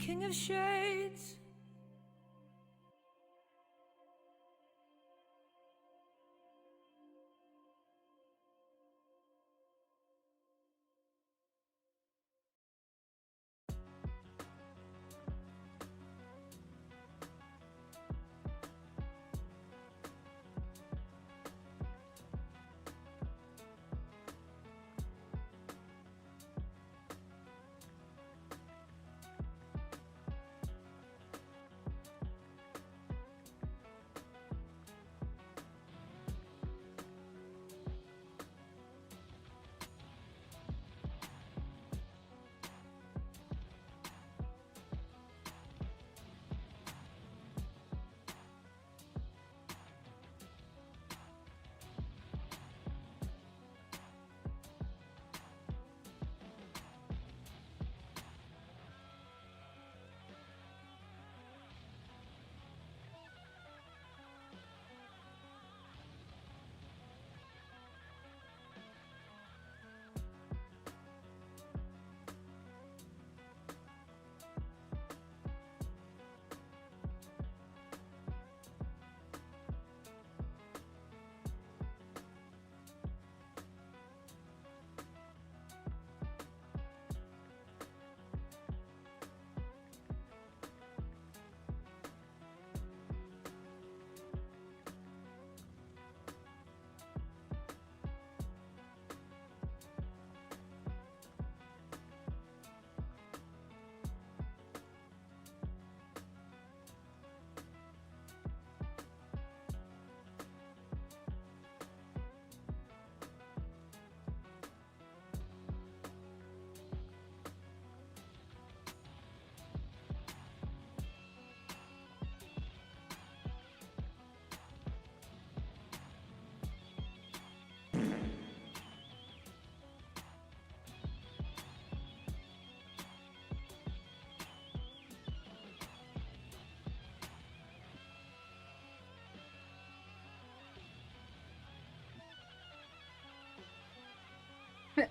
king of shades.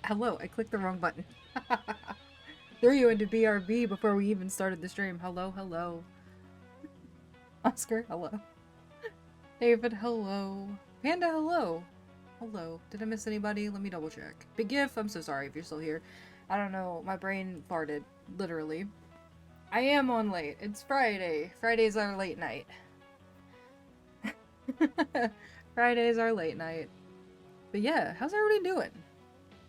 Hello, I clicked the wrong button. Threw you into BRB before we even started the stream. Hello, hello. Oscar, hello. David, hello. Panda, hello. Hello. Did I miss anybody? Let me double check. Big Gif, I'm so sorry if you're still here. I don't know, my brain farted. Literally. I am on late. It's Friday. Fridays are late night. Fridays are late night. But yeah, how's everybody doing?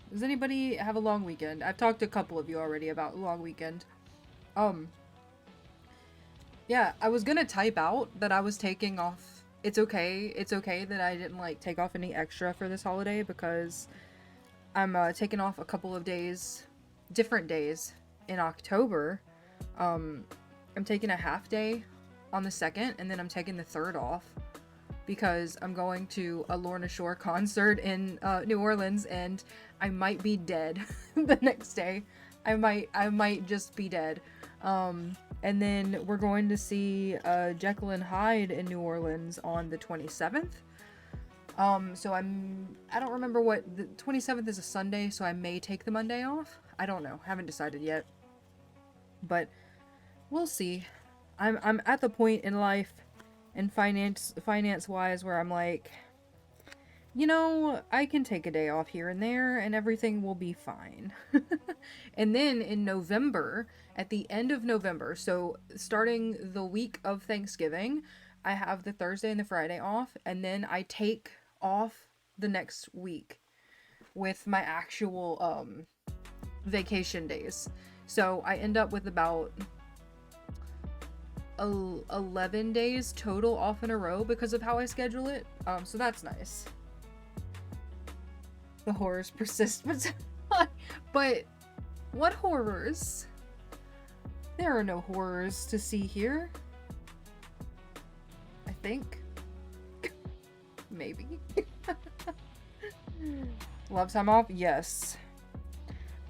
Does anybody have a long weekend? I've talked to a couple of you already about long weekend. Yeah, I was gonna type out that I was taking off. It's okay that I didn't, like, take off any extra for this holiday because I'm taking off a couple of days, different days in October. I'm taking a half day on the 2nd, and then I'm taking the 3rd off because I'm going to a Lorna Shore concert in New Orleans, and I might be dead the next day. I might just be dead. And then we're going to see Jekyll and Hyde in New Orleans on the 27th. So I don't remember what, the 27th is a Sunday, so I may take the Monday off. I don't know, haven't decided yet. But we'll see. I'm at the point in life and finance wise where I'm like, you know, I can take a day off here and there and everything will be fine. And then in November, at the end of November, so starting the week of Thanksgiving, I have the Thursday and the Friday off, and then I take off the next week with my actual vacation days. So I end up with about 11 days total off in a row because of how I schedule it. So that's nice. The horrors persist, but what horrors? There are no horrors to see here. I think. Maybe. Love time off? Yes.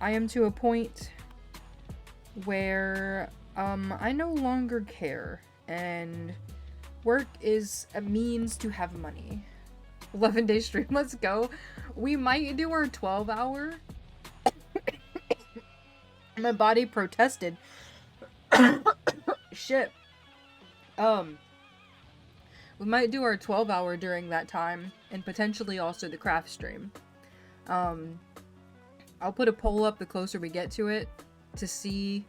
I am to a point where I no longer care, and work is a means to have money. 11-day stream, let's go. We might do our 12-hour. My body protested. Shit. We might do our 12-hour during that time, and potentially also the craft stream. I'll put a poll up the closer we get to it to see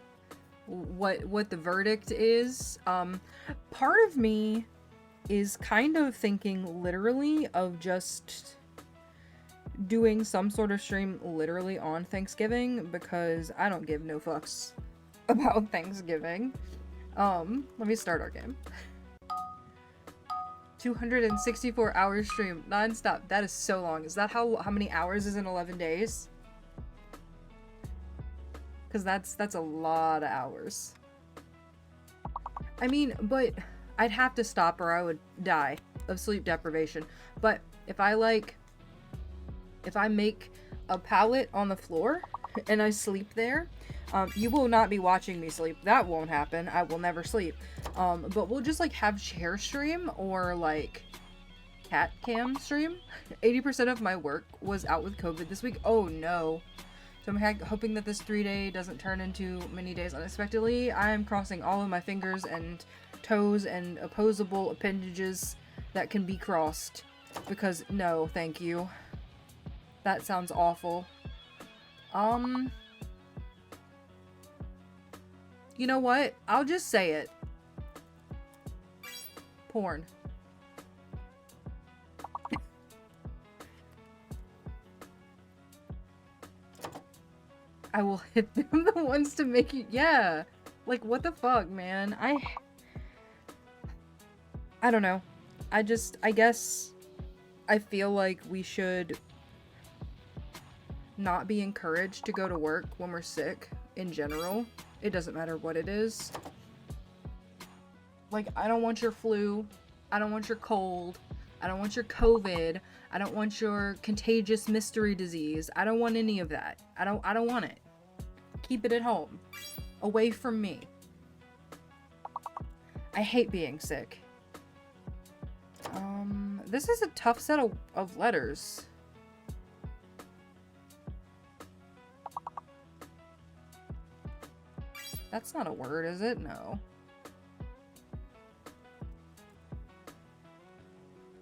what the verdict is. Part of me is kind of thinking literally of just doing some sort of stream literally on Thanksgiving, because I don't give no fucks about Thanksgiving. Let me start our game. 264 hours stream non-stop. That is so long. Is that how many hours is in 11 days? Because that's a lot of hours. I mean, but I'd have to stop or I would die of sleep deprivation. But if I make a pallet on the floor and I sleep there, you will not be watching me sleep. That won't happen. I will never sleep. But we'll just like have chair stream or like cat cam stream. 80% of my work was out with COVID this week. Oh no. So I'm hoping that this 3-day doesn't turn into many days unexpectedly. I am crossing all of my fingers and toes and opposable appendages that can be crossed. Because no, thank you. That sounds awful. You know what? I'll just say it. Porn. I will hit them the ones to make you— yeah. Like, what the fuck, man? I don't know. I guess I feel like we should not be encouraged to go to work when we're sick in general. It doesn't matter what it is. Like, I don't want your flu. I don't want your cold. I don't want your COVID. I don't want your contagious mystery disease. I don't want any of that. I don't want it. Keep it at home. Away from me. I hate being sick. This is a tough set of letters. That's not a word, is it? No.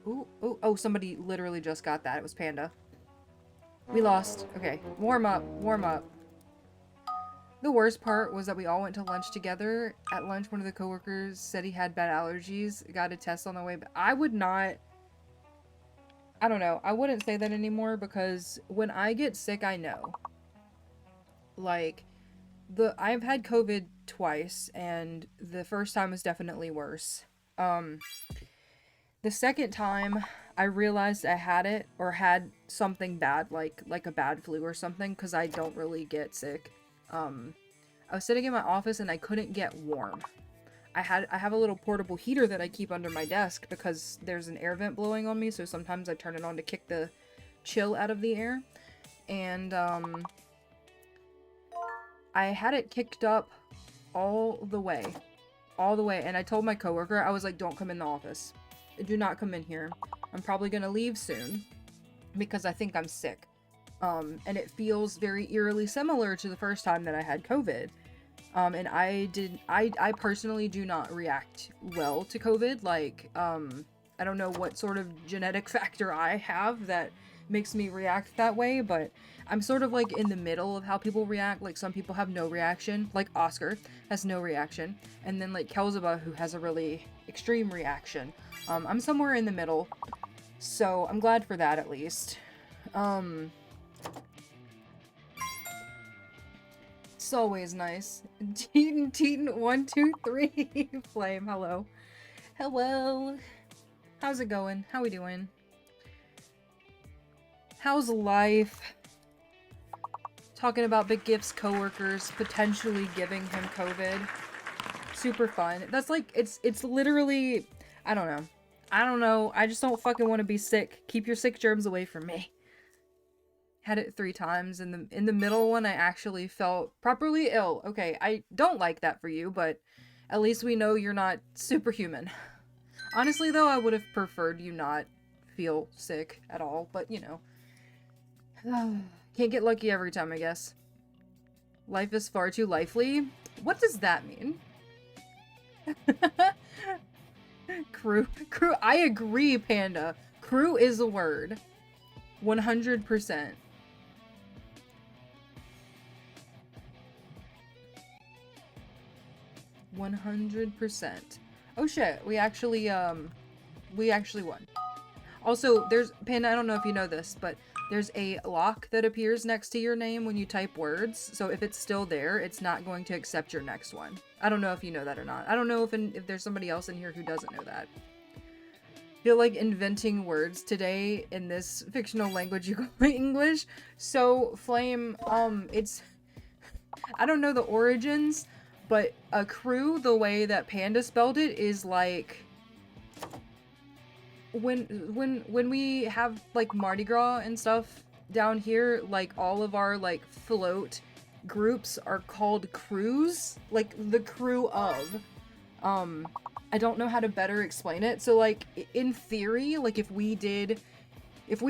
Ooh, ooh, oh, somebody literally just got that. It was Panda. We lost. Okay, warm up, warm up. The worst part was that we all went to lunch together. At lunch, one of the coworkers said he had bad allergies, got a test on the way, but I would not... I don't know. I wouldn't say that anymore because when I get sick, I know. Like... I've had COVID twice, and the first time was definitely worse. The second time, I realized I had it, or had something bad, like a bad flu or something, because I don't really get sick. I was sitting in my office and I couldn't get warm. I have a little portable heater that I keep under my desk because there's an air vent blowing on me, so sometimes I turn it on to kick the chill out of the air. And, I had it kicked up all the way, and I told my coworker, I was like, don't come in the office. Do not come in here. I'm probably gonna leave soon because I think I'm sick. And it feels very eerily similar to the first time that I had COVID. And I personally do not react well to COVID. Like, I don't know what sort of genetic factor I have that makes me react that way, but I'm sort of like in the middle of how people react. Like, some people have no reaction, like Oscar has no reaction, and then like Kelzaba, who has a really extreme reaction. I'm somewhere in the middle, so I'm glad for that at least. It's always nice. Teeton 1 2 3 Flame, hello. Hello. How's it going? How we doing? How's life? Talking about Big Gift's coworkers potentially giving him COVID. Super fun. That's like, it's literally, I don't know. I just don't fucking want to be sick. Keep your sick germs away from me. Had it 3 times. In the middle one, I actually felt properly ill. Okay, I don't like that for you, but at least we know you're not superhuman. Honestly, though, I would have preferred you not feel sick at all, but you know. Can't get lucky every time, I guess. Life is far too lively. What does that mean? Crew. I agree, Panda. Crew is a word. 100%. Oh shit, we actually won. Also, there's, Panda, I don't know if you know this, but there's a lock that appears next to your name when you type words, so if it's still there, it's not going to accept your next one. I don't know if you know that or not. I don't know if there's somebody else in here who doesn't know that. I feel like inventing words today in this fictional language you call English. So, Flame, it's... I don't know the origins, but a crew, the way that Panda spelled it, is like... When we have like Mardi Gras and stuff down here, like all of our like float groups are called crews, like the crew of. I don't know how to better explain it. So like in theory, like if we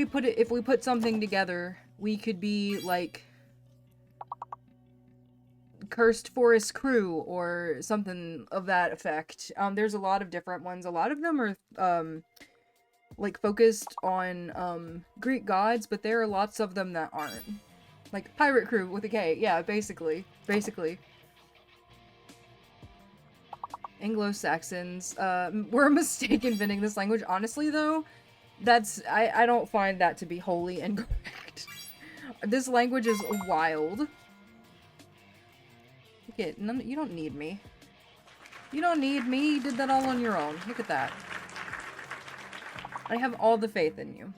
put something together, we could be like Cursed Forest Crew or something of that effect. There's a lot of different ones. A lot of them are like focused on Greek gods, but there are lots of them that aren't. Like Pirate Crew with a K. Yeah, basically. Anglo-Saxons. We're a mistake inventing this language. Honestly though, I don't find that to be wholly incorrect. This language is wild. Okay, you don't need me. You don't need me. You did that all on your own. Look at that. I have all the faith in you.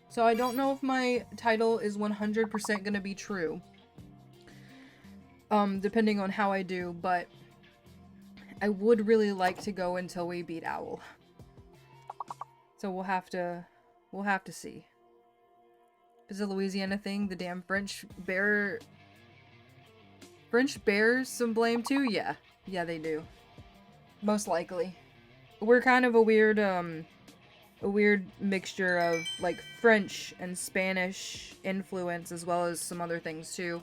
So I don't know if my title is 100% gonna be true. Depending on how I do, but I would really like to go until we beat Owl. So we'll have to see. Is a Louisiana thing? The damn French bears some blame too? Yeah. Yeah, they do. Most likely. We're kind of a weird mixture of, like, French and Spanish influence, as well as some other things, too.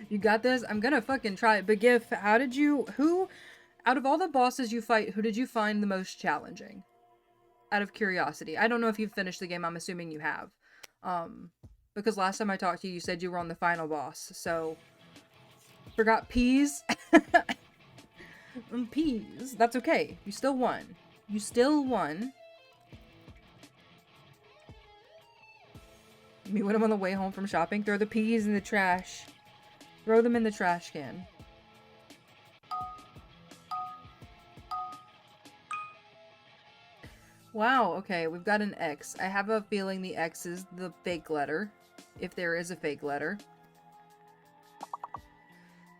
You got this? I'm gonna fucking try it. But Gif, out of all the bosses you fight, who did you find the most challenging? Out of curiosity. I don't know if you've finished the game, I'm assuming you have. Because last time I talked to you, you said you were on the final boss, so... Forgot peas? Peas. That's okay. You still won. You still won. Me when I'm on the way home from shopping, throw the peas in the trash. Throw them in the trash can. Wow, okay, we've got an X. I have a feeling the X is the fake letter. If there is a fake letter.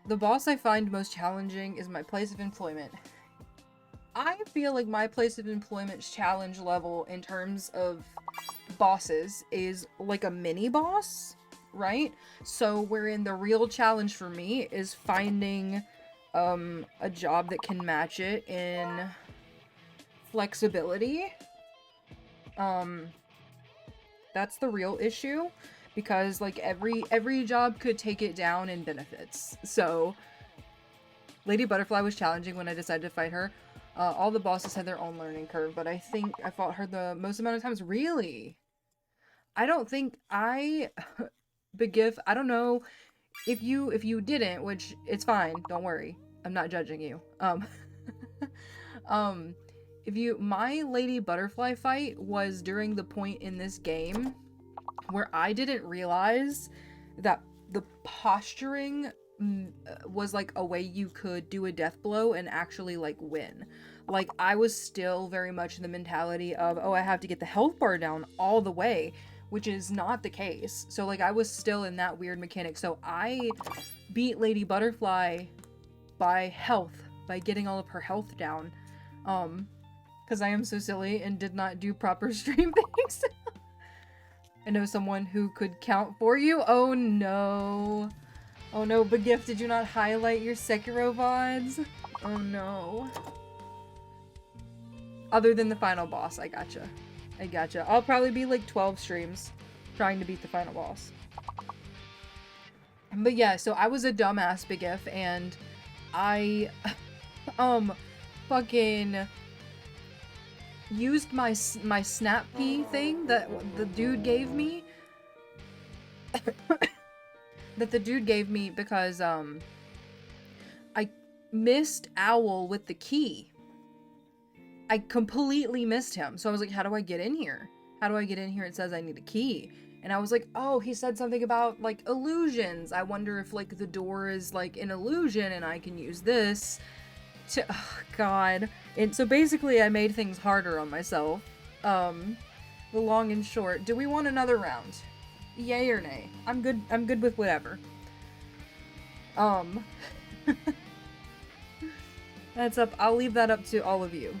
The boss I find most challenging is my place of employment. I feel like my place of employment's challenge level in terms of bosses is like a mini boss, right? So wherein the real challenge for me is finding a job that can match it in flexibility. That's the real issue. Because, like, every job could take it down in benefits. So, Lady Butterfly was challenging when I decided to fight her. All the bosses had their own learning curve, but I think I fought her the most amount of times. Really? I don't think Big Gif, I don't know if you didn't, which it's fine, don't worry. I'm not judging you. My Lady Butterfly fight was during the point in this game where I didn't realize that the posturing was like a way you could do a death blow and actually like win. Like I was still very much in the mentality of, oh, I have to get the health bar down all the way, which is not the case. So like I was still in that weird mechanic. So I beat Lady Butterfly by getting all of her health down. Because I am so silly and did not do proper stream things. I know someone who could count for you. Oh no. Oh no, Big Gift, did you not highlight your Sekiro VODs? Oh no. Other than the final boss, I gotcha. I'll probably be like 12 streams. trying to beat the final boss. But yeah, so I was a dumbass Big If, and I, fucking used my snap pea thing that the dude gave me. That the dude gave me because, I missed Owl with the key. I completely missed him. So I was like, how do I get in here? How do I get in here? It says I need a key. And I was like, oh, he said something about, like, illusions. I wonder if, like, the door is, like, an illusion and I can use this to... Oh, God. And so basically I made things harder on myself. The long and short. Do we want another round? Yay or nay? I'm good with whatever. That's up. I'll leave that up to all of you.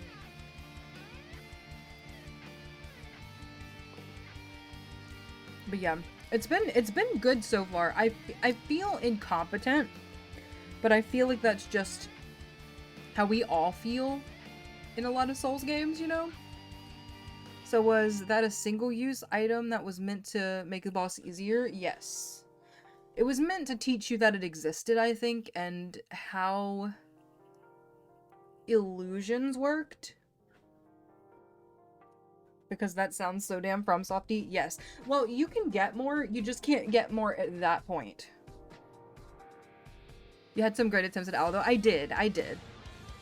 But yeah, it's been good so far. I feel incompetent, but I feel like that's just how we all feel in a lot of Souls games, you know? So was that a single-use item that was meant to make the boss easier? Yes. It was meant to teach you that it existed, I think, and how illusions worked. Because that sounds so damn FromSofty. Yes. Well, you can get more, you just can't get more at that point. You had some great attempts at Aldo. I did.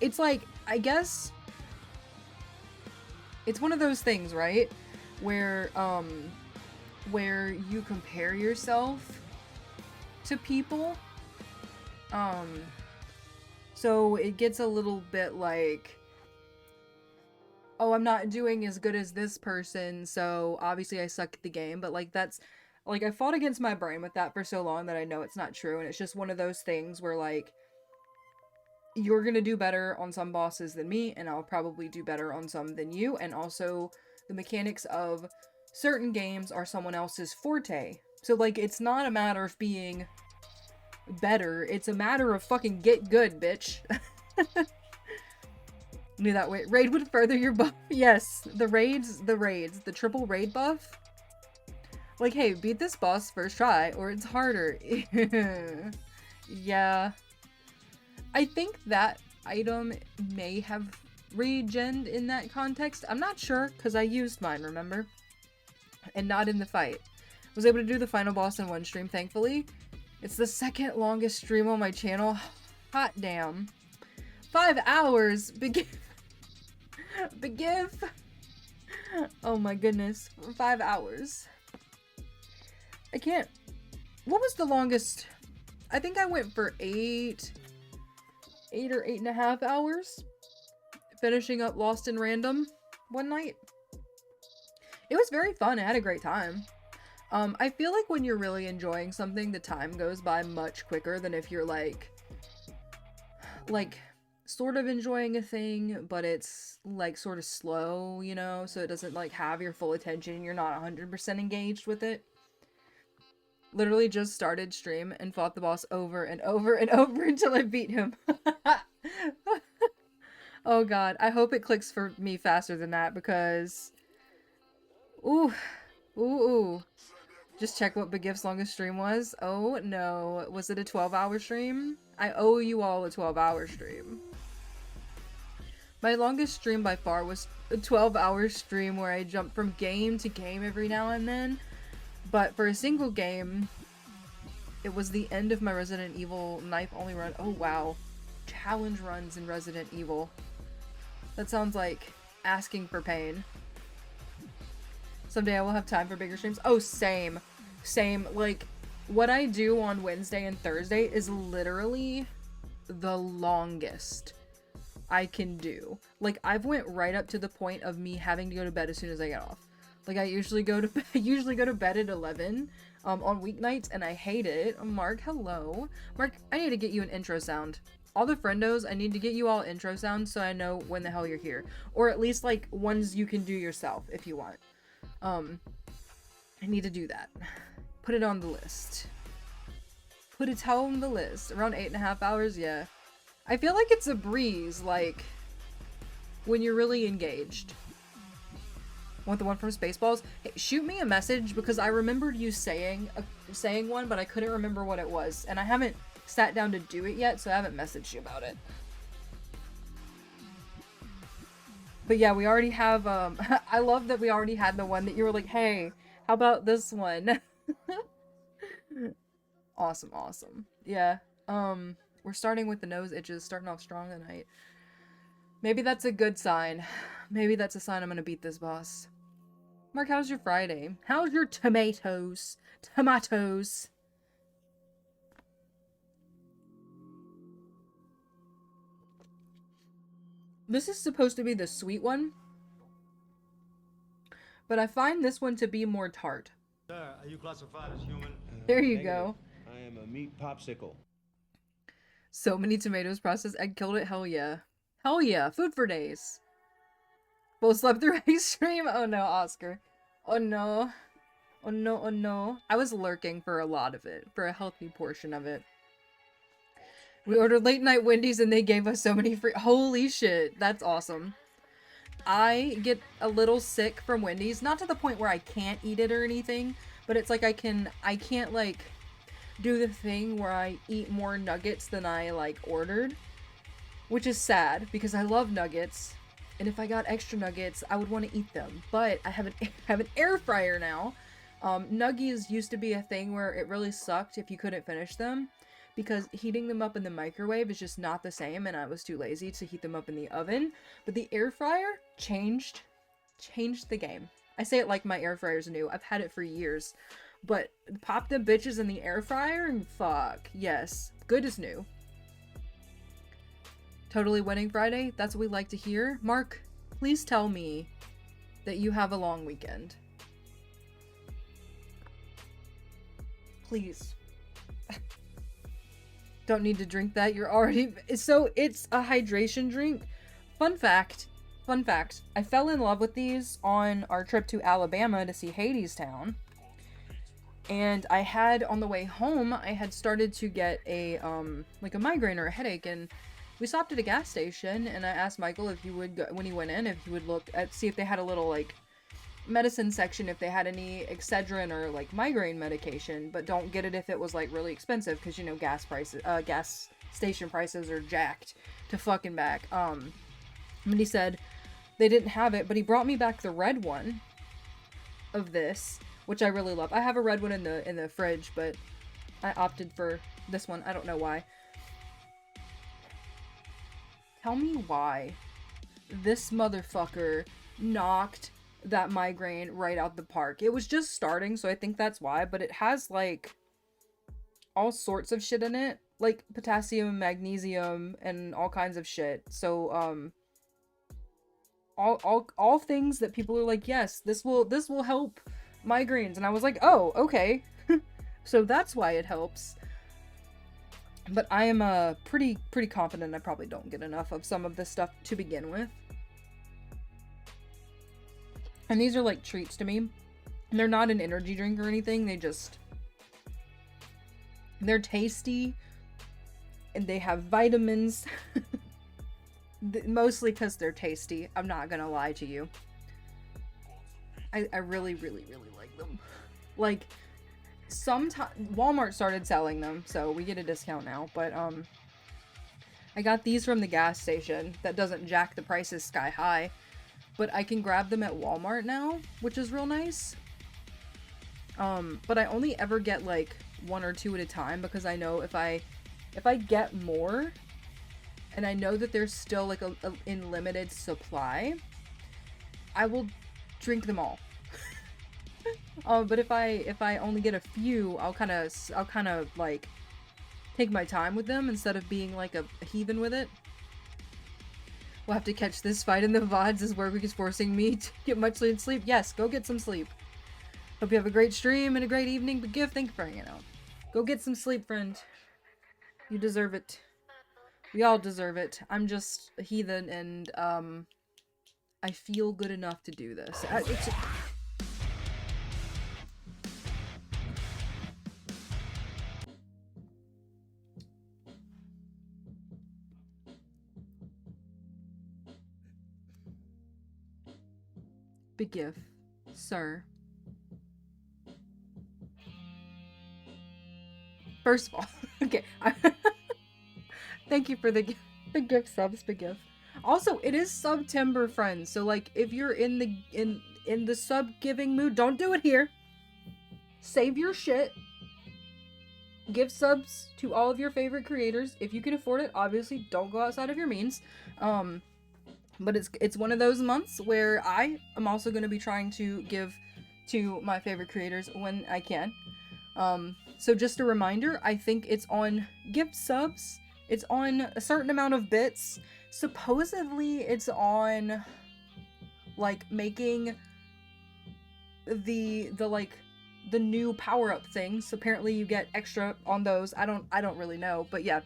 It's like, I guess... It's one of those things, right? Where you compare yourself to people. So it gets a little bit like, oh, I'm not doing as good as this person, so obviously I suck at the game. But like, that's, like, I fought against my brain with that for so long that I know it's not true. And it's just one of those things where, like, you're gonna do better on some bosses than me, and I'll probably do better on some than you. And also, the mechanics of certain games are someone else's forte. So, like, it's not a matter of being better, it's a matter of fucking get good, bitch. Knew that way. Raid would further your buff. Yes, the raids, the triple raid buff. Like, hey, beat this boss first try, or it's harder. Yeah. I think that item may have regened in that context. I'm not sure, because I used mine, remember? And not in the fight. Was able to do the final boss in one stream, thankfully. It's the second longest stream on my channel. Hot damn. 5 hours! Begif! Oh my goodness. 5 hours. I can't... What was the longest? I think I went for 8 or 8.5 hours. Finishing up Lost in Random one night. It was very fun. I had a great time. I feel like when you're really enjoying something, the time goes by much quicker than if you're like, sort of enjoying a thing, but it's, like, sort of slow, you know? So it doesn't, like, have your full attention and you're not 100% engaged with it. Literally just started stream and fought the boss over and over and over until I beat him. Oh god, I hope it clicks for me faster than that, because... Ooh. Ooh. Just check what Begif's longest stream was. Oh no. Was it a 12-hour stream? I owe you all a 12-hour stream. My longest stream by far was a 12-hour stream where I jumped from game to game every now and then. But for a single game, it was the end of my Resident Evil knife-only run. Oh wow. Challenge runs in Resident Evil. That sounds like asking for pain. Someday I will have time for bigger streams. Oh, same. Same. Like, what I do on Wednesday and Thursday is literally the longest I can do. Like, I've went right up to the point of me having to go to bed as soon as I get off. Like, I usually go to bed at 11 on weeknights, and I hate it. Mark, hello. Mark, I need to get you an intro sound. All the friendos, I need to get you all intro sounds so I know when the hell you're here. Or at least, like, ones you can do yourself if you want. I need to do that. Put it on the list. Put it on the list. Around 8.5 hours, yeah. I feel like it's a breeze, like, when you're really engaged. Want the one from Spaceballs? Hey, shoot me a message because I remembered you saying one, but I couldn't remember what it was, and I haven't sat down to do it yet, so I haven't messaged you about it. But yeah, we already have, I love that we already had the one that you were like, hey, how about this one? Awesome, awesome. Yeah, we're starting with the nose itches, starting off strong tonight. Maybe that's a good sign. Maybe that's a sign I'm gonna beat this boss. Mark, how's your Friday? How's your tomatoes? Tomatoes. This is supposed to be the sweet one, but I find this one to be more tart. Sir, are you classified as human? There you Negative. go. I am a meat popsicle. So many tomatoes, processed egg, killed it. Hell yeah. Hell yeah. Food for days. Both slept through ice cream. Oh no, Oscar. Oh no. Oh no, oh no. I was lurking for a lot of it. For a healthy portion of it. We ordered late night Wendy's and they gave us so many free- Holy shit. That's awesome. I get a little sick from Wendy's. Not to the point where I can't eat it or anything. But it's like I can't like do the thing where I eat more nuggets than I like ordered. Which is sad because I love nuggets. And if I got extra nuggets, I would want to eat them. But I have an air fryer now. Nuggies used to be a thing where it really sucked if you couldn't finish them. Because heating them up in the microwave is just not the same. And I was too lazy to heat them up in the oven. But the air fryer changed the game. I say it like my air fryer's new. I've had it for years. But pop them bitches in the air fryer and fuck. Yes. Good as new. Totally winning Friday? That's what we like to hear. Mark, please tell me that you have a long weekend. Please. Don't need to drink that. You're already... So, it's a hydration drink. Fun fact. I fell in love with these on our trip to Alabama to see Hadestown. And I had, on the way home, I had started to get a, like a migraine or a headache, and we stopped at a gas station, and I asked Michael if he would, go, when he went in, if he would look at, see if they had a little, like, medicine section, if they had any Excedrin or, like, migraine medication, but don't get it if it was, like, really expensive, because, you know, gas station prices are jacked to fucking back. And he said they didn't have it, but he brought me back the red one of this, which I really love. I have a red one in the fridge, but I opted for this one. I don't know why. Tell me why this motherfucker knocked that migraine right out the park. It was just starting, so I think that's why, but it has, like, all sorts of shit in it. Like, potassium, magnesium, and all kinds of shit. So, all things that people are like, yes, this will help migraines. And I was like, oh, okay. So that's why it helps. But I am pretty confident I probably don't get enough of some of this stuff to begin with. And these are like treats to me. They're not an energy drink or anything. They're tasty. And they have vitamins. Mostly because they're tasty. I'm not gonna lie to you. I really like them. Like, Walmart started selling them, so we get a discount now, but I got these from the gas station. That doesn't jack the prices sky high, but I can grab them at Walmart now, which is real nice. But I only ever get like one or two at a time, because I know if I get more and I know that there's still like a in limited supply, I will drink them all. But if I only get a few, I'll kind of like take my time with them instead of being like a heathen with it. We'll have to catch this fight in the VODs as Warwick is forcing me to get much sleep. Yes, go get some sleep. Hope you have a great stream and a great evening. But thank you for hanging out. Go get some sleep, friend. You deserve it. We all deserve it. I'm just a heathen, and I feel good enough to do this. Big gif. sir. First of all, okay. Thank you for the gift subs, big gift. Also, it is September, friends. So like, if you're in the sub giving mood, don't do it here. Save your shit. Give subs to all of your favorite creators if you can afford it. Obviously, don't go outside of your means. But it's one of those months where I am also going to be trying to give to my favorite creators when I can. So just a reminder, I think it's on gift subs. It's on a certain amount of bits. Supposedly it's on like making the new power-up things. Apparently you get extra on those. I don't really know, but yeah.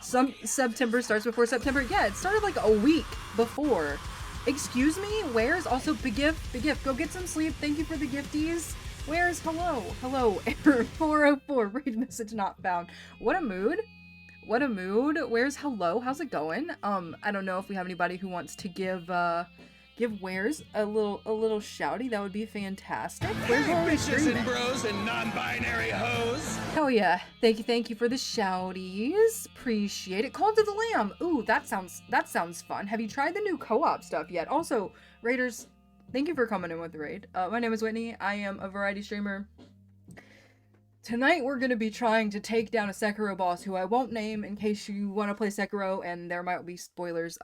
Some September starts before September. Yeah, it started like a week before. Excuse me? Where's also big gift? Big gift. Go get some sleep. Thank you for the gifties. Where's hello? Hello, error 404. Read message not found. What a mood. What a mood. Where's hello? How's it going? I don't know if we have anybody who wants to give Where's a little shouty. That would be fantastic. Where's hey, bitches and bros and non-binary hoes. Hell yeah. Thank you for the shouties. Appreciate it. Call to the Lamb. Ooh, that sounds fun. Have you tried the new co-op stuff yet? Also, Raiders, thank you for coming in with the raid. My name is Whitney. I am a variety streamer. Tonight we're going to be trying to take down a Sekiro boss who I won't name in case you want to play Sekiro and there might be spoilers.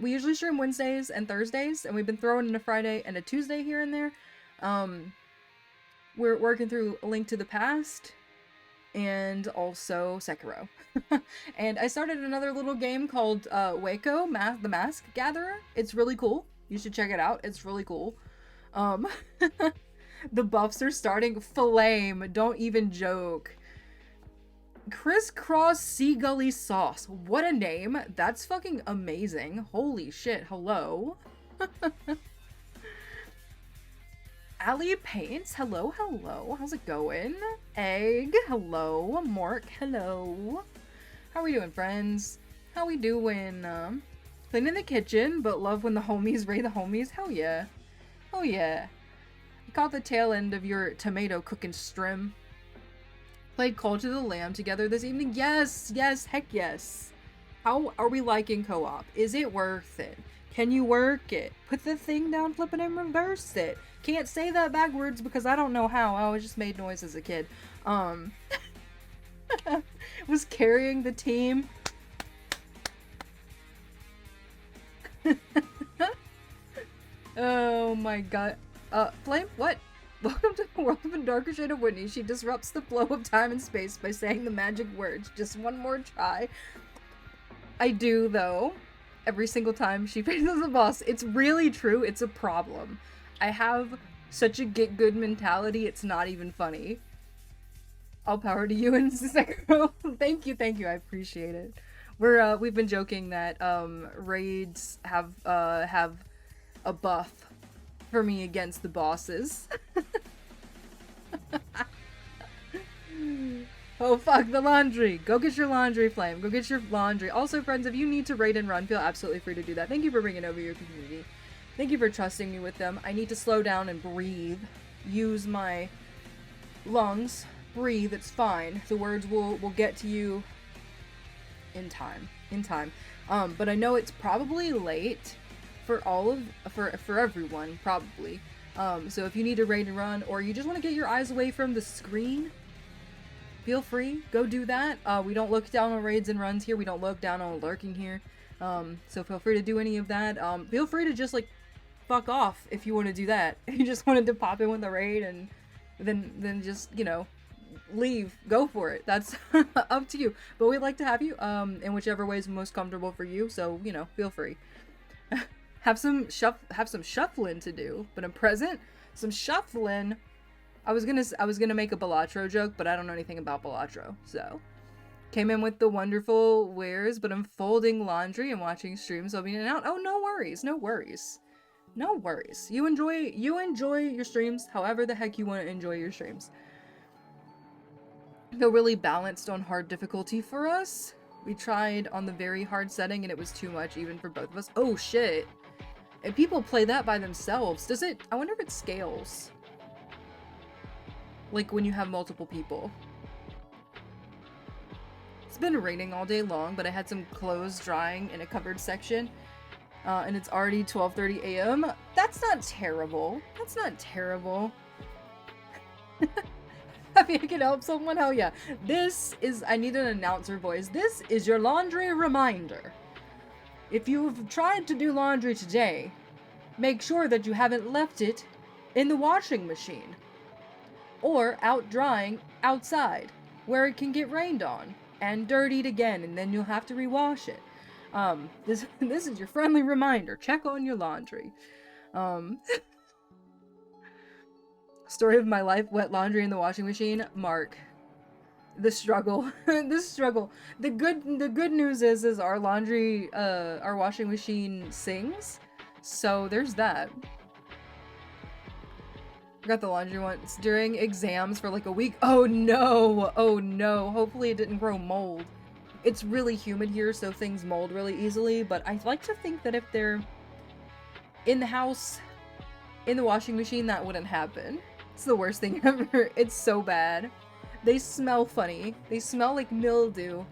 We usually stream Wednesdays and Thursdays, and we've been throwing in a Friday and a Tuesday here and there. We're working through A Link to the Past and also Sekiro. And I started another little game called Waco, the Mask Gatherer. It's really cool. You should check it out. It's really cool. The buffs are starting. Flame. Don't even joke. Crisscross Seagully Sauce. What a name. That's fucking amazing. Holy shit. Hello. Allie Paints. Hello. How's it going? Egg. Hello. Mark. Hello. How we doing, friends? How we doing? Cleaning the kitchen, but love when the homies raid the homies. Hell yeah. Oh yeah. You caught the tail end of your tomato cooking strim. Played Call to the Lamb together this evening. Yes, heck yes. How are we liking co-op? Is it worth it? Can you work it? Put the thing down, flip it, and reverse it. Can't say that backwards because I don't know how. I always just made noise as a kid. Was carrying the team. Oh my god. Flame, what? Welcome to the world of a darker shade of Whitney. She disrupts the flow of time and space by saying the magic words. Just one more try. I do, though. Every single time she faces a boss. It's really true. It's a problem. I have such a get good mentality, it's not even funny. All power to you and Sekiro. Thank you. I appreciate it. We've been joking that raids have a buff for me against the bosses. Oh fuck, the laundry. Go get your laundry, Flame. Go get your laundry. Also, friends, if you need to raid and run, feel absolutely free to do that. Thank you for bringing over your community. Thank you for trusting me with them. I need to slow down and breathe. Use my lungs. Breathe, it's fine. The words will get to you in time. But I know it's probably late for everyone, probably. So if you need to raid and run, or you just want to get your eyes away from the screen, feel free, go do that. We don't look down on raids and runs here. We don't look down on lurking here. So feel free to do any of that. Feel free to just, like, fuck off if you want to do that. If you just wanted to pop in with the raid and then just, you know, leave. Go for it. That's up to you. But we'd like to have you, in whichever way is most comfortable for you. So, you know, feel free. Have some shuffling to do, but I'm present. Some shuffling. I was gonna make a Balatro joke, but I don't know anything about Balatro, so came in with the wonderful wares, but I'm folding laundry and watching streams. I'll be in and out. Oh, no worries. You enjoy your streams, however the heck you want to enjoy your streams. They're really balanced on hard difficulty for us. We tried on the very hard setting and it was too much even for both of us. Oh shit. If people play that by themselves, does it... I wonder if it scales. Like when you have multiple people. It's been raining all day long, but I had some clothes drying in a covered section. And it's already 12:30 a.m. That's not terrible. That's not terrible. Happy I can help someone? Hell yeah. This is... I need an announcer voice. This is your laundry reminder. If you've tried to do laundry today, make sure that you haven't left it in the washing machine. Or out drying outside, where it can get rained on and dirtied again, and then you'll have to rewash it. This is your friendly reminder. Check on your laundry. Story of my life, wet laundry in the washing machine. Mark. The struggle. The struggle. The good news is our laundry, our washing machine sings. So there's that. I got the laundry once during exams for like a week. Oh no! Oh no. Hopefully it didn't grow mold. It's really humid here, so things mold really easily, but I like to think that if they're in the house, in the washing machine, that wouldn't happen. It's the worst thing ever. It's so bad. They smell funny. They smell like mildew.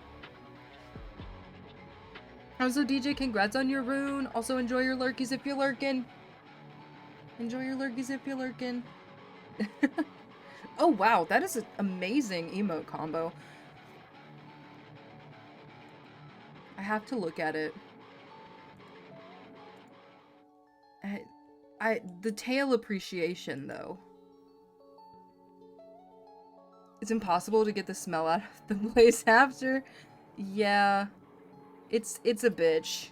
Also, DJ, congrats on your rune. Also, enjoy your lurkies if you're lurking. Enjoy your lurkies if you're lurking. Oh wow, that is an amazing emote combo. I have to look at it. The tail appreciation though. It's impossible to get the smell out of the place after. Yeah. It's a bitch.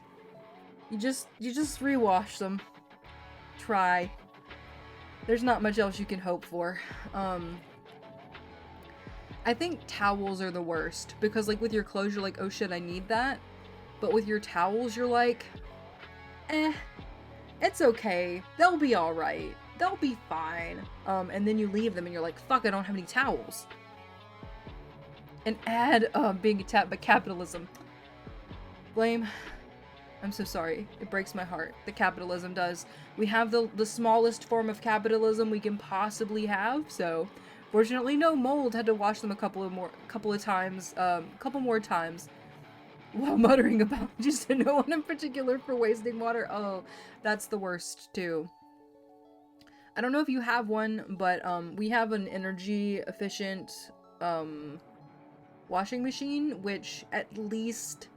You just rewash them. Try. There's not much else you can hope for. I think towels are the worst because like with your clothes you're like, oh shit, I need that. But with your towels you're like, it's okay. They'll be alright. They'll be fine. And then you leave them and you're like, fuck, I don't have any towels. And add being attacked by capitalism. Blame. I'm so sorry. It breaks my heart. The capitalism does. We have the smallest form of capitalism we can possibly have, so fortunately no mold. Had to wash them a couple more times while muttering apologies to no one in particular for wasting water. Oh, that's the worst too. I don't know if you have one, but we have an energy efficient washing machine, which at least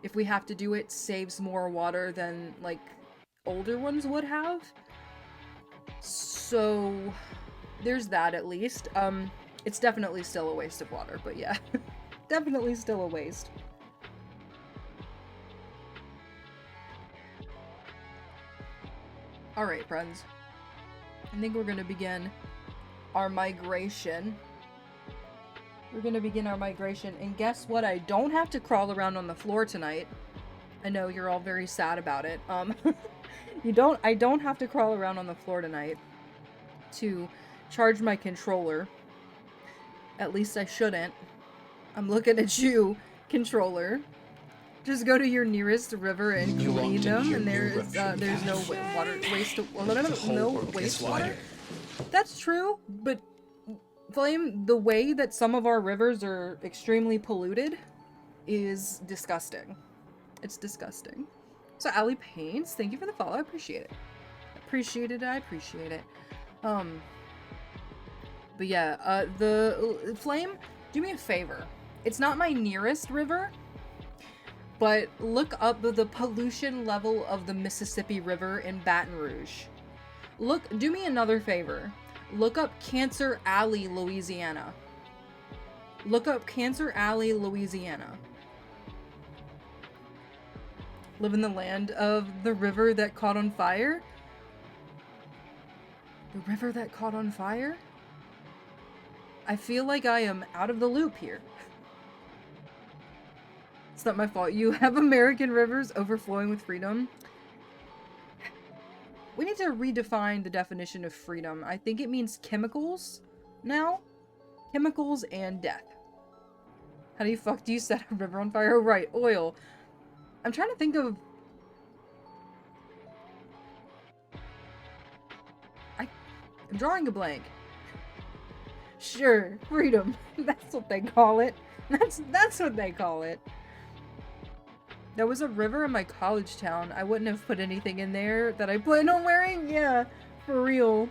if we have to do it, saves more water than, like, older ones would have. So, there's that at least. It's definitely still a waste of water, but yeah. Definitely still a waste. Alright, friends. I think we're gonna begin our migration. We're gonna begin our migration, and guess what? I don't have to crawl around on the floor tonight. I know you're all very sad about it. I don't have to crawl around on the floor tonight to charge my controller. At least I shouldn't. I'm looking at you, controller. Just go to your nearest river and clean them, and there's no wastewater. That's true, but Flame, the way that some of our rivers are extremely polluted is disgusting. It's disgusting. So Ali Paints, thank you for the follow. I appreciate it. I appreciate it. But yeah, the Flame, do me a favor. It's not my nearest river, but look up the pollution level of the Mississippi River in Baton Rouge. Do me another favor. Look up Cancer Alley, Louisiana. Look up Cancer Alley, Louisiana. Live in the land of the river that caught on fire? The river that caught on fire? I feel like I am out of the loop here. It's not my fault. You have American rivers overflowing with freedom. We need to redefine the definition of freedom. I think it means chemicals now. Chemicals and death. How do you set a river on fire? Oh, right, oil. I'm trying to think of... Drawing a blank. Sure, freedom. That's what they call it. That's what they call it. There was a river in my college town. I wouldn't have put anything in there that I plan on wearing. Yeah, for real.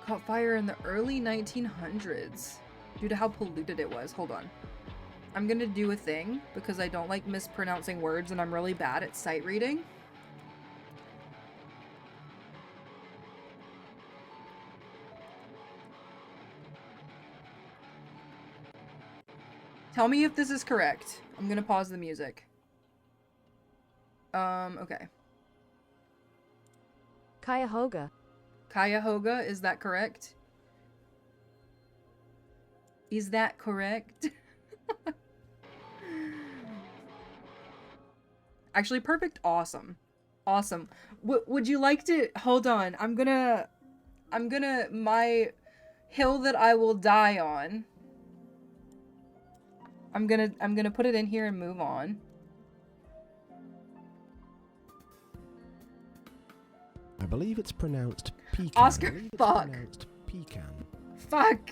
Caught fire in the early 1900s due to how polluted it was. Hold on. I'm gonna do a thing because I don't like mispronouncing words and I'm really bad at sight reading. Tell me if this is correct. I'm gonna pause the music. Okay. Cuyahoga. Cuyahoga, is that correct? Is that correct? Actually, perfect. Awesome. Awesome. Would you like to... Hold on. I'm gonna... My hill that I will die on. I'm gonna put it in here and move on. I believe it's pronounced pecan. Oscar, I believe it's fuck. pronounced pecan. Fuck.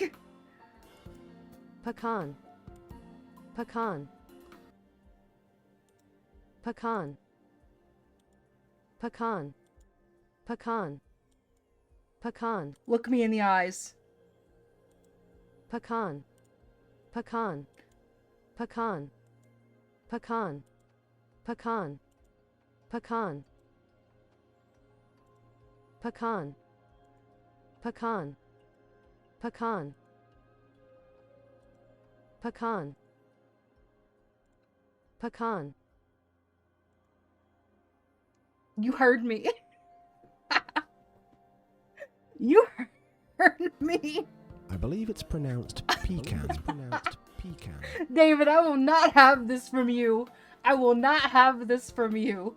Pecan. Pecan. Pecan. Pecan. Pecan. Pecan. Look me in the eyes. Pecan. Pecan. Pecan. Pecan. Pecan. Pecan. Pecan. Pecan. Pecan. Pecan. Pecan. You heard me. You heard me. I believe it's pronounced pecan. It's pronounced pecan. David, I will not have this from you. I will not have this from you.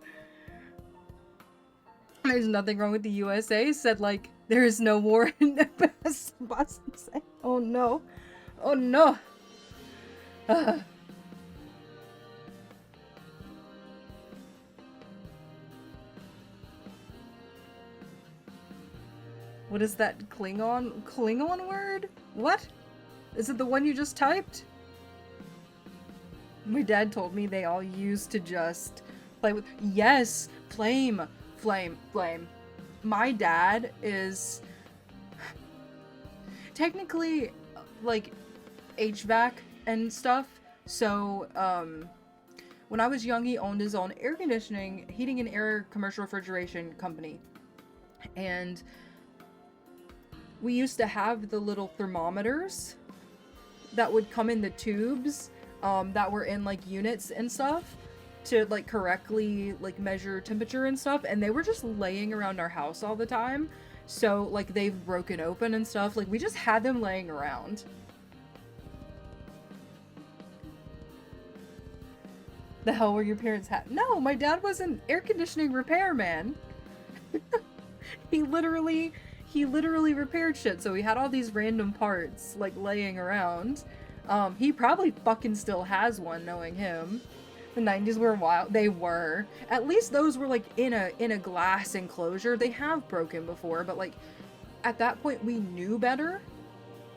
There's nothing wrong with the USA. Said like there is no war in the past. Boston said, oh no. Oh no. What is that Klingon? Klingon word? What? Is it the one you just typed? My dad told me they all used to just play with... Yes! Flame! Flame. Flame. My dad is... technically, like, HVAC and stuff. So, when I was young, he owned his own air conditioning, heating and air commercial refrigeration company. And we used to have the little thermometers that would come in the tubes, that were in like units and stuff to like correctly like measure temperature and stuff, and they were just laying around our house all the time. So like they've broken open and stuff. Like we just had them laying around. The hell were your parents No, my dad was an air conditioning repairman. He literally repaired shit, so he had all these random parts, like, laying around. He probably fucking still has one, knowing him. The 90s were wild. They were. At least those were, like, in a glass enclosure. They have broken before, but, like, at that point, we knew better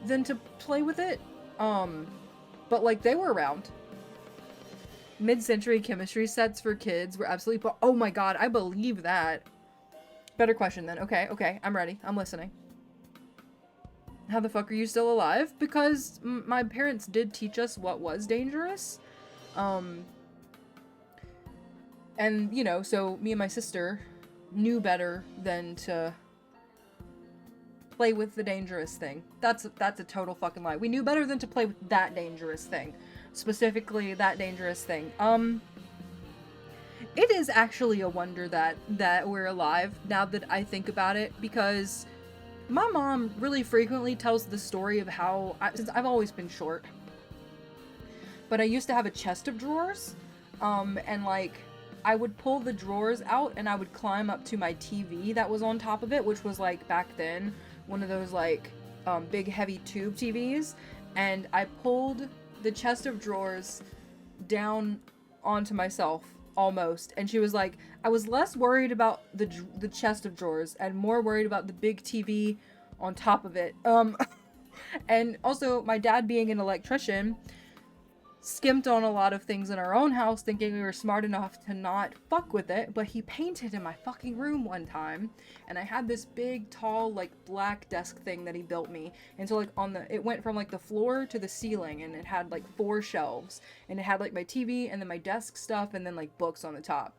than to play with it. But, like, they were around. Mid-century chemistry sets for kids were absolutely... Oh my god, I believe that. Better question then. Okay, I'm ready. I'm listening. How the fuck are you still alive? Because my parents did teach us what was dangerous. And, you know, so me and my sister knew better than to play with the dangerous thing. That's a total fucking lie. We knew better than to play with that dangerous thing. Specifically, that dangerous thing. It is actually a wonder that we're alive, now that I think about it, because my mom really frequently tells the story of how, since I've always been short, but I used to have a chest of drawers, and like, I would pull the drawers out and I would climb up to my TV that was on top of it, which was like, back then, one of those like, big heavy tube TVs, and I pulled the chest of drawers down onto myself almost. And she was like, I was less worried about the chest of drawers and more worried about the big TV on top of it. And also my dad being an electrician skimped on a lot of things in our own house thinking we were smart enough to not fuck with it, but he painted in my fucking room one time, and I had this big tall like black desk thing that he built me, and so like it went from like the floor to the ceiling, and it had like 4 shelves, and it had like my TV and then my desk stuff and then like books on the top,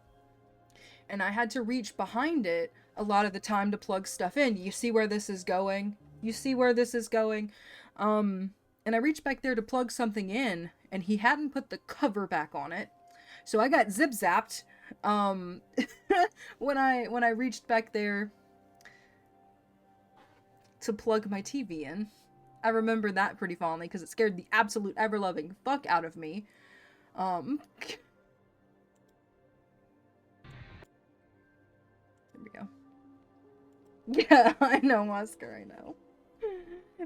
and I had to reach behind it a lot of the time to plug stuff in. You see where this is going? You see where this is going? And I reached back there to plug something in, and he hadn't put the cover back on it. So I got zip-zapped when I reached back there to plug my TV in. I remember that pretty fondly because it scared the absolute ever-loving fuck out of me. There we go. Yeah, I know, Oscar, I know.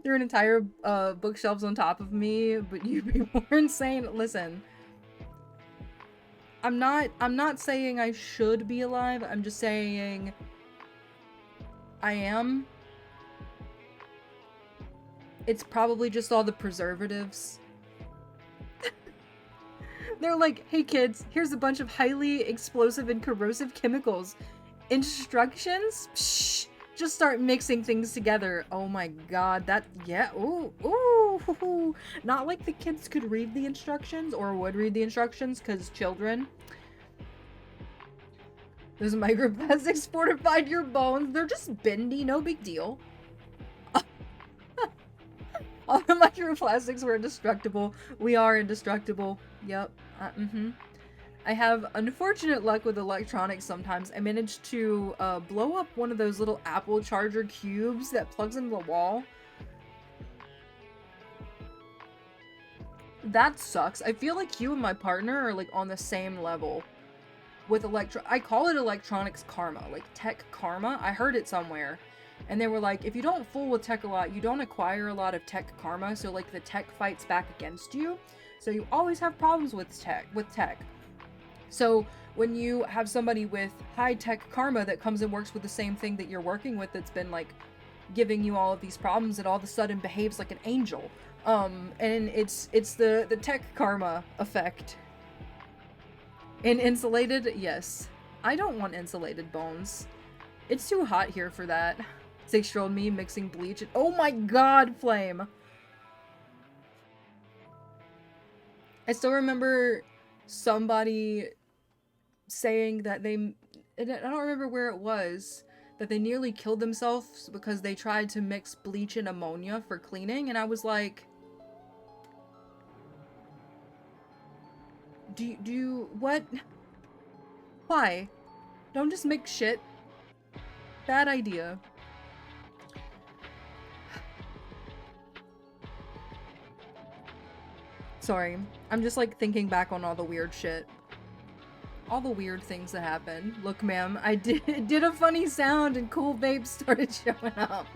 There are entire bookshelves on top of me, but you people are insane. Listen, I'm not saying I should be alive. I'm just saying I am. It's probably just all the preservatives. They're like, hey kids, here's a bunch of highly explosive and corrosive chemicals. Instructions? Psh. Just start mixing things together. Oh my god, that, yeah, ooh. Not like the kids could read the instructions or would read the instructions, because children. Those microplastics fortified your bones. They're just bendy, no big deal. All the microplastics were indestructible. We are indestructible. Yep. I have unfortunate luck with electronics sometimes. I managed to blow up one of those little Apple charger cubes that plugs into the wall. That sucks. I feel like you and my partner are like on the same level with I call it electronics karma, like tech karma. I heard it somewhere. And they were like, if you don't fool with tech a lot, you don't acquire a lot of tech karma, so like the tech fights back against you. So you always have problems with tech. So when you have somebody with high-tech karma that comes and works with the same thing that you're working with that's been like giving you all of these problems, it all of a sudden behaves like an angel. And it's the tech karma effect. And insulated, yes. I don't want insulated bones. It's too hot here for that. 6-year-old me mixing bleach and oh my god, Flame! I still remember somebody saying that I don't remember where it was, that they nearly killed themselves because they tried to mix bleach and ammonia for cleaning, and I was like, do you, what? Why? Don't just mix shit. Bad idea. Sorry, I'm just like thinking back on all the weird shit. All the weird things that happened. Look, ma'am, I did a funny sound and cool vapes started showing up.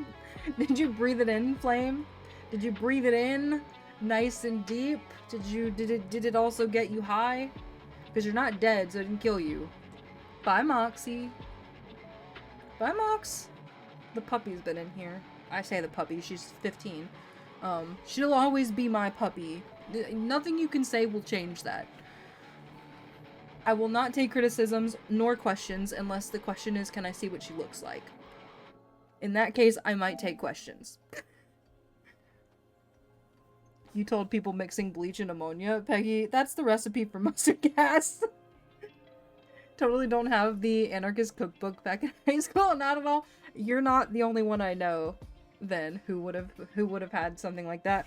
Did you breathe it in, Flame? Did you breathe it in nice and deep? Did it also get you high? Because you're not dead, so it didn't kill you. Bye, Moxie. Bye, Mox. The puppy's been in here. I say the puppy, she's 15. She'll always be my puppy. Nothing you can say will change that. I will not take criticisms nor questions unless the question is, can I see what she looks like? In that case, I might take questions. You told people mixing bleach and ammonia, Peggy. That's the recipe for mustard gas. Totally don't have the anarchist cookbook back in high school. Not at all. You're not the only one I know then who would have had something like that.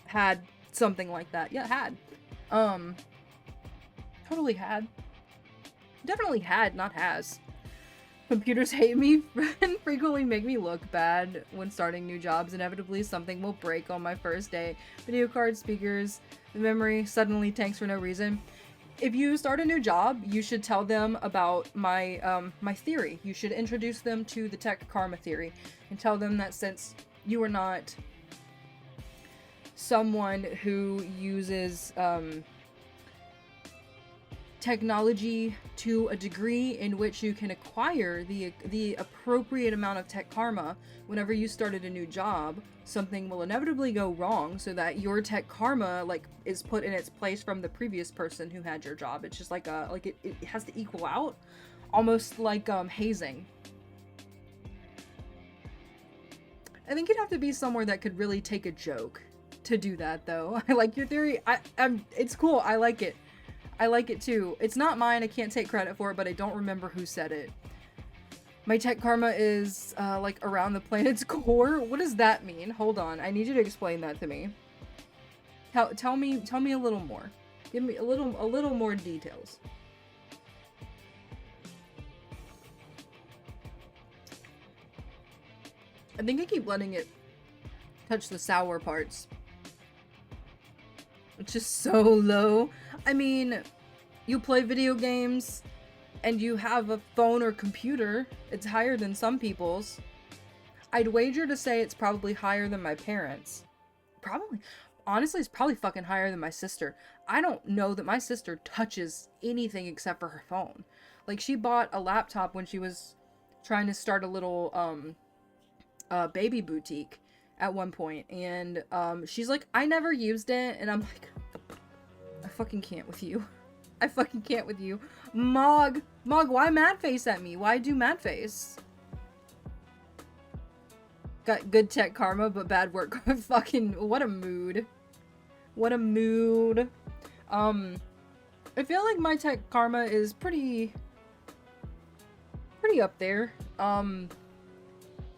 Had something like that. Yeah, had. Totally had. Definitely had, not has. Computers hate me and frequently make me look bad when starting new jobs. Inevitably, something will break on my first day. Video card, speakers, the memory suddenly tanks for no reason. If you start a new job, you should tell them about my my theory. You should introduce them to the tech karma theory and tell them that since you are not someone who uses technology to a degree in which you can acquire the appropriate amount of tech karma whenever you started a new job, something will inevitably go wrong so that your tech karma like is put in its place from the previous person who had your job. It's just like it has to equal out, almost like hazing. I think you'd have to be somewhere that could really take a joke to do that, though. I like your theory. It's cool. I like it. I like it too. It's not mine. I can't take credit for it, but I don't remember who said it. My tech karma is like around the planet's core. What does that mean? Hold on. I need you to explain that to me. Tell me a little more. Give me a little more details. I think I keep letting it touch the sour parts. It's just so low. I mean, you play video games and you have a phone or computer. It's higher than some people's. I'd wager to say it's probably higher than my parents. Probably. Honestly, it's probably fucking higher than my sister. I don't know that my sister touches anything except for her phone. Like, she bought a laptop when she was trying to start a little, baby boutique at one point, and she's like, I never used it, and I'm like, I fucking can't with you. I fucking can't with you. Mog, why mad face at me? Why do mad face? Got good tech karma, but bad work. Fucking, what a mood. What a mood. I feel like my tech karma is pretty up there.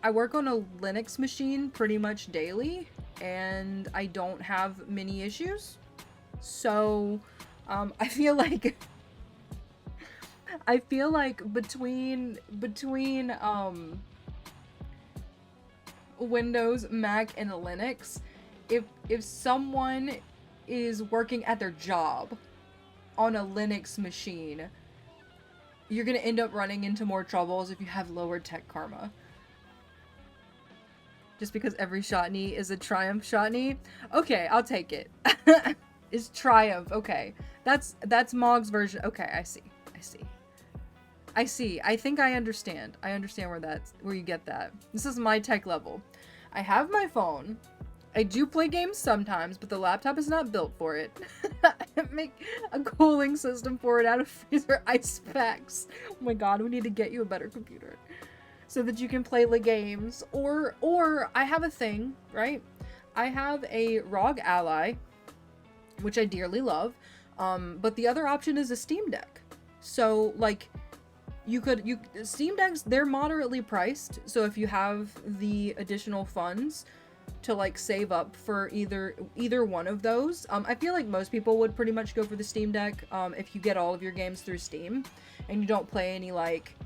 I work on a Linux machine pretty much daily, and I don't have many issues. So, I feel like between Windows, Mac, and Linux, if someone is working at their job on a Linux machine, you're gonna end up running into more troubles if you have lower tech karma. Just because every shotney is a triumph shotney? Okay, I'll take it. Is triumph, okay. That's Mog's version. Okay, I see. I think I understand. I understand where you get that. This is my tech level. I have my phone. I do play games sometimes, but the laptop is not built for it. Make a cooling system for it out of freezer ice packs. Oh my god, we need to get you a better computer. So that you can play the games. Or I have a thing, right? I have a ROG Ally, which I dearly love. But the other option is a Steam Deck. So, like, Steam Decks, they're moderately priced. So if you have the additional funds to, like, save up for either one of those, I feel like most people would pretty much go for the Steam Deck, if you get all of your games through Steam and you don't play any, like,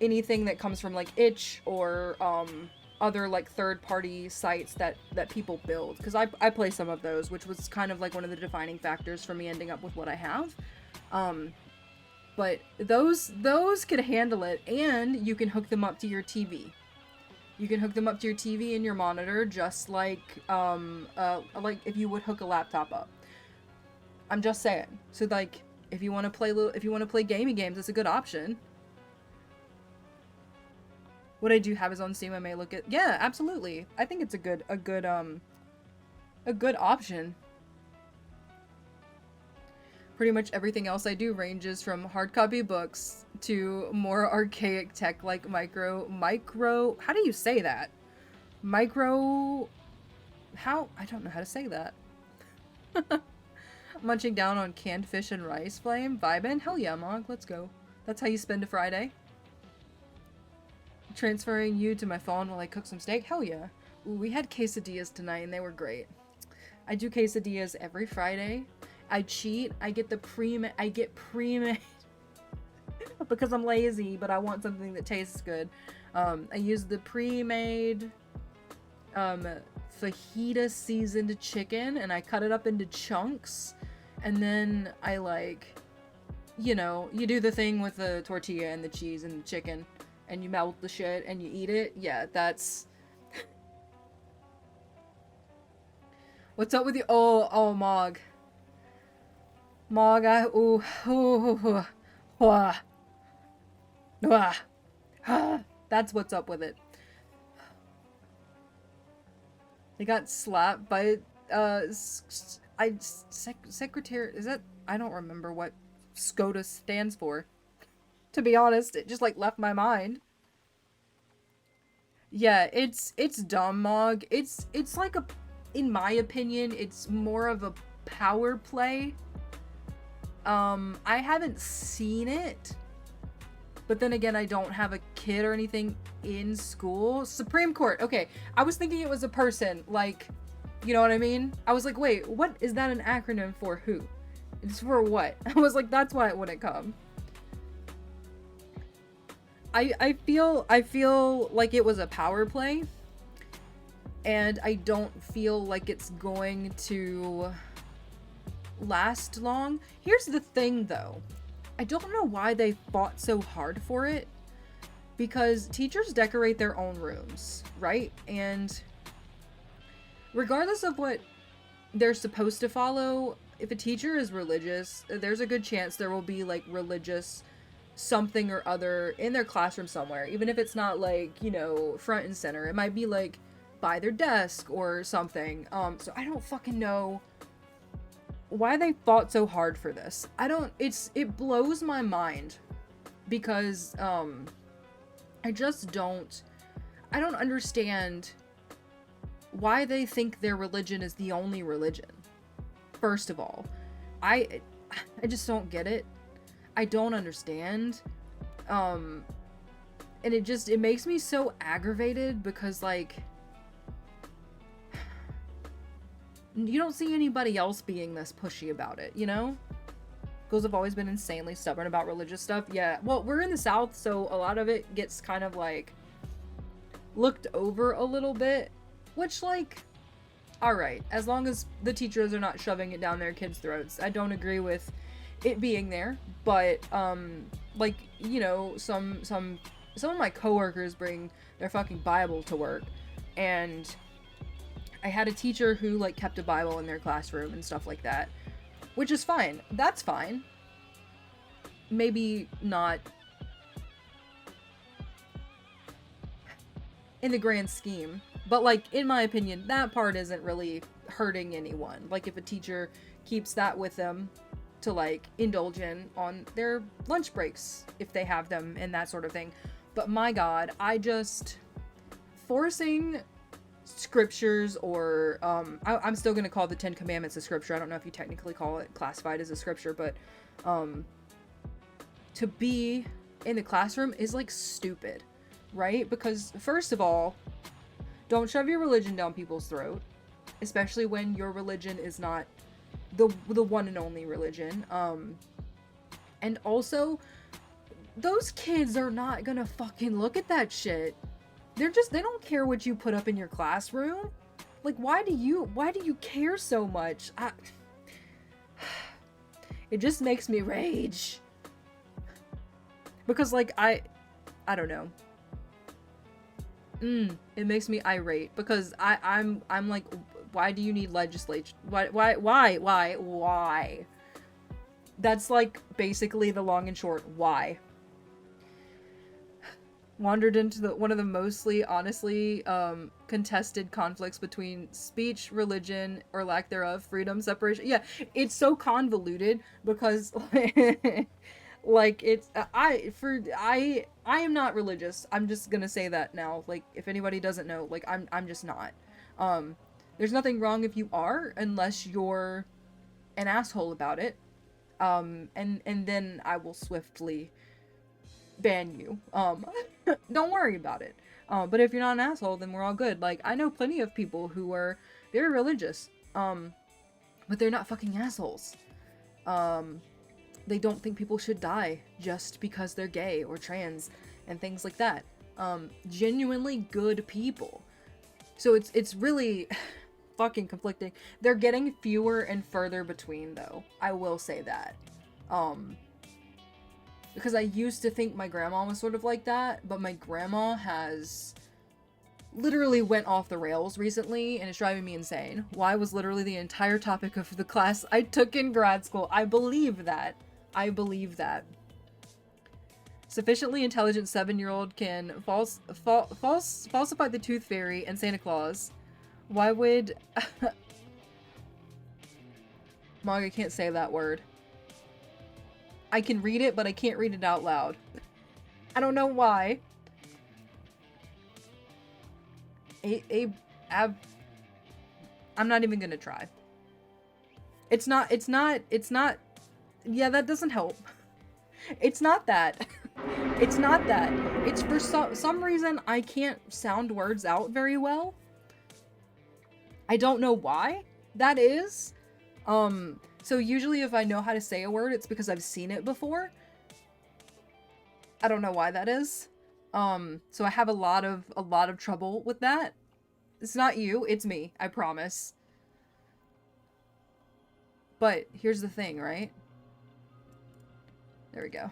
anything that comes from, like, itch or other, like, third-party sites that people build, because I play some of those, which was kind of like one of the defining factors for me ending up with what I have. But those could handle it, and you can hook them up to your TV. You can hook them up to your TV and your monitor, just like if you would hook a laptop up. I'm just saying. So, like, if you want to play gaming games, it's a good option. What I do have is on Steam. I may look at. Yeah, absolutely. I think it's a good option. Pretty much everything else I do ranges from hard copy books to more archaic tech like micro. How do you say that? Micro. How? I don't know how to say that. Munching down on canned fish and rice flame. Vibin'? Hell yeah, Mog. Let's go. That's how you spend a Friday. Transferring you to my phone while I cook some steak? Hell yeah. Ooh, we had quesadillas tonight and they were great. I do quesadillas every Friday. I cheat. I get pre-made because I'm lazy, but I want something that tastes good. I use the pre-made fajita seasoned chicken, and I cut it up into chunks, and then I, like, you know, you do the thing with the tortilla and the cheese and the chicken, and you melt the shit and you eat it. Yeah, that's... What's up with you? Oh, Mog. Maga, wah, wah. That's what's up with it. They got slapped by, secretary, is that, I don't remember what SCOTUS stands for. To be honest, it just, like, left my mind. Yeah, it's dumb, Mog. It's like a, in my opinion, it's more of a power play. I haven't seen it, but then again, I don't have a kid or anything in school. Supreme Court, okay. I was thinking it was a person, like, you know what I mean? I was like, wait, what is that an acronym for who? It's for what? I was like, that's why it wouldn't come. I feel like it was a power play, and I don't feel like it's going to last long. Here's the thing though, I don't know why they fought so hard for it, because teachers decorate their own rooms, right? And regardless of what they're supposed to follow, if a teacher is religious, there's a good chance there will be like religious something or other in their classroom somewhere, even if it's not like, you know, front and center. It might be like by their desk or something. So I don't fucking know why they fought so hard for this. It blows my mind, because I don't understand why they think their religion is the only religion. First of all, I just don't get it. I don't understand. And it makes me so aggravated, because like, you don't see anybody else being this pushy about it, you know? Girls have always been insanely stubborn about religious stuff. Yeah, well, we're in the South, so a lot of it gets kind of like looked over a little bit, which like, alright, as long as the teachers are not shoving it down their kids' throats. I don't agree with it being there, but like, you know, some of my coworkers bring their fucking Bible to work, and I had a teacher who like kept a Bible in their classroom and stuff like that, which is fine. That's fine. Maybe not in the grand scheme, but like, in my opinion, that part isn't really hurting anyone. Like, if a teacher keeps that with them to like indulge in on their lunch breaks, if they have them, and that sort of thing. But my god, forcing scriptures, or I'm still gonna call the 10 Commandments a scripture. I don't know if you technically call it classified as a scripture, but to be in the classroom is like stupid, right? Because first of all, don't shove your religion down people's throat, especially when your religion is not the one and only religion. And also, those kids are not gonna fucking look at that shit. They don't care what you put up in your classroom. Like, why do you care so much? It just makes me rage. Because like, I don't know. It makes me irate, because I'm like, why do you need legislation? Why? That's like basically the long and short. Why? Wandered into one of the mostly, honestly, contested conflicts between speech, religion, or lack thereof, freedom, separation. Yeah, it's so convoluted, because like, it's I am not religious. I'm just gonna say that now. Like, if anybody doesn't know, like, I'm just not. There's nothing wrong if you are, unless you're an asshole about it. And then I will swiftly ban you. Don't worry about it. But if you're not an asshole, then we're all good. Like, I know plenty of people who are very religious, but they're not fucking assholes. They don't think people should die just because they're gay or trans and things like that. Genuinely good people. So it's really fucking conflicting. They're getting fewer and further between, though. I will say that. Because I used to think my grandma was sort of like that, but my grandma has literally went off the rails recently and it's driving me insane. Why was literally the entire topic of the class I took in grad school. I believe that. I believe that. Sufficiently intelligent 7-year-old can falsify the Tooth Fairy and Santa Claus. Why would... Mog, I can't say that word. I can read it, but I can't read it out loud. I don't know why. I'm not even gonna try. It's not, yeah, that doesn't help. It's not that. It's not that. It's for some reason I can't sound words out very well. I don't know why that is. So usually if I know how to say a word, it's because I've seen it before. I don't know why that is. So I have a lot of trouble with that. It's not you, it's me, I promise. But here's the thing, right? There we go.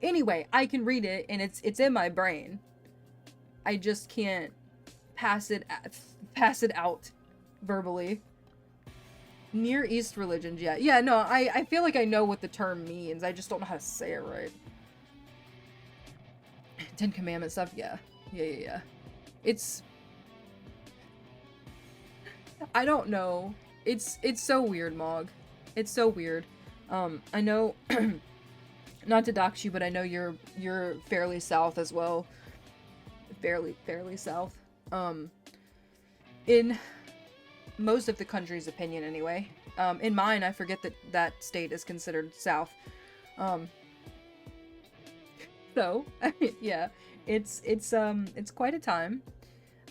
Anyway, I can read it and it's in my brain. I just can't pass it out verbally. Near East religions, yeah. Yeah, no, I feel like I know what the term means. I just don't know how to say it right. Ten Commandments stuff, yeah. Yeah. It's... I don't know. It's so weird, Mog. It's so weird. I know... not to dox you, but I know you're fairly south as well. Fairly south. In most of the country's opinion, anyway. In mine, I forget that state is considered south. So, yeah, it's quite a time.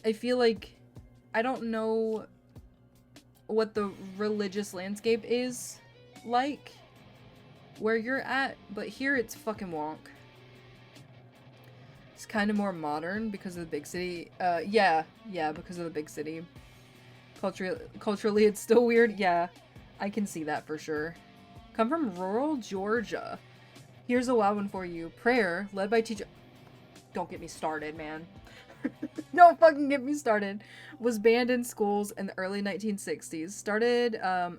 I feel like I don't know what the religious landscape is like where you're at, but here it's fucking wonk. It's kind of more modern because of the big city. Yeah, because of the big city. Culturally, it's still weird. Yeah, I can see that for sure. Come from rural Georgia. Here's a wild one for you. Prayer, led by teacher... Don't get me started, man. Don't fucking get me started. Was banned in schools in the early 1960s.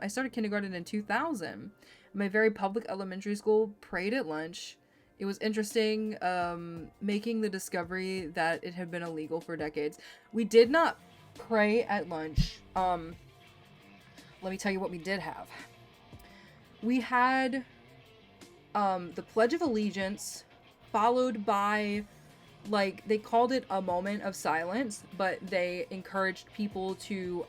I started kindergarten in 2000. My very public elementary school prayed at lunch. It was interesting, making the discovery that it had been illegal for decades. We did not pray at lunch. Let me tell you what we did have. We had the Pledge of Allegiance, followed by, like, they called it a moment of silence, but they encouraged people to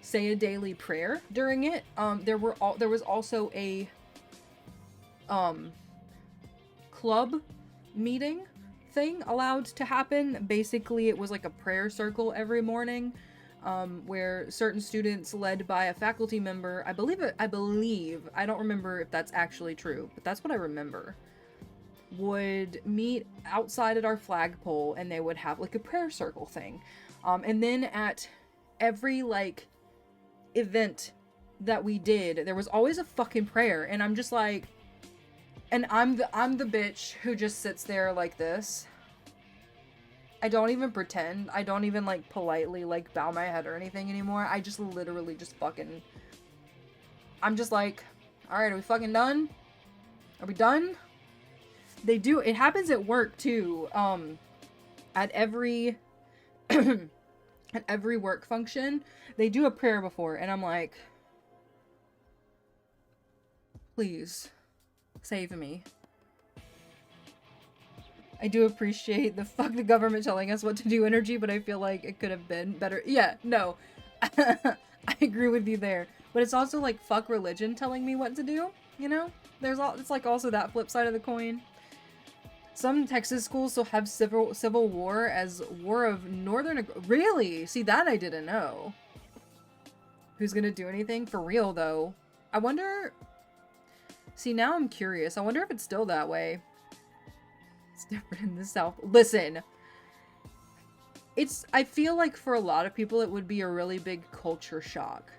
say a daily prayer during it. There was also a club meeting thing allowed to happen. Basically, it was like a prayer circle every morning, where certain students led by a faculty member, I believe, I don't remember if that's actually true, but that's what I remember, would meet outside at our flagpole and they would have like a prayer circle thing. And then at every like event that we did, there was always a fucking prayer, and I'm just like, and I'm the bitch who just sits there like this. I don't even pretend. I don't even like politely like bow my head or anything anymore. I just literally just fucking, I'm just like, all right, are we fucking done? Are we done? They do, it happens at work too. At every at every work function, they do a prayer before, and I'm like, please save me. I do appreciate the fuck the government telling us what to do energy, but I feel like it could have been better. Yeah, no. I agree with you there. But it's also like fuck religion telling me what to do, you know? It's like also that flip side of the coin. Some Texas schools still have civil war as War of Northern... Really? See, that I didn't know. Who's gonna do anything? For real, though. I wonder... See, now I'm curious. I wonder if it's still that way. It's different in the South. Listen. I feel like for a lot of people, it would be a really big culture shock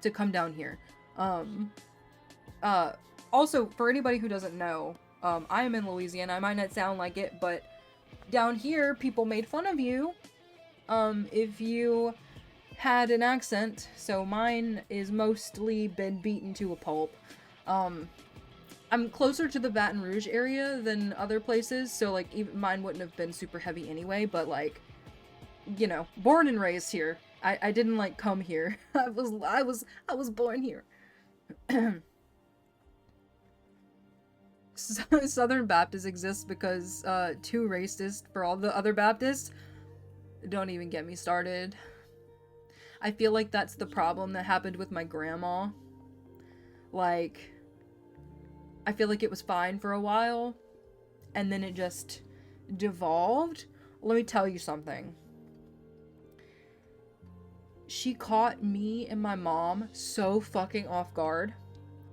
to come down here. Also, for anybody who doesn't know, I am in Louisiana. I might not sound like it, but down here, people made fun of you if you had an accent, so mine is mostly been beaten to a pulp. I'm closer to the Baton Rouge area than other places, so like even mine wouldn't have been super heavy anyway, but like, you know, born and raised here. I didn't like come here. I was born here. Southern Baptist exists because too racist for all the other Baptists. Don't even get me started. I feel like that's the problem that happened with my grandma. Like, I feel like it was fine for a while, and then it just devolved. Let me tell you something. She caught me and my mom so fucking off guard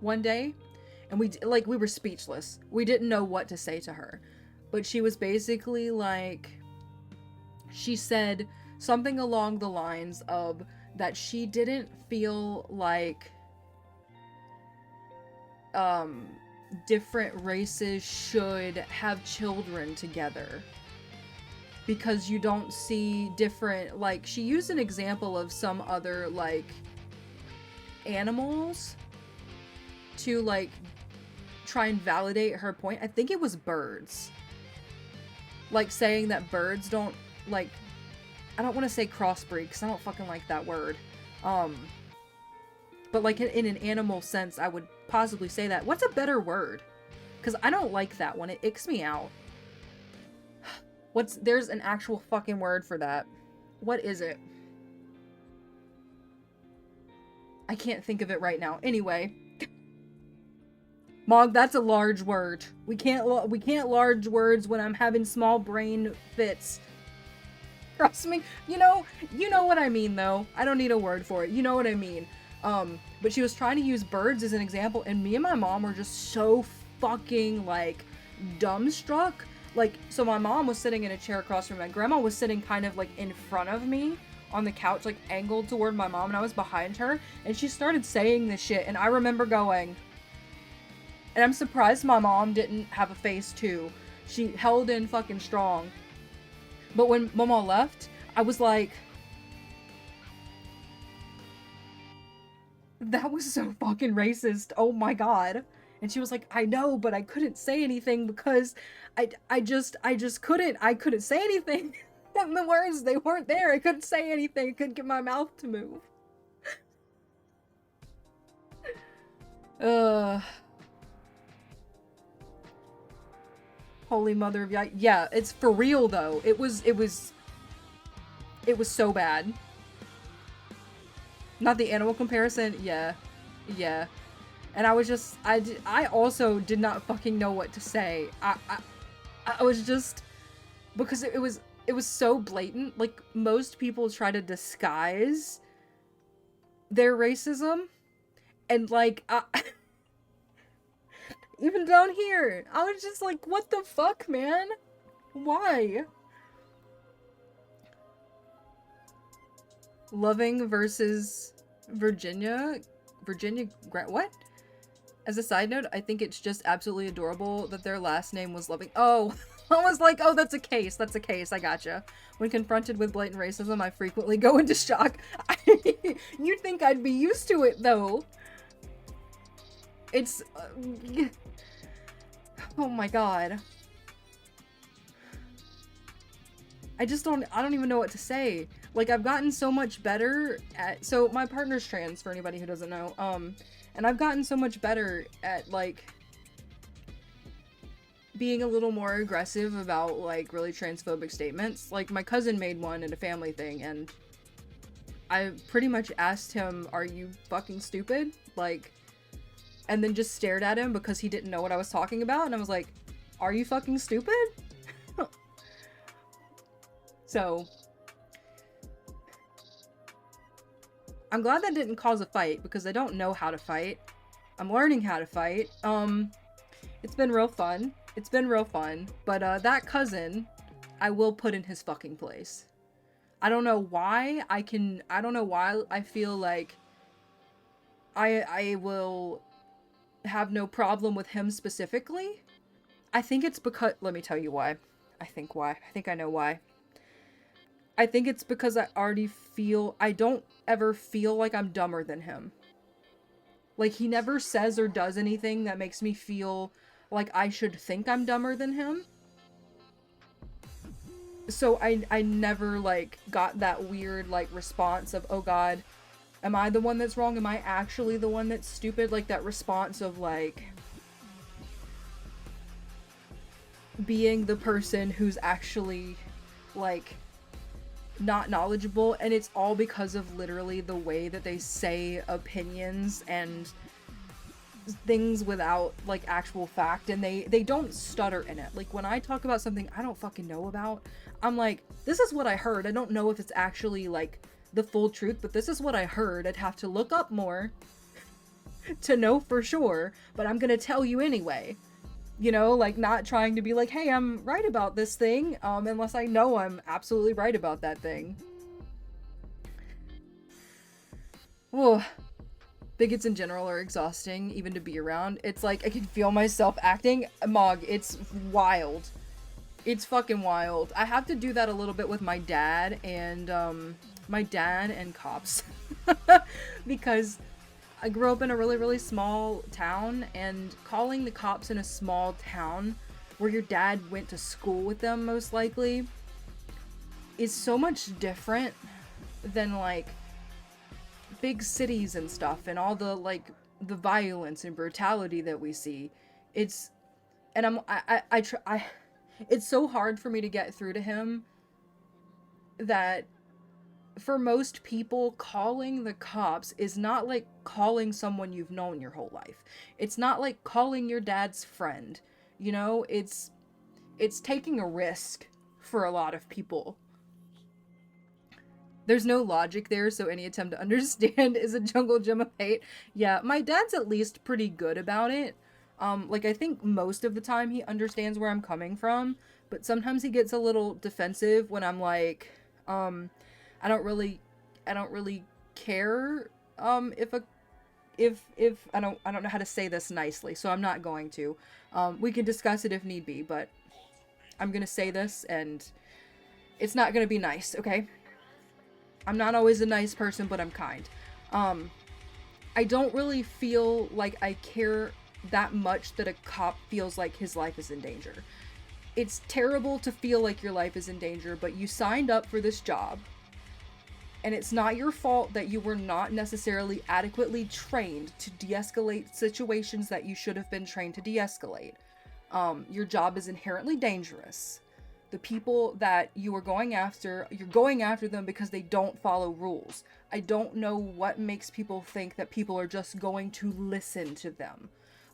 one day, and we were speechless. We didn't know what to say to her. But she was basically like, she said something along the lines of that she didn't feel like different races should have children together. Because you don't see different, like, she used an example of some other, like, animals to, like, try and validate her point. I think it was birds. Like, saying that birds don't, like, I don't want to say crossbreed, because I don't fucking like that word. But, like, in an animal sense, I would possibly say that. What's a better word? Because I don't like that one. It icks me out. There's an actual fucking word for that. What is it? I can't think of it right now. Anyway. Mog, that's a large word. We can't large words when I'm having small brain fits. Trust me. You know what I mean, though. I don't need a word for it. You know what I mean. But she was trying to use birds as an example, and me and my mom were just so fucking, like, dumbstruck. Like, so my mom was sitting in a chair across from me. My grandma was sitting kind of, like, in front of me on the couch, like, angled toward my mom, and I was behind her, and she started saying this shit, and I remember going, and I'm surprised my mom didn't have a face, too. She held in fucking strong. But when Mama left, I was like, that was so fucking racist. Oh my god. And she was like, I know, but I couldn't say anything because I just couldn't say anything. And the words, they weren't there. I couldn't say anything. I couldn't get my mouth to move. Holy mother of yeah, it's for real though. It was so bad. Not the animal comparison. Yeah. And I was just, I also did not fucking know what to say. I was just, because it was so blatant. Like, most people try to disguise their racism. And, like, even down here, I was just like, what the fuck, man? Why? Loving versus Virginia, what? As a side note, I think it's just absolutely adorable that their last name was Loving. Oh, I was like, oh, that's a case, I gotcha. When confronted with blatant racism, I frequently go into shock. You'd think I'd be used to it, though. It's... oh my god. I don't even know what to say. Like, I've gotten so much better at... So, my partner's trans, for anybody who doesn't know. And I've gotten so much better at, like, being a little more aggressive about, like, really transphobic statements. Like, my cousin made one at a family thing, and I pretty much asked him, are you fucking stupid? Like, and then just stared at him because he didn't know what I was talking about, and I was like, are you fucking stupid? So... I'm glad that didn't cause a fight, because I don't know how to fight. I'm learning how to fight. It's been real fun. But, that cousin, I will put in his fucking place. I don't know why I feel like I will have no problem with him specifically. I think it's because, let me tell you why. I think I know why. I think it's because I don't ever feel like I'm dumber than him. Like, he never says or does anything that makes me feel like I should think I'm dumber than him. So I never, like, got that weird, like, response of, oh god, am I the one that's wrong? Am I actually the one that's stupid? Like, that response of, like, being the person who's actually, like, not knowledgeable, and it's all because of literally the way that they say opinions and things without, like, actual fact, and they don't stutter in it. Like, when I talk about something I don't fucking know about, I'm like, this is what I heard. I don't know if it's actually, like, the full truth, but this is what I heard. I'd have to look up more to know for sure, but I'm gonna tell you anyway. You know, like, not trying to be like, hey, I'm right about this thing, unless I know I'm absolutely right about that thing. Whoa. Bigots in general are exhausting, even to be around. It's like, I can feel myself acting. Mog, it's wild. It's fucking wild. I have to do that a little bit with my dad and cops. Because I grew up in a really, really small town, and calling the cops in a small town where your dad went to school with them, most likely, is so much different than, like, big cities and stuff and all the, like, the violence and brutality that we see. It's, and it's so hard for me to get through to him that for most people, calling the cops is not like calling someone you've known your whole life. It's not like calling your dad's friend. You know, it's taking a risk for a lot of people. There's no logic there, so any attempt to understand is a jungle gym of hate. Yeah, my dad's at least pretty good about it. Like, I think most of the time he understands where I'm coming from, but sometimes he gets a little defensive when I'm like, I don't really care, if I don't know how to say this nicely, so I'm not going to. We can discuss it if need be, but I'm gonna say this, and it's not gonna be nice, okay? I'm not always a nice person, but I'm kind. I don't really feel like I care that much that a cop feels like his life is in danger. It's terrible to feel like your life is in danger, but you signed up for this job. And it's not your fault that you were not necessarily adequately trained to de-escalate situations that you should have been trained to de-escalate. Your job is inherently dangerous. The people that you are going after, you're going after them because they don't follow rules. I don't know what makes people think that people are just going to listen to them.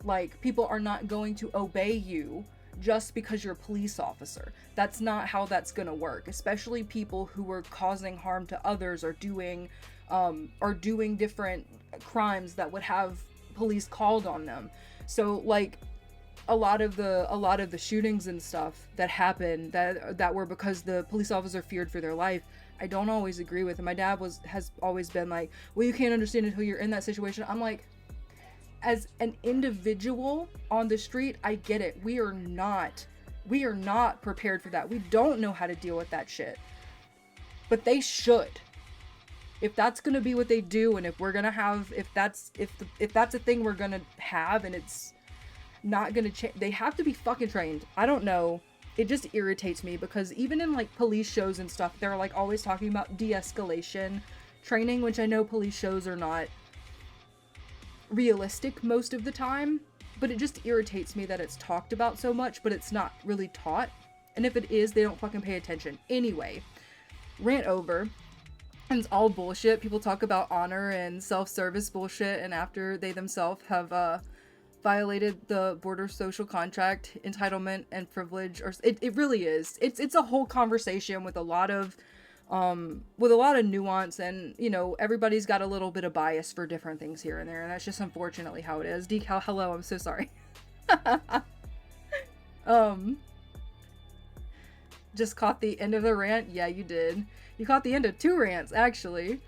Like, people are not going to obey you just because you're a police officer. That's not how that's gonna work, especially people who are causing harm to others or doing different crimes that would have police called on them. So, like, a lot of the shootings and stuff that happened that were because the police officer feared for their life, I don't always agree with. And my dad has always been like, well, you can't understand it until you're in that situation. I'm like, as an individual on the street, I get it. We are not prepared for that. We don't know how to deal with that shit. But they should. If that's gonna be what they do, and if we're gonna have, if that's a thing we're gonna have, and it's not gonna change, they have to be fucking trained. I don't know. It just irritates me because even in, like, police shows and stuff, they're, like, always talking about de-escalation training, which I know police shows are not realistic most of the time, but it just irritates me that it's talked about so much, but it's not really taught. And if it is, they don't fucking pay attention. Anyway, rant over. And it's all bullshit. People talk about honor and self-service bullshit, and after they themselves have violated the border social contract, entitlement and privilege, or it really is. It's a whole conversation with a lot of nuance, and, you know, everybody's got a little bit of bias for different things here and there, and that's just unfortunately how it is. Decal, hello, I'm so sorry. Just caught the end of the rant? Yeah, you did. You caught the end of 2 rants, actually.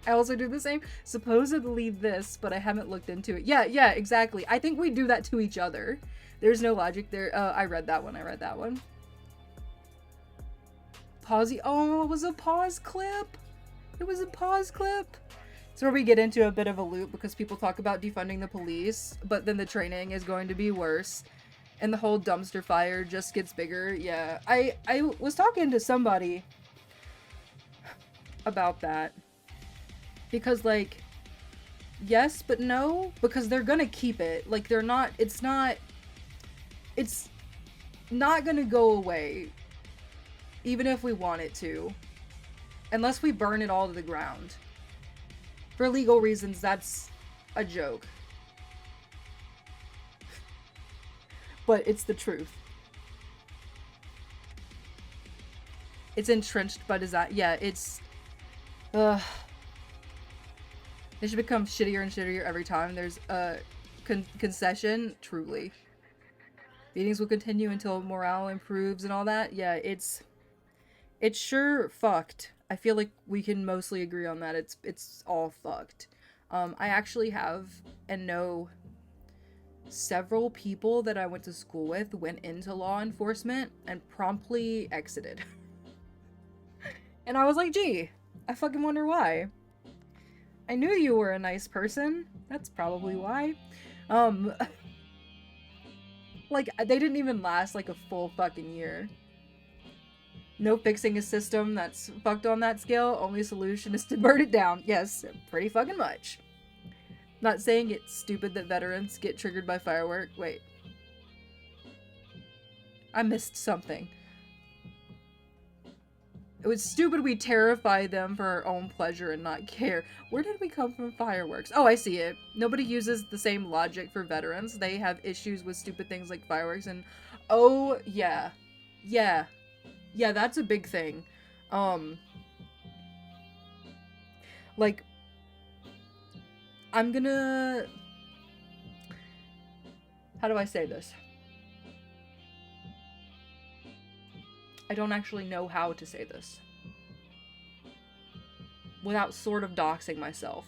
I also do the same. Supposedly this, but I haven't looked into it. Yeah, exactly. I think we do that to each other. There's no logic there. I read that one. pausey. Oh, it was a pause clip. It was a pause clip. It's where we get into a bit of a loop because people talk about defunding the police, but then the training is going to be worse. And the whole dumpster fire just gets bigger. Yeah, I was talking to somebody about that. Because, like, yes, but no. Because they're gonna keep it. Like, they're not, it's not gonna go away. Even if we want it to. Unless we burn it all to the ground. For legal reasons, that's a joke. But it's the truth. It's entrenched by design. Yeah, it's... It should become shittier and shittier every time there's a concession. Truly. Meetings will continue until morale improves and all that. Yeah, it's sure fucked. I feel like we can mostly agree on that. It's all fucked. I actually have and know several people that I went to school with went into law enforcement and promptly exited. And I was like, gee, I fucking wonder why. I knew you were a nice person. That's probably why. Like, they didn't even last like a full fucking year. No fixing a system that's fucked on that scale. Only solution is to burn it down. Yes, pretty fucking much. Not saying it's stupid that veterans get triggered by firework. Wait. I missed something. It was stupid we terrify them for our own pleasure and not care. Where did we come from fireworks? Oh, I see it. Nobody uses the same logic for veterans. They have issues with stupid things like fireworks and... Oh, yeah. Yeah. Yeah, that's a big thing. Like... I'm gonna... How do I say this? I don't actually know how to say this without sort of doxing myself.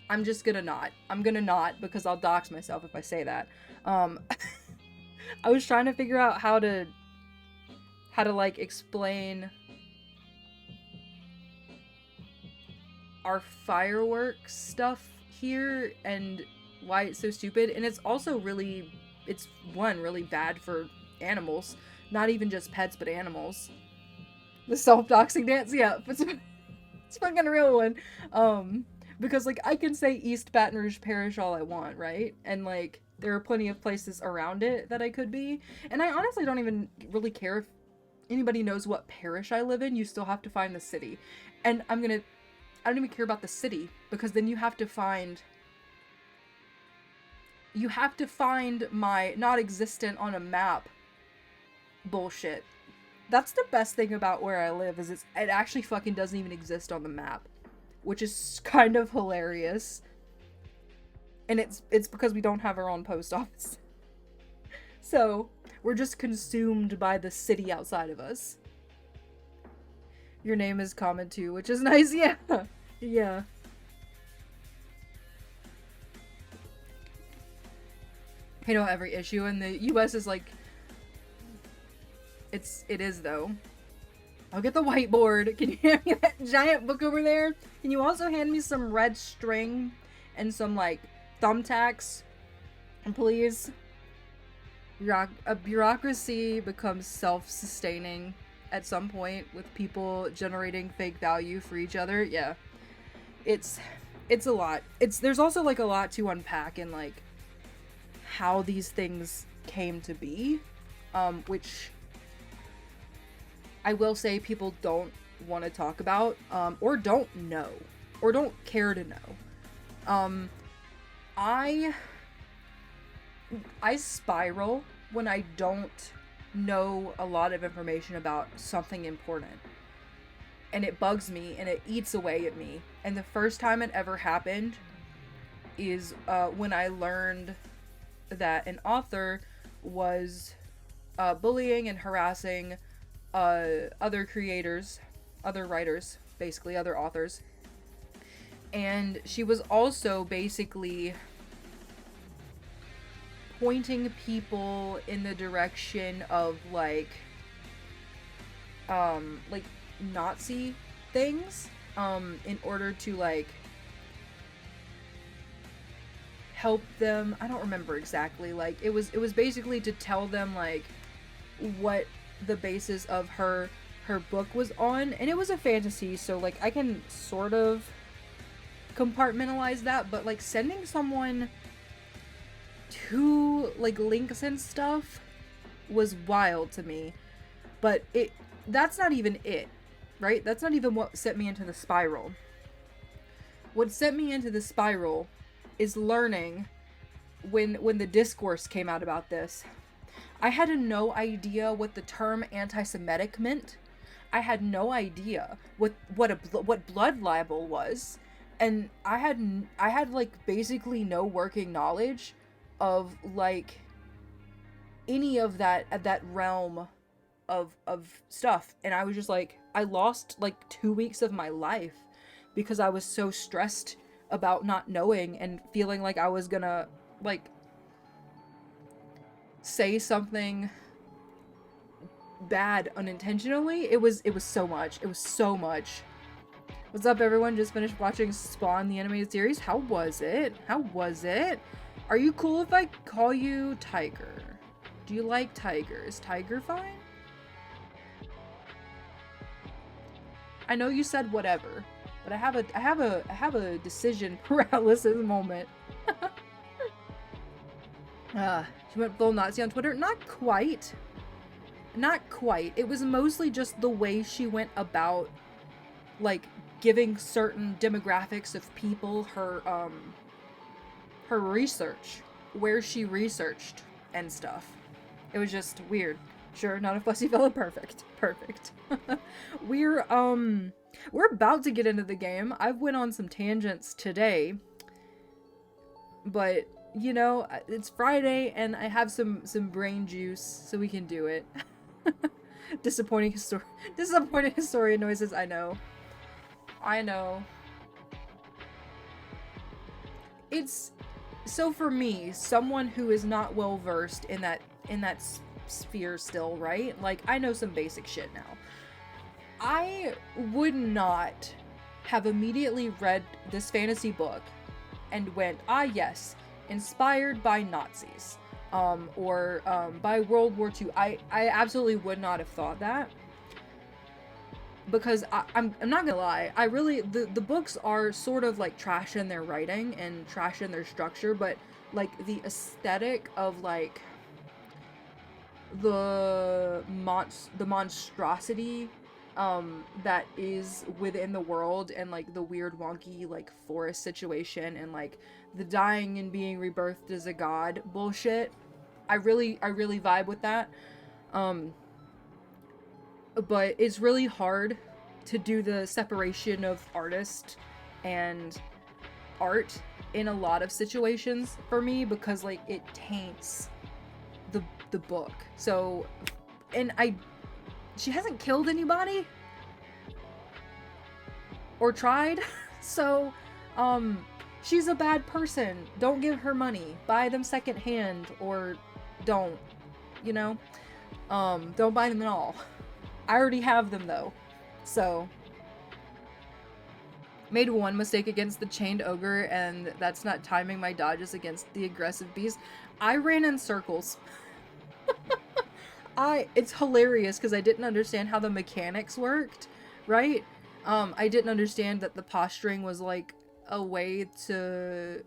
I'm just gonna not. I'm gonna not because I'll dox myself if I say that. I was trying to figure out how to like explain our fireworks stuff here and why it's so stupid, and it's also really, it's one, really bad for animals. Not even just pets, but animals. The self-doxing dance? Yeah, it's a fucking real one. Because, like, I can say East Baton Rouge Parish all I want, right? And, like, there are plenty of places around it that I could be. And I honestly don't even really care if anybody knows what parish I live in. You still have to find the city. And I don't even care about the city, because then you have to find my not existent on a map bullshit. That's the best thing about where I live, is it actually fucking doesn't even exist on the map, which is kind of hilarious. And it's because we don't have our own post office. So, we're just consumed by the city outside of us. Your name is common too, which is nice. Yeah. Yeah. You know, every issue in the US is like, it is though. I'll get the whiteboard. Can you hand me that giant book over there? Can you also hand me some red string and some like thumbtacks? And please. A bureaucracy becomes self-sustaining at some point with people generating fake value for each other. Yeah. It's a lot. There's also like a lot to unpack in like how these things came to be, which I will say people don't want to talk about, or don't know, or don't care to know. I spiral when I don't know a lot of information about something important. And it bugs me, and it eats away at me. And the first time it ever happened is when I learned that an author was bullying and harassing other creators, other writers, basically, other authors. And she was also basically pointing people in the direction of, like, like Nazi things, in order to like help them. I don't remember exactly. Like it was basically to tell them like what the basis of her book was on, and it was a fantasy, so like I can sort of compartmentalize that, but like sending someone to like links and stuff was wild to me. But that's not even it, right? That's not even what sent me into the spiral. What sent me into the spiral is learning when the discourse came out about this. I had no idea what the term anti-Semitic meant. I had no idea what blood libel was, and I had like basically no working knowledge of like any of that realm of stuff, and I was just like, I lost like 2 weeks of my life because I was so stressed about not knowing and feeling like I was gonna like say something bad unintentionally. It was so much. It was so much. What's up, everyone? Just finished watching Spawn, the animated series. How was it? How was it? Are you cool if I call you Tiger? Do you like Tiger? Is Tiger fine? I know you said whatever, but I have a decision paralysis moment. She went full Nazi on Twitter. Not quite. Not quite. It was mostly just the way she went about, like, giving certain demographics of people her research, where she researched and stuff. It was just weird. Sure, not a fussy fella. Perfect. Perfect. We're about to get into the game. I've went on some tangents today, but you know, it's Friday and I have some brain juice, so we can do it. Disappointing historian noises. I know. It's so, for me, someone who is not well versed in that sphere still, right? Like, I know some basic shit now. I would not have immediately read this fantasy book and went, ah yes, inspired by Nazis, or by World War II. I absolutely would not have thought that, because I'm not gonna lie, I really, the books are sort of like trash in their writing and trash in their structure, but like the aesthetic of like the monstrosity that is within the world, and like the weird wonky like forest situation, and like the dying and being rebirthed as a god bullshit, I really vibe with that. But it's really hard to do the separation of artist and art in a lot of situations for me, because like it taints the book. So, and she hasn't killed anybody or tried, so she's a bad person. Don't give her money. Buy them secondhand, or don't, you know? Don't buy them at all. I already have them though, so. Made one mistake against the chained ogre, and that's not timing my dodges against the aggressive beast. I ran in circles. It's hilarious because I didn't understand how the mechanics worked, right? I didn't understand that the posturing was like a way to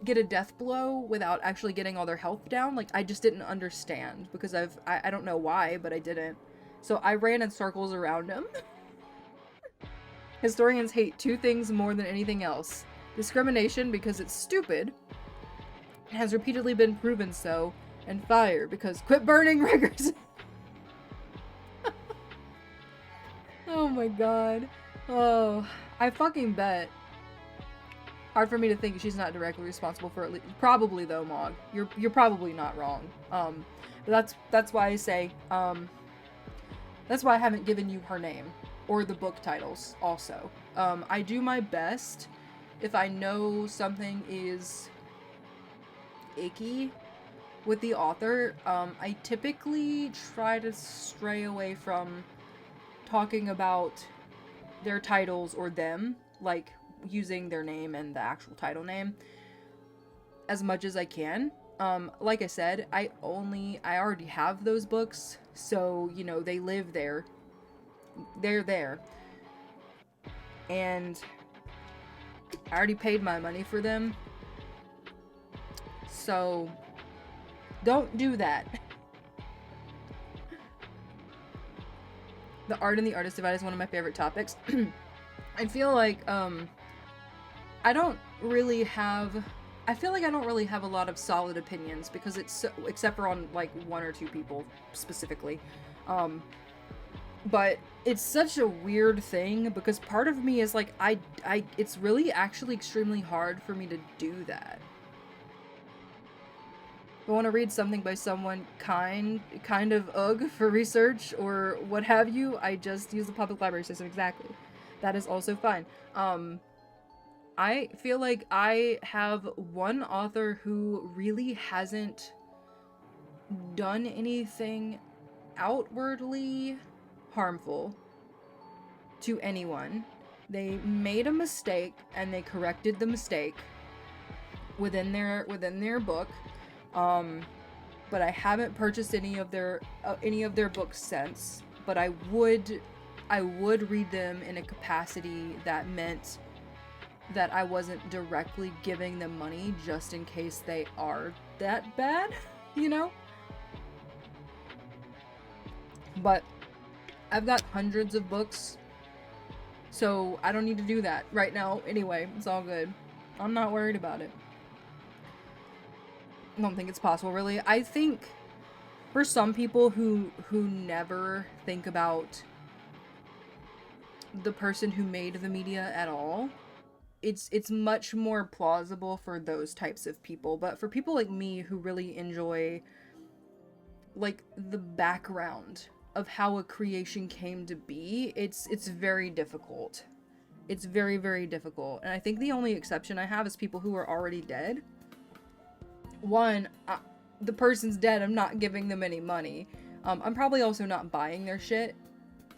get a death blow without actually getting all their health down. Like, I just didn't understand, because I don't know why, but I didn't. So I ran in circles around him. Historians hate two things more than anything else: discrimination, because it's stupid, it has repeatedly been proven so, and fire, because quit burning riggers. Oh my god. Oh, I fucking bet. Hard for me to think she's not directly responsible for it. Probably though, Mog. You're probably not wrong. But that's why I say, that's why I haven't given you her name or the book titles also. I do my best if I know something is icky with the author, I typically try to stray away from talking about their titles or them, like using their name and the actual title name, as much as I can. Like I said, I already have those books, so, you know, they live there. They're there. And I already paid my money for them. So, don't do that. The art and the artist divide is one of my favorite topics. I feel like, I don't really have a lot of solid opinions because it's so, except for on like one or two people specifically. But it's such a weird thing because part of me is like, it's really actually extremely hard for me to do that. If I want to read something by someone kind of for research or what have you, I just use the public library system. Exactly. That is also fine. I feel like I have one author who really hasn't done anything outwardly harmful to anyone. They made a mistake and they corrected the mistake within their book. But I haven't purchased any of their books since. But I would read them in a capacity that meant that I wasn't directly giving them money just in case they are that bad, you know? But I've got hundreds of books, so I don't need to do that right now anyway. It's all good. I'm not worried about it. I don't think it's possible, really. I think for some people who never think about the person who made the media at all, it's much more plausible for those types of people. But for people like me who really enjoy like the background of how a creation came to be, it's very difficult. It's very, very difficult. And I think the only exception I have is people who are already dead. One, the person's dead, I'm not giving them any money. I'm probably also not buying their shit.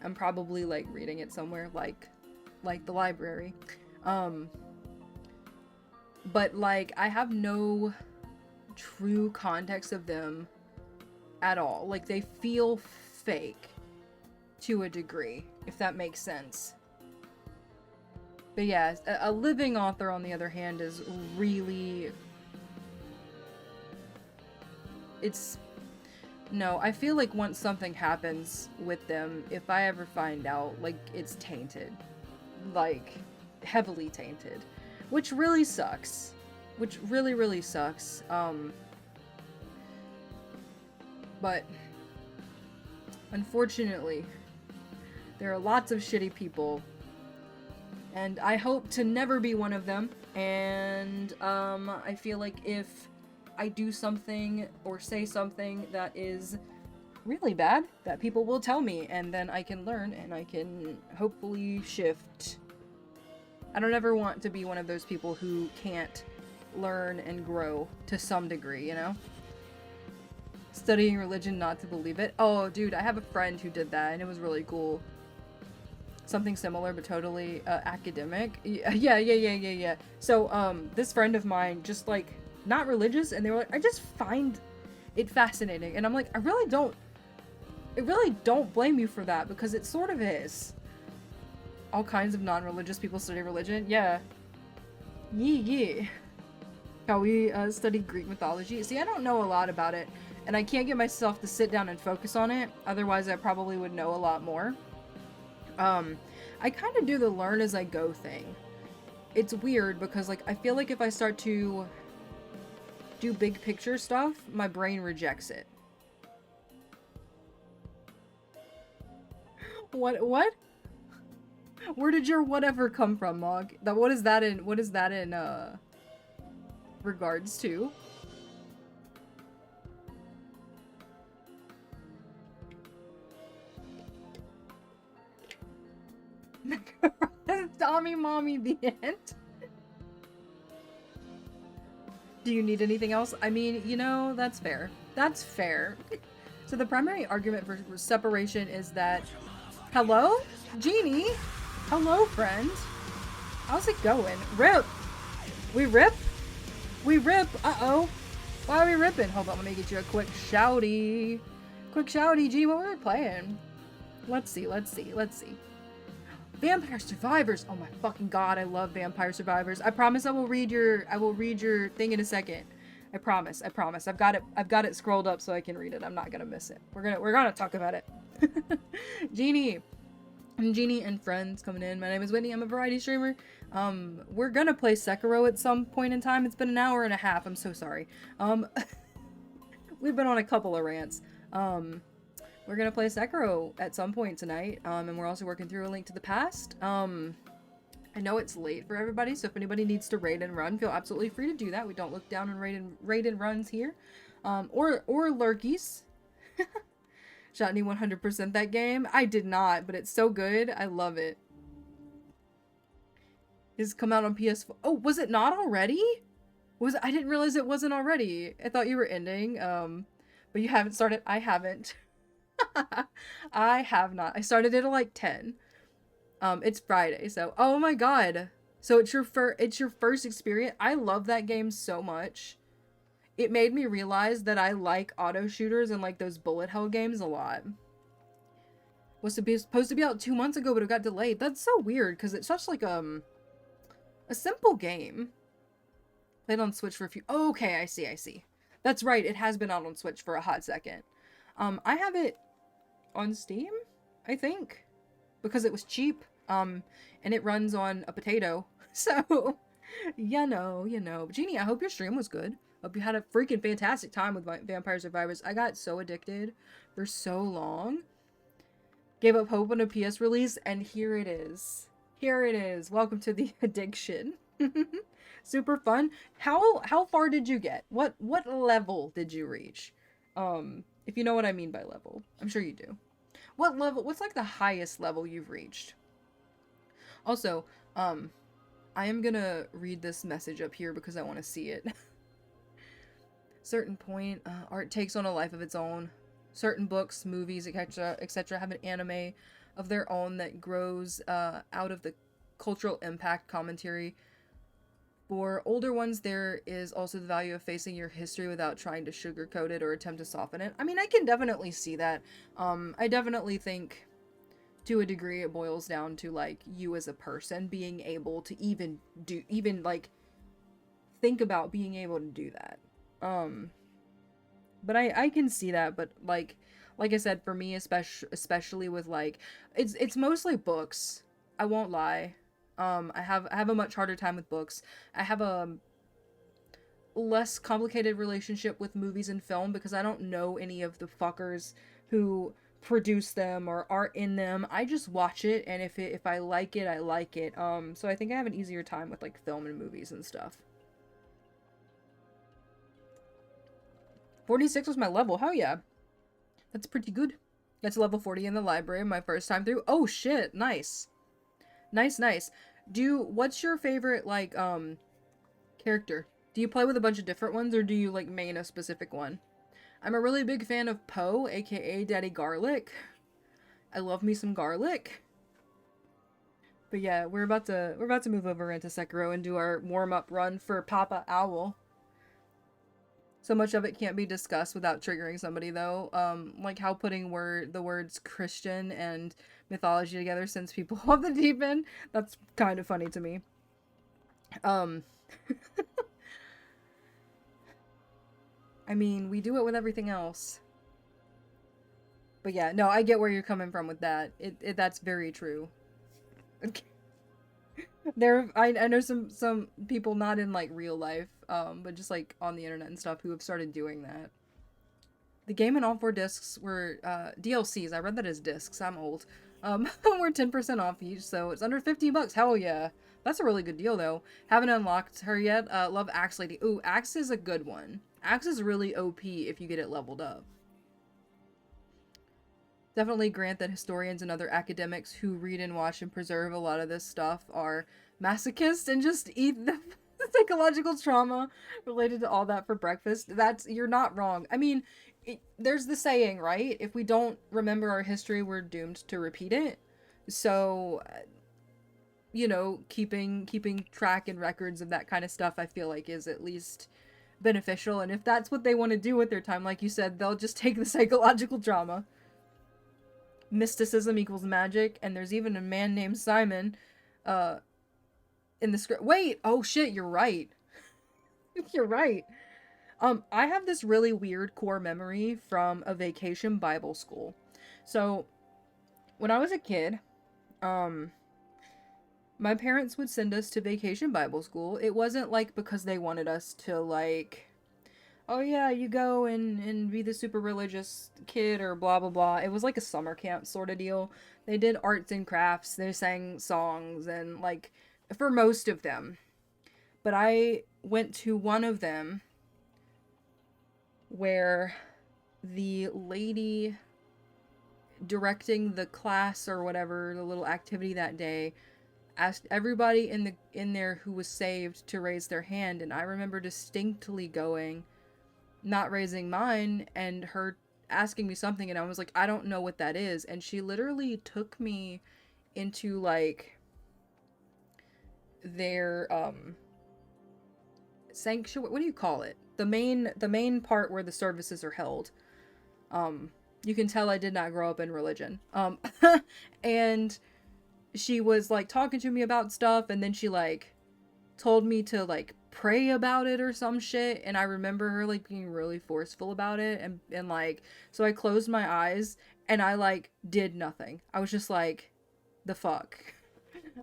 I'm probably like reading it somewhere like the library. But like I have no true context of them at all. Like they feel fake to a degree, if that makes sense. But yeah, a living author on the other hand is really... No, I feel like once something happens with them, if I ever find out, like, it's tainted. Like, heavily tainted. Which really sucks. Which really, really sucks. But, unfortunately, there are lots of shitty people. And I hope to never be one of them. And, I feel like if I do something or say something that is really bad, that people will tell me, and then I can learn and I can hopefully shift. I don't ever want to be one of those people who can't learn and grow to some degree, you know? Studying religion not to believe it. Oh, dude, I have a friend who did that and it was really cool. Something similar, but totally academic. Yeah. So, this friend of mine just like, not religious, and they were like, I just find it fascinating. And I'm like, I really don't blame you for that, because it sort of is. All kinds of non-religious people study religion. Yeah. How we study Greek mythology. See, I don't know a lot about it, and I can't get myself to sit down and focus on it. Otherwise, I probably would know a lot more. I kind of do the learn as I go thing. It's weird, because like I feel like if I start to do big picture stuff, my brain rejects it. What? Where did your whatever come from, Mog? What is that in regards to? Tommy Mommy the end? Do you need anything else? I mean, you know, that's fair. That's fair. So the primary argument for separation is that, hello, Jeannie? Hello, friend. How's it going? Rip. We rip? We rip. Uh-oh. Why are we ripping? Hold on, let me get you a quick shouty. Quick shouty, G, what were we playing? Let's see. Vampire Survivors. Oh my fucking god, I love Vampire Survivors. I promise I will read your thing in a second. I promise. I've got it scrolled up so I can read it. I'm not gonna miss it. We're gonna talk about it. Jeannie. I'm Jeannie and friends coming in. My name is Whitney. I'm a variety streamer. We're gonna play Sekiro at some point in time. It's been an hour and a half. I'm so sorry. We've been on a couple of rants. We're gonna play Sekiro at some point tonight, and we're also working through A Link to the Past. I know it's late for everybody, so if anybody needs to raid and run, feel absolutely free to do that. We don't look down on raid and runs here. Or lurkies. Shotney 100% that game. I did not, but it's so good. I love it. It's come out on PS4. Oh, was it not already? I didn't realize it wasn't already. I thought you were ending. But you haven't started. I haven't. I have not. I started it at like 10. It's Friday, so oh my god. So it's your first experience. I love that game so much. It made me realize that I like auto shooters and like those bullet hell games a lot. Was supposed to be out 2 months ago, but it got delayed. That's so weird because it's such like a simple game. Played on Switch for a few. Oh, okay, I see. That's right. It has been out on Switch for a hot second. I have it on Steam, I think, because it was cheap. And it runs on a potato. So, you know. Jeannie, I hope your stream was good. Hope you had a freaking fantastic time with Vampire Survivors. I got so addicted for so long. Gave up hope on a PS release, and here it is. Welcome to the addiction. Super fun. How far did you get? What level did you reach? If you know what I mean by level. I'm sure you do. What's like the highest level you've reached? Also, I am gonna read this message up here because I want to see it. Certain point, art takes on a life of its own. Certain books, movies, etc. have an anime of their own that grows out of the cultural impact commentary. For older ones, there is also the value of facing your history without trying to sugarcoat it or attempt to soften it. I mean, I can definitely see that. I definitely think, to a degree, it boils down to, like, you as a person being able to even think about being able to do that. But I can see that, but, like I said, for me, especially with, like, it's mostly books. I won't lie. I have a much harder time with books. I have a less complicated relationship with movies and film because I don't know any of the fuckers who produce them or are in them. I just watch it, and if I like it, I like it. So I think I have an easier time with like film and movies and stuff. 46 was my level. Hell yeah. That's pretty good. Got to level 40 in the library my first time through. Oh shit, nice. Nice. What's your favorite, like, character? Do you play with a bunch of different ones, or do you, like, main a specific one? I'm a really big fan of Poe, aka Daddy Garlic. I love me some garlic. But yeah, we're about to move over into Sekiro and do our warm-up run for Papa Owl. So much of it can't be discussed without triggering somebody, though. Like how putting the words Christian and mythology together sends people off the deep end. That's kind of funny to me. I mean, we do it with everything else. But yeah, no, I get where you're coming from with that. That's very true. I know some people not in like real life, but just like on the internet and stuff who have started doing that. The game and all 4 discs were DLCs. I read that as discs. I'm old. We're 10% off each, so it's under $15. Hell yeah. That's a really good deal though. Haven't unlocked her yet. Love Axe Lady. Ooh, Axe is a good one. Axe is really OP if you get it leveled up. Definitely grant that historians and other academics who read and watch and preserve a lot of this stuff are masochists and just eat the Psychological trauma related to all that for breakfast. You're not wrong. I mean, there's the saying, right? If we don't remember our history, we're doomed to repeat it. So, you know, keeping track and records of that kind of stuff, I feel like is at least beneficial. And if that's what they want to do with their time, like you said, they'll just take the psychological trauma. Mysticism equals magic, and there's even a man named Simon, in the script. Wait, oh shit, you're right. You're right. I have this really weird core memory from a vacation Bible school. So, when I was a kid, my parents would send us to vacation Bible school. It wasn't like because they wanted us to like, oh yeah, you go and be the super religious kid or blah blah blah. It was like a summer camp sort of deal. They did arts and crafts, they sang songs, and like, for most of them. But I went to one of them where the lady directing the class or whatever, the little activity that day, asked everybody in there who was saved to raise their hand, and I remember distinctly going, not raising mine, and her asking me something, and I was like, I don't know what that is. And she literally took me into like their sanctuary, what do you call it, the main part where the services are held. You can tell I did not grow up in religion. And she was like talking to me about stuff, and then she like told me to like pray about it or some shit, and I remember her like being really forceful about it, and like, so I closed my eyes and I like did nothing. I was just like, the fuck.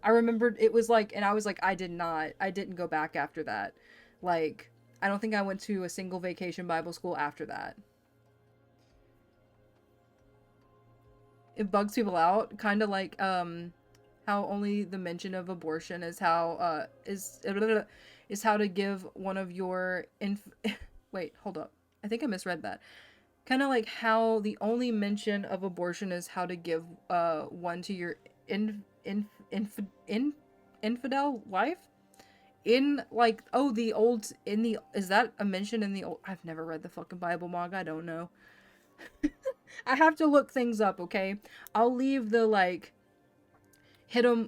I remembered it was like, and I was like, I didn't go back after that. Like, I don't think I went to a single vacation Bible school after that. It bugs people out, kind of like how only the mention of abortion is how is how to give one of your wait, hold up, I think I misread that. Kind of like how the only mention of abortion is how to give one to your infidel wife, in like, oh, the old, in the, is that a mention in the old? I've never read the fucking Bible, Mog, I don't know. I have to look things up, okay? I'll leave the like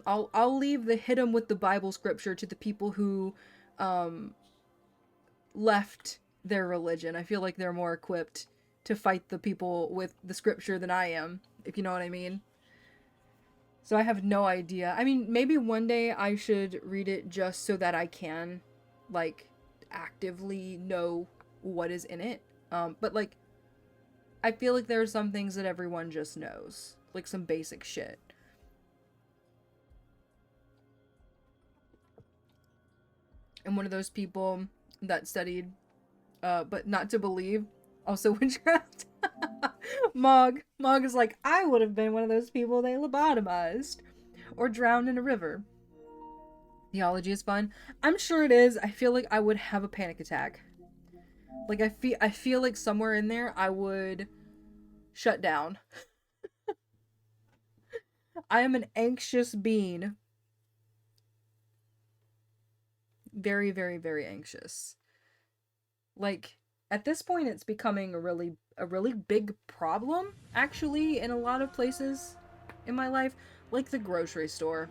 I'll leave the hit 'em with the Bible scripture to the people who left their religion. I feel like they're more equipped to fight the people with the scripture than I am, if you know what I mean. So I have no idea. I mean, maybe one day I should read it just so that I can like actively know what is in it. But like, I feel like there are some things that everyone just knows, like some basic shit. I'm one of those people that studied, but not to believe, also witchcraft. Mog is like, I would have been one of those people they lobotomized or drowned in a river. Theology is fun. I'm sure it is. I feel like I would have a panic attack. Like, I feel like somewhere in there I would shut down. I am an anxious being. Very, very, very anxious. Like, at this point it's becoming a really big problem, actually, in a lot of places in my life. Like the grocery store.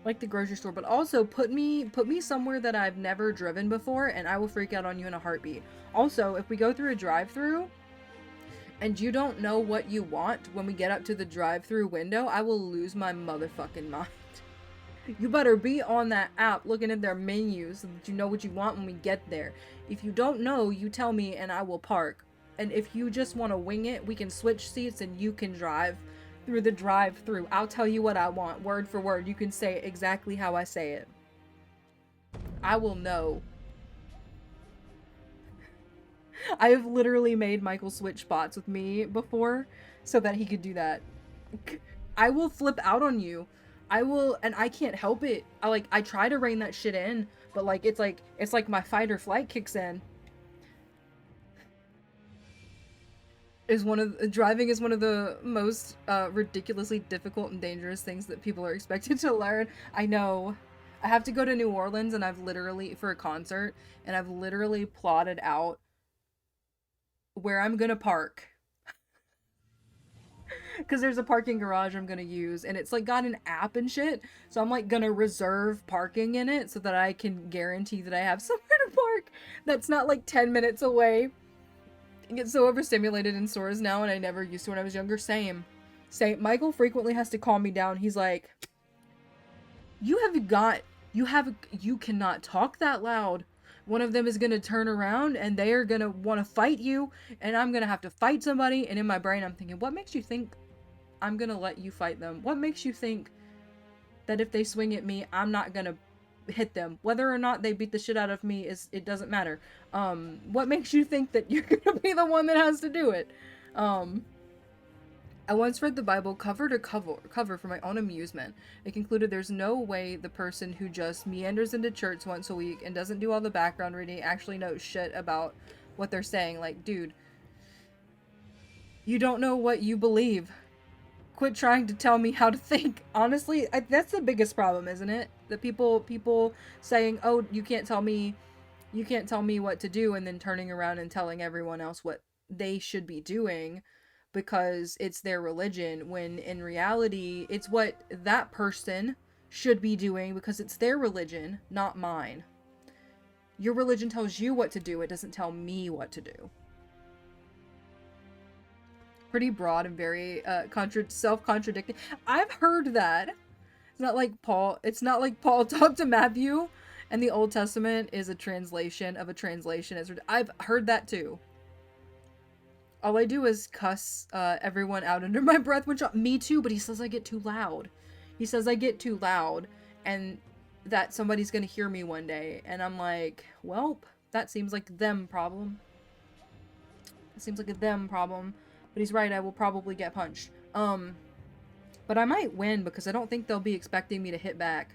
But also put me somewhere that I've never driven before and I will freak out on you in a heartbeat. Also, if we go through a drive-thru and you don't know what you want when we get up to the drive-thru window, I will lose my motherfucking mind. You better be on that app looking at their menus so that you know what you want when we get there. If you don't know, you tell me and I will park. And if you just want to wing it, we can switch seats and you can drive through the drive-thru. I'll tell you what I want, word for word. You can say it exactly how I say it. I will know. I have literally made Michael switch spots with me before so that he could do that. I will flip out on you. I will, and I can't help it. I try to rein that shit in, but like it's like my fight or flight kicks in. Driving is one of the most ridiculously difficult and dangerous things that people are expected to learn. I know. I have to go to New Orleans, and I've literally, for a concert, and I've literally plotted out where I'm gonna park. Because there's a parking garage I'm gonna use, and it's like got an app and shit, so I'm like gonna reserve parking in it so that I can guarantee that I have somewhere to park that's not like 10 minutes away. I get so overstimulated in stores now, and I never used to when I was younger. Same. Michael frequently has to calm me down. He's like, you cannot talk that loud. One of them is gonna turn around and they are gonna want to fight you, and I'm gonna have to fight somebody. And in my brain I'm thinking, what makes you think I'm gonna let you fight them? What makes you think that if they swing at me, I'm not gonna hit them? Whether or not they beat the shit out of me, it doesn't matter. What makes you think that you're gonna be the one that has to do it? I once read the Bible cover to cover for my own amusement. It concluded there's no way the person who just meanders into church once a week and doesn't do all the background reading actually knows shit about what they're saying. Like, dude, you don't know what you believe. Quit trying to tell me how to think. Honestly, that's the biggest problem, isn't it? The people saying, oh, you can't tell me what to do, and then turning around and telling everyone else what they should be doing because it's their religion, when in reality it's what that person should be doing because it's their religion, not mine. Your religion tells you what to do, it doesn't tell me what to do. Pretty broad and very self-contradicting. I've heard that. It's not like Paul talked to Matthew and the Old Testament is a translation of a translation. I've heard that too. All I do is cuss everyone out under my breath, which me too, but he says I get too loud. He says I get too loud and that somebody's gonna hear me one day. And I'm like, well, that seems like them problem. It seems like a them problem. But he's right, I will probably get punched. But I might win because I don't think they'll be expecting me to hit back.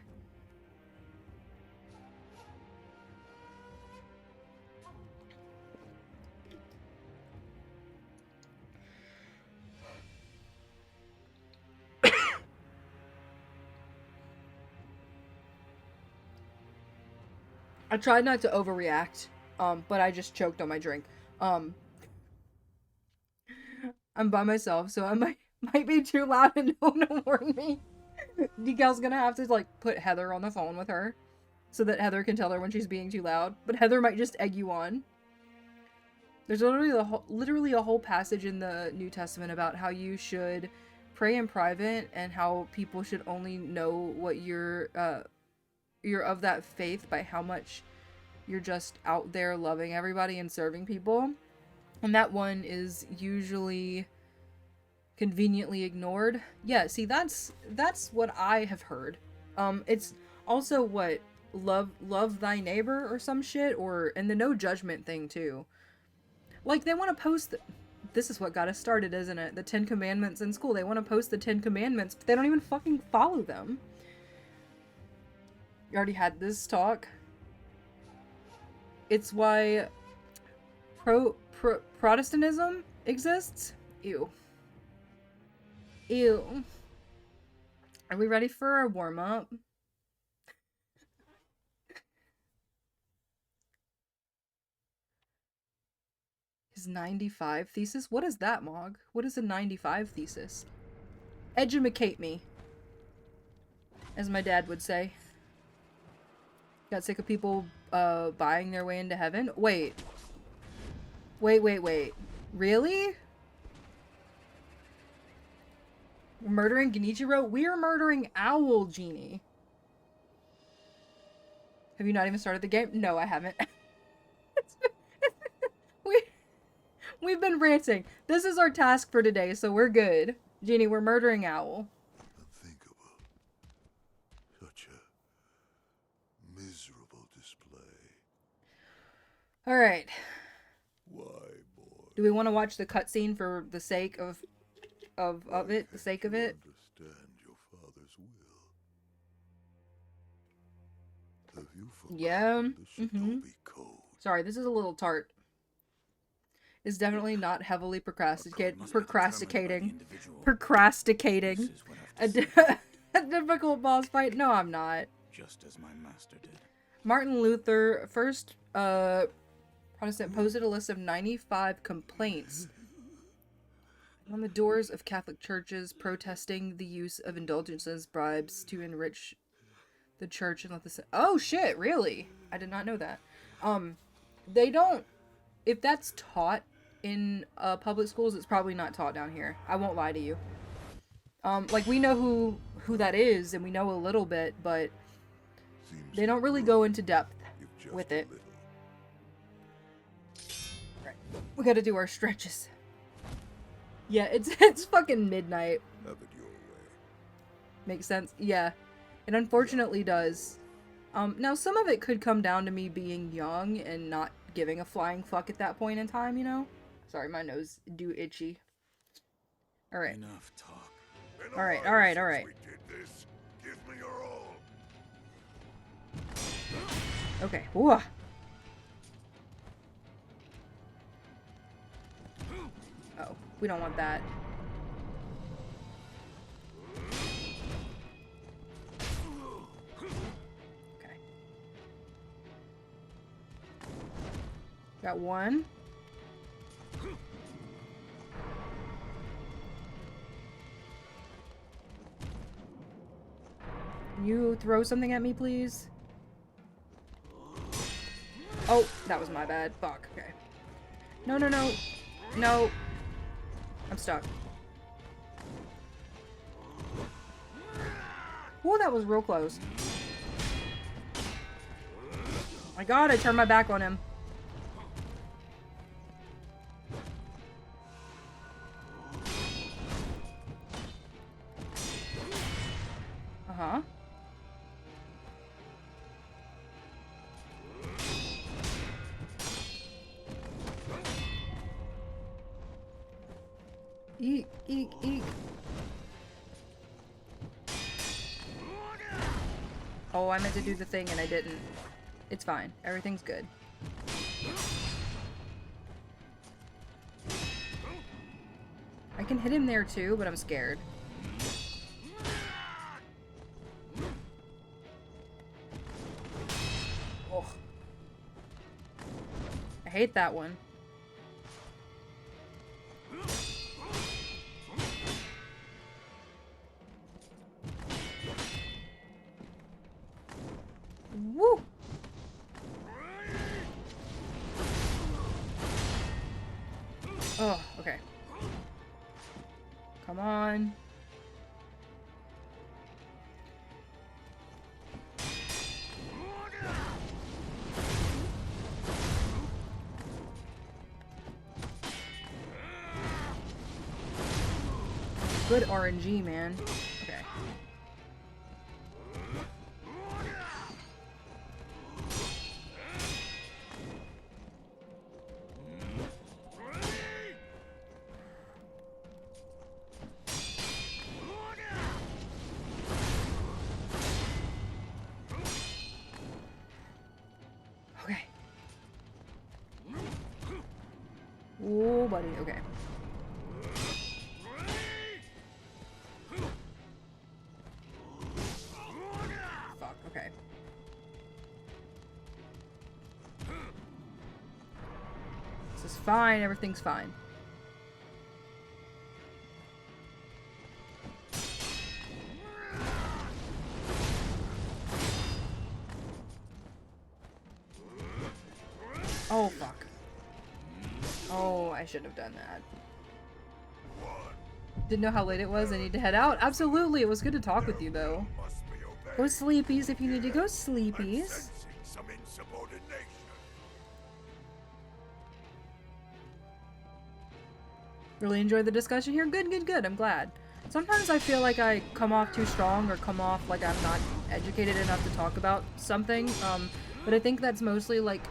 I tried not to overreact, but I just choked on my drink. I'm by myself, so I might be too loud and no one will warn me. Decal's gonna have to, like, put Heather on the phone with her so that Heather can tell her when she's being too loud. But Heather might just egg you on. There's literally a whole passage in the New Testament about how you should pray in private and how people should only know what you're of that faith by how much you're just out there loving everybody and serving people. And that one is usually conveniently ignored. Yeah, see, that's what I have heard. It's also what love thy neighbor or some shit, and the no judgment thing too. Like, they want to post this is what got us started, isn't it? The 10 Commandments in school. They want to post the 10 Commandments, but they don't even fucking follow them. You already had this talk. It's why Protestantism exists. Ew. Ew. Are we ready for a warm-up? His 95 thesis? What is that, Mog? What is a 95 thesis? Edumacate me, as my dad would say. Got sick of people buying their way into heaven? Wait. Really? We're murdering Genichiro? We're murdering Owl Genie. Have you not even started the game? No, I haven't. We've been ranting. This is our task for today, so we're good. Genie, we're murdering Owl. Unthinkable. Such a miserable display. Alright. Why, boy? Do we want to watch the cutscene for the sake of it? The sake of it? Understand your father's will. Have you forgotten Yeah. the Shinobi Code? Sorry, this is a little tart. It's definitely not heavily procrastinating. A difficult boss fight? No, I'm not. just as my master did. Martin Luther, first Protestant, posted a list of 95 complaints on the doors of Catholic churches protesting the use of indulgences, bribes to enrich the church and let the... Oh shit, really? I did not know that. They don't... If that's taught in public schools, it's probably not taught down here. I won't lie to you. Like, we know who that is, and we know a little bit, but they don't really go into depth with it. Right. We gotta do our stretches. Yeah, it's fucking midnight. Have it your way. Makes sense? Yeah. It unfortunately does. Now some of it could come down to me being young and not giving a flying fuck at that point in time, you know? Sorry, my nose do itchy. Alright. Enough talk. Alright. We did this. Give me your all. Okay. Ooh. Oh, we don't want that. Okay. Got one. Can you throw something at me, please? Oh, that was my bad. Fuck. Okay. No. No. I'm stuck. Oh, that was real close. Oh my god, I turned my back on him. Uh-huh. Eek, eek, eek. Oh, I meant to do the thing and I didn't. It's fine. Everything's good. I can hit him there too, but I'm scared. Oh. I hate that one. Woo! Oh, okay. Come on. Good RNG, man. Okay. Okay. Oh, buddy. Okay. Fuck. Okay. This is fine. Everything's fine. Oh, fuck. Oh, I should have done that. Didn't know how late it was. I need to head out. Absolutely. It was good to talk with you, though. Must be obeyed. Go sleepies if you need to go I'm sleepies. sensing some insubordination. Really enjoyed the discussion here. Good. I'm glad. Sometimes I feel like I come off too strong or come off like I'm not educated enough to talk about something. But I think that's mostly like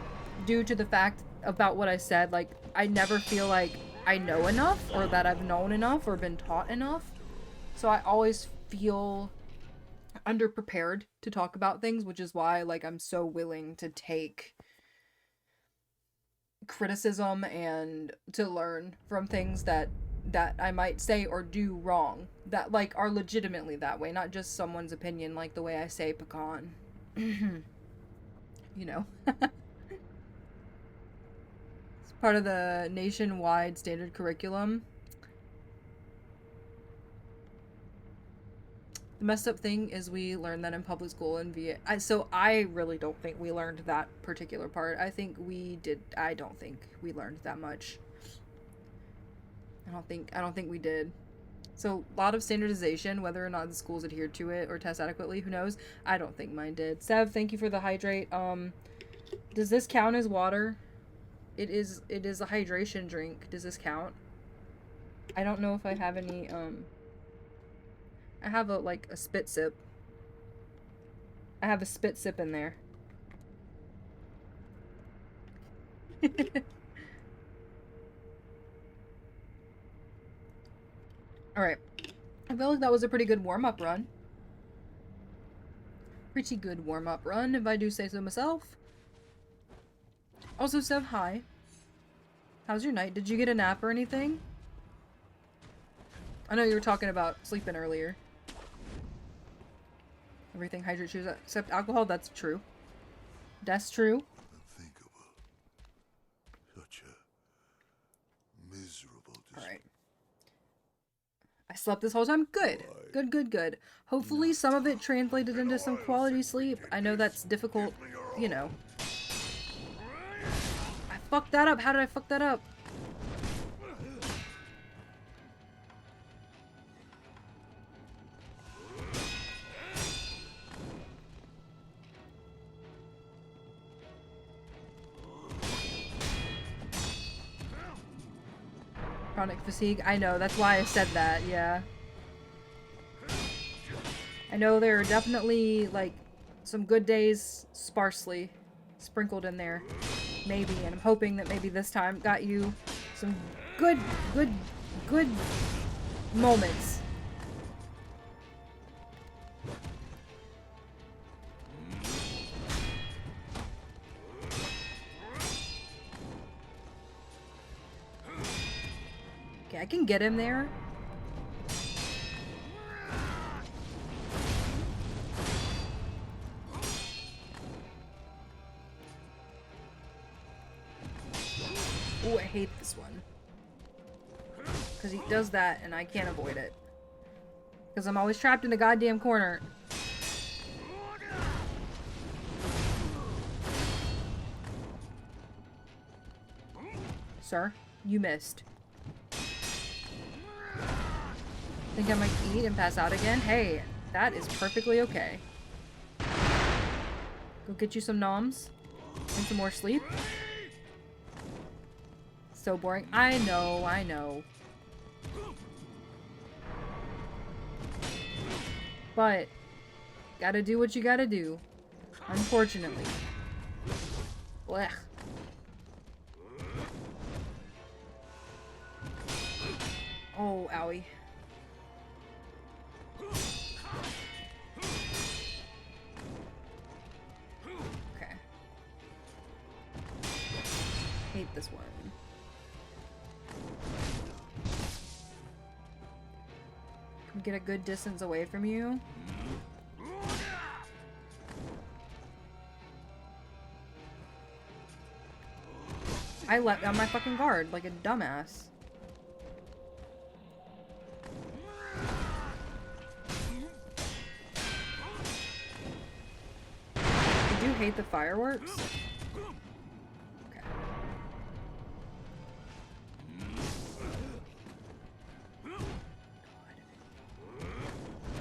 due to the fact about what I said. Like, I never feel like I know enough or that I've known enough or been taught enough. So I always feel underprepared to talk about things, which is why like I'm so willing to take criticism and to learn from things that I might say or do wrong that like are legitimately that way, not just someone's opinion like the way I say pecan. You know. It's part of the nationwide standard curriculum. The messed up thing is we learned that in public school in so I really don't think we learned that particular part. I think we did. I don't think we learned that much. I don't think we did. So a lot of standardization, whether or not the schools adhered to it or test adequately, who knows? I don't think mine did. Sev, thank you for the hydrate. Does this count as water? It is a hydration drink. Does this count? I don't know if I have any, I have a spit sip. I have a spit sip in there. Alright. I feel like that was a pretty good warm-up run. Pretty good warm-up run, if I do say so myself. Also, Sev, hi. How's your night? Did you get a nap or anything? I know you were talking about sleeping earlier. Everything hydrates you except alcohol? That's true. That's true. Unthinkable. Such a miserable Alright. I slept this whole time? Good. Good, good, good. Hopefully some of it translated into some quality sleep. I know that's difficult, you know. I fucked that up. How did I fuck that up? Chronic fatigue. I know, that's why I said that, yeah. I know there are definitely, like, some good days sparsely sprinkled in there. Maybe, and I'm hoping that maybe this time got you some good moments. Okay, I can get him there. Ooh, I hate this one. Because he does that and I can't avoid it. Because I'm always trapped in a goddamn corner. Sir, you missed. Think I might eat and pass out again? Hey, that is perfectly okay. Go get you some noms and some more sleep. So boring. I know, I know. But, gotta do what you gotta do. Unfortunately. Blech. Oh, owie. Okay. Hate this one. Can get a good distance away from you. I let down my fucking guard like a dumbass. I do hate the fireworks. Okay.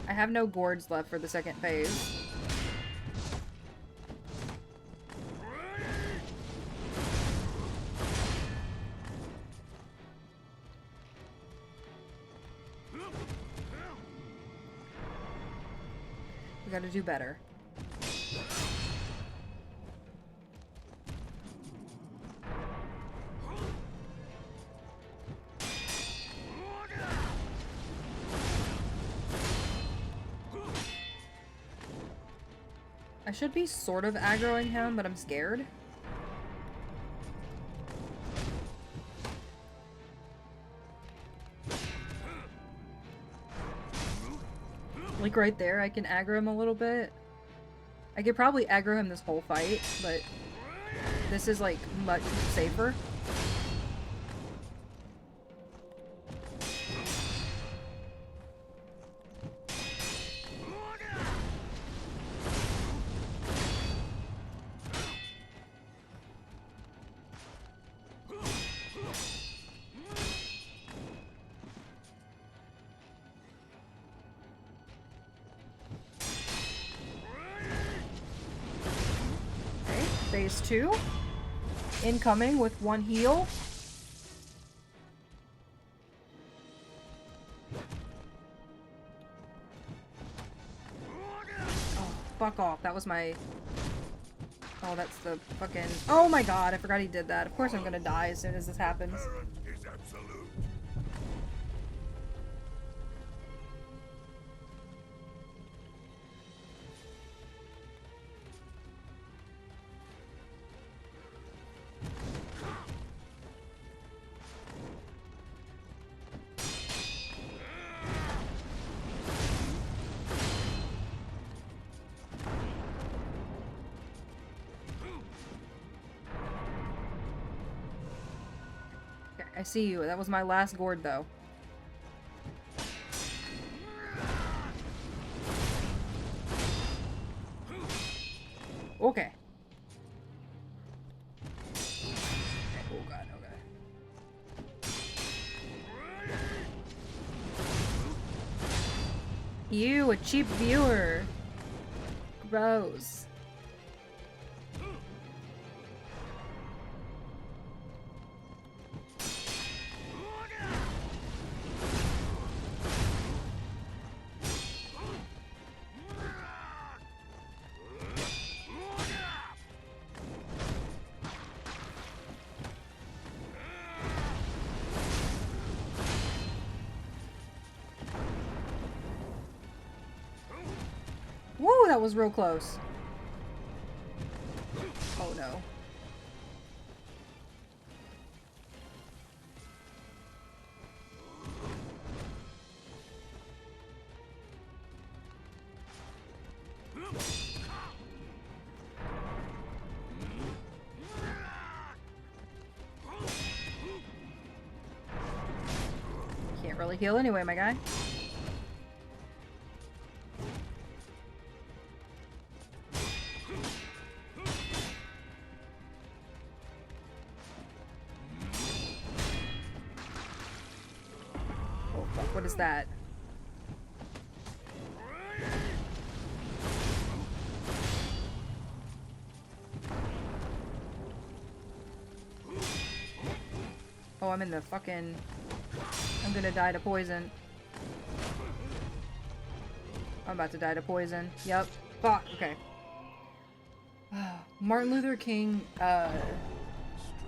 I have no gourds left for the second phase. We gotta do better. I should be sort of aggroing him, but I'm scared. Like right there, I can aggro him a little bit. I could probably aggro him this whole fight, but this is like much safer. Phase 2. Incoming with 1 heal. Oh, fuck off. That was my... Oh, that's the fucking... Oh my god, I forgot he did that. Of course I'm gonna die as soon as this happens. Is absolute. I see you. That was my last gourd, though. Okay. Oh god, okay. You, a cheap viewer. Gross. Whoa, that was real close. Oh no. Can't really heal anyway, my guy. What is that? Oh, I'm in the fucking... I'm gonna die to poison. I'm about to die to poison. Yep. Fuck. Okay. Martin Luther King,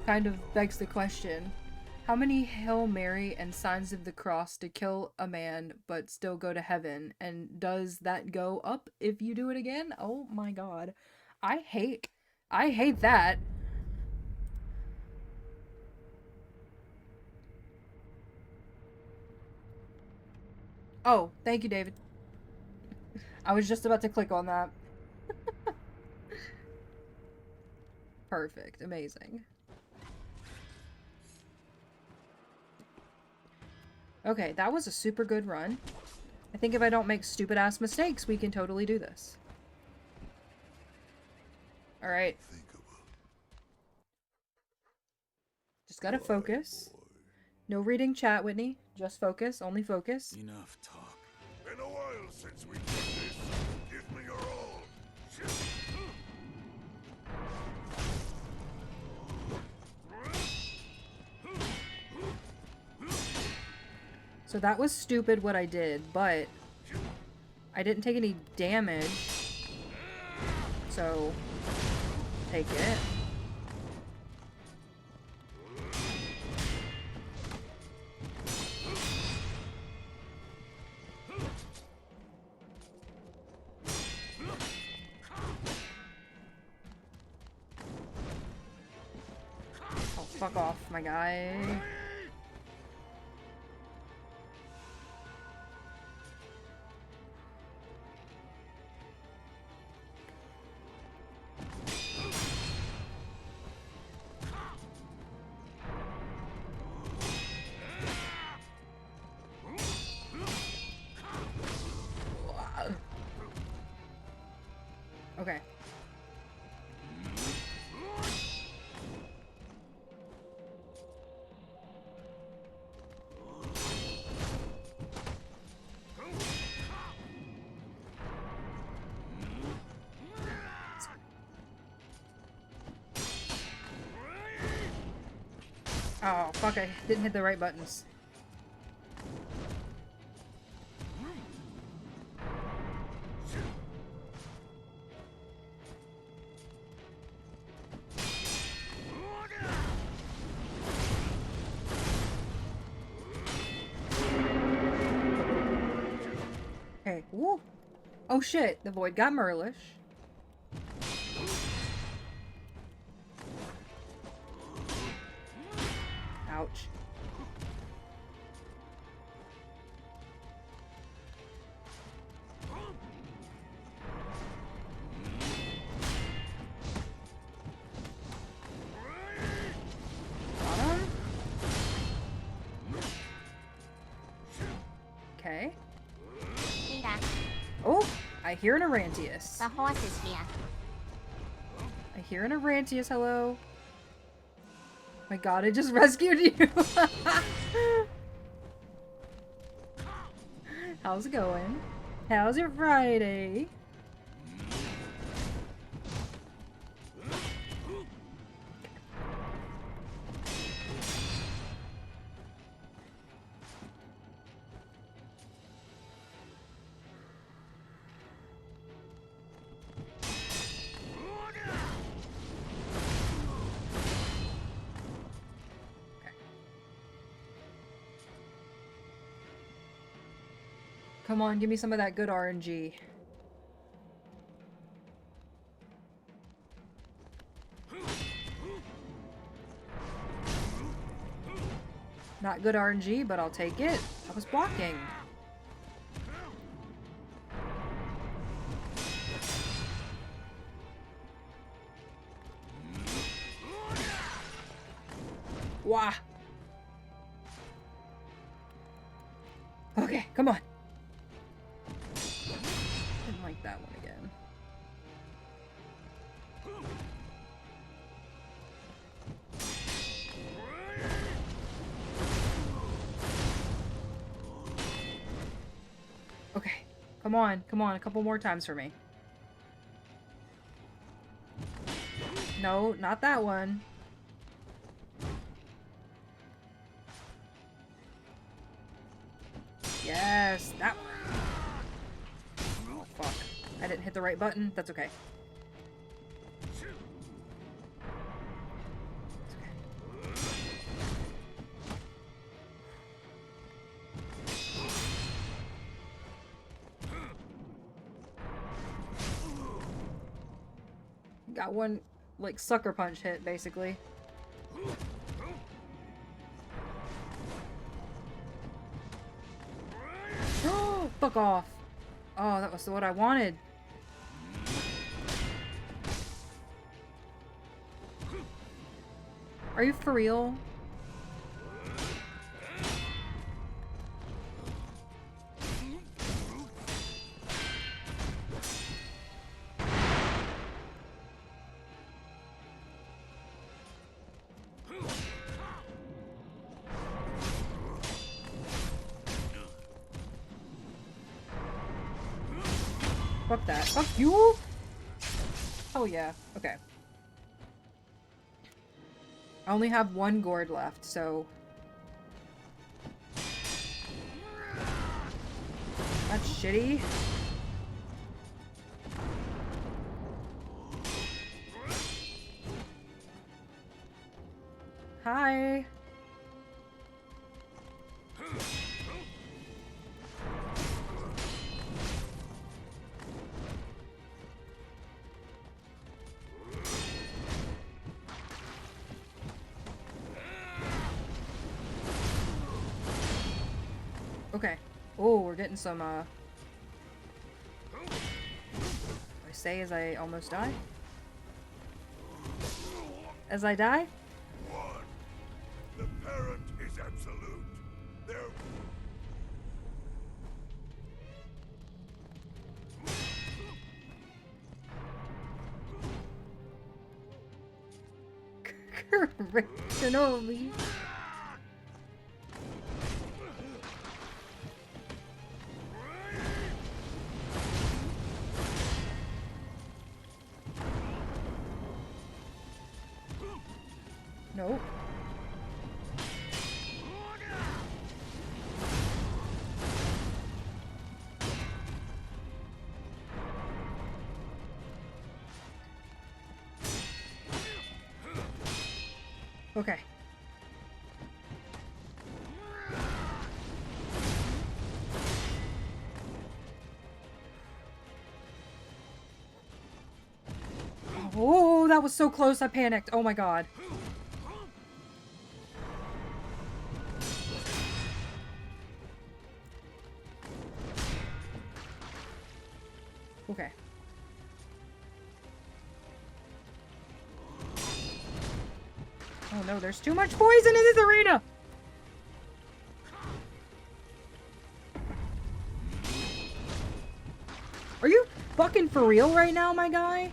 kind of begs the question. How many Hail Mary and signs of the cross to kill a man but still go to heaven? And does that go up if you do it again? Oh my god. I hate that. Oh, thank you, David. I was just about to click on that. Perfect. Amazing. Okay, that was a super good run. I think if I don't make stupid-ass mistakes, we can totally do this. Alright. Just gotta focus. No reading chat, Whitney. Just focus. Only focus. Enough talk. Been a while since we did this. Give me your all. So that was stupid what I did, but I didn't take any damage. So, take it. Oh, fuck off, my guy. Okay. Oh, fuck, I didn't hit the right buttons. Okay, woo! Oh shit, the void got Merlish. Ouch. Got him. Okay. Peter, Oh, I hear an Arantius. the horse is here. I hear an Arantius, hello. My god, I just rescued you. How's it going? How's your Friday? Come on, give me some of that good RNG. Not good RNG, but I'll take it. I was blocking. Wah. Okay, come on. Didn't like that one again. Okay, come on, a couple more times for me. No, not that one. Yes, that one. Oh, fuck. I didn't hit the right button. That's okay. It's okay. Got one, like, sucker punch hit, basically. Fuck off. Oh, that was what I wanted. Are you for real? Fuck that. Fuck you! Oh yeah. Okay. I only have one gourd left, so... That's shitty. Hi! Okay. Oh, we're getting some, I say as I almost die? As I die? One. The parent is absolute. There. Raging over me. Nope. Okay. Oh, that was so close. I panicked. Oh my god. Okay. Oh no, there's too much poison in this arena! Are you fucking for real right now, my guy?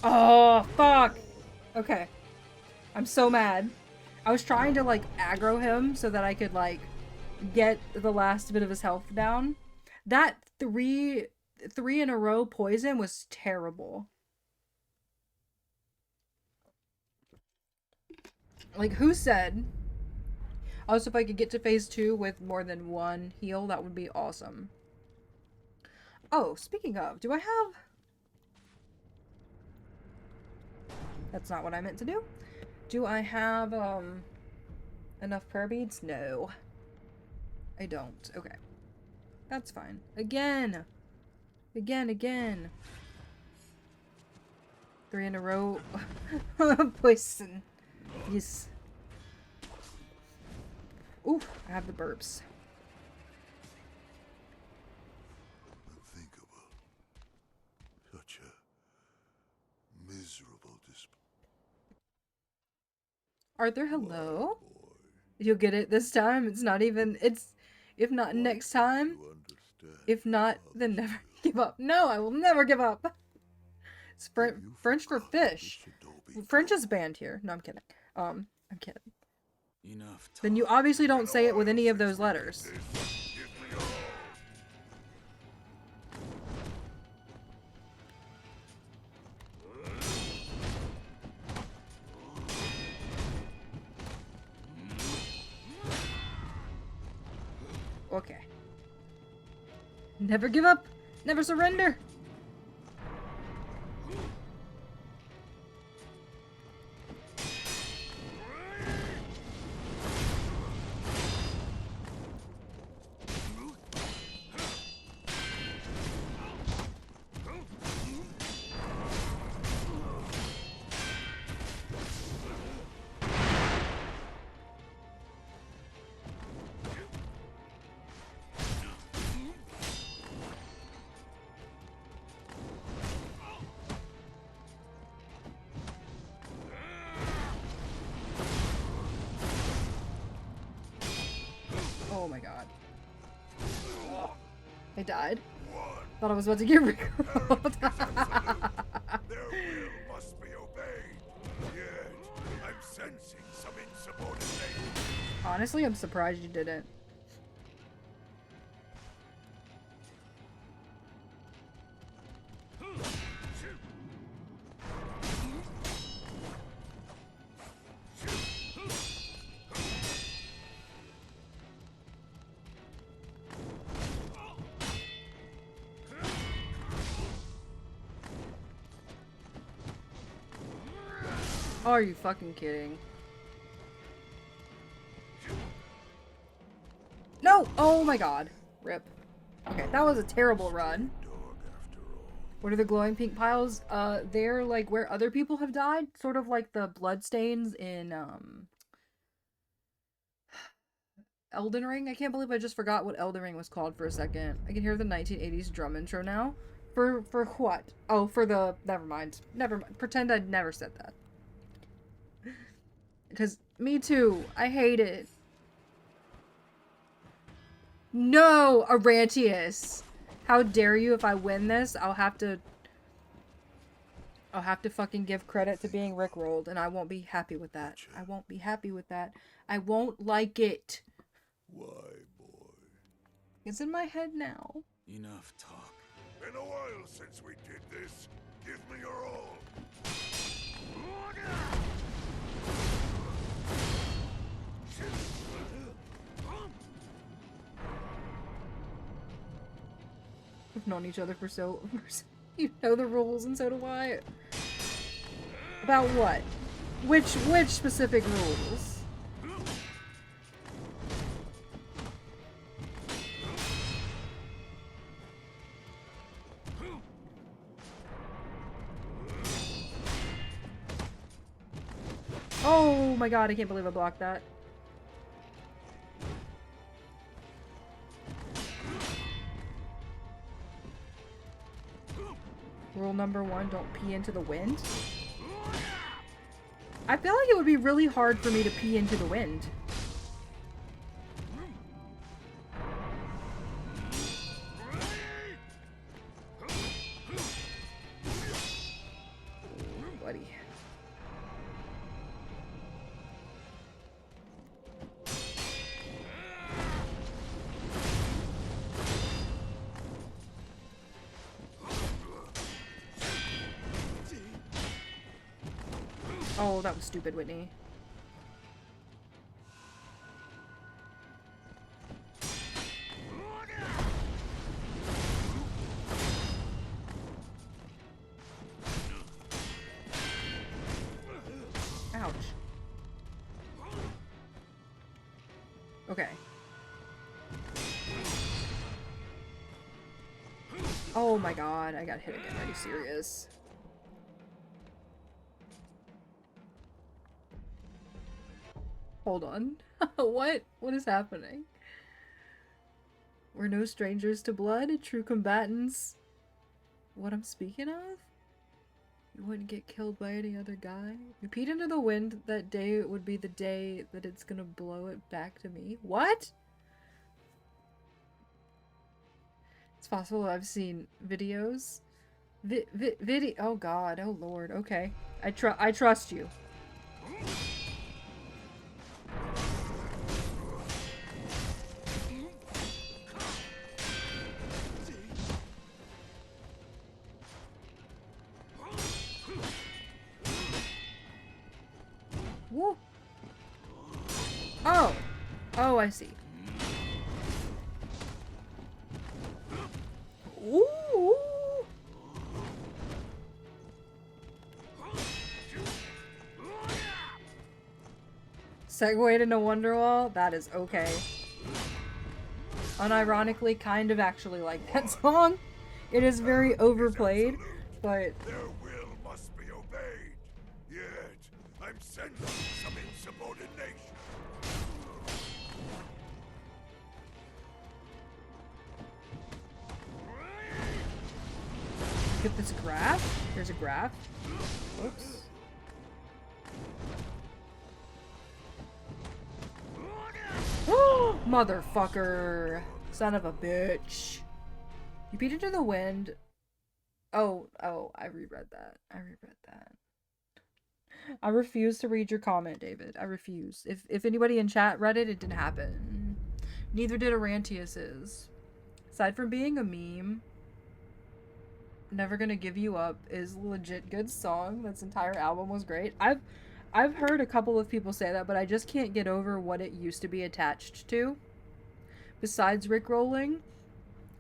Oh, fuck! Okay. I'm so mad. I was trying to, like, aggro him so that I could, like, get the last bit of his health down. That three in a row poison was terrible. Like, who said? Also, if I could get to phase 2 with more than one heal, that would be awesome. Oh, speaking of, do I have... That's not what I meant to do. Do I have, enough prayer beads? No. I don't. Okay. That's fine. Again! Again. 3 in a row. Poison. Yes. Ooh, I have the burps. Unthinkable. Such a miserable Arthur, hello? You'll get it this time. It's not even, it's, if not next time, if not, then never give up. No, I will never give up. It's French for fish. French is banned here. No, I'm kidding. I'm kidding. Enough. Then you obviously don't say it with any of those letters. Okay. Never give up. Never surrender. Oh my god. I died. Thought I was about to get recalled. Their will must be obeyed. Yet, I'm sensing some insubordination. Honestly, I'm surprised you didn't. Are you fucking kidding? No! Oh my god. Rip. Okay, that was a terrible run. What are the glowing pink piles? They're like where other people have died. Sort of like the bloodstains in, Elden Ring? I can't believe I just forgot what Elden Ring was called for a second. I can hear the 1980s drum intro now. For what? Oh, for the... Never mind. Never mind. Pretend I never said that. Because me too. I hate it. No, Arantius. How dare you? If I win this, I'll have to fucking give credit to being rickrolled, and I won't be happy with that. I won't be happy with that. I won't like it. Why, boy? It's in my head now. Enough talk. Been a while since we did this. Give me your all. We've known each other for so... You know the rules, and so do I. About what? Which specific rules? Oh my god, I can't believe I blocked that. Rule number 1, don't pee into the wind. I feel like it would be really hard for me to pee into the wind. Buddy. Oh, that was stupid, Whitney. Ouch. Okay. Oh my god, I got hit again. Are you serious? Hold on. What? What is happening? We're no strangers to blood, true combatants. What I'm speaking of? You wouldn't get killed by any other guy? You peed into the wind that day would be the day that it's gonna blow it back to me. What? It's possible I've seen videos. Video. Oh god. Oh lord. Okay. I trust you. Woo. Oh. Oh, I see. Ooh. Segued into Wonderwall? That is okay. Unironically, kind of actually like that song. It is very overplayed, but... Their will must be obeyed. Yet, I'm sensing some insubordination. Get this graph? There's a graph. Oops. Motherfucker. Son of a bitch. You beat into the wind. Oh, I reread that. I refuse to read your comment, David. I refuse. If anybody in chat read it, it didn't happen. Neither did Arantius's. Aside from being a meme, Never Gonna Give You Up is a legit good song. This entire album was great. I've heard a couple of people say that, but I just can't get over what it used to be attached to. Besides rickrolling,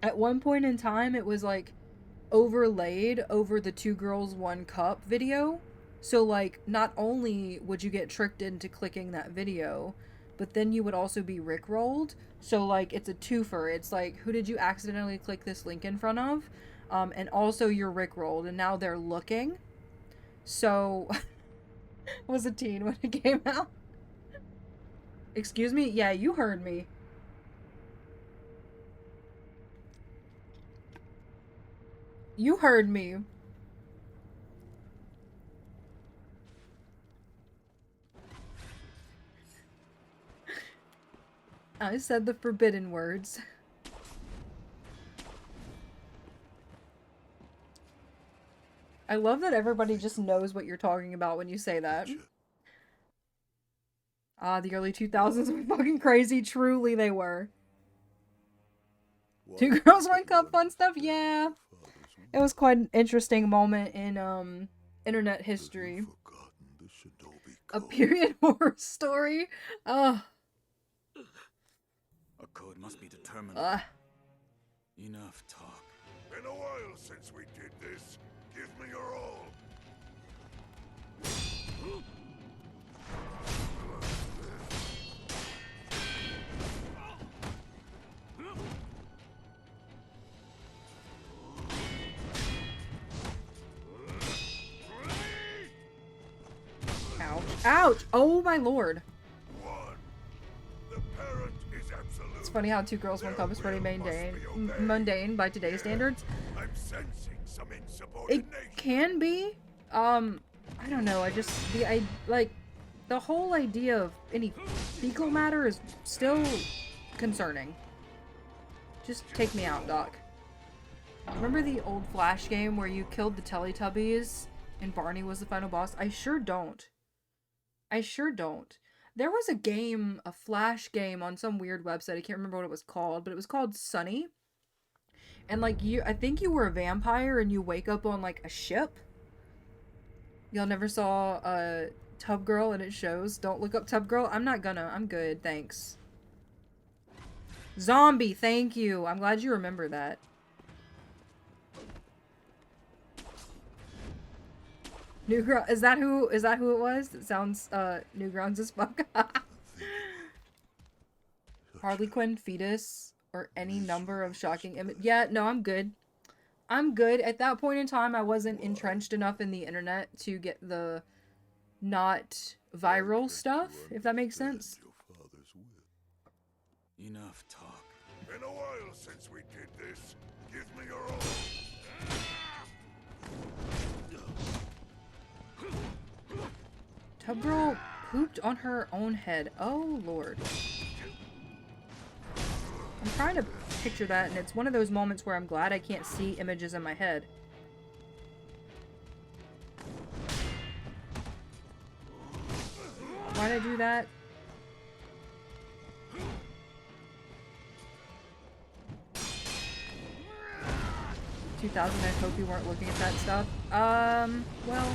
at one point in time, it was like overlaid over the 2 Girls 1 Cup video. So like, not only would you get tricked into clicking that video, but then you would also be rickrolled. So like, it's a twofer. It's like, who did you accidentally click this link in front of? And also you're rickrolled, and now they're looking. So, was a teen when it came out. Excuse me? Yeah, you heard me. You heard me. I said the forbidden words. I love that everybody just knows what you're talking about when you say that. Ah, the early 2000s were fucking crazy. Truly, they were. Two girls, one cup, fun stuff. Yeah, it was quite an interesting moment in internet history. A period horror story. Ugh. A code must be determined. Enough talk. Been a while since we did this. Give me your all. Ouch. Ouch! Oh my lord. One. The parent is absolute. It's funny how two girls, one cup is pretty mundane by today's standards. I'm sensing some It insubordination. can be. I don't know. The whole idea of any fecal matter is still concerning. Just take me out, Doc. Remember the old Flash game where you killed the Teletubbies and Barney was the final boss? I sure don't. I sure don't. There was a game, a Flash game on some weird website. I can't remember what it was called, but it was called Sunny. And like I think you were a vampire and you wake up on like a ship. Y'all never saw Tub Girl and it shows. Don't look up Tub Girl. I'm not gonna. I'm good. Thanks. Zombie. Thank you. I'm glad you remember that. Newgrounds. Is that who it was? It sounds Newgrounds as fuck. Harley Quinn, fetus, or any number of shocking image. Yeah, no, I'm good. I'm good. At that point in time, I wasn't entrenched enough in the internet to get the not viral stuff, if that makes sense. Enough talk. Been a while since we did this. Give me your all. Tub Girl pooped on her own head. Oh, Lord. I'm trying to picture that, and it's one of those moments where I'm glad I can't see images in my head. Why'd I do that? I hope you weren't looking at that stuff. Well,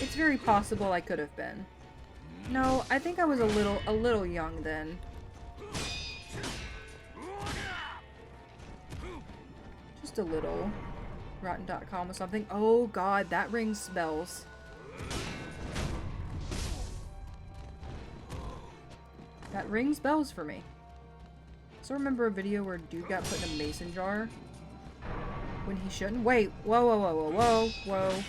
it's very possible I could have been. No, I think I was a little young then. Just a little. Rotten.com or something. Oh god, that rings bells. That rings bells for me. So remember a video where a dude got put in a mason jar when he shouldn't? Wait, whoa, whoa, whoa, whoa, whoa, whoa.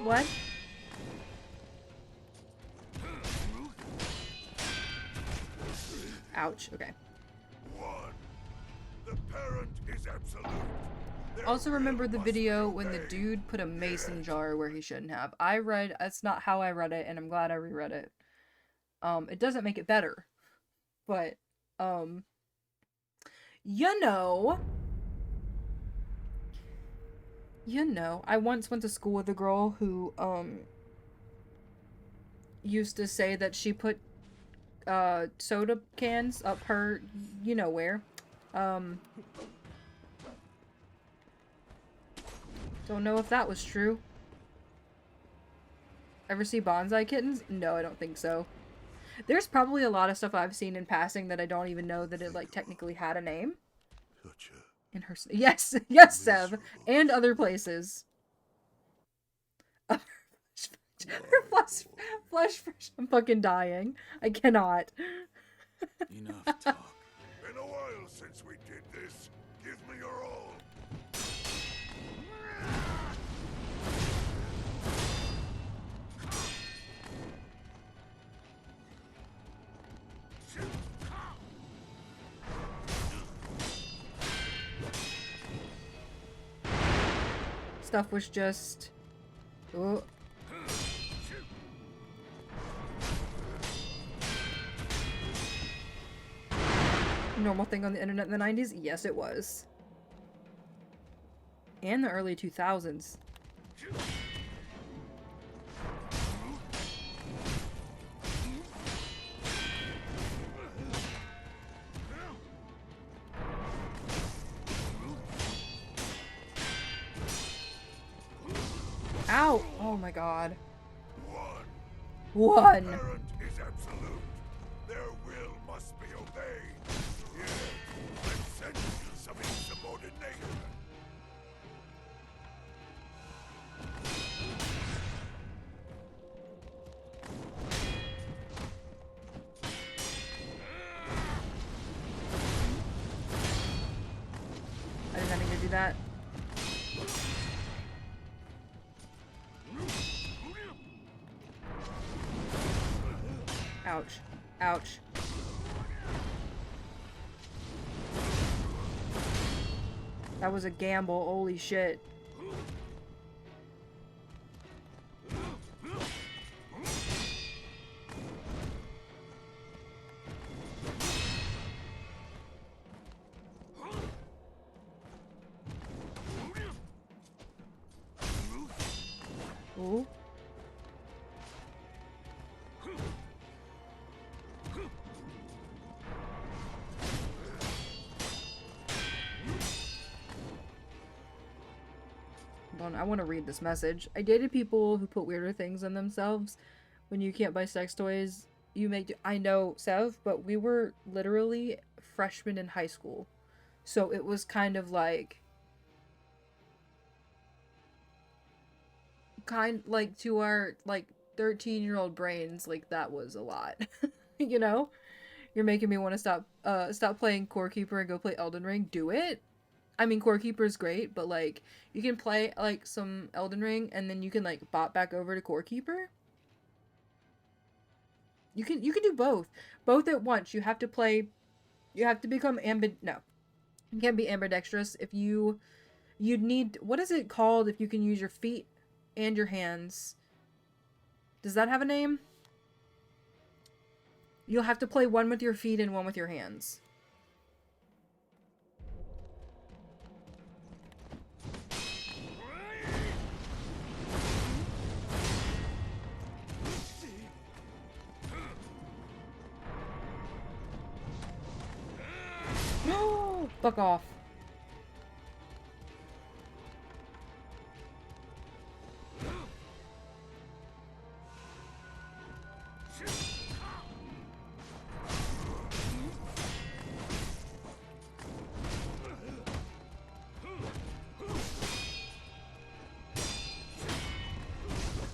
What? Ouch, okay. One. The parent is absolute. Also remember the video when the dude put a mason jar where he shouldn't have. That's not how I read it, and I'm glad I reread it. It doesn't make it better. But, you know, I once went to school with a girl who, used to say that she put, soda cans up her, you know where. Don't know if that was true. Ever see Bonsai Kittens? No, I don't think so. There's probably a lot of stuff I've seen in passing that I don't even know that it, like, technically had a name. In her... Yes! Yes, Sev! And other places. Her flesh fresh. I'm fucking dying. I cannot. Enough talk. Been a while since we did this. Give me your all. Stuff was just Oh. Normal thing on the internet in the 90s? Yes, it was. And the early 2000s. Ow! Oh my god. One. Parent is absolute. Their will must be obeyed. Yet, I'm sensing some insubordination. I did not mean to do that. Ouch. Ouch. That was a gamble, holy shit. Ooh. Hold on, I want to read this message. I dated people who put weirder things on themselves. When you can't buy sex toys, you make I know, Sev, but we were literally freshmen in high school. So it was kind of like to our like 13-year-old brains, like that was a lot. You know? You're making me want to stop playing Core Keeper and go play Elden Ring. Do it. I mean, Core Keeper is great, but like you can play like some Elden Ring and then you can like bop back over to Core Keeper. You can do both at once. You have to become no. You can't be ambidextrous if you'd need, what is it called if you can use your feet and your hands? Does that have a name? You'll have to play one with your feet and one with your hands. No! Fuck off.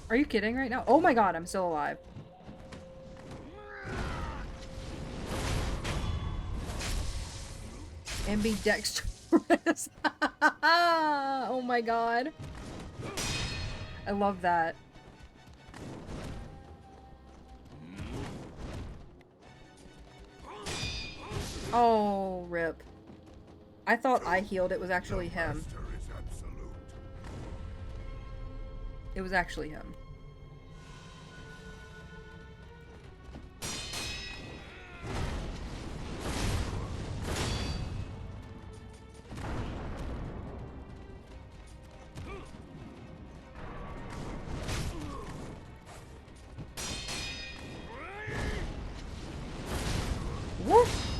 Are you kidding right now? Oh my god, I'm still alive. Ambidextrous. Oh my god. I love that. Oh, rip. I thought I healed. It was actually him. It was actually him. Woof!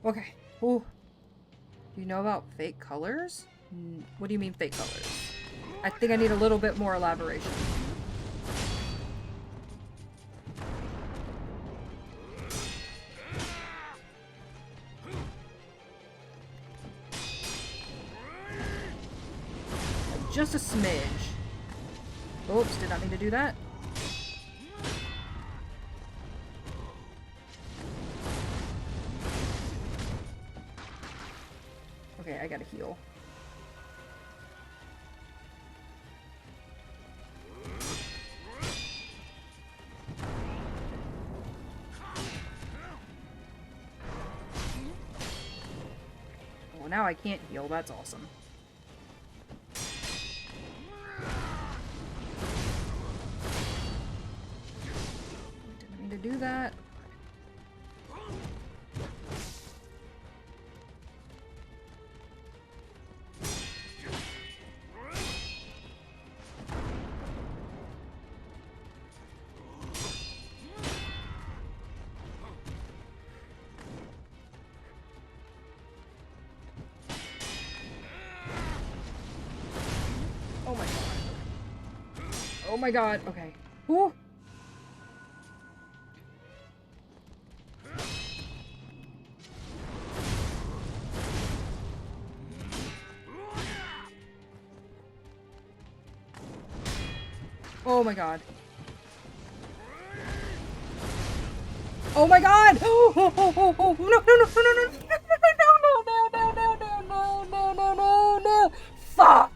Okay. Ooh. Do you know about fake colors? What do you mean fake colors? I think I need a little bit more elaboration. Just a smidge. Oops, did not mean to do that. Okay, I gotta heal. now I can't heal. That's awesome. Didn't mean to do that. Oh my god, okay. Woo! Oh my god. Oh my god! Oh, oh, oh, oh, oh, no, no, no, no, no, no, no, no, no, no, no, no, no, no, no, no, fuck!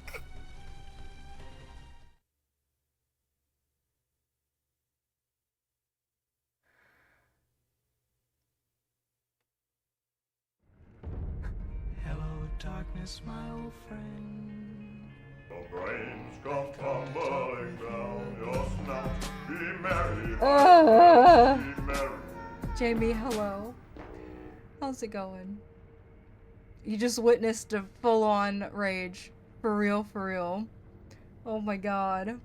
Hello, darkness, my old friend. Your brains come tumbling down your snout. Be merry, be merry. Jamie, hello. How's it going? You just witnessed a full-on rage. For real, for real. Oh my god.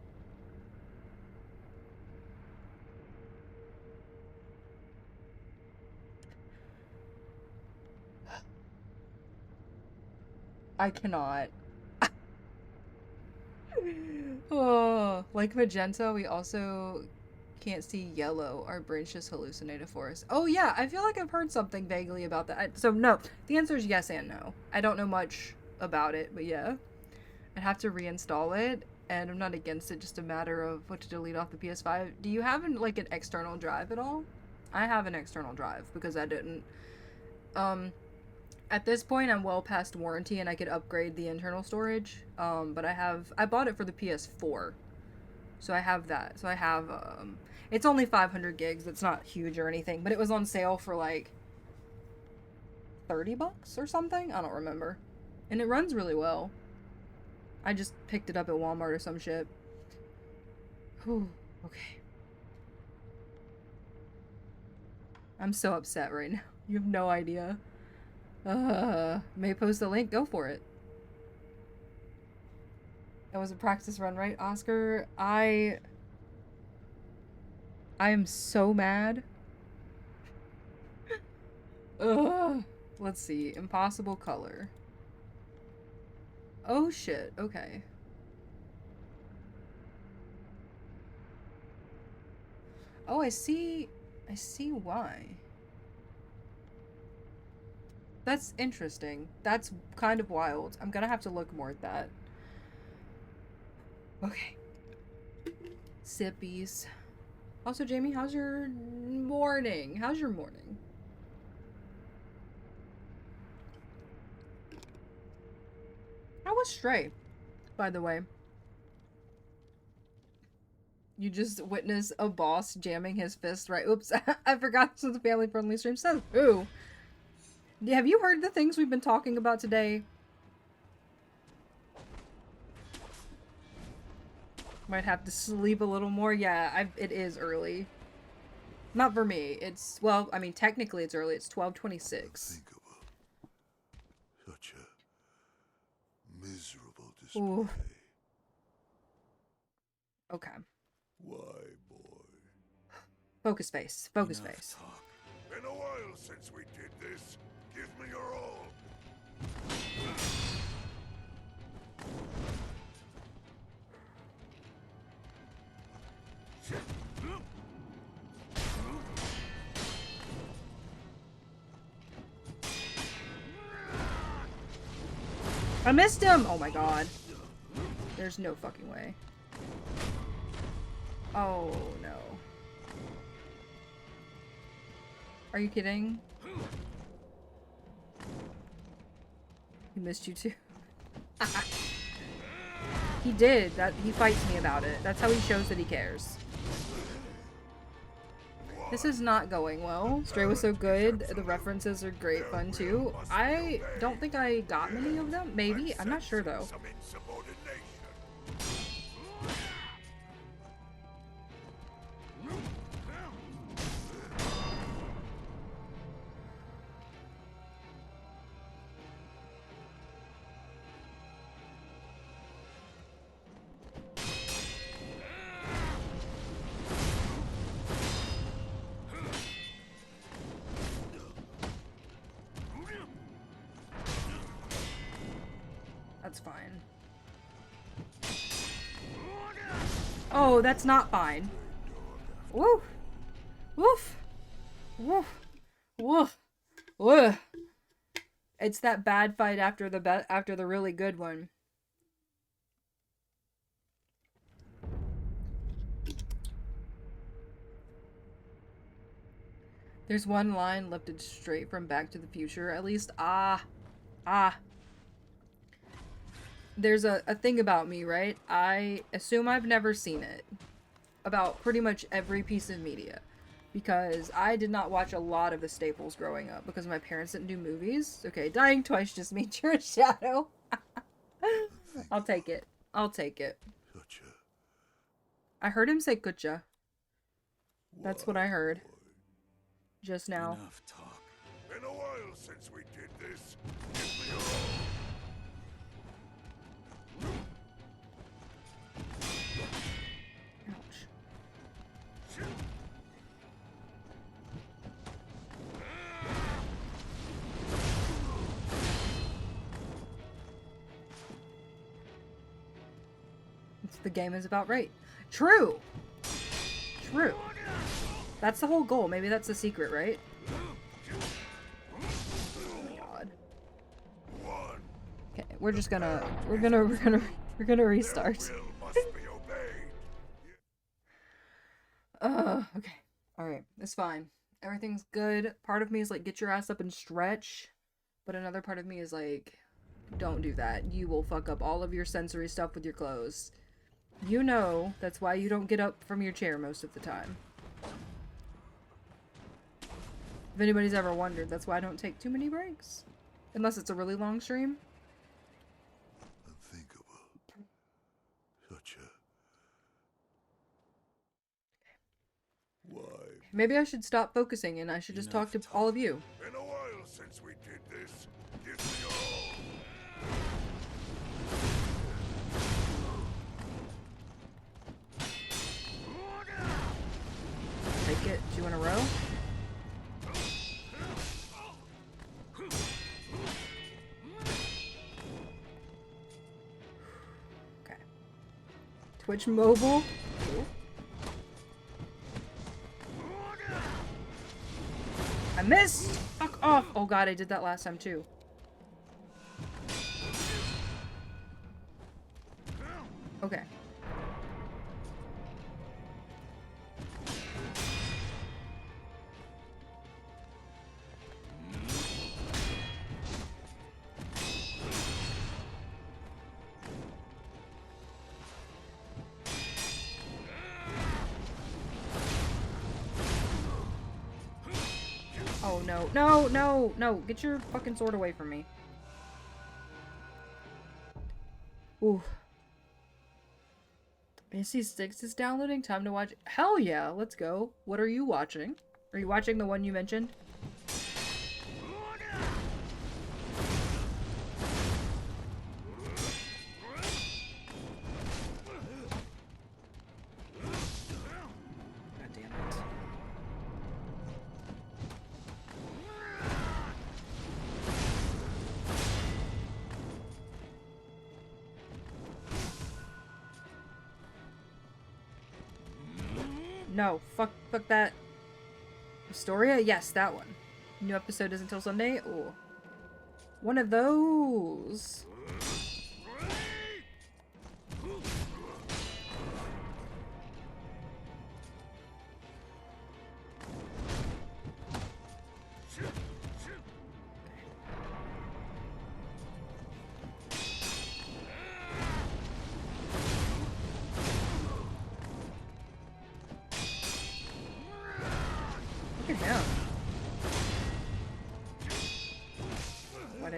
I cannot. Oh, like magenta, we also can't see yellow. Our brains just hallucinated for us. Oh yeah, I feel like I've heard something vaguely about that. So no, the answer is yes and no. I don't know much about it, but yeah. I'd have to reinstall it, and I'm not against it, just a matter of what to delete off the PS5. Do you have like an external drive at all? I have an external drive because I didn't. At this point, I'm well past warranty and I could upgrade the internal storage. But I bought it for the PS4. So I have that. So I have, it's only 500 gigs. It's not huge or anything, but it was on sale for like $30 or something. I don't remember. And it runs really well. I just picked it up at Walmart or some shit. Whew, okay. I'm so upset right now. You have no idea. May post the link. Go for it. It was a practice run, right, Oscar? I am so mad. Ugh. Let's see. Impossible color. Oh shit. Okay. Oh, I see why. That's interesting. That's kind of wild. I'm gonna have to look more at that. Okay. Sippies. Also, Jamie, how's your morning? How's your morning? How was Stray, by the way? You just witnessed a boss jamming his fist right. Oops, I forgot this was a family-friendly stream. Says who? Have you heard the things we've been talking about today? Might have to sleep a little more. Yeah, it is early. Not for me. It's, well, I mean, technically it's early. It's 12:26. Such a miserable display. Ooh. Okay. Why, boy? Focus face. Focus Enough face. talk. Been a while since we did this. Give me your all. I missed him! Oh my god. There's no fucking way. Oh no. Are you kidding? He missed you too. He did. He fights me about it. That's how he shows that he cares. This is not going well. Stray was so good. The references are great fun too. I don't think I got many of them. Maybe. I'm not sure though. Some insubordination. That's fine. Oh, that's not fine. Woof. Woof. Woof. Woof. Woof. It's that bad fight after the really good one. There's one line lifted straight from Back to the Future, at least. There's a thing about me, right? I assume I've never seen it. About pretty much every piece of media. Because I did not watch a lot of the staples growing up. Because my parents didn't do movies. Okay, dying twice just means you're a shadow. I'll take it. I'll take it. I heard him say Kucha. That's what I heard. Just now. Enough talk. Been a while since we did this. Give me all. Ouch. The game is about right. True! True. That's the whole goal. Maybe that's the secret, right? Oh my god. Okay, we're gonna restart. Okay. Alright, it's fine. Everything's good. Part of me is like, get your ass up and stretch. But another part of me is like, don't do that. You will fuck up all of your sensory stuff with your clothes. You know, that's why you don't get up from your chair most of the time. If anybody's ever wondered, that's why I don't take too many breaks. Unless it's a really long stream. Unthinkable. Such a... Why? Maybe I should stop focusing and I should just talk to all of you. Been a while since we did this. Give me all. Take it 2 in a row. Okay. Twitch mobile. I missed! Fuck off! Oh god, I did that last time too. Okay. Oh no, no, no, no, get your fucking sword away from me. Ooh. Fantasy 6 is downloading, time to watch. Hell yeah, let's go. What are you watching? Are you watching the one you mentioned? God damn it. No, fuck that. Astoria? Yes, that one. New episode is until Sunday? Oh. One of those.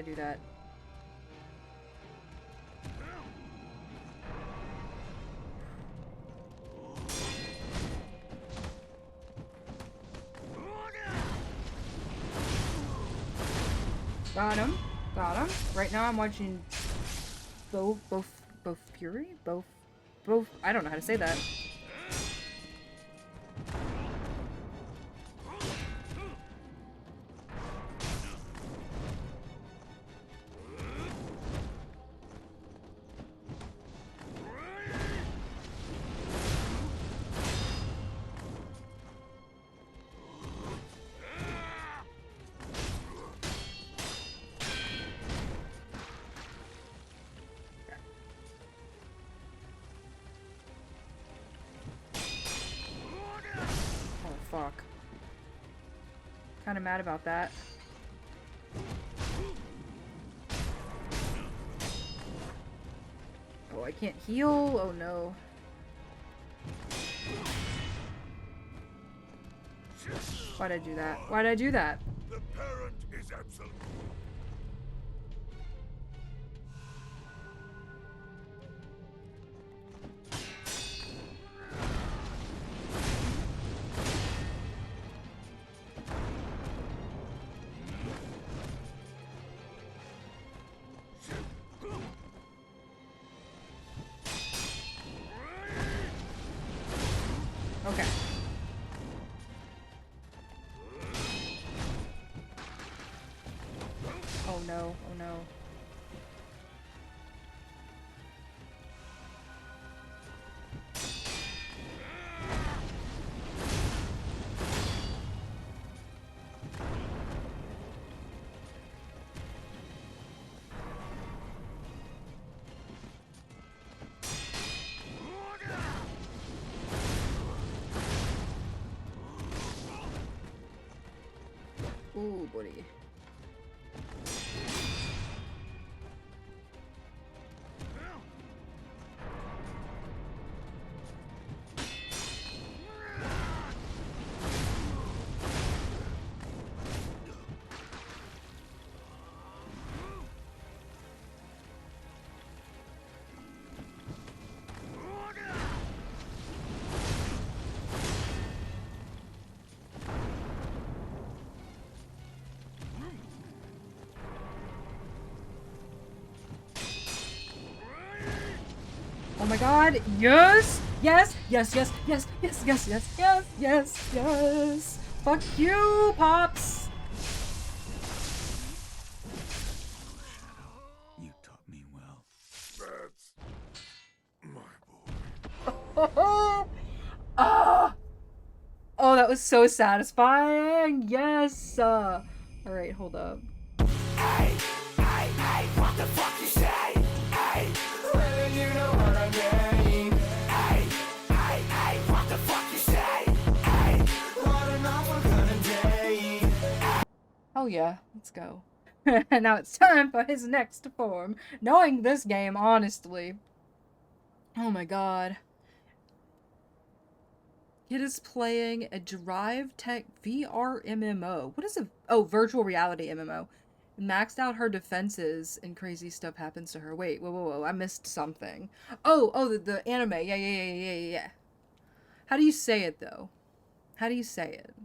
do that? Got him. Got him. Right now I'm watching both Fury? Both, I don't know how to say that. Fuck. Kinda mad about that. Oh, I can't heal? Oh no. Why'd I do that? Why'd I do that? The parent is absolute. Okay. Oh no, oh no. Ooh, buddy. Oh my god, yes! Yes! Yes, yes, yes, yes, yes, yes, yes, yes, yes! Fuck you, Pops! You taught me well. That's my boy. Ah! Oh, that was so satisfying! Yes! Alright, hold up. What the fuck you say? Hey, whether you know what I mean. Hey, what the fuck you say? Hey, what an awful kind of day. Oh yeah, let's go. Now it's time for his next form. Knowing this game, honestly. Oh my god. It is playing a Drive Tech VR MMO. What is a... Oh, virtual reality MMO. Maxed out her defenses and crazy stuff happens to her. Wait, whoa, I missed something. Oh, the anime. Yeah. How do you say it, though? How do you say it?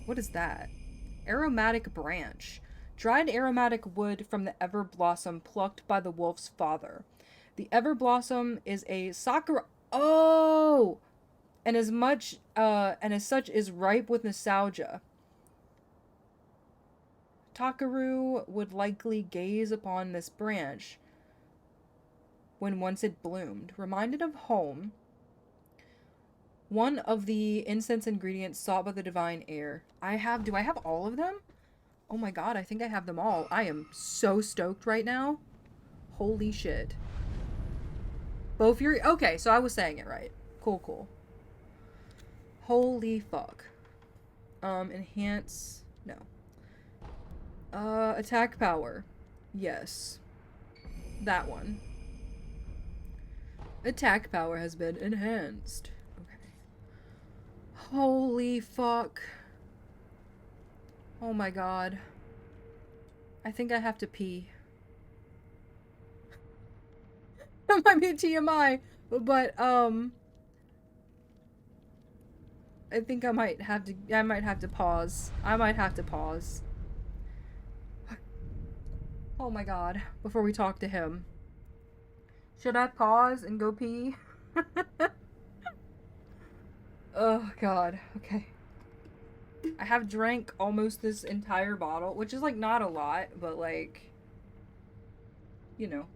What is that? Aromatic branch. Dried aromatic wood from the ever blossom plucked by the wolf's father. The ever blossom is a sakura. Oh! And as such is ripe with nostalgia. Takaru would likely gaze upon this branch when once it bloomed, reminded of home. One of the incense ingredients sought by the divine air. Do I have all of them? Oh my god, I think I have them all. I am so stoked right now. Holy shit. Bow Fury? Okay, so I was saying it right. Cool. Holy fuck. Enhance... No. Attack power. Yes. That one. Attack power has been enhanced. Okay. Holy fuck. Oh my god. I think I have to pee. That might be TMI, but I think I might have to pause. I might have to pause. Oh my god, before we talk to him. Should I pause and go pee? Oh god, okay. I have drank almost this entire bottle, which is like not a lot, but like, you know.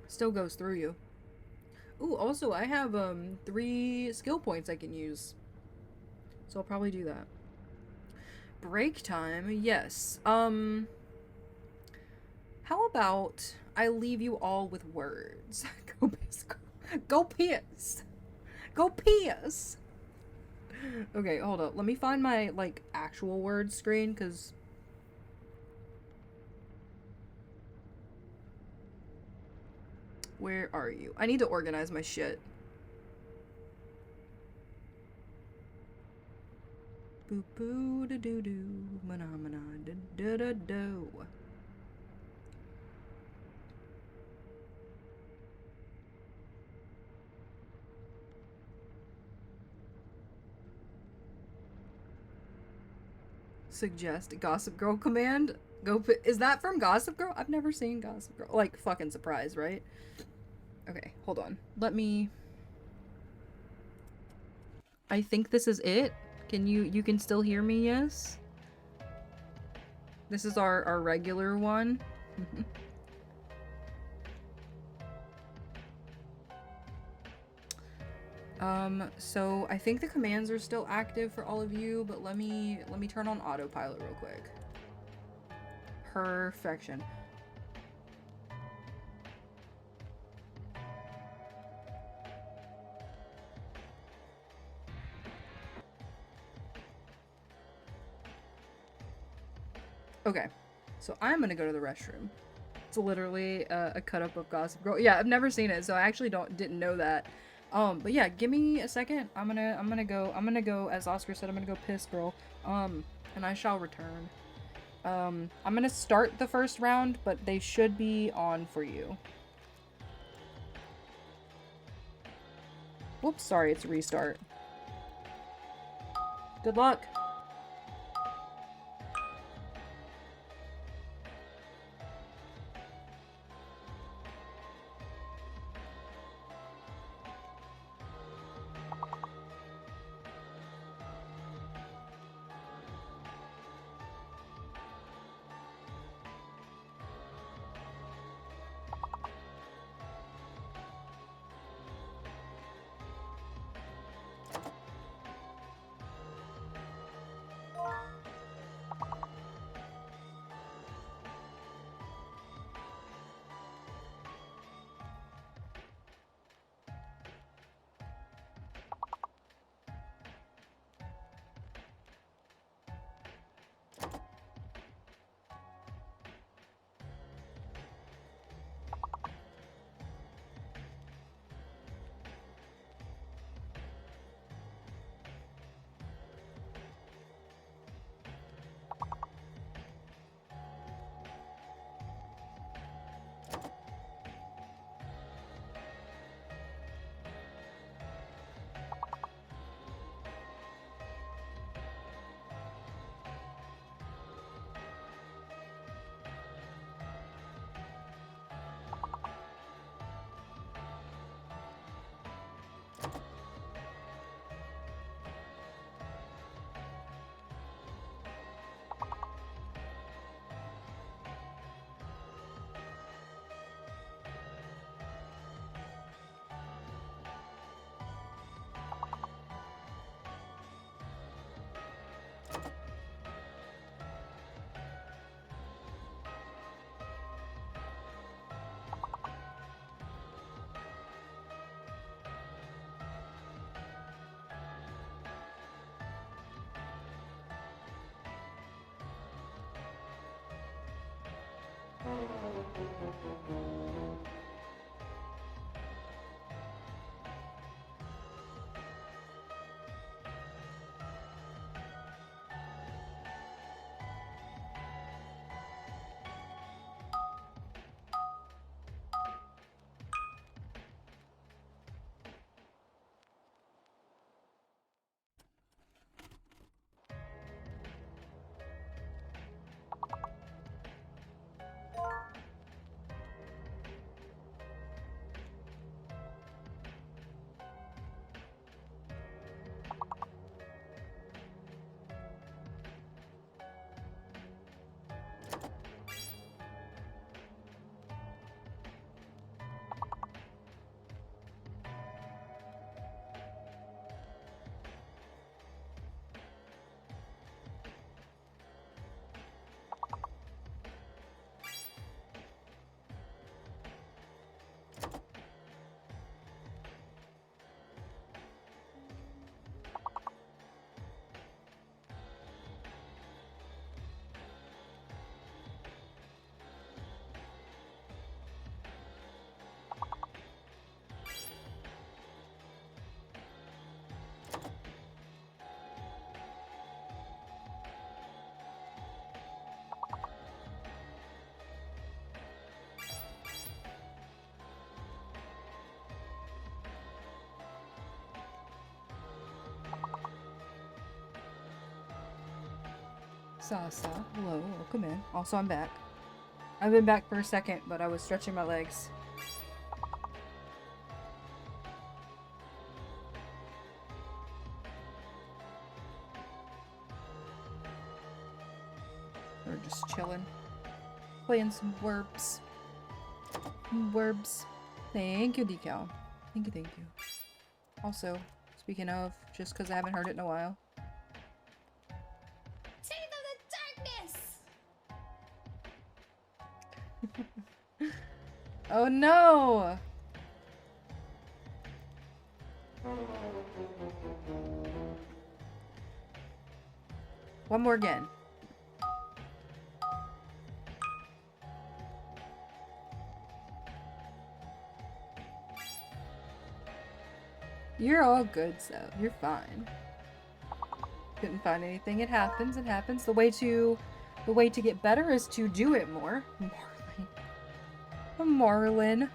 Still goes through you. Ooh, also I have 3 skill points I can use. So I'll probably do that. Break time, yes. How about I leave you all with words? Go piss. Go piss. Go piss. Okay, hold up. Let me find my like actual word screen, cause where are you? I need to organize my shit. Boo boo da doo doo, mana mana da da da do. Suggest Gossip Girl command. Is that from Gossip Girl? I've never seen Gossip Girl. Like, fucking surprise, right? Okay, hold on. Let me... I think this is it. Can you can still hear me, yes? This is our regular one. So I think the commands are still active for all of you, but let me turn on autopilot real quick. Perfection. Okay, so I'm gonna go to the restroom. It's literally a cut up of Gossip Girl. Yeah, I've never seen it, so I actually didn't know that. But yeah, give me a second. I'm gonna go, as Oscar said, I'm gonna go piss, girl. And I shall return. I'm gonna start the first round, but they should be on for you. Whoops, sorry, it's a restart. Good luck. Sasa, hello, welcome in. Also, I'm back. I've been back for a second, but I was stretching my legs. We're just chilling. Playing some Werbs. Werbs. Thank you, Decal. Thank you, thank you. Also, speaking of, just because I haven't heard it in a while. Teeth of the darkness! Oh no! One more again. You're all good, Seth. You're fine. Couldn't find anything. It happens. It happens. The way to get better is to do it more. Marlin. Marlin.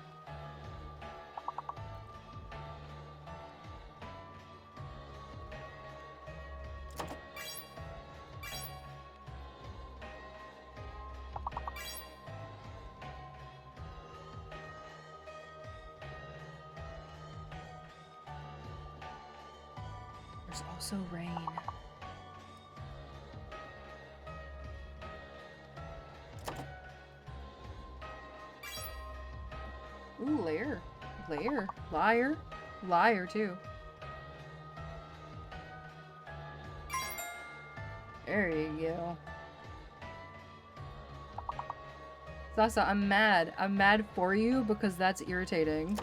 There's also rain. Ooh, lair. Lair. Liar. Liar, too. There you go. Sasa, I'm mad. I'm mad for you because that's irritating.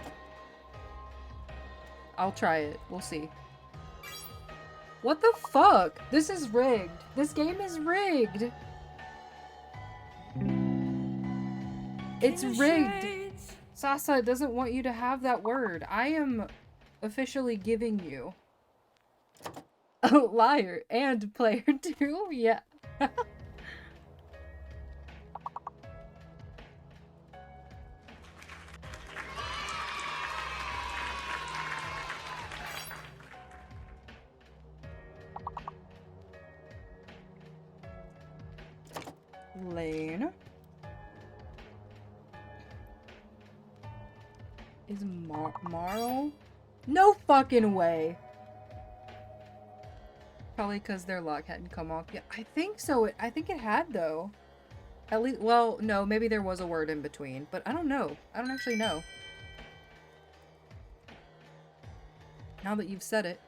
I'll try it. We'll see. What the fuck? This is rigged. This game is rigged. It's rigged. Sasa doesn't want you to have that word. I am officially giving you a liar and player 2. Yeah. Lane. Is Marl? No fucking way. Probably because their lock hadn't come off yet. I think so. I think it had, though. At least, well, no, maybe there was a word in between, but I don't know. I don't actually know. Now that you've said it.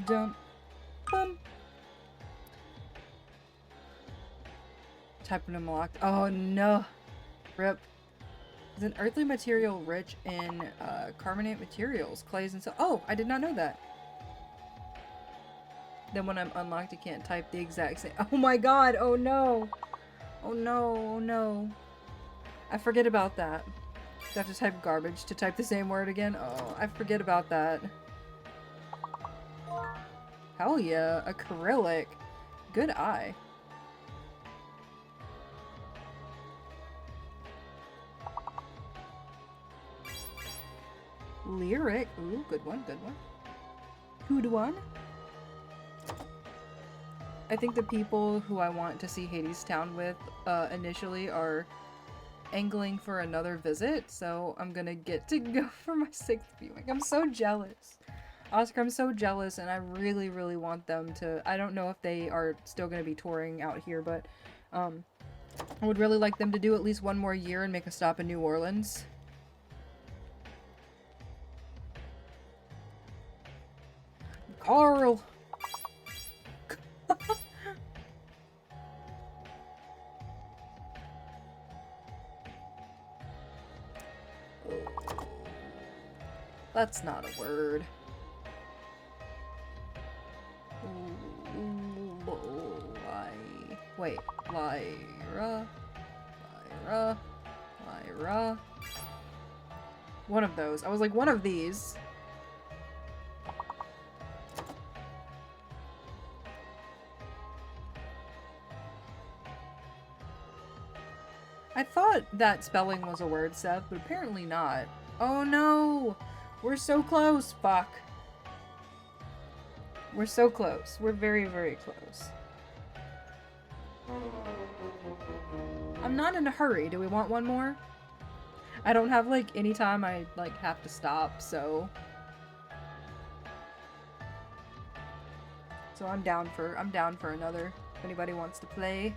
Dum. Bum. Type them locked. Oh no. Rip. Is an earthly material rich in carbonate materials, clays, and so. Oh, I did not know that. Then when I'm unlocked, I can't type the exact same. Oh my god. Oh no. Oh no. Oh no. I forget about that. I have to type garbage to type the same word again. Oh, I forget about that. Hell yeah. Acrylic. Good eye. Lyric. Ooh, good one, good one. Good one. I think the people who I want to see Hades Town with initially are angling for another visit, so I'm gonna get to go for my 6th viewing. I'm so jealous. Oscar, I'm so jealous, and I really, really want them to... I don't know if they are still gonna be touring out here, but I would really like them to do at least one more year and make a stop in New Orleans. Carl! That's not a word. Wait, Lyra? Lyra? Lyra? One of those. I was like, one of these. I thought that spelling was a word, Seth, but apparently not. Oh no! We're so close! Fuck. We're so close. We're very, very close. I'm not in a hurry. Do we want one more? I don't have, like, any time I, like, have to stop, so... So I'm down for another, if anybody wants to play.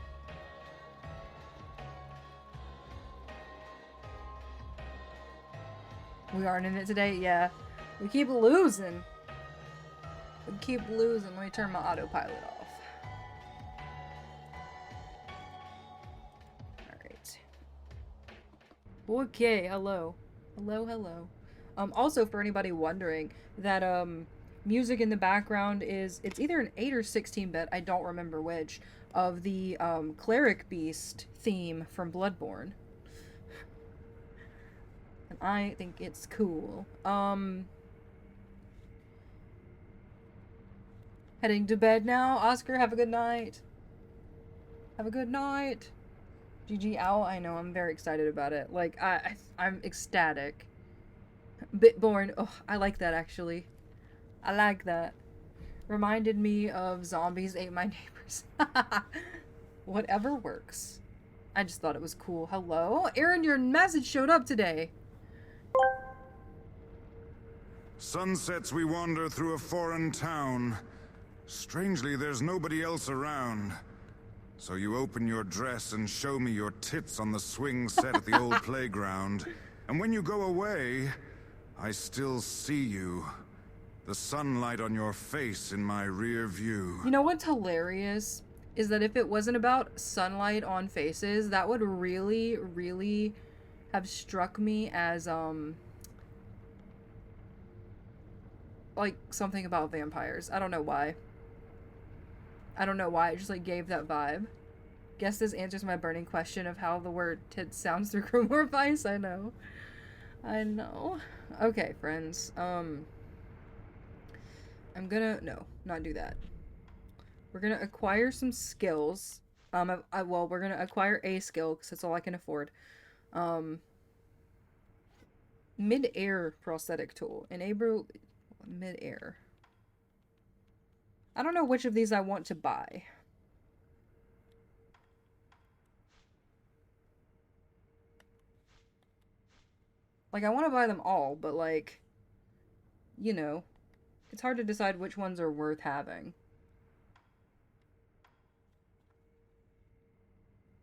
We aren't in it today? Yeah. We keep losing. We keep losing. Let me turn my autopilot off. Alright. Okay, hello. Hello, hello. Also, for anybody wondering, that, music in the background is, it's either an 8 or 16-bit, I don't remember which, of the, Cleric Beast theme from Bloodborne. And I think it's cool. Heading to bed now. Oscar, have a good night. Have a good night. GG Owl, I know, I'm very excited about it. Like, I'm ecstatic. Bitborn, oh, I like that actually. I like that. Reminded me of Zombies Ate My Neighbors. Whatever works. I just thought it was cool. Hello? Aaron, your message showed up today. Sunsets we wander through a foreign town. Strangely, there's nobody else around. So you open your dress and show me your tits on the swing set at the old playground. And when you go away, I still see you. The sunlight on your face in my rear view. You know what's hilarious? Is that if it wasn't about sunlight on faces, that would really, really have struck me as, like, something about vampires. I don't know why. I don't know why, it just, like, gave that vibe. Guess this answers my burning question of how the word tits sounds through Grimoire Vice. I know. I know. Okay, friends. I'm gonna... No, not do that. We're gonna acquire some skills. Well, we're gonna acquire a skill, because that's all I can afford. Mid-air prosthetic tool. Enable... Mid-air. I don't know which of these I want to buy. Like, I want to buy them all, but, like, you know, it's hard to decide which ones are worth having.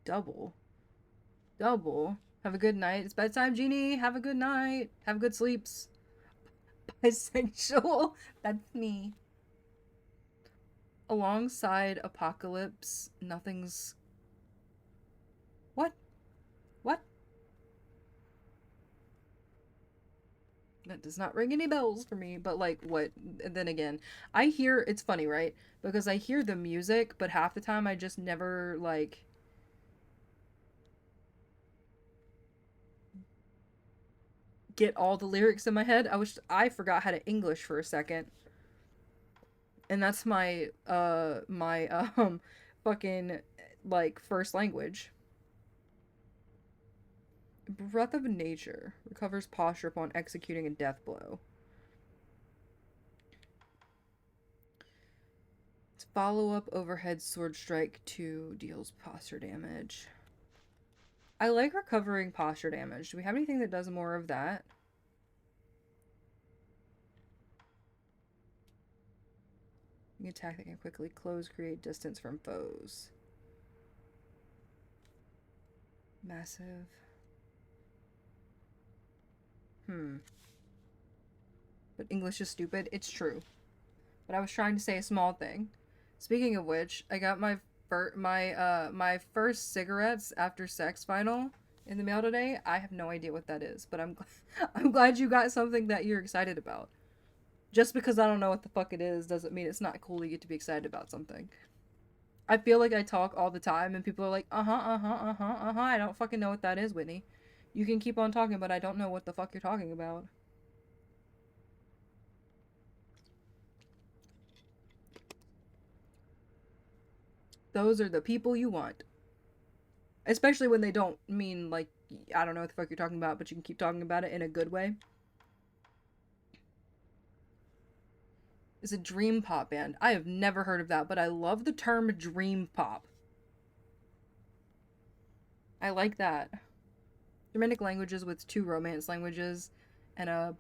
Double. Double. Have a good night. It's bedtime, Genie. Have a good night. Have good sleeps. Bisexual. That's me. Alongside Apocalypse, nothing's... What? What? That does not ring any bells for me, but, like, what? And then again, I hear... It's funny, right? Because I hear the music, but half the time I just never, like... get all the lyrics in my head. I forgot how to English for a second. And that's my, fucking, like, first language. Breath of Nature. Recovers posture upon executing a death blow. Its follow-up overhead sword strike 2 deals posture damage. I like recovering posture damage. Do we have anything that does more of that? An attack that can quickly close, create distance from foes. Massive. But English is stupid. It's true. But I was trying to say a small thing. Speaking of which, I got my first cigarettes after sex final in the mail today. I have no idea what that is, but I'm glad you got something that you're excited about. Just because I don't know what the fuck it is doesn't mean it's not cool to get to be excited about something. I feel like I talk all the time and people are like, I don't fucking know what that is, Whitney. You can keep on talking, but I don't know what the fuck you're talking about. Those are the people you want. Especially when they don't mean, like, I don't know what the fuck you're talking about, but you can keep talking about it in a good way. is a dream pop band. I have never heard of that, but I love the term dream pop. I like that. Germanic languages with 2 Romance languages and a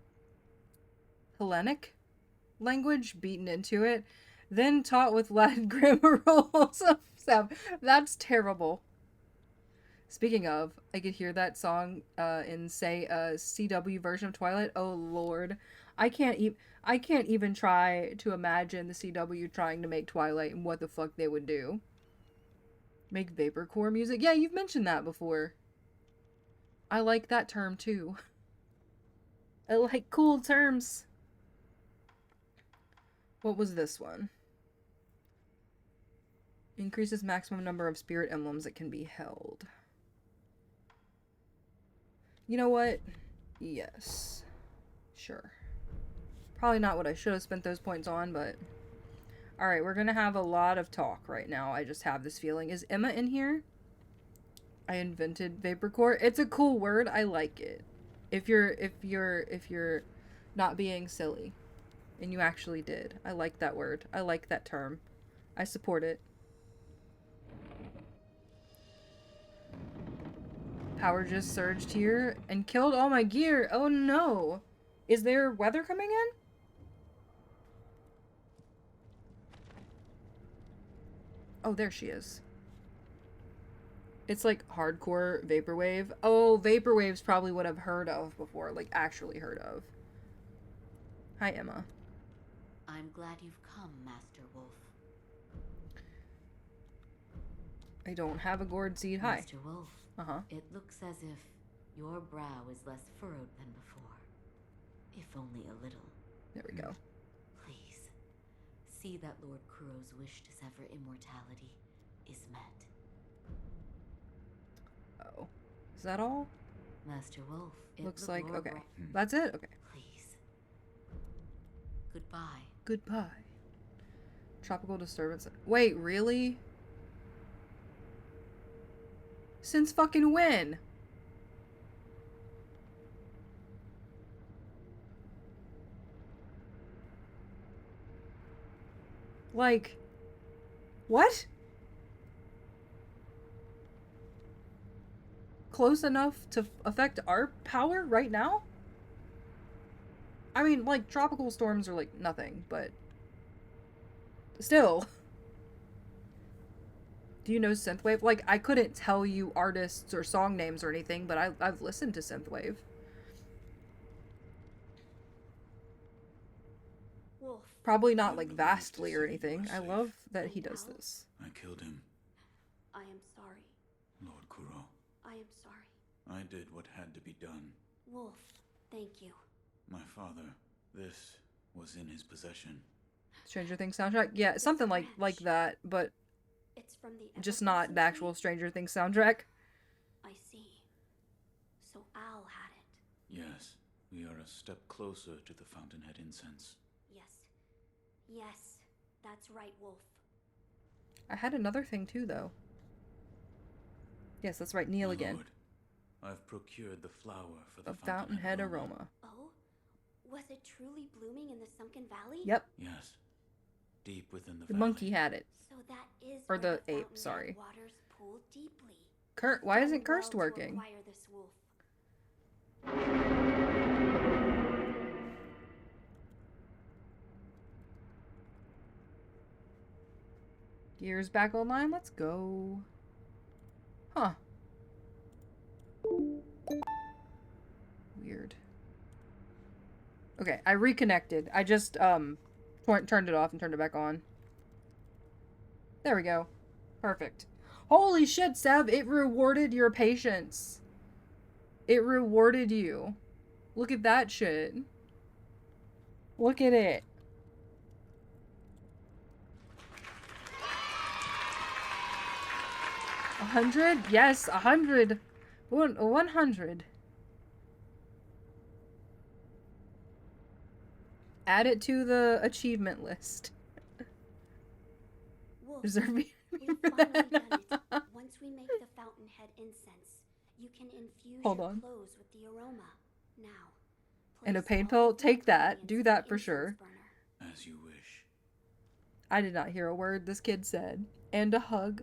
Hellenic language beaten into it, then taught with Latin grammar rules. That's terrible. Speaking of, I could hear that song in, say, a CW version of Twilight. Oh Lord, I can't even try to imagine the CW trying to make Twilight and what the fuck they would do. Make vaporcore music? Yeah, you've mentioned that before. I like that term too. I like cool terms. What was this one? Increases maximum number of spirit emblems that can be held. You know what? Yes. Sure. Probably not what I should have spent those points on, but... Alright, we're gonna have a lot of talk right now. I just have this feeling. Is Emma in here? I invented vaporcore. It's a cool word. I like it. If you're not being silly. And you actually did. I like that word. I like that term. I support it. Power just surged here and killed all my gear. Oh no. Is there weather coming in? Oh, there she is. It's like hardcore vaporwave. Oh, vaporwave's probably what I've heard of before. Like, actually heard of. Hi, Emma. I'm glad you've come, Master Wolf. I don't have a gourd seed. Hi. Master Wolf. It looks as if your brow is less furrowed than before. If only a little. There we go. Please, see that Lord Kuro's wish to sever immortality is met. Oh. Is that all? Master Wolf, Looks like, okay. That's it? Okay. Please. Goodbye. Goodbye. Tropical disturbance. Wait, really? Since fucking when? Like, what? Close enough to affect our power right now? I mean, like, tropical storms are like nothing, but still. Do you know synthwave? Like, I couldn't tell you artists or song names or anything, but I've listened to synthwave. Wolf. Probably not, like, vastly or anything. I love that he does this. I killed him, I am sorry. Lord Kuro. I am sorry. I did what had to be done. Wolf, thank you. My father, this was in his possession. Stranger Things soundtrack? Yeah, something like that, but It's from the just Evergreen not the Symphony? actual Stranger Things soundtrack. I see. So Al had it. Yes, we are a step closer to the Fountainhead incense. Yes. Yes, that's right, Wolf. I had another thing too, though. Yes, that's right, Neil My again. lord, I've procured the flower for the A Fountainhead aroma. Oh? Was it truly blooming in the Sunken Valley? Yep, Yes, deep within the the valley. monkey had it. So that is Or where the ape, Fountainhead sorry. waters pool deeply. Why Done isn't Cursed well to working? acquire this, Wolf. Gears back online, let's go. Huh. Weird. Okay, I reconnected. I just, turned it off and turned it back on. There we go. Perfect. Holy shit, Seb, it rewarded your patience. It rewarded you. Look at that shit. Look at it. $100? Yes, 100. 100. Add it to the achievement list. Wolf, Reserve we've finally done it. Once we make the Fountainhead incense, you can infuse Hold your on. clothes with the aroma. Now, And a place pain all pill? the Take that. ingredients Do in that the for incense sure. burner. As you wish. I did not hear a word this kid said. And a hug.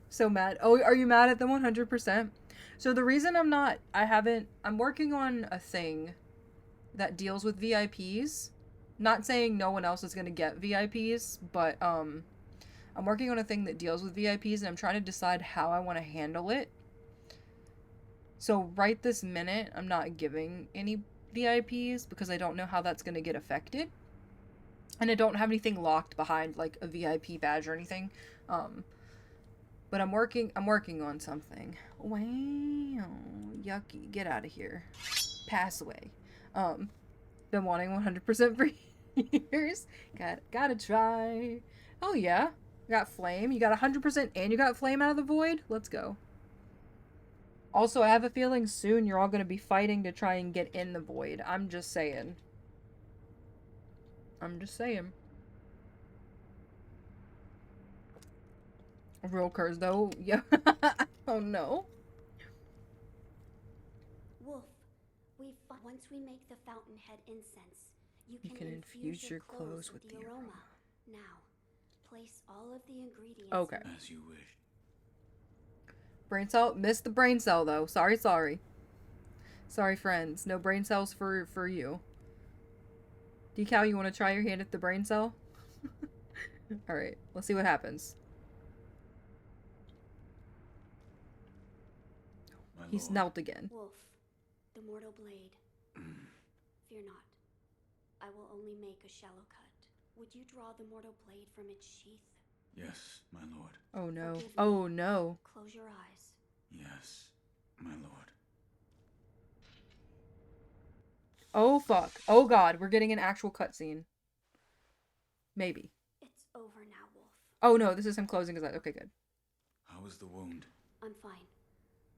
So mad. Oh, are you mad at them 100%? So the reason I'm working on a thing that deals with VIPs. Not saying no one else is going to get VIPs, but I'm working on a thing that deals with VIPs, and I'm trying to decide how I want to handle it. So right this minute, I'm not giving any VIPs because I don't know how that's going to get affected. And I don't have anything locked behind like a VIP badge or anything. But I'm working on something. Wow, yucky. Get out of here. Pass away. Been wanting 100% for years. Gotta try. Oh yeah. Got flame. You got 100% and you got flame out of the void? Let's go. Also, I have a feeling soon you're all going to be fighting to try and get in the void. I'm just saying. Real curse, though. Yeah. Oh, no. Wolf, once we make the fountainhead incense, you can infuse your clothes with the aroma. Now, place all of the ingredients. Okay. As you wish. Brain cell? Missed the brain cell, though. Sorry. Sorry, friends. No brain cells for you. Decal, you want to try your hand at the brain cell? Alright, let's see what happens. He's knelt again. Wolf, the mortal blade. Fear not. I will only make a shallow cut. Would you draw the mortal blade from its sheath? Yes, my lord. Oh no. Forgive me. Oh no. Close your eyes. Yes, my lord. Oh fuck. Oh god, we're getting an actual cutscene. Maybe. It's over now, Wolf. Oh no, this is him closing his eyes. Okay, good. How is the wound? I'm fine.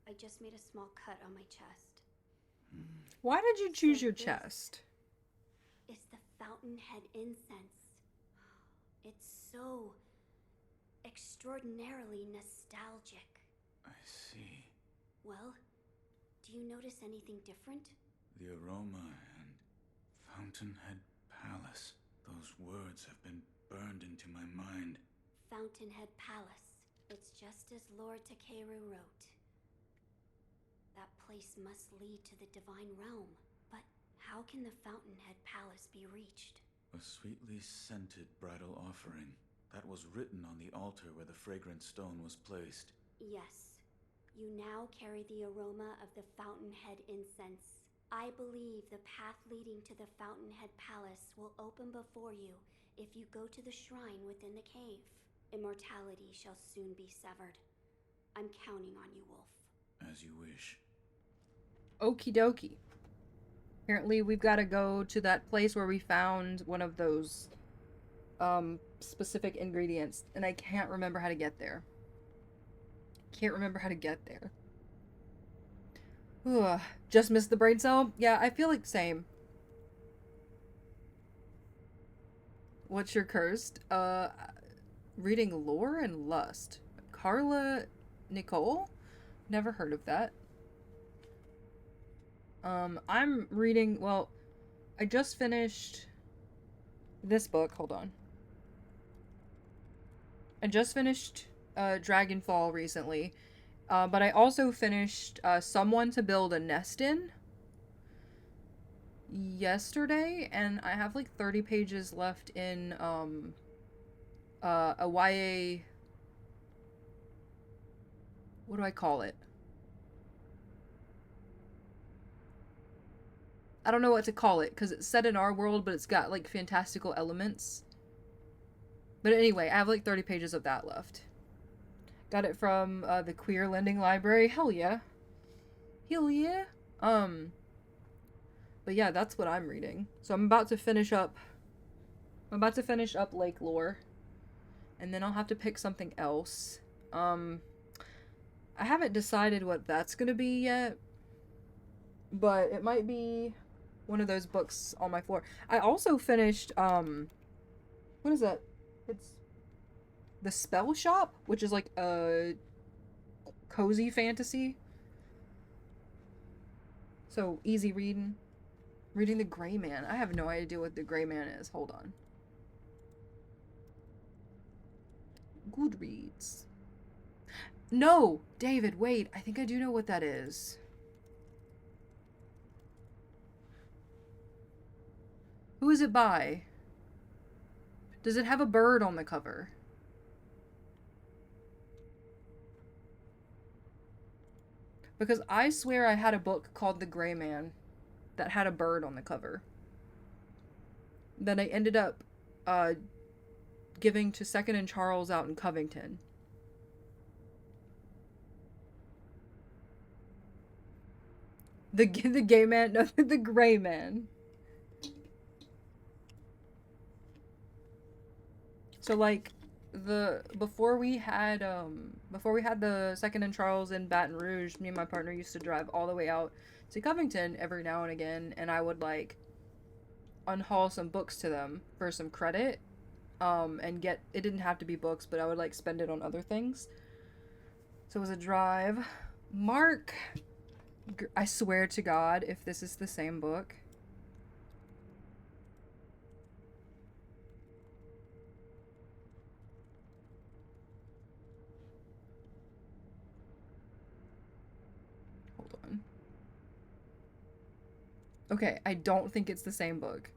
I just made a small cut on my chest. Why did you choose So your this chest? It's the fountainhead incense. It's so extraordinarily nostalgic. I see. Well, do you notice anything different? The aroma and Fountainhead Palace. Those words have been burned into my mind. Fountainhead Palace. It's just as Lord Takeru wrote. That place must lead to the divine realm. But how can the Fountainhead Palace be reached? A sweetly scented bridal offering. That was written on the altar where the fragrant stone was placed. Yes. You now carry the aroma of the Fountainhead incense. I believe the path leading to the Fountainhead Palace will open before you if you go to the shrine within the cave. Immortality shall soon be severed. I'm counting on you, Wolf. As you wish. Okie dokie. Apparently we've got to go to that place where we found one of those specific ingredients, and I can't remember how to get there. Ugh. Just missed the brain cell? Yeah, I feel like same. What's your cursed? Reading Lore and Lust. Carla Nicole? Never heard of that. I'm reading, well, I just finished this book. Hold on. I just finished Dragonfall recently. But I also finished Someone to Build a Nest In yesterday, and I have like 30 pages left in a YA, what do I call it? I don't know what to call it, because it's set in our world, but it's got like fantastical elements. But anyway, I have like 30 pages of that left. Got it from the Queer Lending Library. Hell yeah. Hell yeah. But yeah, that's what I'm reading. So I'm about to finish up Lake Lore. And then I'll have to pick something else. I haven't decided what that's gonna be yet. But it might be one of those books on my floor. I also finished, what is that? It's The Spell Shop, which is like a cozy fantasy. So easy reading. Reading The Gray Man. I have no idea what The Gray Man is. Hold on. Goodreads. No! David, wait. I think I do know what that is. Who is it by? Does it have a bird on the cover? Because I swear I had a book called The Gray Man that had a bird on the cover. Then I ended up giving to Second and Charles out in Covington. The gay man? No, the gray man. So like before we had the Second and Charles in Baton Rouge, me and my partner used to drive all the way out to Covington every now and again, and I would like unhaul some books to them for some credit, and get, it didn't have to be books, but I would like spend it on other things. So it was a drive. Mark, I swear to God, if this is the same book. Hold on. Okay, I don't think it's the same book.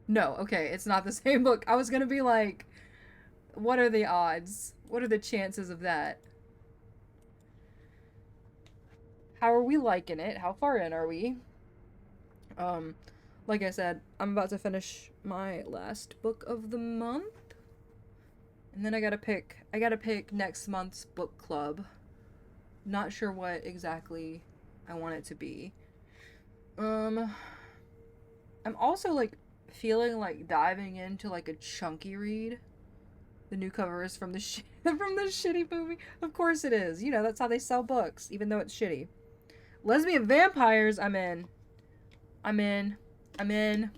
No, okay, it's not the same book. I was gonna be like, what are the odds? What are the chances of that? How are we liking it? How far in are we? Like I said, I'm about to finish my last book of the month. And then I gotta pick next month's book club. Not sure what exactly I want it to be. I'm also like feeling like diving into like a chunky read. The new cover is from the from the shitty movie. Of course it is. You know, that's how they sell books, even though it's shitty. Lesbian vampires, I'm in. I'm in. I'm in.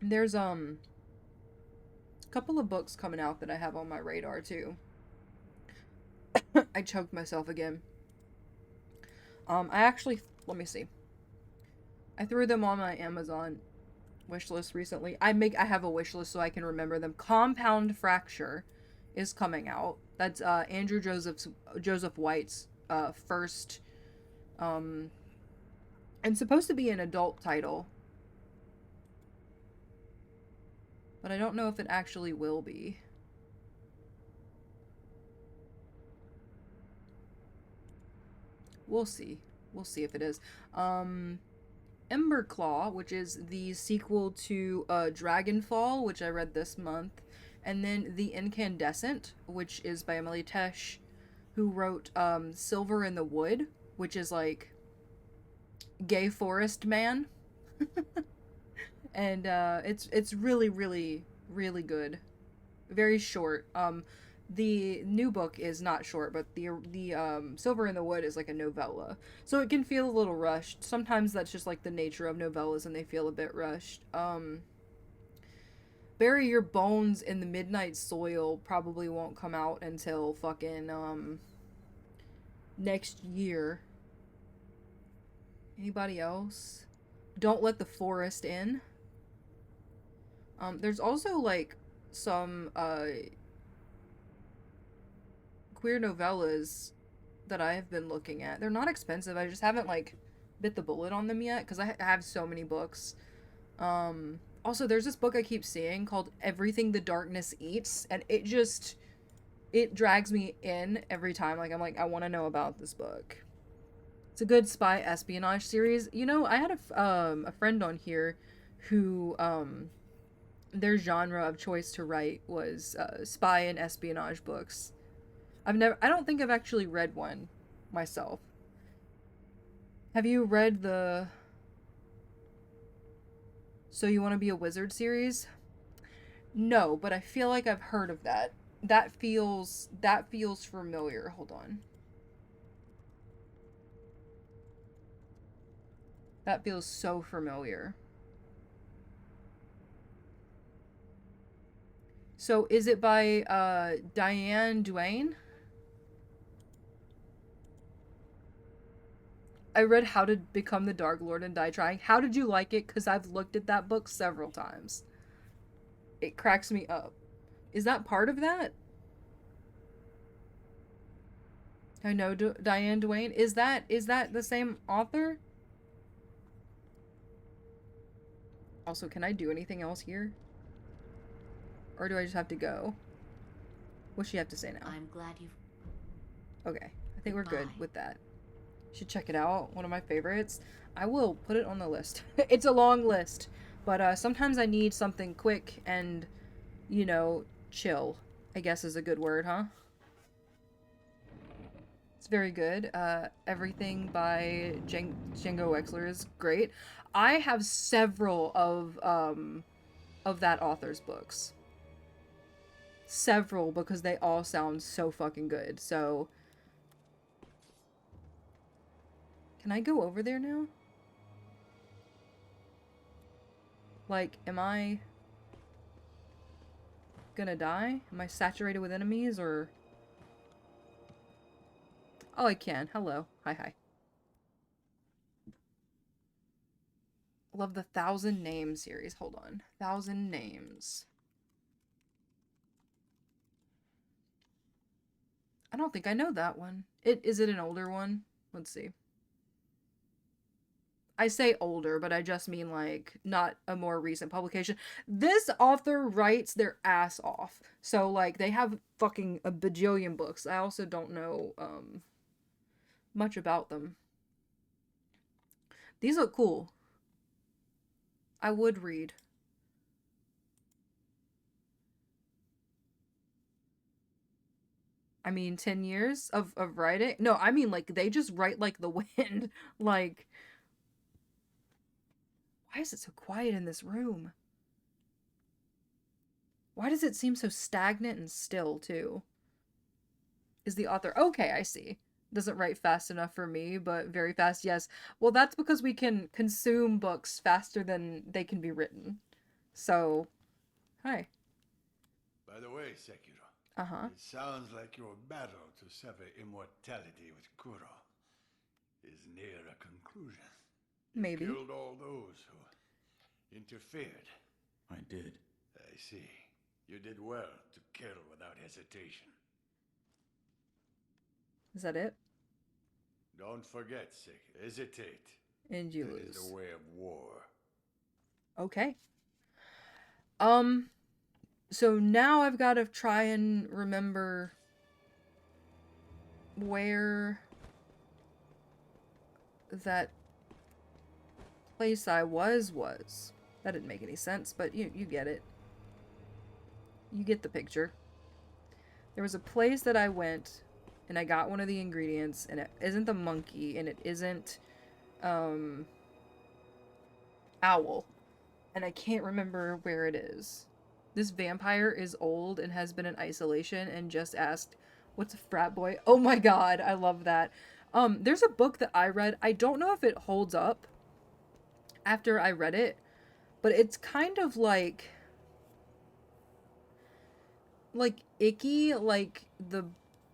There's a couple of books coming out that I have on my radar too. I choked myself again. I actually, let me see. I threw them on my Amazon wishlist recently. I have a wishlist so I can remember them. Compound Fracture is coming out. That's Andrew Joseph White's first and supposed to be an adult title. But I don't know if it actually will be. We'll see. We'll see if it is. Emberclaw, which is the sequel to Dragonfall, which I read this month. And then The Incandescent, which is by Emily Tesh, who wrote Silver in the Wood, which is like gay forest man. And it's really, really, really good. Very short. The new book is not short, but the Silver in the Wood is like a novella, so it can feel a little rushed. Sometimes that's just like the nature of novellas, and they feel a bit rushed. Bury Your Bones in the Midnight Soil probably won't come out until fucking next year. Anybody else? Don't Let the Forest In. There's also like some queer novellas that I have been looking at. They're not expensive. I just haven't like bit the bullet on them yet because I have so many books. Also, there's this book I keep seeing called Everything the Darkness Eats, and it drags me in every time. Like, I'm like, I want to know about this book. It's a good spy espionage series. You know, I had a friend on here who their genre of choice to write was spy and espionage books. I don't think I've actually read one myself. Have you read the So You Want to Be a Wizard series? No, but I feel like I've heard of that. That feels familiar. Hold on. That feels so familiar. So is it by Diane Duane? I read How to Become the Dark Lord and Die Trying. How did you like it? Because I've looked at that book several times. It cracks me up. Is that part of that? I know Diane Duane. Is that the same author? Also, can I do anything else here? Or do I just have to go? What's she have to say now? I'm glad you've... Okay, I think we're good Goodbye. with that. Should check it out. One of my favorites. I will put it on the list. It's a long list, but sometimes I need something quick and, you know, chill, I guess is a good word, huh? It's very good. Everything by Django Wexler is great. I have several of that author's books. Several, because they all sound so fucking good. So, can I go over there now? Like, am I gonna die? Am I saturated with enemies, or... Oh, I can. Hello. Hi. Love the 1,000 Names series. Hold on. 1,000 Names. I don't think I know that one. Is it an older one? Let's see. I say older, but I just mean, like, not a more recent publication. This author writes their ass off. So, like, they have fucking a bajillion books. I also don't know, much about them. These look cool. I would read. I mean, 10 years of writing? No, I mean, like, they just write like the wind. Like, why is it so quiet in this room? Why does it seem so stagnant and still, too? Is the author... Okay, I see. Doesn't write fast enough for me, but very fast, yes. Well, that's because we can consume books faster than they can be written. So, hi. By the way, Sekiro. Uh-huh. It sounds like your battle to sever immortality with Kuro is near a conclusion. You Maybe. killed all those who interfered. I did. I see. You did well to kill without hesitation. Is that it? Don't forget, Sekiro. Hesitate. And you It lose. is a way of war. Okay. So now I've got to try and remember where that place I was. That didn't make any sense, but you get it. You get the picture. There was a place that I went, and I got one of the ingredients, and it isn't the monkey, and it isn't, owl. And I can't remember where it is. This vampire is old and has been in isolation and just asked, what's a frat boy? Oh my god, I love that. There's a book that I read. I don't know if it holds up after I read it, but it's kind of like icky, like the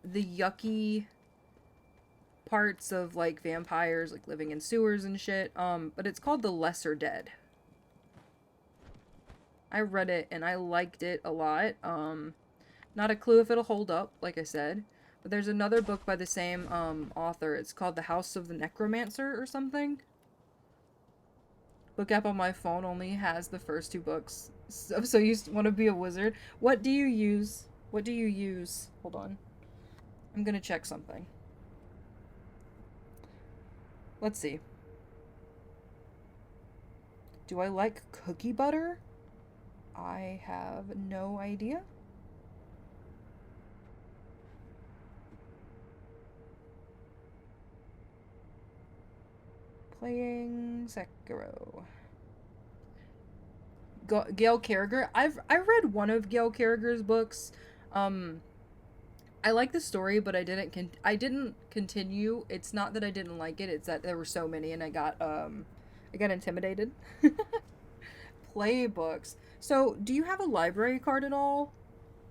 yucky parts of like vampires, like living in sewers and shit. But it's called The Lesser Dead. I read it and I liked it a lot. Not a clue if it'll hold up, like I said. But there's another book by the same author. It's called The House of the Necromancer or something. Book app on my phone only has the first 2 books. So you want to be a wizard? What do you use? What do you use? Hold on. I'm gonna check something. Let's see. Do I like cookie butter? I have no idea. Playing Sekiro. Gail Carriger. I read one of Gail Carriger's books. I like the story, but I didn't continue. It's not that I didn't like it. It's that there were so many, and I got intimidated. Play books. So, do you have a library card at all?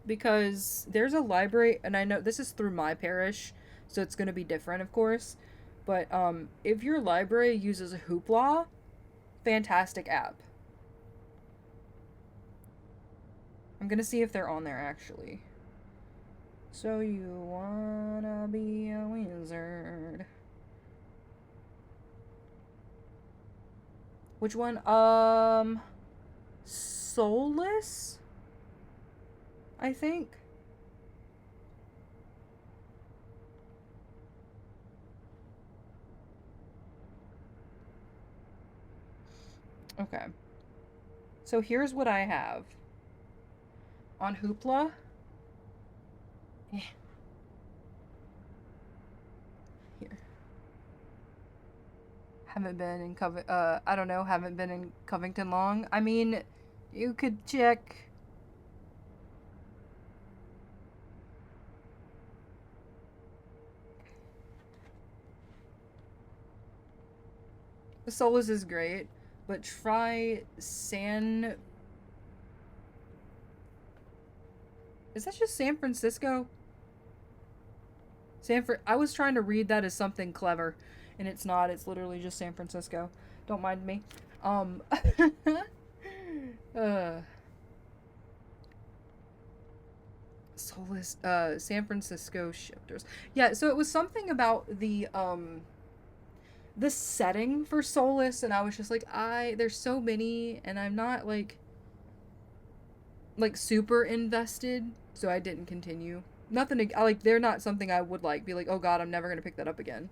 Because there's a library, and I know this is through my parish, so it's going to be different, of course. But if your library uses Hoopla, fantastic app. I'm gonna see if they're on there actually. So you wanna be a wizard? Which one? Soulless? I think. Okay. So here's what I have. On Hoopla. Here. Haven't been in I don't know, haven't been in Covington long. I mean, you could check. Solus is great, but try San... Is that just San Francisco? I was trying to read that as something clever, and it's not. It's literally just San Francisco. Don't mind me. Solus, San Francisco shifters. Yeah, so it was something about the setting for Solus, and I was just like, there's so many, and I'm not like super invested, so I didn't continue. Nothing, like, they're not something I would be like, oh god, I'm never gonna pick that up again.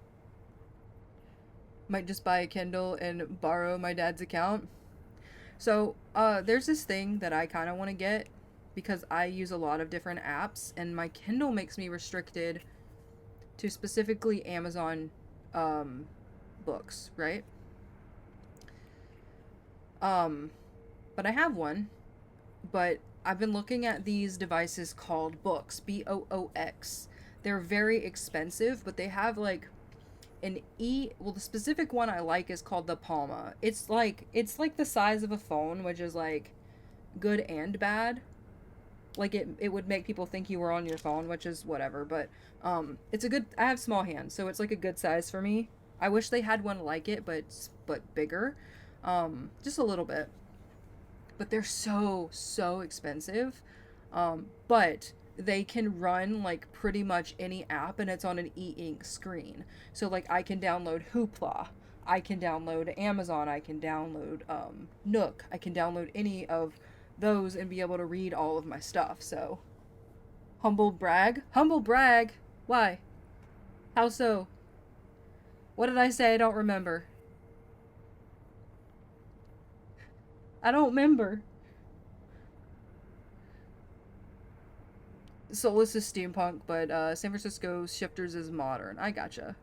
Might just buy a Kindle and borrow my dad's account. So, there's this thing that I kind of want to get, because I use a lot of different apps, and my Kindle makes me restricted to specifically Amazon, books, right? But I have one, but I've been looking at these devices called Boox, Boox. They're very expensive, but they have like well, the specific one I like is called the Palma. It's like the size of a phone, which is like good and bad. Like it would make people think you were on your phone, which is whatever, but it's a good, I have small hands, so it's like a good size for me. I wish they had one like it, but bigger. Just a little bit. But they're so expensive. But they can run like pretty much any app, and it's on an e-ink screen. So like I can download Hoopla, I can download Amazon, I can download Nook, I can download any of those and be able to read all of my stuff. So humble brag. Why? How so? What did I say? I don't remember. I don't remember. Solus is steampunk, but San Francisco Shifters is modern. I gotcha.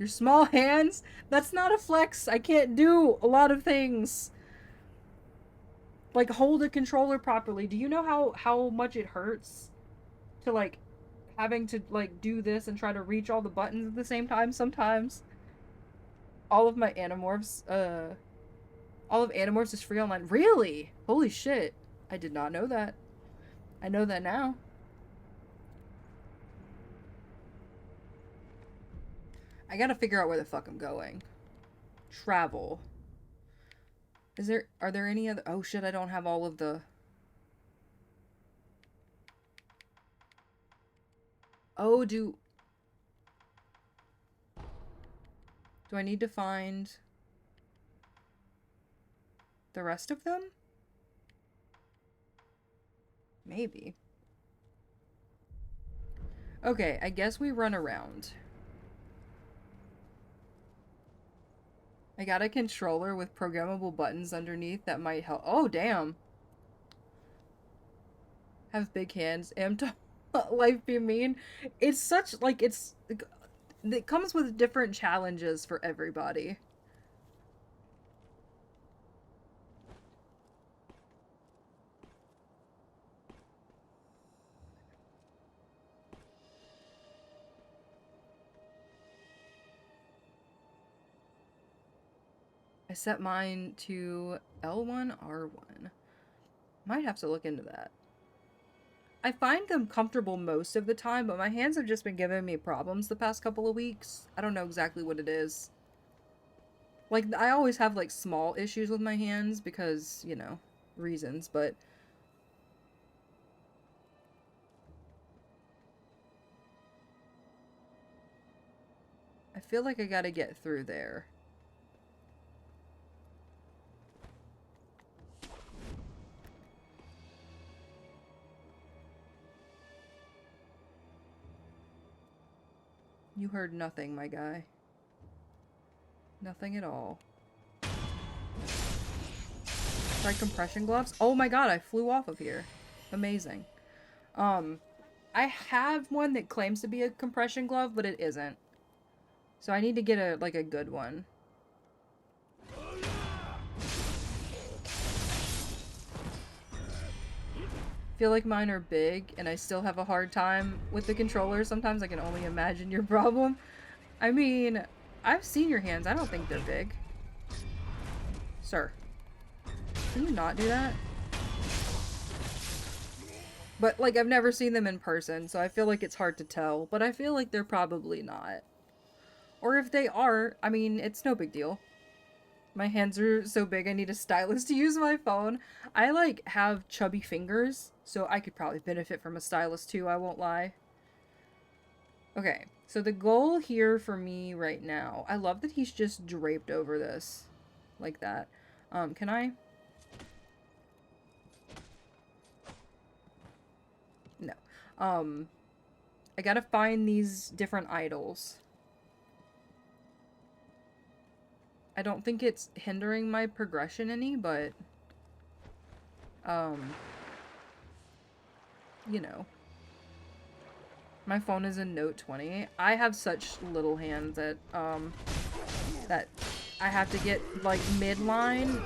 Your small hands? That's not a flex. I can't do a lot of things. Like, hold a controller properly. Do you know how much it hurts to, like, having to, like, do this and try to reach all the buttons at the same time sometimes? All of my Animorphs, all of Animorphs is free online. Really? Holy shit. I did not know that. I know that now. I gotta figure out where the fuck I'm going. Travel. Are there any other... Oh shit, I don't have all of the... Oh, do I need to find the rest of them? Maybe. Okay, I guess we run around. I got a controller with programmable buttons underneath that might help. Oh, damn. Have big hands. Am to life be mean? It's such, like, it comes with different challenges for everybody. I set mine to L1, R1. Might have to look into that. I find them comfortable most of the time, but my hands have just been giving me problems the past couple of weeks. I don't know exactly what it is. Like, I always have, like, small issues with my hands because, you know, reasons, but... I feel like I gotta get through there. You heard nothing, my guy. Nothing at all. Try compression gloves? Oh my god, I flew off of here. Amazing. I have one that claims to be a compression glove, but it isn't. So I need to get a, like, a good one. Feel like mine are big, and I still have a hard time with the controller. Sometimes I can only imagine your problem. I mean, I've seen your hands. I don't think they're big. Sir. Can you not do that? But, like, I've never seen them in person, so I feel like it's hard to tell. But I feel like they're probably not. Or if they are, I mean, it's no big deal. My hands are so big I need a stylus to use my phone. I, like, have chubby fingers, so I could probably benefit from a stylus too, I won't lie. Okay, so the goal here for me right now... I love that he's just draped over this. Like that. Can I... No. I gotta find these different idols. I don't think it's hindering my progression any, but... you know. My phone is a Note 20. I have such little hands that, that I have to get, like, midline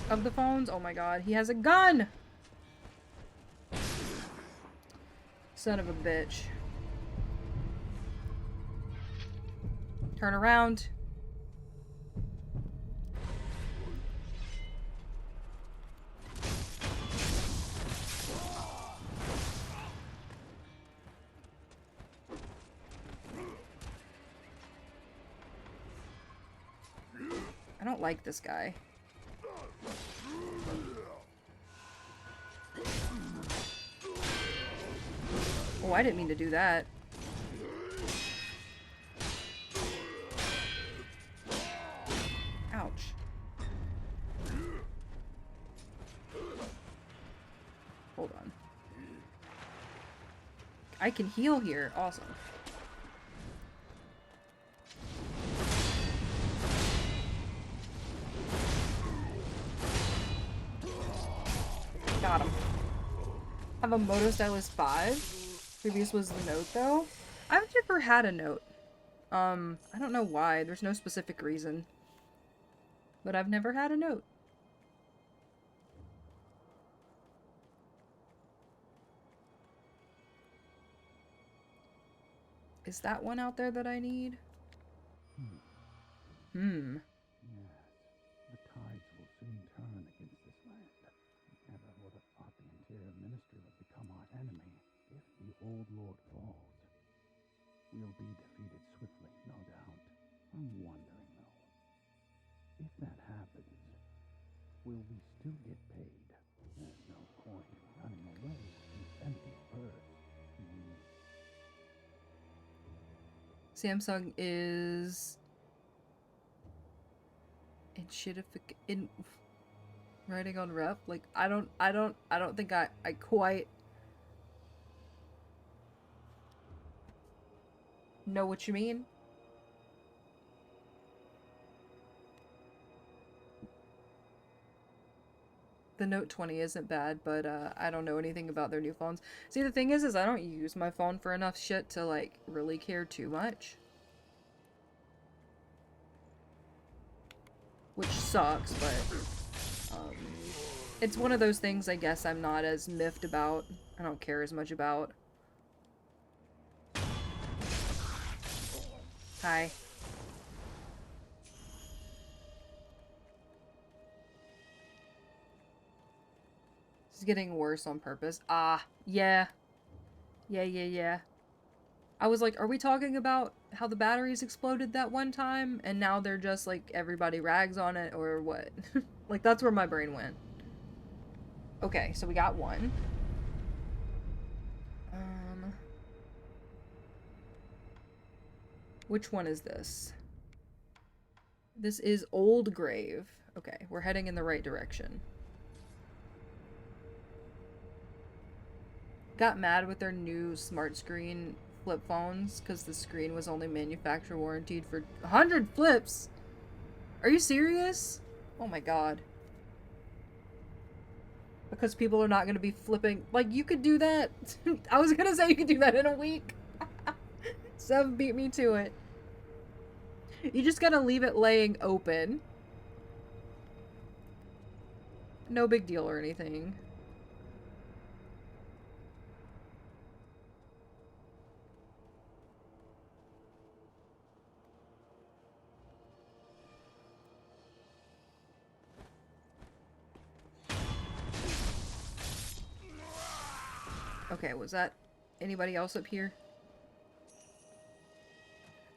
of the phones. Oh my god, he has a gun! Son of a bitch. Turn around. I don't like this guy. Oh, I didn't mean to do that. Ouch. Hold on. I can heal here. Awesome. Got him. I have a Moto Stylus 5. Previous was the Note, though. I've never had a Note. I don't know why. There's no specific reason. But I've never had a Note. Is that one out there that I need? Hmm. Yes, the tides will soon turn against this land. Never would have thought the Interior Ministry would become our enemy. If the old lord falls, we'll be defeated swiftly, no doubt. I'm wondering, though, if that happens, will we still get paid? There's no point in running away with an empty purse. Samsung is in writing on rep. Like, I don't think I quite know what you mean. The Note 20 isn't bad, but I don't know anything about their new phones. See, the thing is I don't use my phone for enough shit to, like, really care too much. Which sucks, but it's one of those things I guess I'm not as miffed about. I don't care as much about. Hi. It's getting worse on purpose. Ah, yeah. Yeah. I was like, are we talking about how the batteries exploded that one time? And now they're just like, everybody rags on it, or what? Like, that's where my brain went. Okay, so we got one. Which one is this? This is Old Grave. Okay, we're heading in the right direction. Got mad with their new smart screen flip phones because the screen was only manufacturer warranted for 100 flips. Are you serious? Oh my god. Because people are not going to be flipping. Like, you could do that. I was going to say you could do that in a week. Sev beat me to it. You just gotta leave it laying open. No big deal or anything. Okay, was that anybody else up here?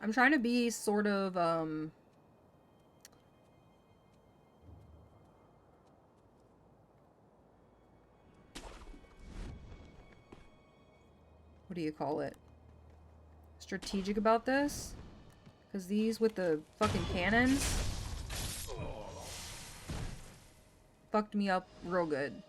I'm trying to be sort of, what do you call it? Strategic about this? Because these with the fucking cannons fucked me up real good.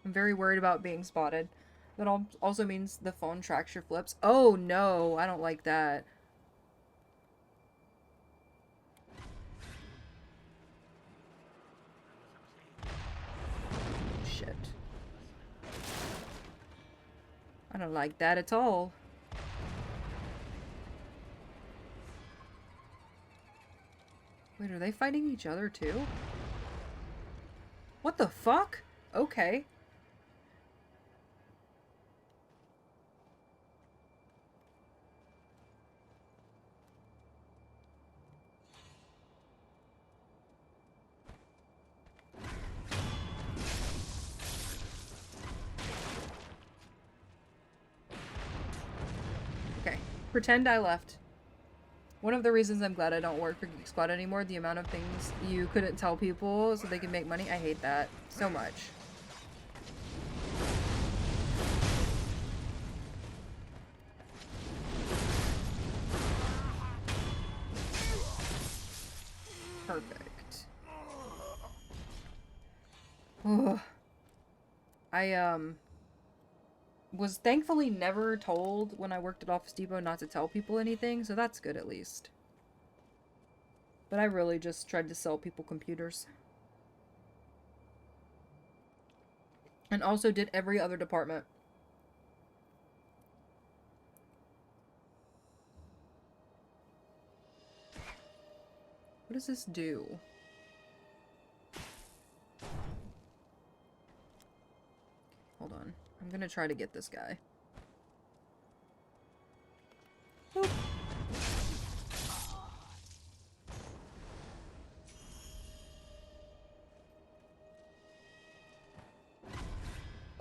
I'm very worried about being spotted. That also means the phone tracks your flips. Oh no, I don't like that. Shit. I don't like that at all. Wait, are they fighting each other too? What the fuck? Okay. Pretend I left. One of the reasons I'm glad I don't work for Geek Squad anymore, the amount of things you couldn't tell people so they can make money. I hate that so much. Perfect. Ugh. I was thankfully never told when I worked at Office Depot not to tell people anything, so that's good at least. But I really just tried to sell people computers. And also did every other department. What does this do? Hold on. I'm gonna try to get this guy. Boop.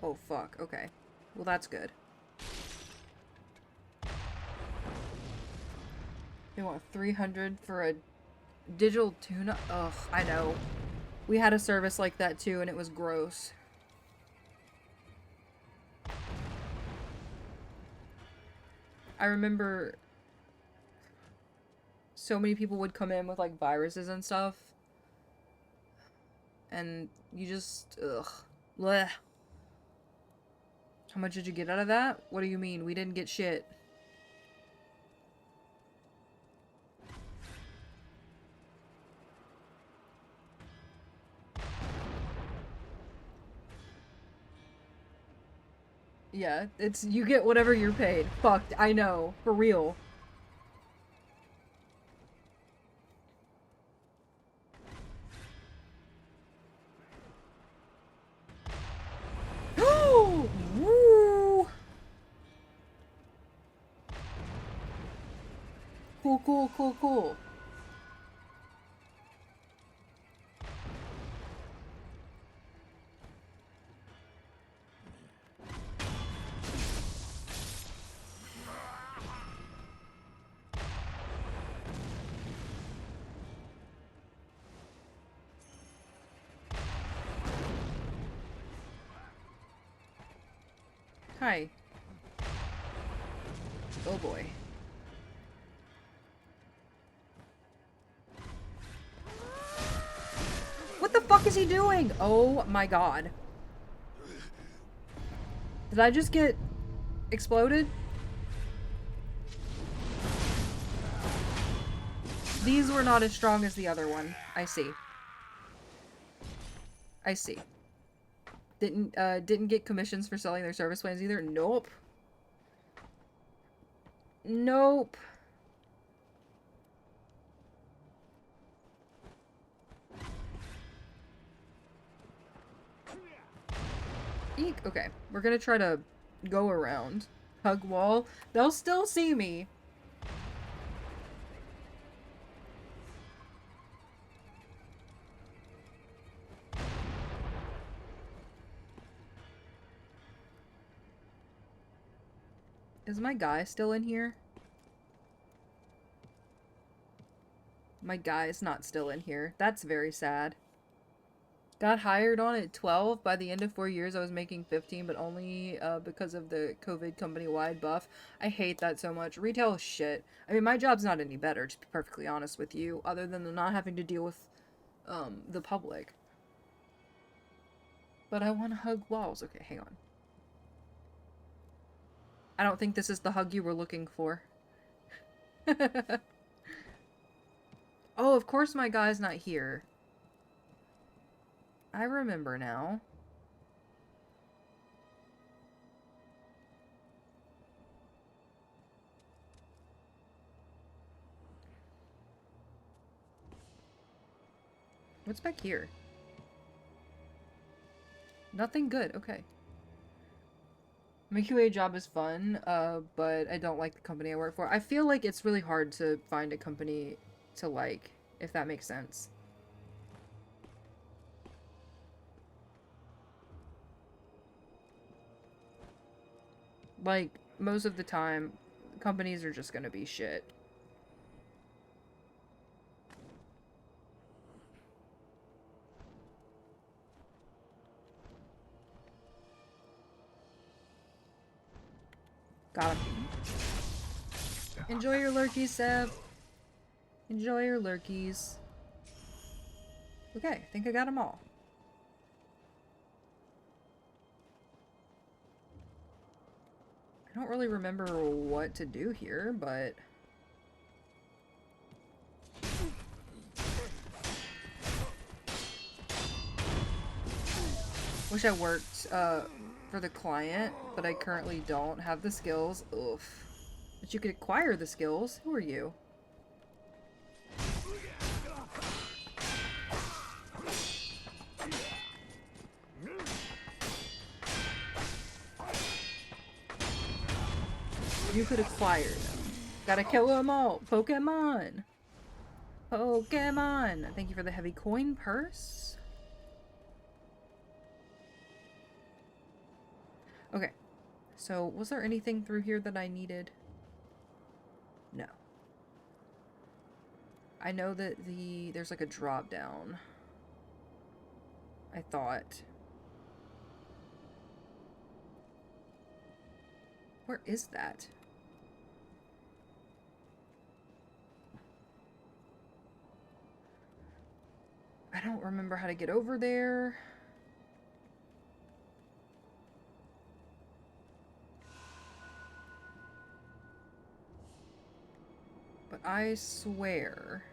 Oh fuck, okay. Well, that's good. They want 300 for a digital tune-up? Ugh, I know. We had a service like that too, and it was gross. I remember so many people would come in with like viruses and stuff. And you just, ugh. Blech. How much did you get out of that? What do you mean? We didn't get shit. Yeah, it's, you get whatever you're paid. Fucked, I know. For real. Woo! Cool, cool, cool, cool. Hi. Oh boy. What the fuck is he doing? Oh my god. Did I just get exploded? These were not as strong as the other one. I see. I see. Didn't get commissions for selling their service plans either. Nope. Nope. Eek. Okay, we're gonna try to go around. Hug wall. They'll still see me. Is my guy still in here? My guy's not still in here. That's very sad. Got hired on at 12. By the end of 4 years, I was making 15, but only because of the COVID company-wide buff. I hate that so much. Retail is shit. I mean, my job's not any better, to be perfectly honest with you, other than the not having to deal with the public. But I want to hug walls. Okay, hang on. I don't think this is the hug you were looking for. Oh, of course my guy's not here. I remember now. What's back here? Nothing good. Okay. My QA job is fun, but I don't like the company I work for. I feel like it's really hard to find a company to like, if that makes sense. Like, most of the time, companies are just gonna be shit. Got him. Enjoy your lurkies, Seb. Enjoy your lurkies. Okay, I think I got them all. I don't really remember what to do here, but... Wish I worked for the client, but I currently don't have the skills. Oof. But you could acquire the skills. Who are you? You could acquire them. Gotta kill them all. Pokemon. Pokemon. Thank you for the heavy coin purse. Okay. So, was there anything through here that I needed? No. I know that there's like a drop down. I thought. Where is that? I don't remember how to get over there. But I swear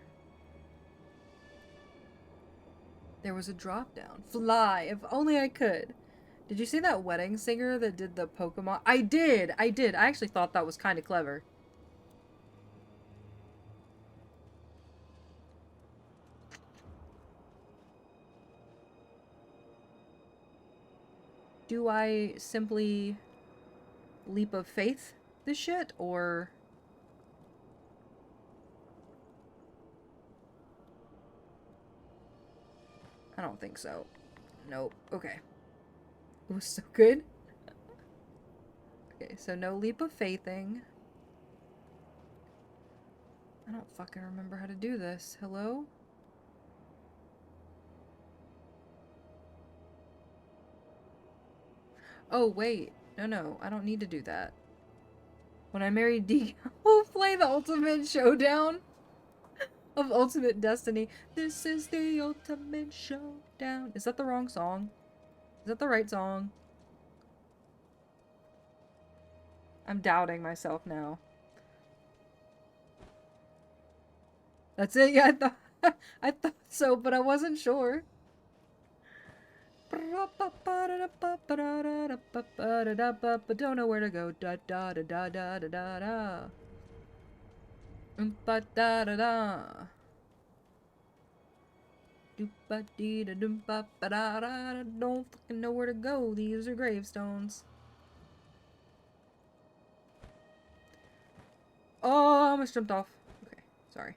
there was a drop down. Fly, if only I could. Did you see that wedding singer that did the Pokemon? I did. I actually thought that was kind of clever. Do I simply leap of faith this shit, or... I don't think so. Nope. Okay. It was so good. Okay, so no leap of faithing. I don't fucking remember how to do this. Hello? Oh, wait. No, I don't need to do that. When I marry D, we'll play the ultimate showdown of Ultimate Destiny. This is the ultimate showdown. Is that the wrong song? Is that the right song? I'm doubting myself now. That's it? Yeah, I thought so, but I wasn't sure. Don't know where to go. Da da da da da da da da. Da da da. Doompa dee da doompa ba da da. Don't fucking know where to go. These are gravestones. Oh, I almost jumped off. Okay, sorry.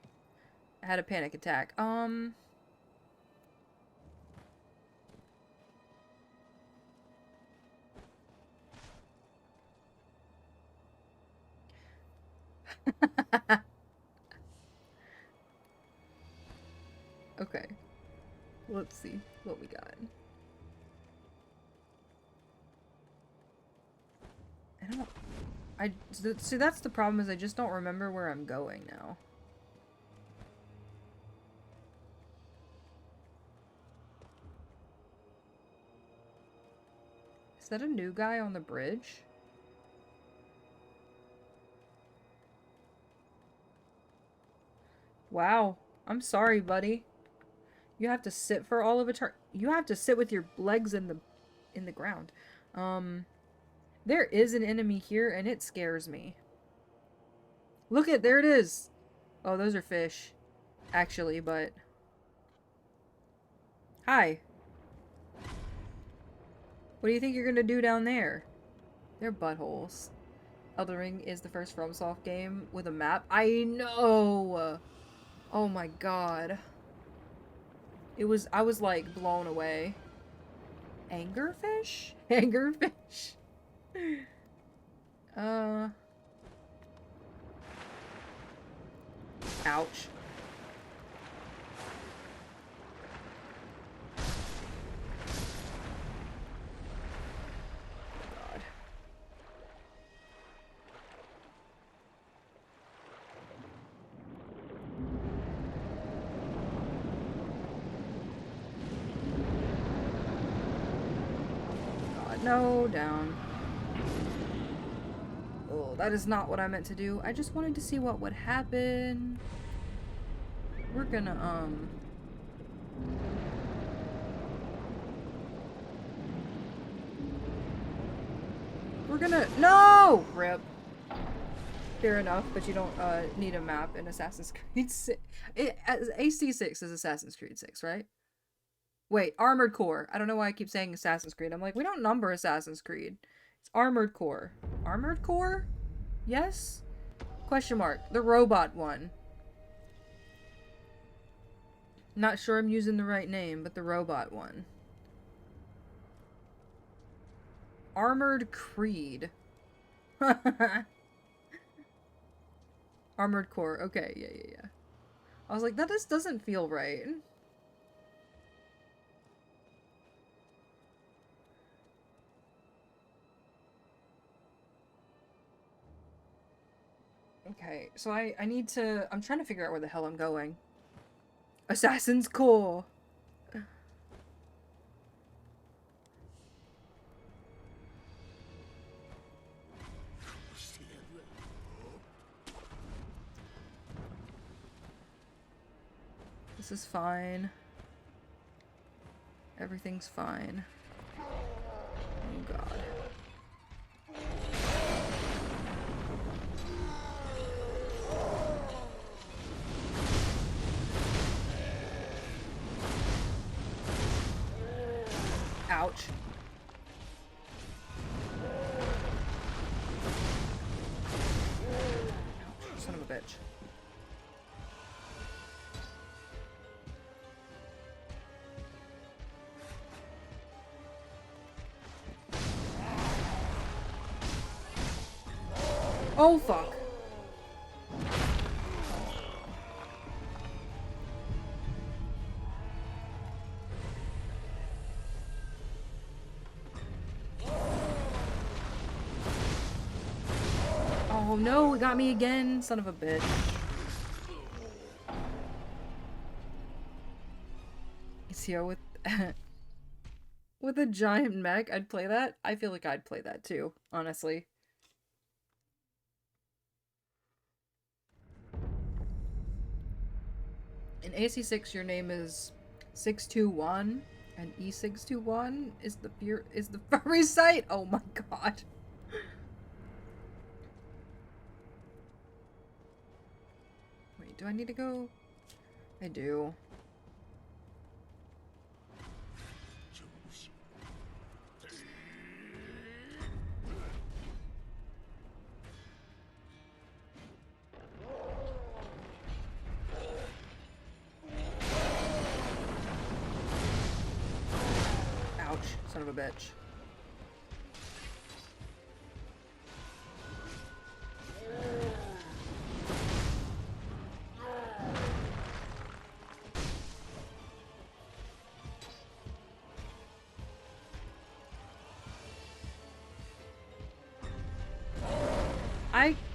I had a panic attack. Okay. Let's see what we got. See, that's the problem, is I just don't remember where I'm going now. Is that a new guy on the bridge? Wow. I'm sorry, buddy. You have to sit for all of eternity. You have to sit with your legs in the ground. There is an enemy here, and it scares me. Look at, there it is. Oh, those are fish, actually, but... Hi. What do you think you're gonna do down there? They're buttholes. Elden Ring is the first FromSoft game with a map. I know! Oh my god. I was like blown away. Angerfish? Angerfish? Ouch. God. God, no, down. Oh, that is not what I meant to do. I just wanted to see what would happen. We're gonna, We're gonna... No! Rip. Fair enough, but you don't, need a map in Assassin's Creed 6. AC6 is Assassin's Creed 6, right? Wait, Armored Core. I don't know why I keep saying Assassin's Creed. I'm like, we don't number Assassin's Creed. It's Armored Core. Armored Core? Yes? Question mark. The robot one. Not sure I'm using the right name, but the robot one. Armored Creed. Armored Core. Okay, yeah. I was like, that just doesn't feel right. Okay, so I need to... I'm trying to figure out where the hell I'm going. Assassin's Core! This is fine. Everything's fine. Oh god. Ouch. Ouch, son of a bitch. Oh, fuck. Oh no, it got me again, son of a bitch. Ezio with with a giant mech, I'd play that. I feel like I'd play that too, honestly. In AC6, your name is 621, and E621 is the furry site. Oh my god. Wait, do I need to go? I do. Ouch, son of a bitch.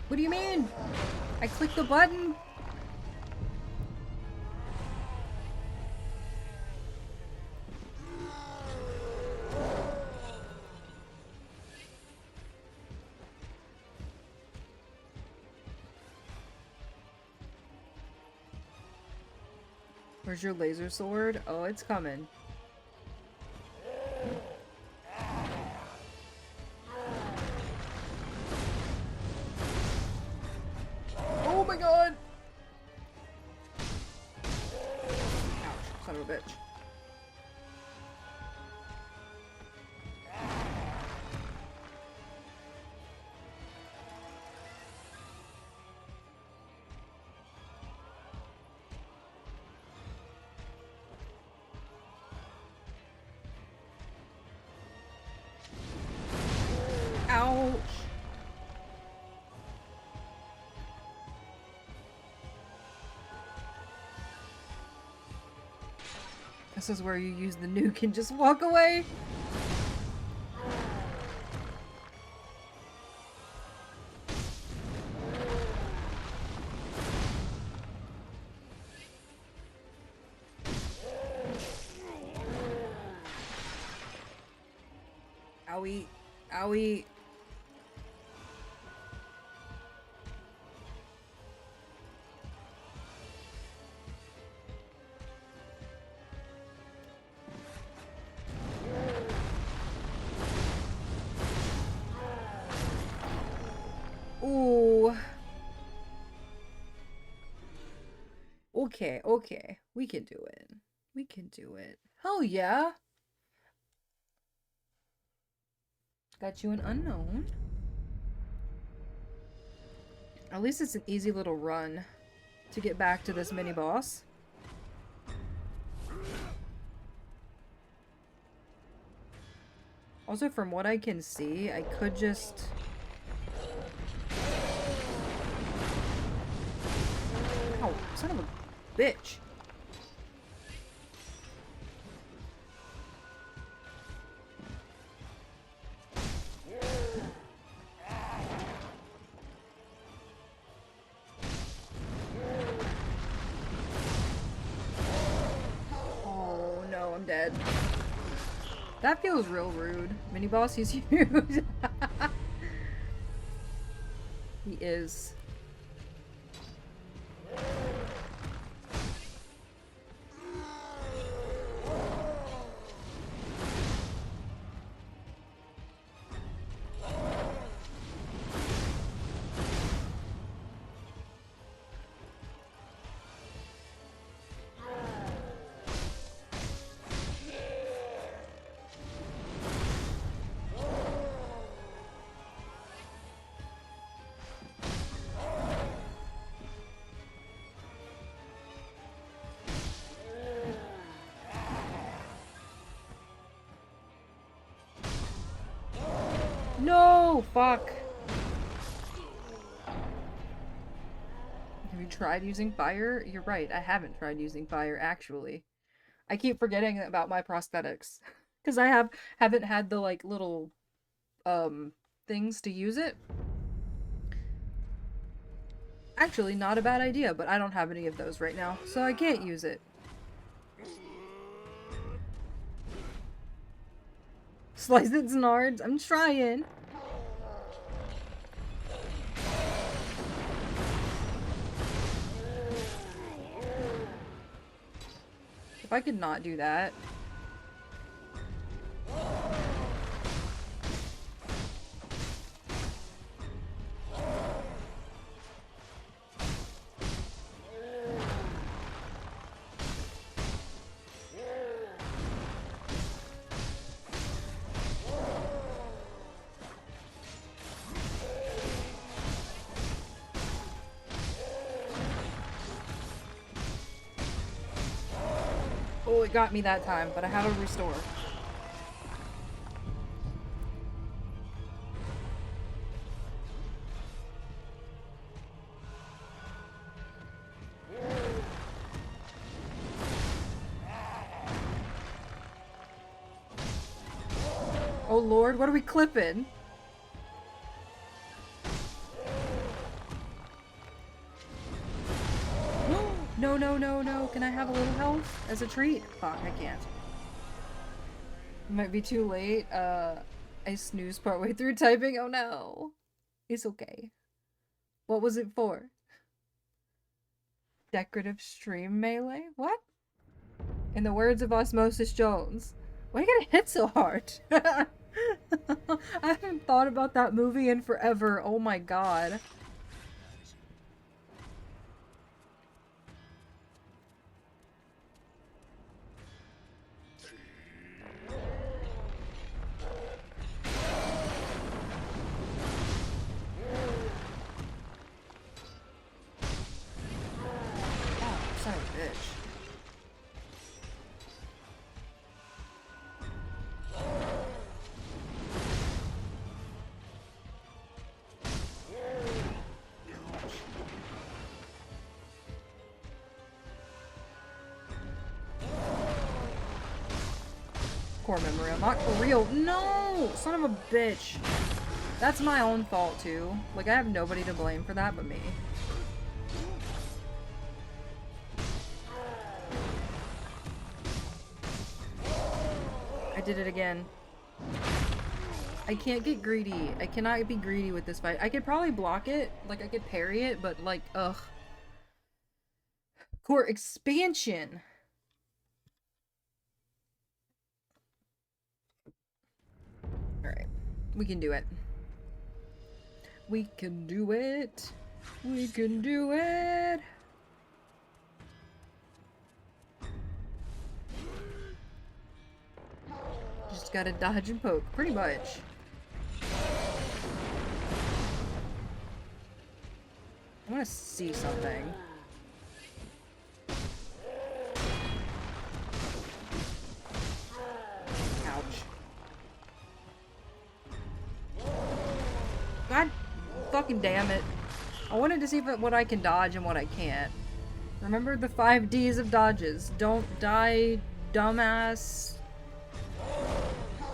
What do you mean? I clicked the button. Where's your laser sword? Oh, it's coming. Oh my god! Ouch, son of a bitch. Ouch! This is where you use the nuke and just walk away. Owie. Owie. Ooh. Okay, okay. We can do it. We can do it. Hell yeah. Got you an unknown. At least it's an easy little run to get back to this mini boss. Also, from what I can see, I could just... Oh, son of a bitch. Oh no, I'm dead. That feels real rude. Mini boss, he's huge. He is. No, fuck. tried using fire? You're right, I haven't tried using fire, actually. I keep forgetting about my prosthetics. Because I haven't had the, like, little, things to use it. Actually, not a bad idea, but I don't have any of those right now, so I can't use it. Slice it, Znards. I'm trying. If I could not do that. Oh, it got me that time, but I have a restore. Oh Lord, what are we clipping? No, no, no, no. Can I have a little health as a treat? Fuck, I can't. Might be too late. I snoozed partway through typing. Oh no. It's okay. What was it for? Decorative stream melee? What? In the words of Osmosis Jones. Why are you gonna hit so hard? I haven't thought about that movie in forever. Oh my god. Son of a bitch. Core memory unlocked for real. No! Son of a bitch. That's my own fault too. Like, I have nobody to blame for that but me. I did it again. I can't get greedy. I cannot be greedy with this fight. I could probably block it. Like, I could parry it, but like, ugh. Core expansion. Alright. We can do it. We can do it. We can do it. Just gotta dodge and poke, pretty much. I wanna see something. Ouch. God fucking damn it. I wanted to see what I can dodge and what I can't. Remember the 5 Ds of dodges. Don't die, dumbass.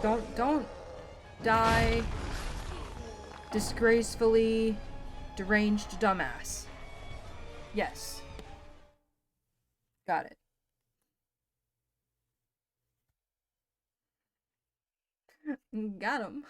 Don't die disgracefully deranged dumbass. Yes. Got it. Got him.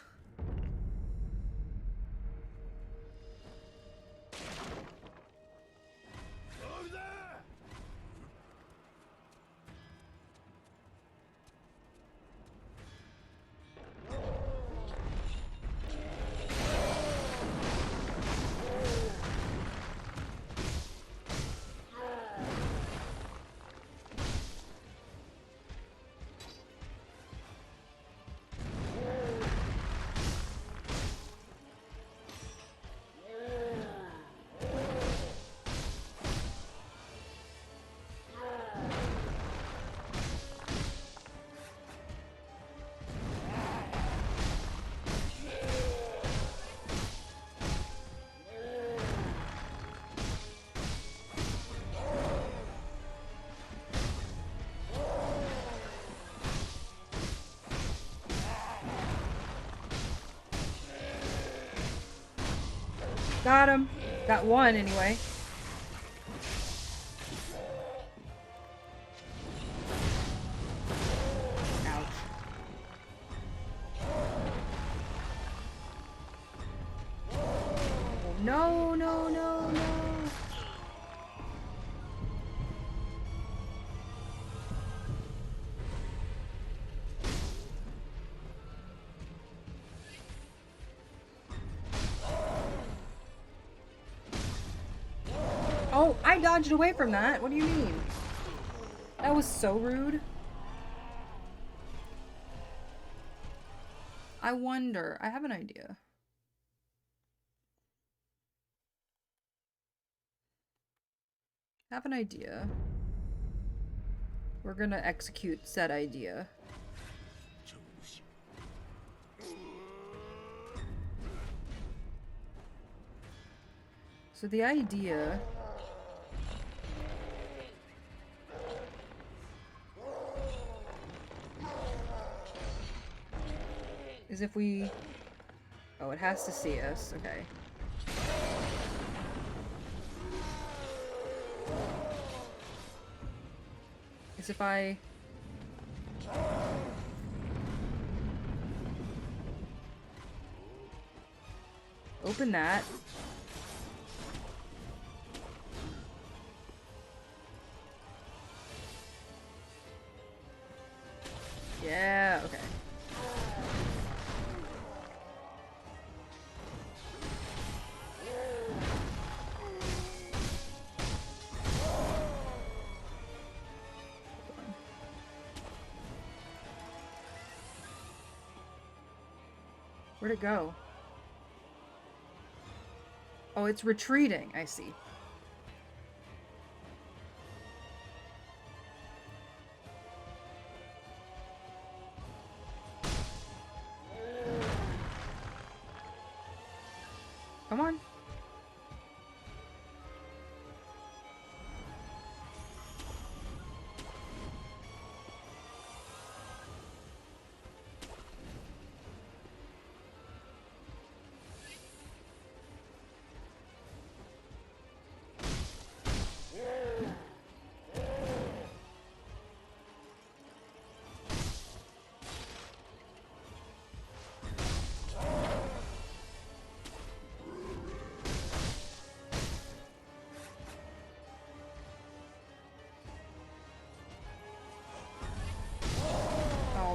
Got him. Got one anyway. Ouch. No, no, no, no. Oh, I dodged away from that. What do you mean? That was so rude. I wonder. I have an idea. I have an idea. We're gonna execute said idea. So the idea is if we... Oh, it has to see us. Okay. Is if I... Open that. Yeah, okay. Where'd it go? Oh, it's retreating. I see. Come on.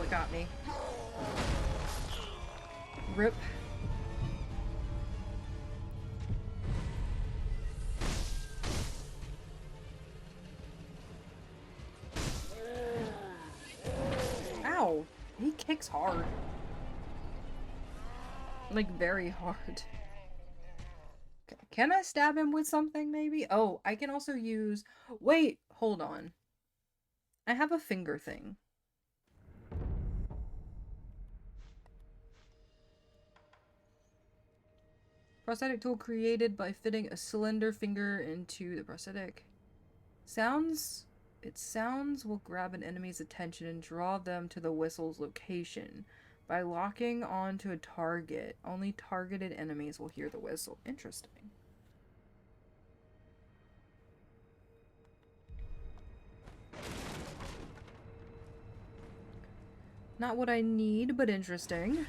Got me. Rip. Ow! He kicks hard. Like, very hard. Okay. Can I stab him with something, maybe? Oh, I can also use... Wait! Hold on. I have a finger thing. Prosthetic tool created by fitting a cylinder finger into the prosthetic. It sounds will grab an enemy's attention and draw them to the whistle's location. By locking onto a target, only targeted enemies will hear the whistle. Interesting. Not what I need, but interesting.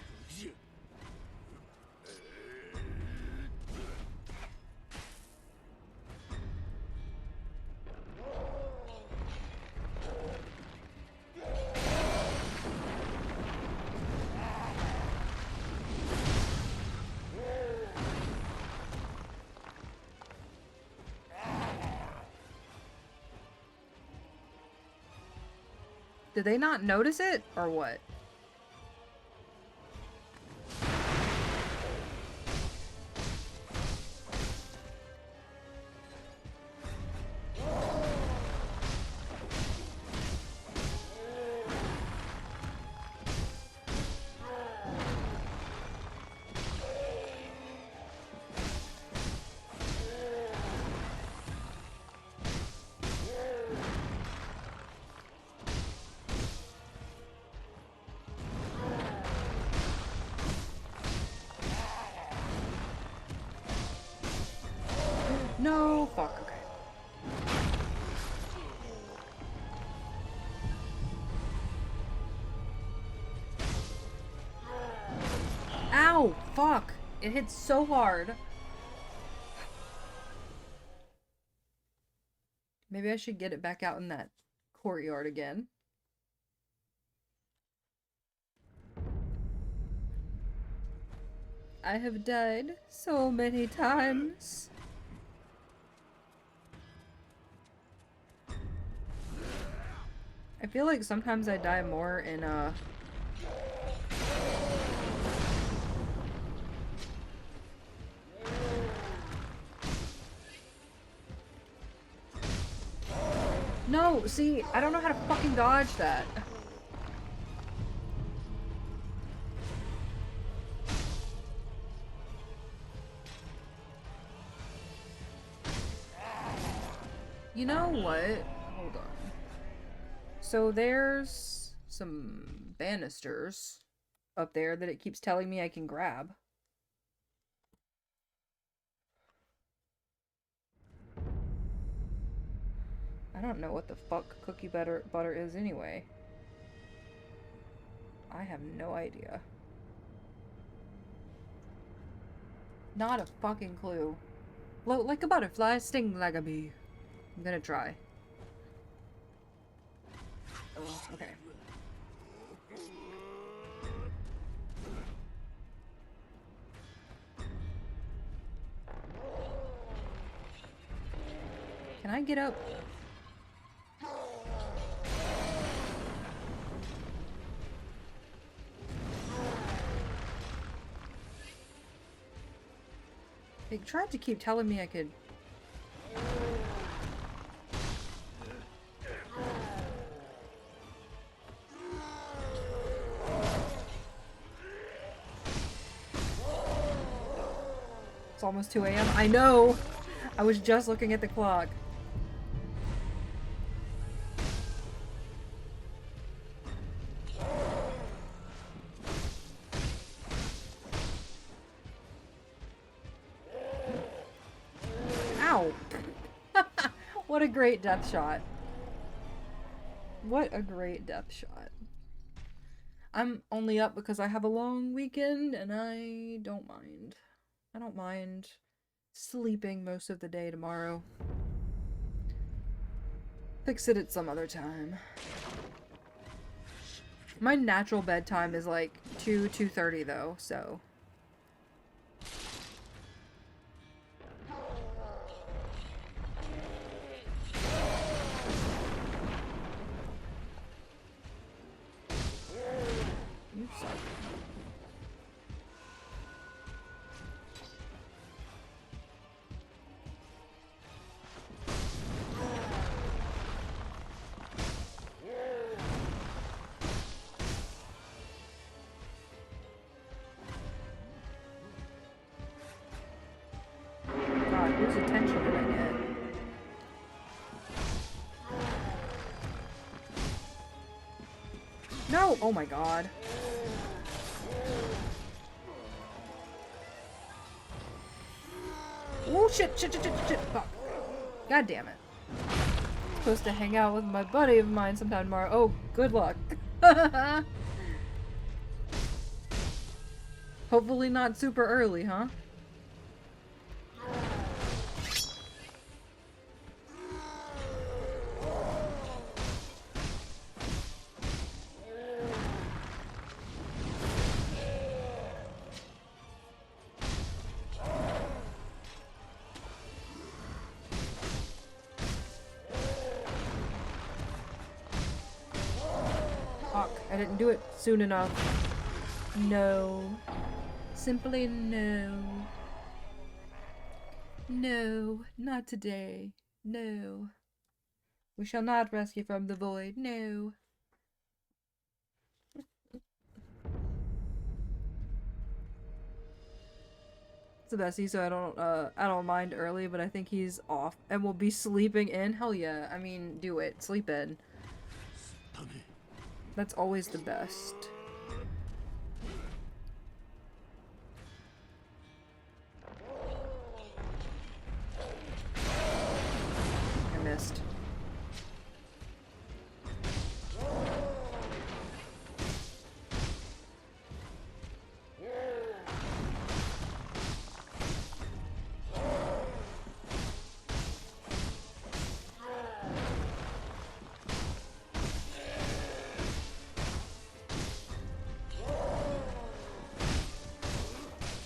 Did they not notice it, or what? No, fuck, okay. Ow, fuck. It hits so hard. Maybe I should get it back out in that courtyard again. I have died so many times. I feel like sometimes I die more in No, see, I don't know how to fucking dodge that. You know what? Hold on. So there's some banisters up there that it keeps telling me I can grab. I don't know what the fuck cookie butter is anyway. I have no idea. Not a fucking clue. Float like a butterfly, sting like a bee. I'm gonna try. Oh, okay. Can I get up? They tried to keep telling me I could. It's almost 2 a.m. I know! I was just looking at the clock. Ow! What a great death shot. What a great death shot. I'm only up because I have a long weekend and I don't mind. I don't mind sleeping most of the day tomorrow. Fix it at some other time. My natural bedtime is like 2:30 though, so. You suck. God, whose attention did I get? No! Oh my god. Oh shit, shit, shit, shit, shit, fuck. God damn it. I'm supposed to hang out with my buddy of mine sometime tomorrow. Oh, good luck. Hopefully not super early, huh? Fuck, I didn't do it soon enough. No. Simply no. No, not today. No. We shall not rescue from the void. No. It's the bestie, so I don't mind early, but I think he's off and will be sleeping in. Hell yeah. I mean, do it. Sleep in. That's always the best.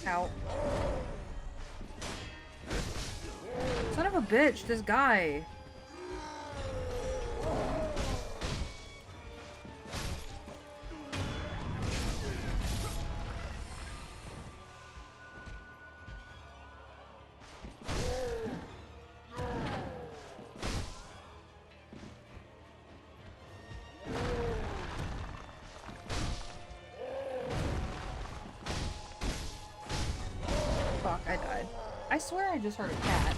Ow. Son of a bitch, this guy. Fuck, I died. I swear I just heard a cat.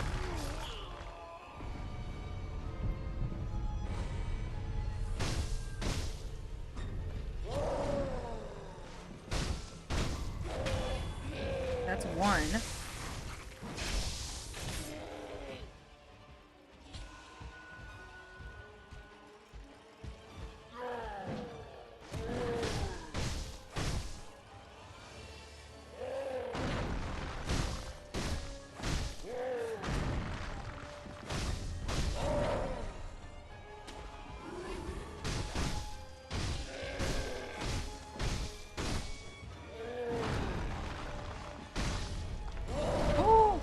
That's one.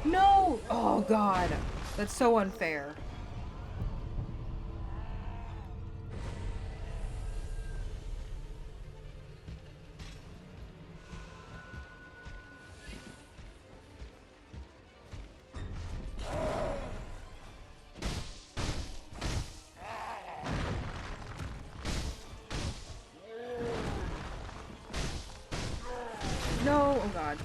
No! Oh god. That's so unfair. No! Oh god.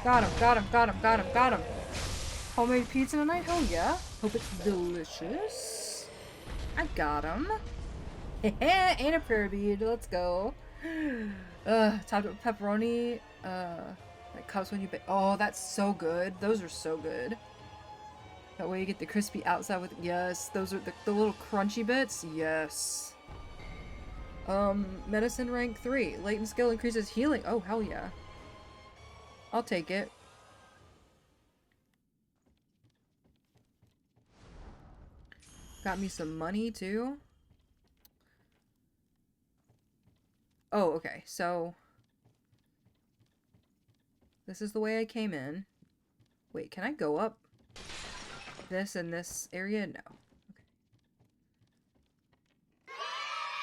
Got him, got him, got him, got him, got him. Homemade pizza tonight? Hell yeah. Hope it's delicious. I got him. And a prayer bead. Let's go. Topped with pepperoni. Like cups when you bake. Oh, that's so good. Those are so good. That way you get the crispy outside with. Yes, those are the little crunchy bits. Yes. Medicine rank 3. Latent skill increases healing. Oh, hell yeah. I'll take it. Got me some money too. Oh, okay. So this is the way I came in. Wait, can I go up this in this area? No. Okay.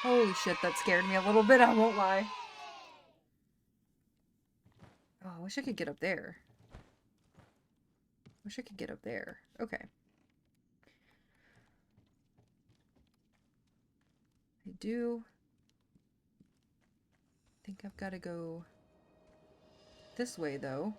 Holy shit, that scared me a little bit, I won't lie. Oh, I wish I could get up there. Wish I could get up there. Okay. I do think I've got to go this way, though.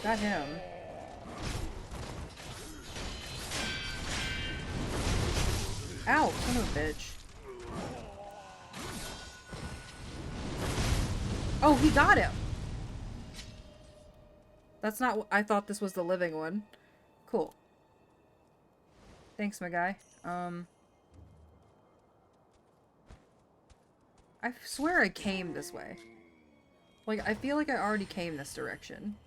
Got him. Ow, son of a bitch. Oh, he got him! That's not what I thought. This was the living one. Cool. Thanks, my guy. I swear I came this way. Like, I feel like I already came this direction.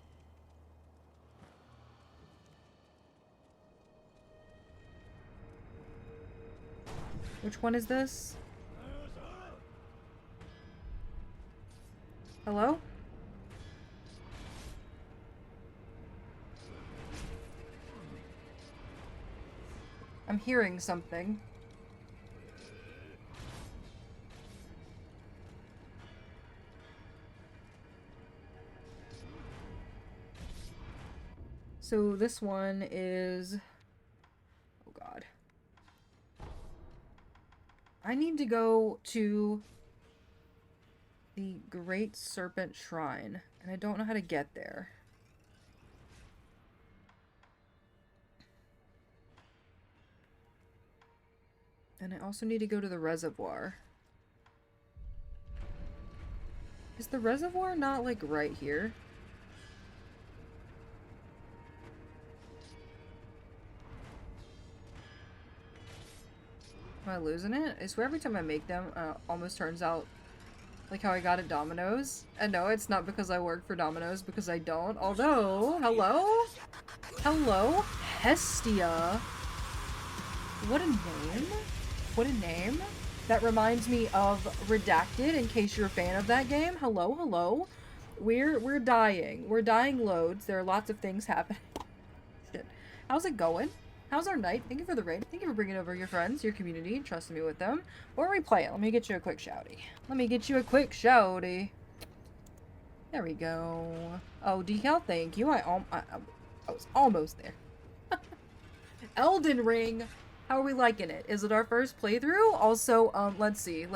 Which one is this? Hello? I'm hearing something. So this one is... Oh god. I need to go to the Great Serpent Shrine, and I don't know how to get there. And I also need to go to the reservoir. Is the reservoir not, like, right here? Am I losing it? I swear every time I make them, almost turns out like how I got at Domino's. And no, it's not because I work for Domino's, because I don't. Although, hello? Hello? Hestia. What a name. What a name. That reminds me of Redacted, in case you're a fan of that game. Hello, hello. We're dying. We're dying loads. There are lots of things happening. Shit. How's it going? How's our night? Thank you for the raid. Thank you for bringing over your friends, your community, and trusting me with them. What are we playing? Let me get you a quick shouty. Let me get you a quick shouty. There we go. Oh, decal, thank you. I was almost there. Elden Ring. How are we liking it? Is it our first playthrough? Also, let's see.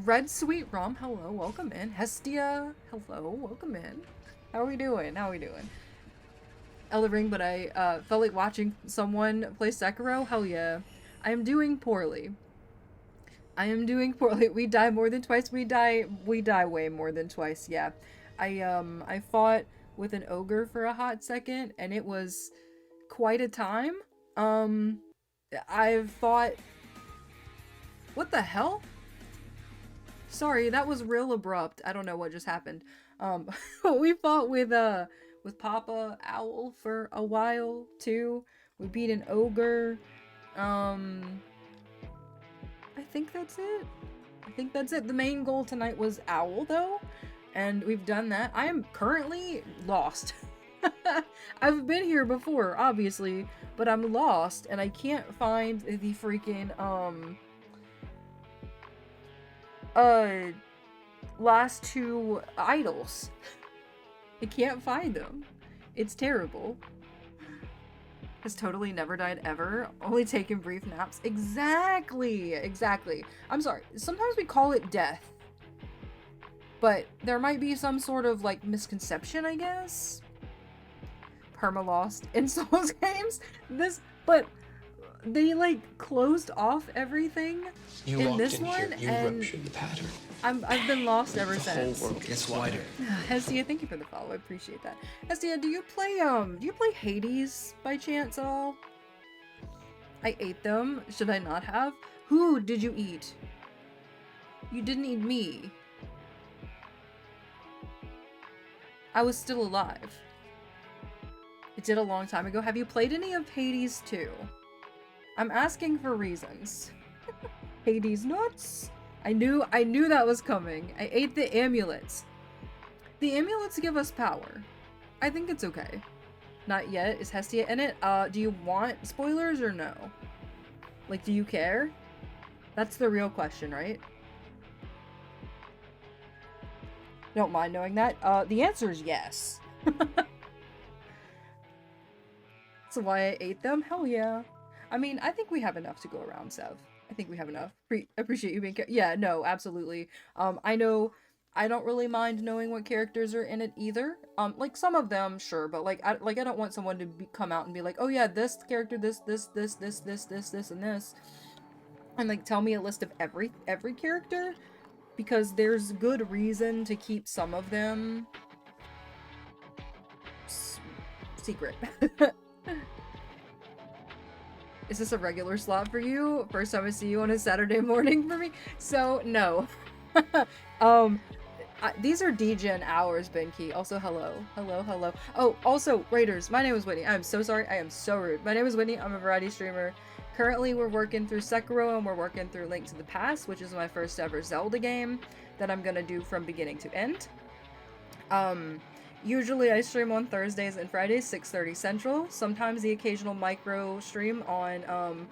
Red Sweet Rum, hello, welcome in. Hestia, hello, welcome in. How are we doing? How are we doing? Elden Ring, but I felt like watching someone play Sekiro. Hell yeah. I am doing poorly. I am doing poorly. We die more than twice. We die way more than twice, yeah. I fought with an ogre for a hot second, and it was quite a time. I've fought... What the hell? Sorry, that was real abrupt. I don't know what just happened. We fought with Papa Owl for a while, too. We beat an ogre. I think that's it. I think that's it. The main goal tonight was Owl, though. And we've done that. I am currently lost. I've been here before, obviously, but I'm lost, and I can't find the freaking, last two idols. I can't find them. It's terrible. Has totally never died ever. Only taken brief naps. Exactly! Exactly. I'm sorry. Sometimes we call it death. But there might be some sort of, like, misconception, I guess? Perma-lost in Souls games? But they, like, closed off everything in this one, and the pattern. I've been lost ever since. The whole world gets wider. Hestia, thank you for the follow. I appreciate that. Hestia, do you play Hades by chance at all? I ate them. Should I not have? Who did you eat? You didn't eat me. I was still alive. It did a long time ago. Have you played any of Hades 2? I'm asking for reasons. Hades nuts? I knew that was coming. I ate the amulets. The amulets give us power. I think it's okay. Not yet. Is Hestia in it? Do you want spoilers or no? Like, do you care? That's the real question, right? Don't mind knowing that. The answer is yes. That's why I ate them? Hell yeah. I mean, I think we have enough to go around, Sev. I think we have enough. Appreciate you being yeah, no, absolutely. I know I don't really mind knowing what characters are in it either. Like some of them, sure, but I don't want someone to come out and be like, oh yeah, this character, this, and this. And like tell me a list of every character, because there's good reason to keep some of them secret. Is this a regular slot for you? First time I see you on a Saturday morning for me? So, no. These are DGen hours, Benki. Also, hello. Hello, hello. Oh, also, Raiders, my name is Whitney. I'm so sorry. I am so rude. My name is Whitney. I'm a variety streamer. Currently, we're working through Sekiro, and we're working through Link to the Past, which is my first ever Zelda game that I'm gonna do from beginning to end. Usually I stream on Thursdays and Fridays, 6:30 Central. Sometimes the occasional micro stream on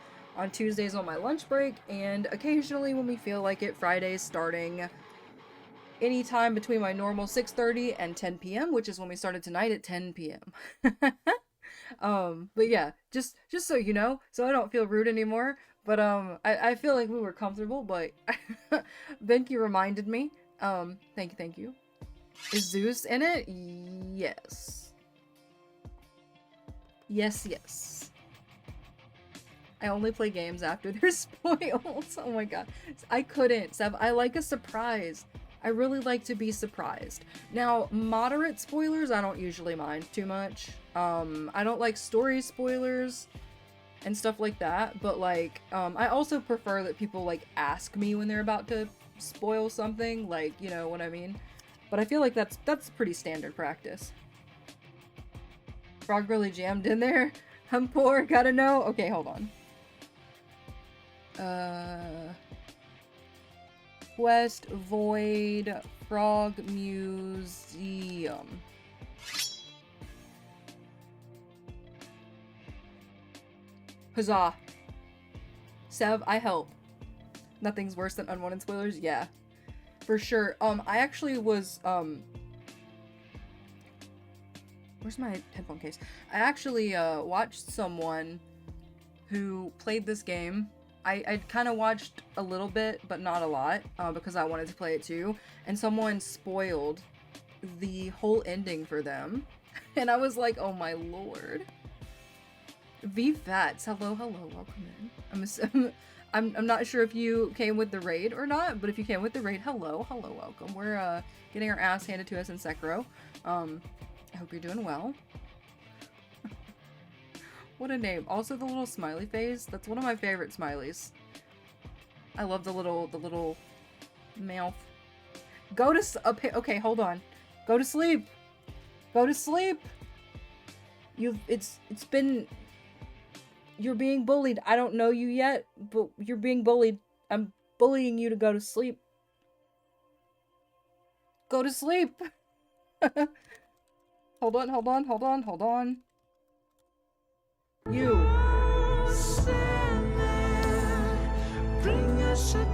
Tuesdays on my lunch break, and occasionally when we feel like it, Fridays starting anytime between my normal 6:30 and 10 p.m., which is when we started tonight at 10 p.m. But yeah, just so you know, so I don't feel rude anymore. But I feel like we were comfortable, but Benki reminded me. Thank you. Is Zeus in it? Yes. Yes. I only play games after they're spoiled. Oh my god. I couldn't, Sev. I like a surprise. I really like to be surprised. Now, moderate spoilers, I don't usually mind too much. I don't like story spoilers and stuff like that, but like, I also prefer that people like ask me when they're about to spoil something, like, you know what I mean? But I feel like that's pretty standard practice. Frog really jammed in there. I'm poor, gotta know. Okay, hold on. West Void Frog Museum. Huzzah. Sev, I help. Nothing's worse than unwanted spoilers? Yeah. For sure. I actually was, where's my headphone case? I actually, watched someone who played this game. I kind of watched a little bit, but not a lot, because I wanted to play it too. And someone spoiled the whole ending for them. And I was like, oh my lord. VFATS, hello, welcome in. I'm not sure if you came with the raid or not, but if you came with the raid, hello, welcome. We're, getting our ass handed to us in Sekiro. I hope you're doing well. What a name. Also the little smiley face. That's one of my favorite smileys. I love the little mouth. Go to okay, hold on. Go to sleep. Go to sleep. It's been, you're being bullied. I don't know you yet, but you're being bullied. I'm bullying you to go to sleep. Go to sleep. Hold on. You. Bring us a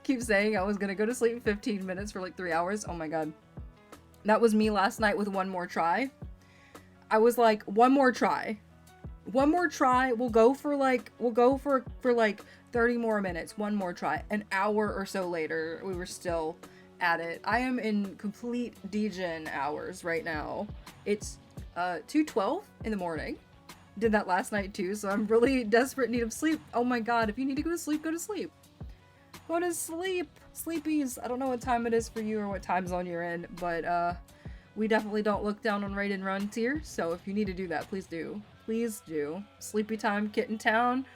Keep saying I was gonna go to sleep in 15 minutes for like 3 hours. Oh my god. That was me last night with one more try. I was like, one more try. One more try. We'll go for like 30 more minutes. One more try. An hour or so later, we were still at it. I am in complete degen hours right now. It's 2:12 in the morning. Did that last night too, so I'm really desperate need of sleep. Oh my god, if you need to go to sleep, go to sleep. Go to sleep. Sleepies. I don't know what time it is for you or what time zone you're in, but we definitely don't look down on raid and run tier, so if you need to do that, please do. Please do. Sleepy time, Kitten Town.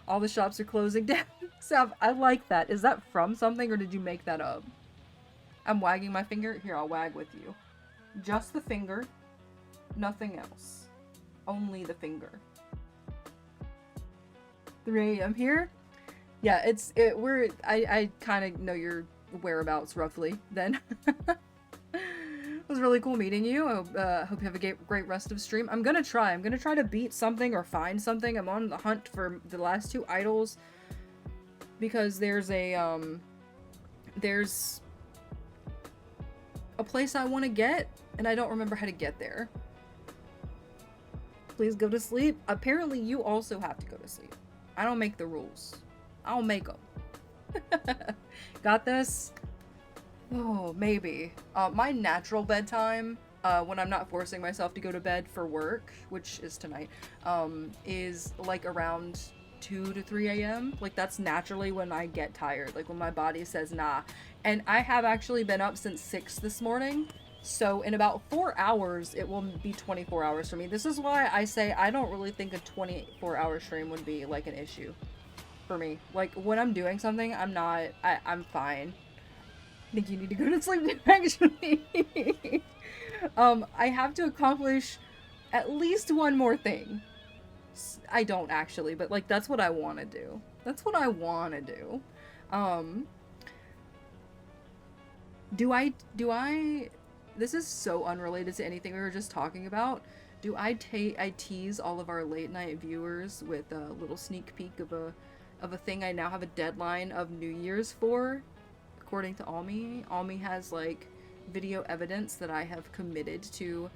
All the shops are closing down. Sav, I like that. Is that from something or did you make that up? I'm wagging my finger. Here, I'll wag with you. Just the finger. Nothing else. Only the finger. 3 a.m. here? Yeah, I kind of know your whereabouts roughly then. It was really cool meeting you. I hope you have a great rest of stream. I'm gonna try to beat something or find something. I'm on the hunt for the last 2 idols because there's a place I want to get and I don't remember how to get there. Please go to sleep. Apparently you also have to go to sleep. I don't make the rules. I'll make them. Got this? Oh, maybe. My natural bedtime, when I'm not forcing myself to go to bed for work, which is tonight, is like around 2 to 3 a.m. Like that's naturally when I get tired, like when my body says nah. And I have actually been up since 6 this morning. So in about 4 hours, it will be 24 hours for me. This is why I say I don't really think a 24-hour stream would be like an issue for me. Like when I'm doing something, I'm fine. I think you need to go to sleep actually. I have to accomplish at least one more thing. I don't actually, but like that's what I want to do. That's what I want to do. Do I this is so unrelated to anything we were just talking about. Do I tease all of our late night viewers with a little sneak peek of a thing I now have a deadline of New Year's for? According to Almi. Almi has like video evidence that I have committed to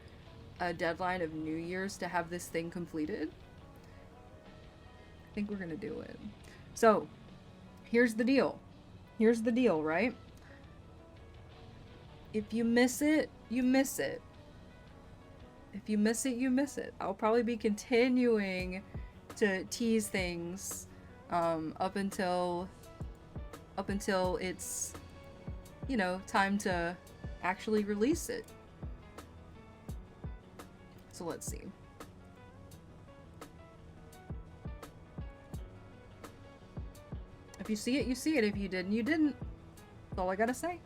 a deadline of New Year's to have this thing completed. I think we're gonna do it. So, here's the deal. Here's the deal, right? If you miss it, you miss it. If you miss it, you miss it. I'll probably be continuing to tease things up until it's, you know, time to actually release it. So let's see. If you see it, you see it. If you didn't, you didn't. That's all I gotta say.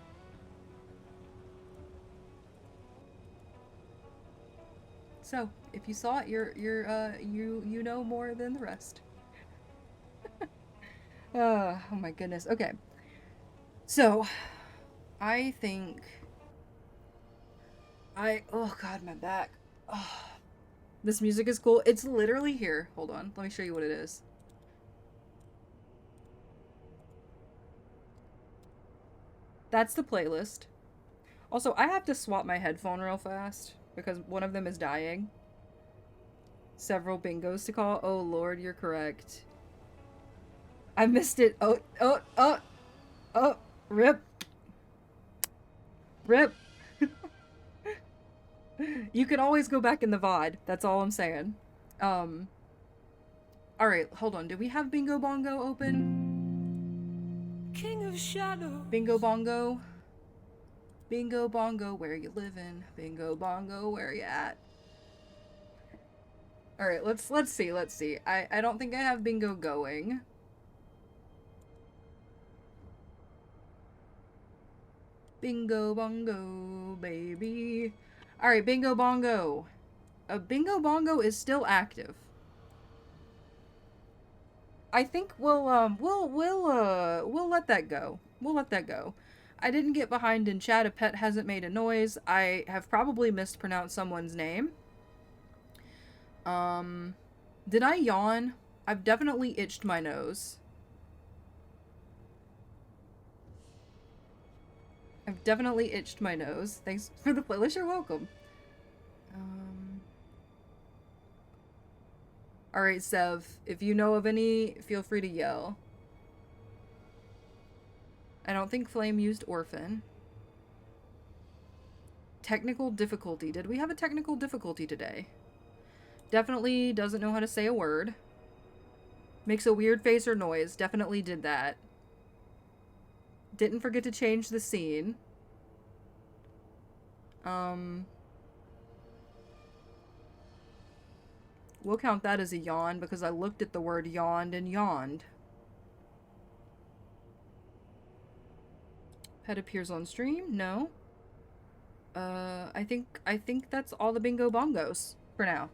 So, if you saw it, you know more than the rest. Oh my goodness. Okay. So, I think oh god, my back. Oh, this music is cool. It's literally here. Hold on. Let me show you what it is. That's the playlist. Also, I have to swap my headphone real fast because one of them is dying. Several bingos to call. Oh lord, you're correct. I missed it. Oh, rip. Rip. You can always go back in the VOD. That's all I'm saying. Alright, hold on. Do we have Bingo Bongo open? King of Shadow. Bingo Bongo. Bingo Bongo, where you living? Bingo Bongo, where you at? Alright, let's see. I don't think I have Bingo going. Bingo Bongo, baby. Alright, Bingo Bongo. Bingo Bongo is still active. I think we'll let that go. We'll let that go. I didn't get behind in chat. A pet hasn't made a noise. I have probably mispronounced someone's name. Did I yawn? I've definitely itched my nose. I've definitely itched my nose. Thanks for the playlist. You're welcome. Alright, Sev. If you know of any, feel free to yell. I don't think Flame used Orphan. Technical difficulty. Did we have a technical difficulty today? Definitely doesn't know how to say a word. Makes a weird face or noise. Definitely did that. Didn't forget to change the scene. We'll count that as a yawn because I looked at the word yawned and yawned. Pet appears on stream? No. I think that's all the Bingo Bongos for now.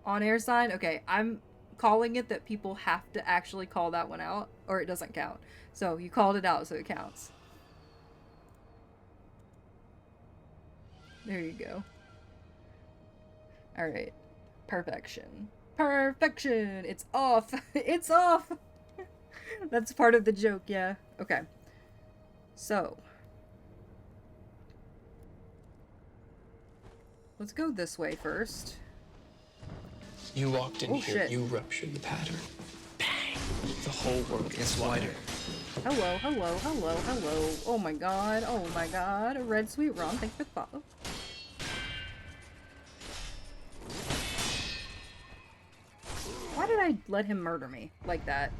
On air sign? Okay, I'm calling it that people have to actually call that one out or it doesn't count. So you called it out, so it counts. There you go. Alright. Perfection. Perfection! It's off! It's off! That's part of the joke, yeah. Okay. So. Let's go this way first. You walked in here, shit. you ruptured the pattern. Bang! The whole world gets wider. Hello, hello, hello, hello. Oh my god, oh my god. Red Sweet Ron, thanks for the follow. Why did I let him murder me like that?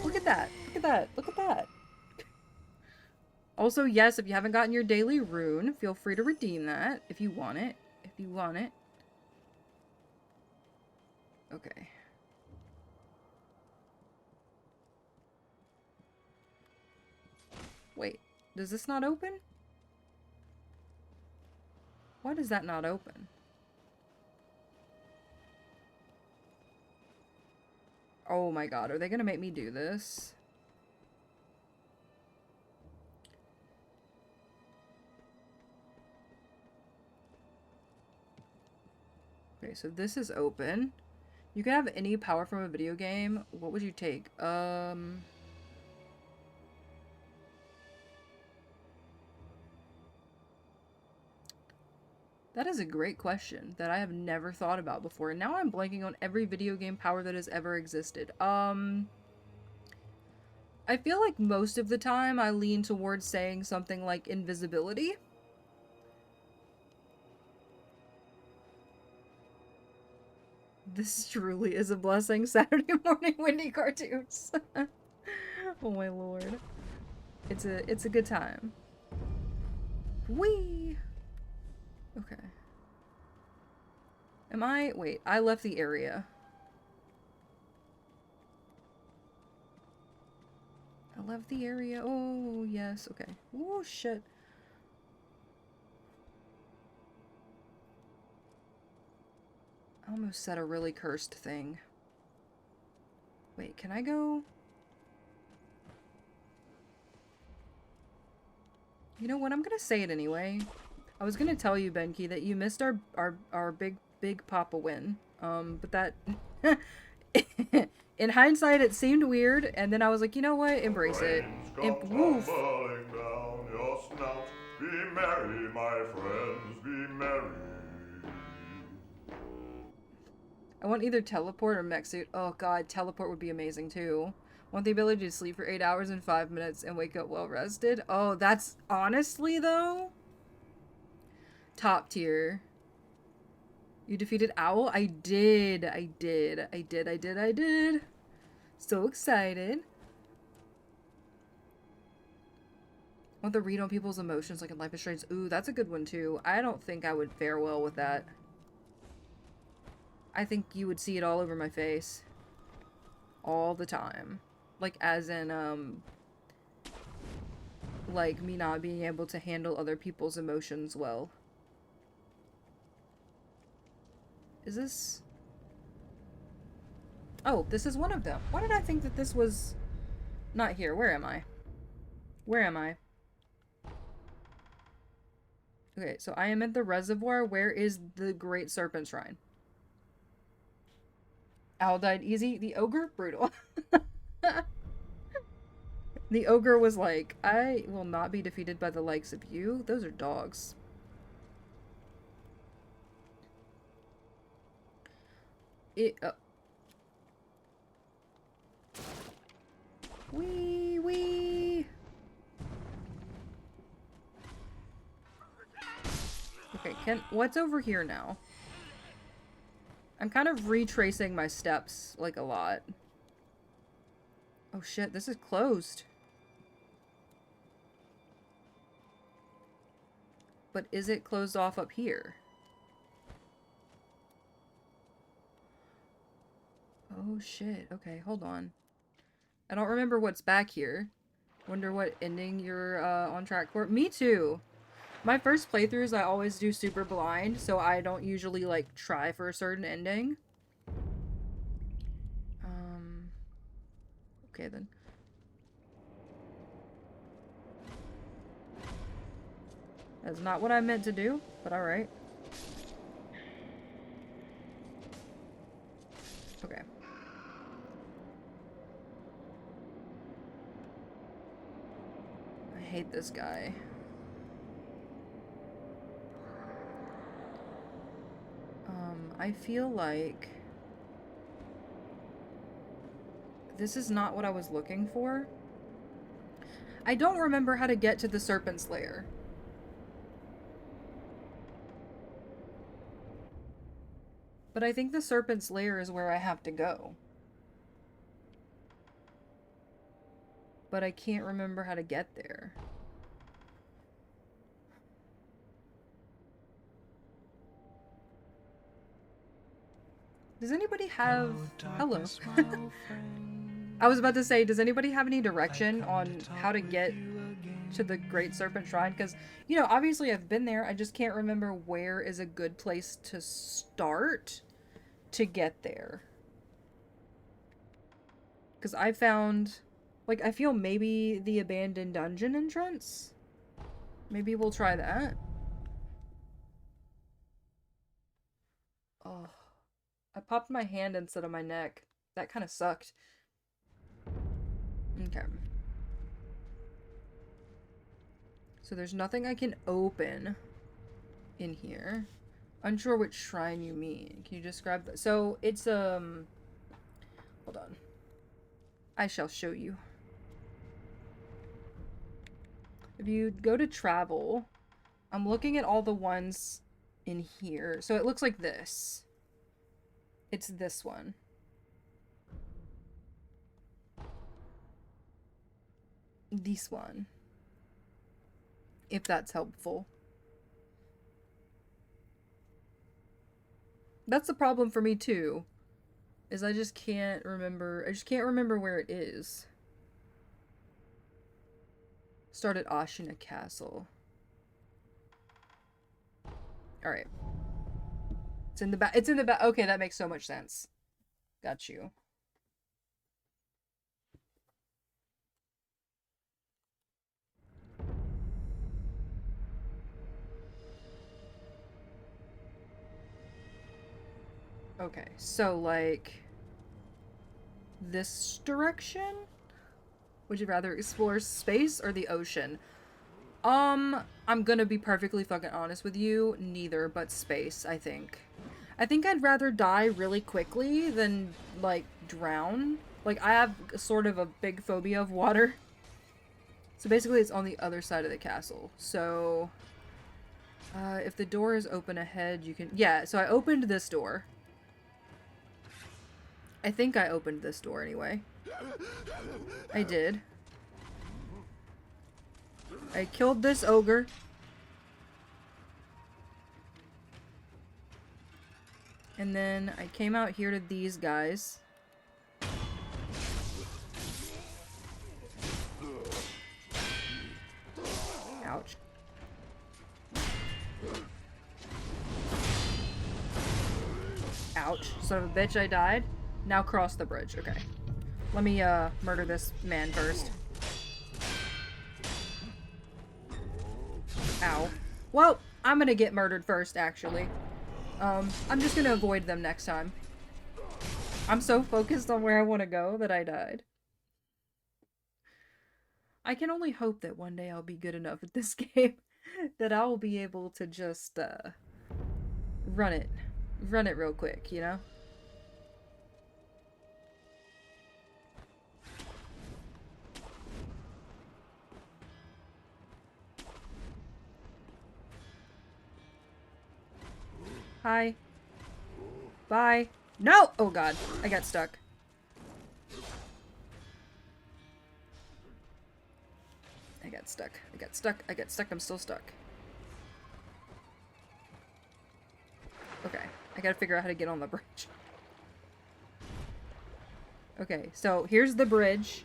Look at that. Look at that. Look at that. Also, yes, if you haven't gotten your daily rune, feel free to redeem that if you want it. If you want it. Okay. Wait, does this not open? Why does that not open? Oh my god, are they gonna make me do this? Okay, so this is open. You can have any power from a video game. What would you take? That is a great question that I have never thought about before. And now I'm blanking on every video game power that has ever existed. I feel like most of the time I lean towards saying something like invisibility. This truly is a blessing. Saturday morning Wendy cartoons. Oh my lord. It's a good time. Whee! Okay. Am I? Wait, I left the area. I left the area. Oh, yes. Okay. Oh, shit. I almost said a really cursed thing. Wait, can I go? You know what? I'm gonna say it anyway. I was gonna tell you, Benki, that you missed our big Papa win. But that... In hindsight, it seemed weird, and then I was like, you know what? Embrace it. Woof. Be merry, my friends, be merry. I want either teleport or mech suit. Oh god, teleport would be amazing too. Want the ability to sleep for 8 hours and 5 minutes and wake up well rested. Oh, that's honestly though top tier. You defeated Owl? I did. So excited. Want the read on people's emotions like in Life is Strange. Ooh, that's a good one too. I don't think I would fare well with that. I think you would see it all over my face. All the time. Like as in, like me not being able to handle other people's emotions well. Is this... Oh, this is one of them. Why did I think that this was not here? Where am I? Where am I? Okay, so I am at the reservoir. Where is the Great Serpent Shrine? Owl died easy. The ogre? Brutal. The ogre was like, I will not be defeated by the likes of you. Those are dogs. Wee. Okay, what's over here now? I'm kind of retracing my steps, like, a lot. Oh shit, this is closed. But is it closed off up here? Oh shit, okay, hold on. I don't remember what's back here. Wonder what ending you're on track for. Me too! My first playthroughs, I always do super blind, so I don't usually, like, try for a certain ending. Okay, then. That's not what I meant to do, but alright. Okay. I hate this guy. I feel like this is not what I was looking for. I don't remember how to get to the Serpent's Lair. But I think the Serpent's Lair is where I have to go. But I can't remember how to get there. Does anybody have... Hello. I was about to say, does anybody have any direction on how to get to the Great Serpent Shrine? Because, you know, obviously I've been there. I just can't remember where is a good place to start to get there. Because I found... Like, I feel maybe the abandoned dungeon entrance? Maybe we'll try that. Oh. I popped my hand instead of my neck. That kind of sucked. Okay. So there's nothing I can open in here. Unsure which shrine you mean. Can you describe that? So it's hold on. I shall show you. If you go to travel, I'm looking at all the ones in here. So it looks like this. It's this one. This one. If that's helpful. That's the problem for me too. Is I just can't remember. I just can't remember where it is. Start at Ashina Castle. Alright. It's in the back. It's in the back. Okay, that makes so much sense. Got you. Okay, so like this direction? Would you rather explore space or the ocean? I'm gonna be perfectly fucking honest with you. Neither, but space, I think. I think I'd rather die really quickly than, like, drown. Like, I have sort of a big phobia of water. So basically it's on the other side of the castle. So, if the door is open ahead, you can... Yeah, so I opened this door. I think I opened this door anyway. I did. I killed this ogre. And then I came out here to these guys. Ouch. Ouch. Son of a bitch, I died. Now cross the bridge. Okay. Let me, murder this man first. Ow. Well, I'm gonna get murdered first, actually. I'm just gonna avoid them next time. I'm so focused on where I want to go that I died. I can only hope that one day I'll be good enough at this game that I will be able to just, run it. Run it real quick, you know? Hi. Bye. No! Oh god, I got stuck. I got stuck. I got stuck. I got stuck. I'm still stuck. Okay, I gotta figure out how to get on the bridge. Okay, so here's the bridge.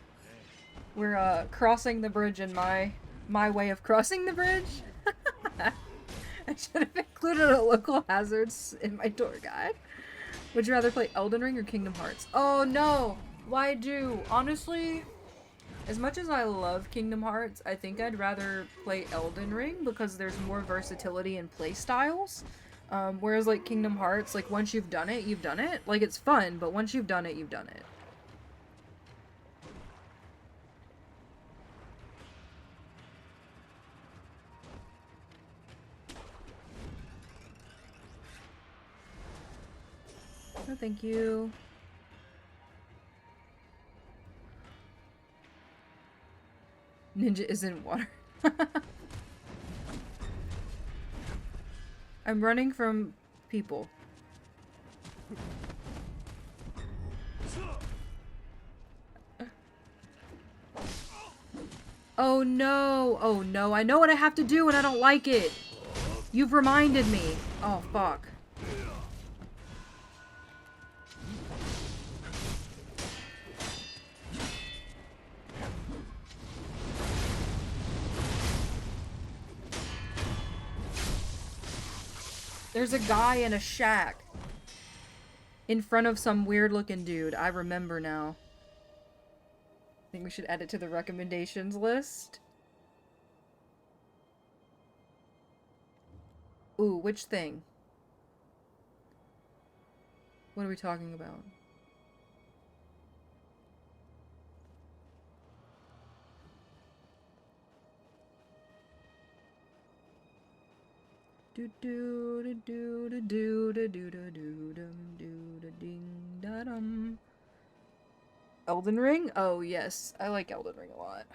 We're crossing the bridge in my way of crossing the bridge. I should have included a local hazards in my tour guide. Would you rather play Elden Ring or Kingdom Hearts? Oh no! Why do? Honestly, as much as I love Kingdom Hearts, I think I'd rather play Elden Ring because there's more versatility in play styles. Whereas like Kingdom Hearts, like once you've done it, you've done it. Like it's fun, but once you've done it, you've done it. No, thank you. Ninja is in water. I'm running from people. Oh no! Oh no, I know what I have to do and I don't like it! You've reminded me! Oh fuck. There's a guy in a shack in front of some weird looking dude. I remember now. I think we should add it to the recommendations list. Ooh, which thing? What are we talking about? Do do do do do do do do do dum do da ding da dum. Elden Ring? Oh yes, I like Elden Ring a lot.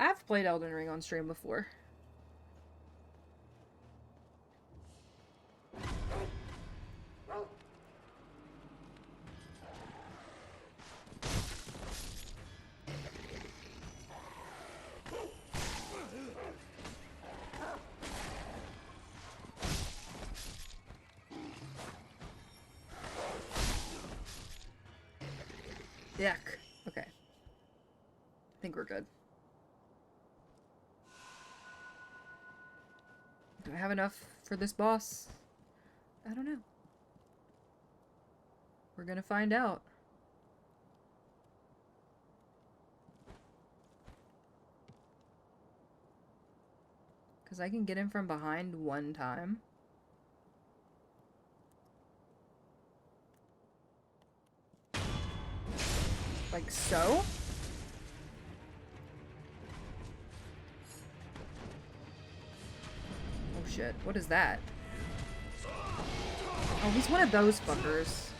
I've played Elden Ring on stream before. Yuck. Okay. I think we're good. Do I have enough for this boss? I don't know. We're gonna find out. Because I can get him from behind one time. Like so? Oh shit, what is that? Oh, he's one of those fuckers.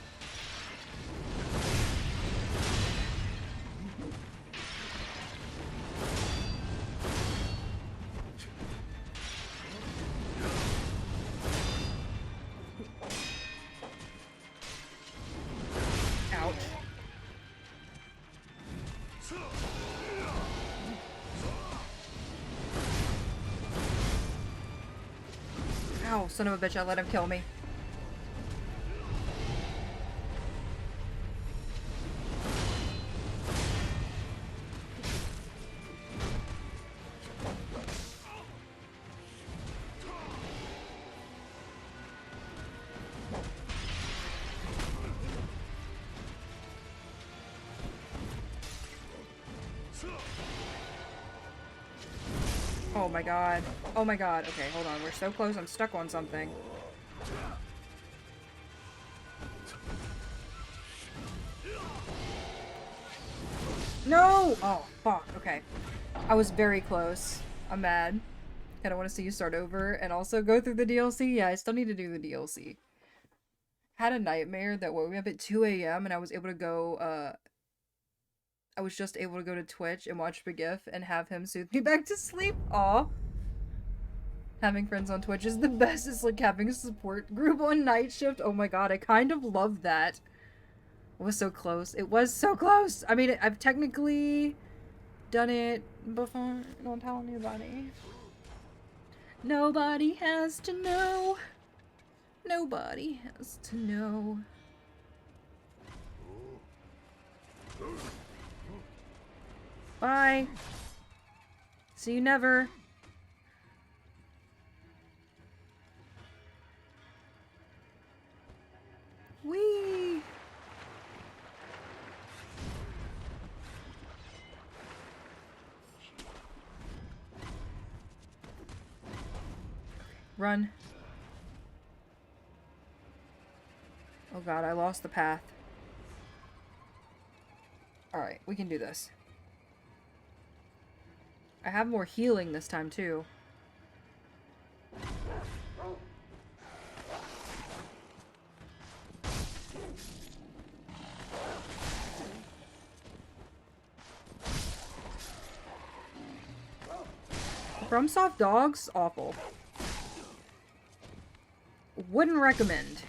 Ouch. Ow, son of a bitch, I let him kill me. Oh my god. Oh my god. Okay, hold on. We're so close. I'm stuck on something. No! Oh, fuck. Okay. I was very close. I'm mad. I don't want to see you start over and also go through the DLC. Yeah, I still need to do the DLC. Had a nightmare that woke me up at 2 a.m. and I was able to go, I was just able to go to Twitch and watch BGIF and have him soothe me back to sleep. Aw. Having friends on Twitch is the best. It's like having a support group on night shift. Oh my god, I kind of love that. It was so close. It was so close. I mean, I've technically done it before. Don't tell anybody. Nobody has to know. Nobody has to know. Bye. See you never. Whee! Run. Oh god, I lost the path. Alright, we can do this. I have more healing this time, too. FromSoft dogs? Awful. Wouldn't recommend.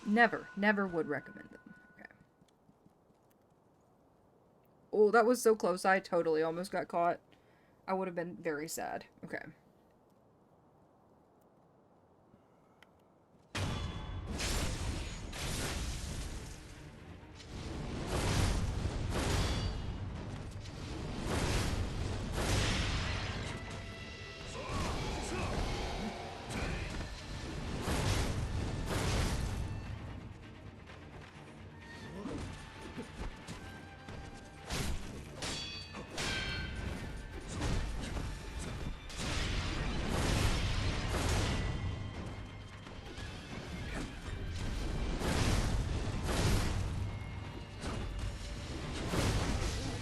Never would recommend them. Okay. Oh, that was so close. I totally almost got caught. I would have been very sad. Okay.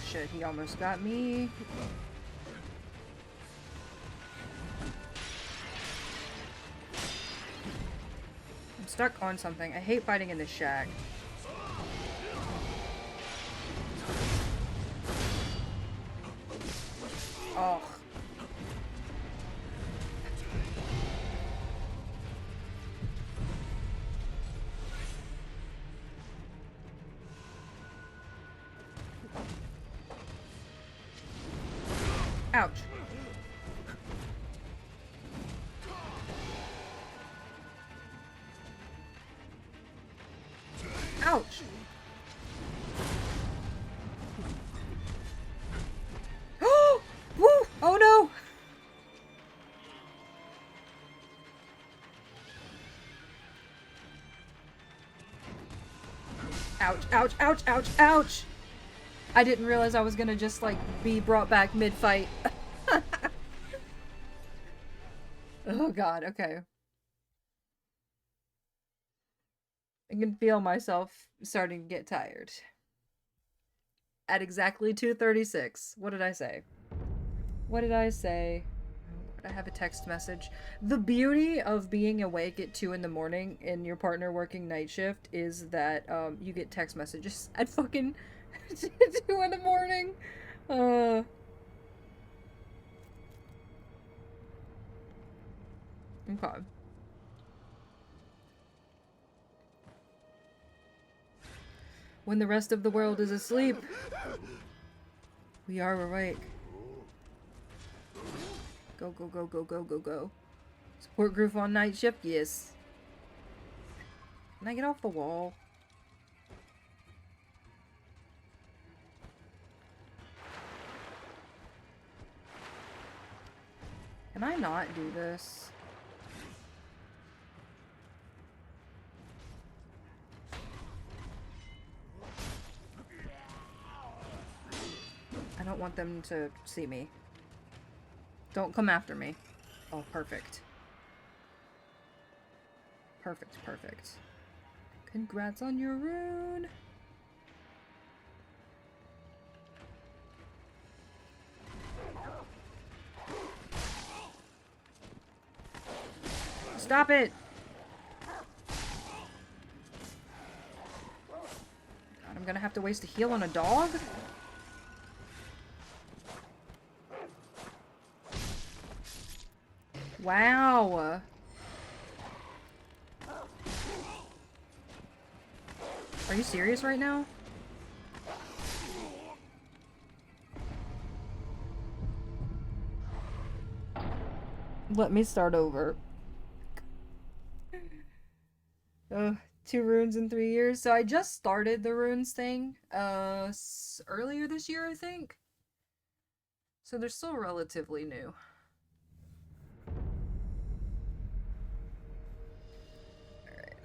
Shit, he almost got me. I'm stuck on something. I hate fighting in this shack. Oh. Ouch. Ouch. Oh! Woo! Oh no! Ouch, ouch, ouch, ouch, ouch! I didn't realize I was gonna just, like, be brought back mid-fight. Oh god, okay. I can feel myself starting to get tired. At exactly 2:36. What did I say? What did I say? I have a text message. The beauty of being awake at 2 in the morning and your partner working night shift is that you get text messages at fucking 2 in the morning. Okay. When the rest of the world is asleep, we are awake. Go, go, go, go, go, go, go. Support group on night shift? Yes. Can I get off the wall? Can I not do this? I don't want them to see me. Don't come after me. Oh, perfect. Perfect, perfect. Congrats on your rune! Stop it! God, I'm gonna have to waste a heal on a dog? Wow! Are you serious right now? Let me start over. 2 runes in 3 years. So I just started the runes thing earlier this year, I think. So they're still relatively new. Alright.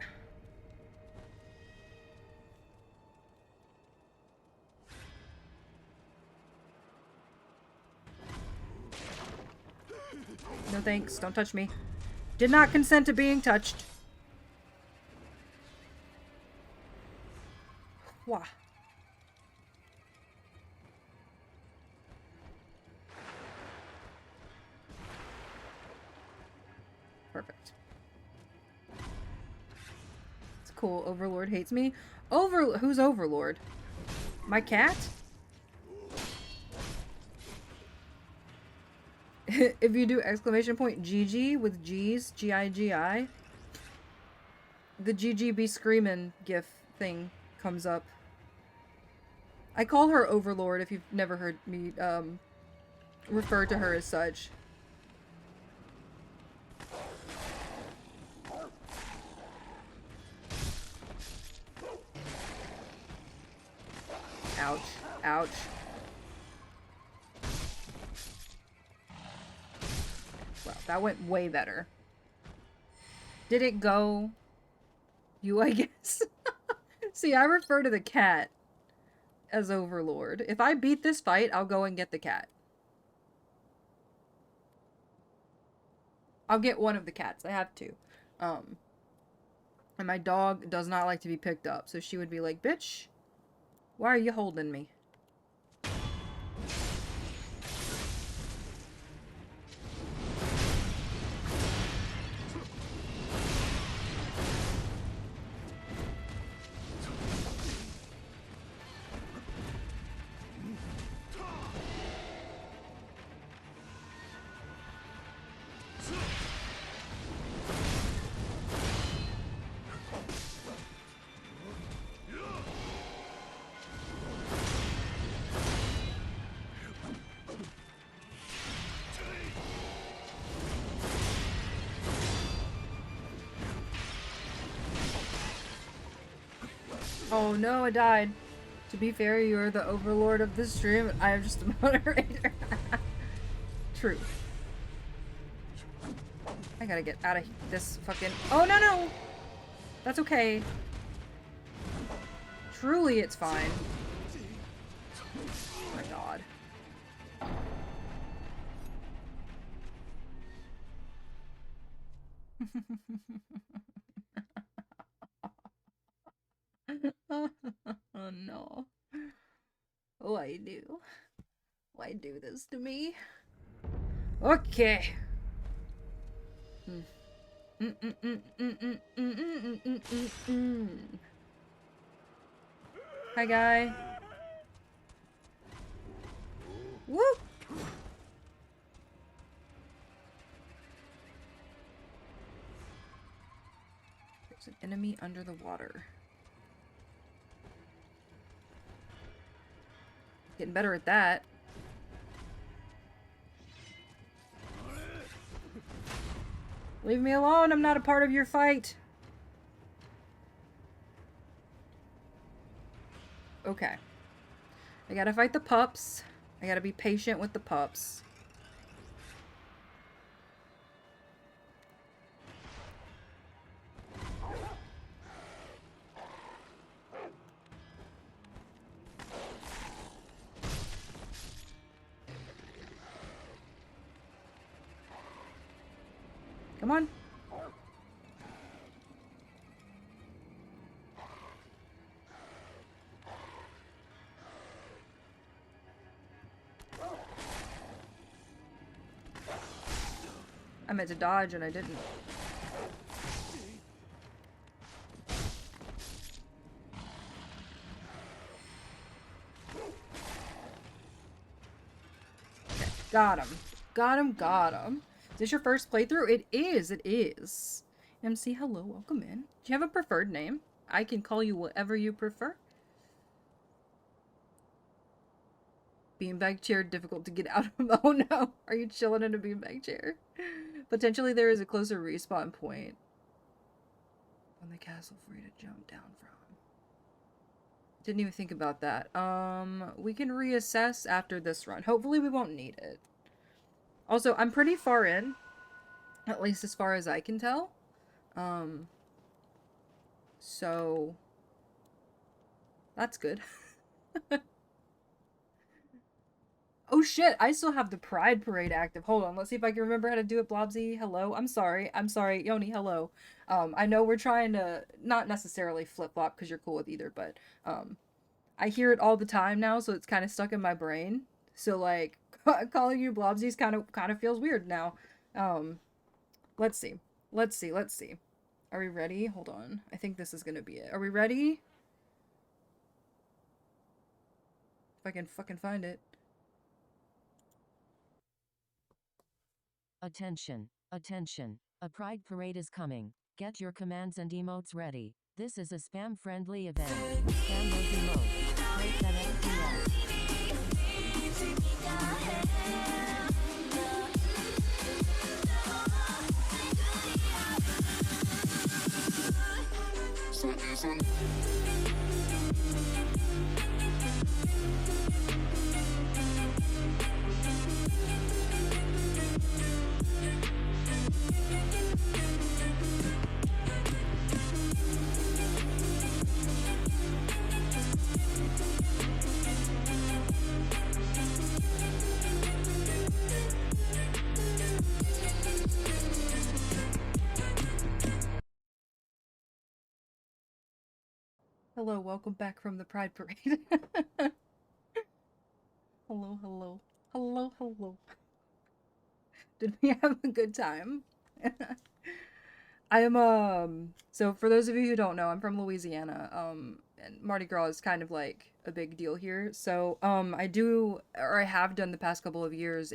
No thanks, don't touch me. Did not consent to being touched. Wah. Perfect. It's cool. Overlord hates me. Who's Overlord? My cat? If you do exclamation point GG with G's, G-I-G-I, the GG be screamin' gif thing comes up. I call her Overlord if you've never heard me refer to her as such. Ouch. Ouch. Well, that went way better. Did it go? You, I guess. See, I refer to the cat as Overlord. If I beat this fight, I'll go and get the cat. I'll get one of the cats. I have 2. And my dog does not like to be picked up, so she would be like, bitch, why are you holding me? Oh no, I died. To be fair, you're the overlord of this stream, and I am just a moderator. True. I gotta get out of this fucking... Oh, no, no! That's okay. Truly, it's fine. Oh my god. Oh no. Why do? Why do this to me? Okay. Hi, guy. Woo! There's an enemy under the water. Getting better at that. Leave me alone, I'm not a part of your fight. Okay. I gotta fight the pups. I gotta be patient with the pups. Come on. I meant to dodge and I didn't. Okay, got him. Got him, got him. Is this your first playthrough? It is, it is. MC, hello, welcome in. Do you have a preferred name? I can call you whatever you prefer. Beanbag chair, difficult to get out of. Oh no, are you chilling in a beanbag chair? Potentially there is a closer respawn point on the castle for you to jump down from. Didn't even think about that. We can reassess after this run. Hopefully we won't need it. Also, I'm pretty far in, at least as far as I can tell. So that's good. Oh shit, I still have the Pride Parade active. Hold on, let's see if I can remember how to do it, Blobsy. Hello? I'm sorry, Yoni, hello. I know we're trying to, not necessarily flip-flop because you're cool with either, but, I hear it all the time now, so it's kind of stuck in my brain. So, like, calling you Blobsies kind of feels weird now. Let's see. Let's see. Are we ready? Hold on. I think this is gonna be it. Are we ready? If I can fucking find it. Attention, attention. A pride parade is coming. Get your commands and emotes ready. This is a spam-friendly event. Spam those emotes. Break that FPS. Hello, welcome back from the Pride Parade. Hello, hello. Hello, hello. Did we have a good time? I am, so for those of you who don't know, I'm from Louisiana, and Mardi Gras is kind of like a big deal here. So, I have done the past couple of years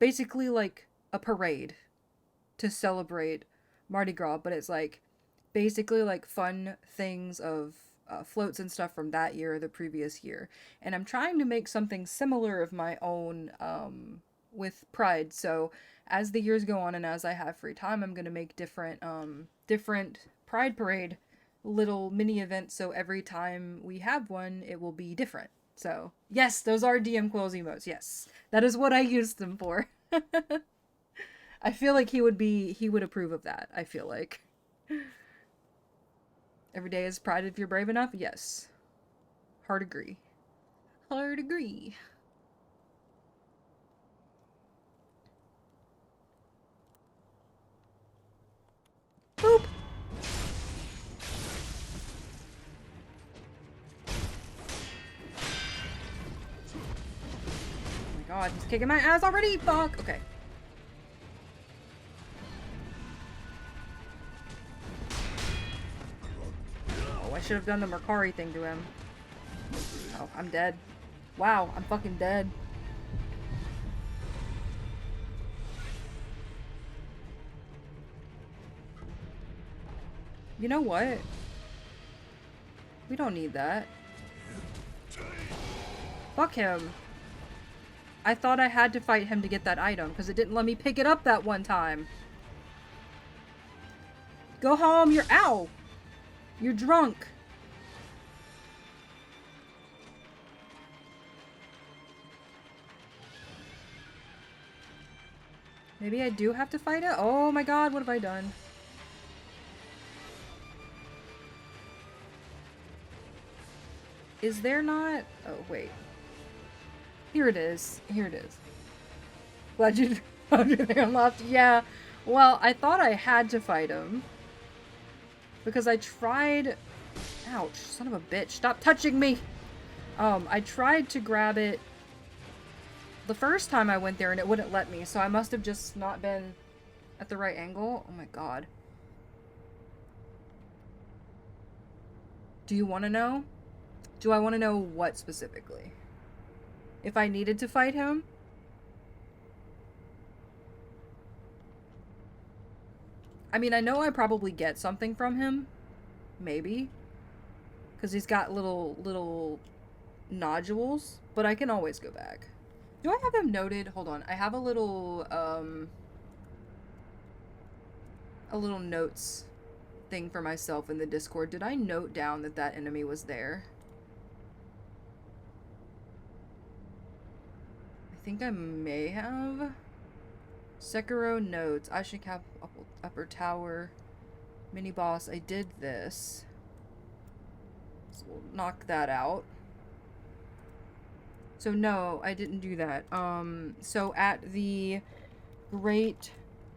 basically like a parade to celebrate Mardi Gras, but it's like basically like fun things of floats and stuff from that year or the previous year. And I'm trying to make something similar of my own with Pride. So as the years go on and as I have free time, I'm going to make different Pride Parade little mini event, so every time we have one, it will be different. So, yes, those are DM Quills emotes, yes. That is what I used them for. I feel like he would approve of that, I feel like. Every day is Pride if you're brave enough? Yes. Hard agree. Hard agree. Boop! Oh my god, he's kicking my ass already! Fuck! Okay. Oh, I should have done the Mercari thing to him. Oh, I'm dead. Wow, I'm fucking dead. You know what? We don't need that. Fuck him. I thought I had to fight him to get that item, because it didn't let me pick it up that one time. Go home, you're ow! You're drunk. Maybe I do have to fight it? Oh my god, what have I done? Is there not? Oh, wait. Here it is. Here it is. Glad you found your thing unlocked. Yeah. Well, I thought I had to fight him. Because I tried... Ouch. Son of a bitch. Stop touching me! I tried to grab it the first time I went there and it wouldn't let me. So I must have just not been at the right angle. Oh my god. Do you want to know? Do I want to know what specifically? If I needed to fight him? I mean, I know I probably get something from him. Maybe. Because he's got little nodules. But I can always go back. Do I have him noted? Hold on. I have a little notes thing for myself in the Discord. Did I note down that that enemy was there? I think I may have. Sekiro notes. I should cap upper tower. Mini boss. I did this. So we'll knock that out. So no, I didn't do that. So at the Great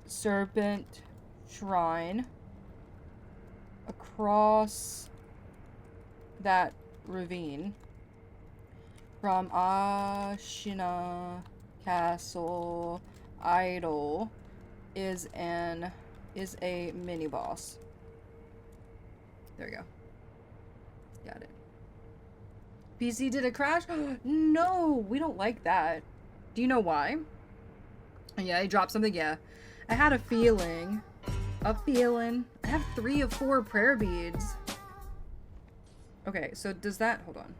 Serpent Shrine, across that ravine, from Ashina Castle Idol, is a mini boss. There we go. Got it. PC did a crash? No, we don't like that. Do you know why? Yeah, I dropped something. Yeah, I had a feeling. I have 3 of 4 prayer beads. Okay, so does that... Hold on.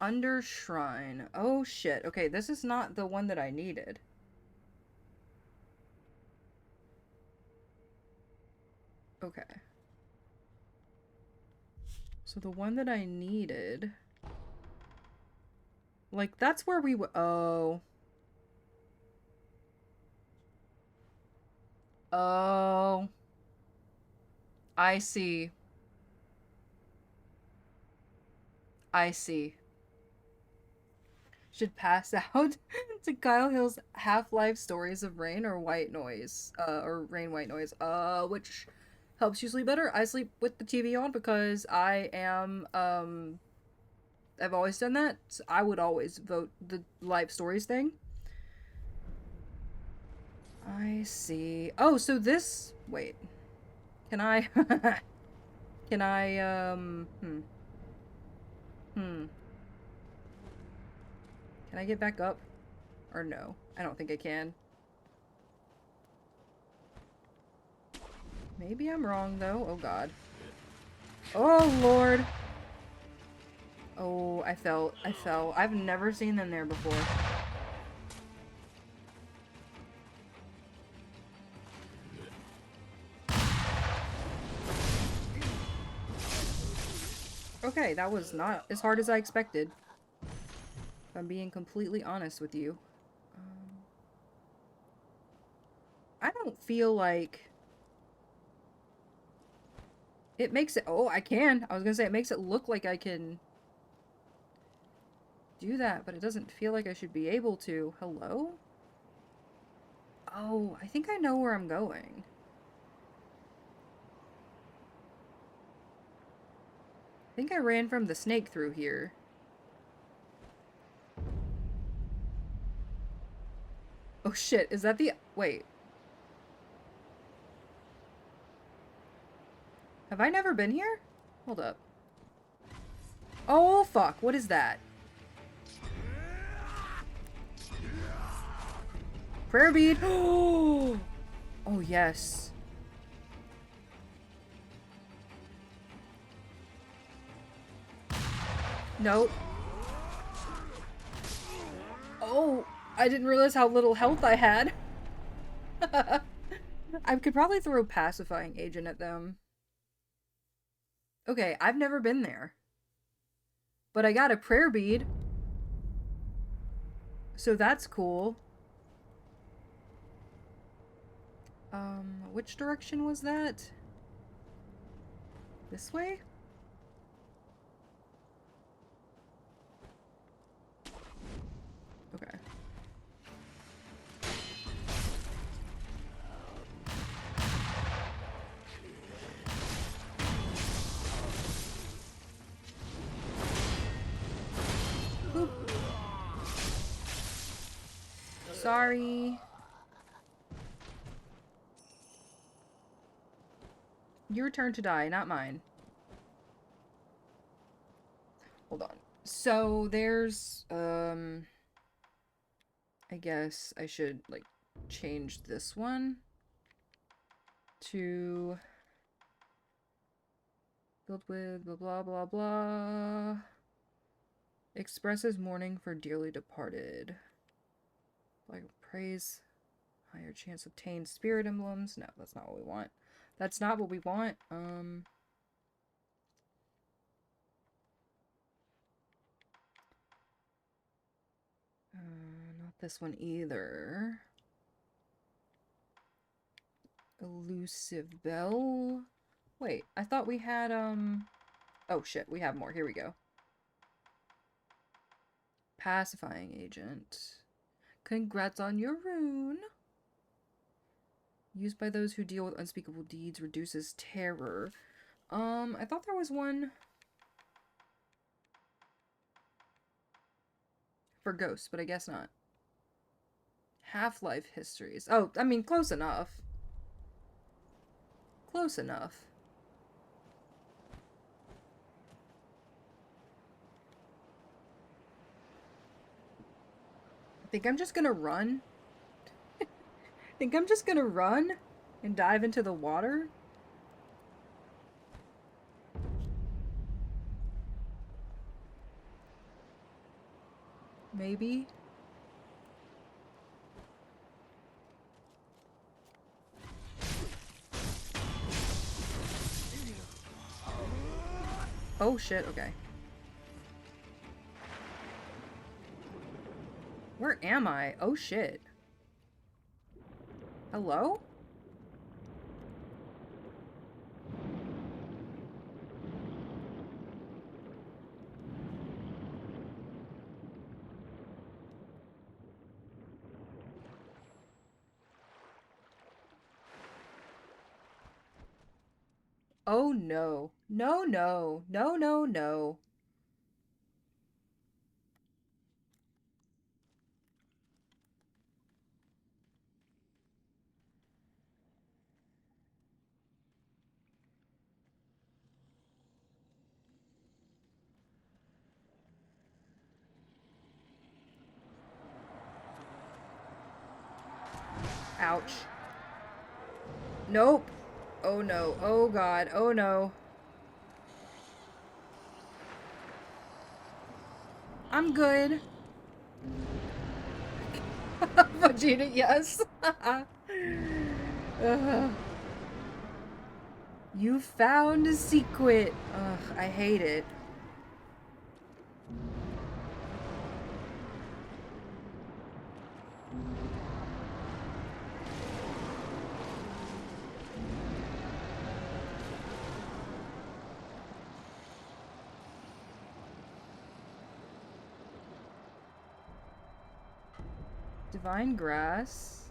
Under shrine. Oh shit. Okay, this is not the one that I needed. Okay. So the one that I needed... Like, that's where we were... Oh. Oh. I see. I see. Should pass out to Kyle Hill's Half-Life Stories of Rain or White Noise. Or Rain White Noise. Which helps you sleep better. I sleep with the TV on because I am, I've always done that. So I would always vote the live stories thing. I see. Oh, so this... Wait. Can I... Can I, Can I get back up? Or no? I don't think I can. Maybe I'm wrong, though. Oh, God. Oh, Lord. Oh, I fell. I've never seen them there before. Okay, that was not as hard as I expected. If I'm being completely honest with you. I don't feel like... It makes it... Oh, I can! I was gonna say, it makes it look like I can... do that, but it doesn't feel like I should be able to. Hello? Oh, I think I know where I'm going. I think I ran from the snake through here. Oh shit, is that the... Wait. Have I never been here? Hold up. Oh fuck, what is that? Prayer bead! Oh yes. Nope. Oh, I didn't realize how little health I had. I could probably throw pacifying agent at them. Okay, I've never been there. But I got a prayer bead. So that's cool. Which direction was that? This way? Okay. Boop. Sorry. Your turn to die, not mine. Hold on. So there's, I guess I should, like, change this one to filled with blah blah blah blah. Expresses mourning for dearly departed. Like praise, higher chance obtain spirit emblems. No, that's not what we want. That's not what we want. Not this one either. Elusive bell. Wait, I thought we had, oh shit, we have more. Here we go. Pacifying agent. Congrats on your rune. Used by those who deal with unspeakable deeds, reduces terror. I thought there was one for ghosts, but I guess not. Half-life histories. Oh, I mean, close enough. Close enough. I think I'm just gonna run. I think I'm just gonna run and dive into the water. Maybe. Oh shit, okay. Where am I? Oh shit. Hello? Oh no. No, no. No, no, no. Ouch. Nope. Oh no. Oh god. Oh no. I'm good. Vegeta, yes. You found a secret. Ugh, I hate it. Divine grass.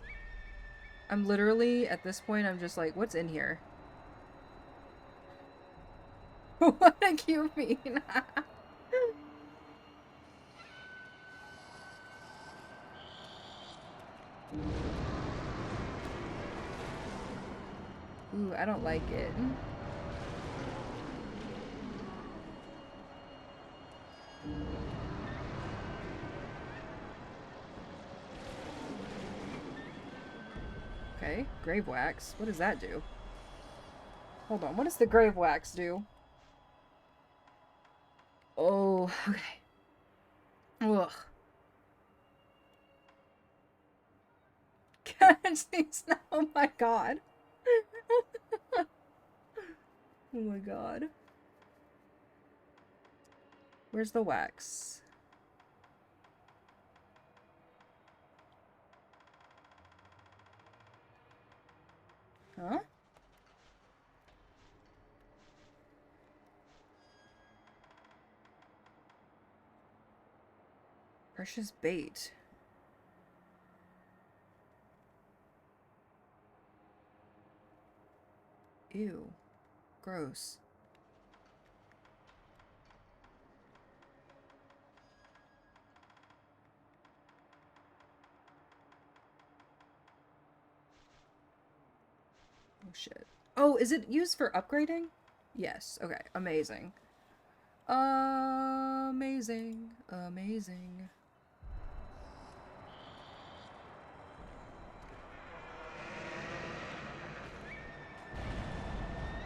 I'm literally, at this point, I'm just like, what's in here? What a cute bean. Ooh, I don't like it. Okay, grave wax. What does that do? Hold on, what does the grave wax do? Oh, okay. Ugh. Catch these now. Oh my god. Oh my god. Where's the wax? Huh? Precious bait. Ew. Gross. Oh shit. Oh, is it used for upgrading? Yes. Okay. Amazing. Amazing. Amazing.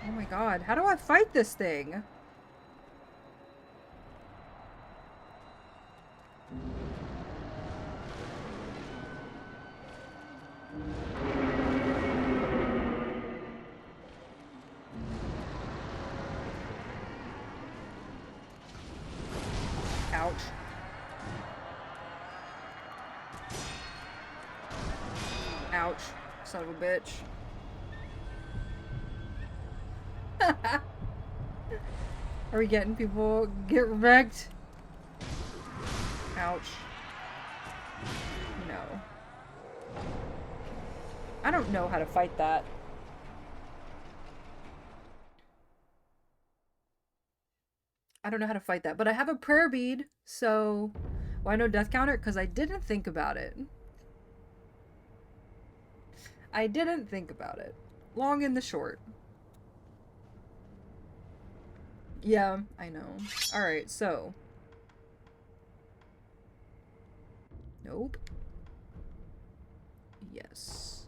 Oh my god. How do I fight this thing? Ouch. Ouch. Son of a bitch. Are we getting people get wrecked? Ouch. No. I don't know how to fight that. I don't know how to fight that, but I have a prayer bead, so why no death counter? Because I didn't think about it. I didn't think about it. Long and the short. Yeah, I know. Alright, so. Nope. Yes.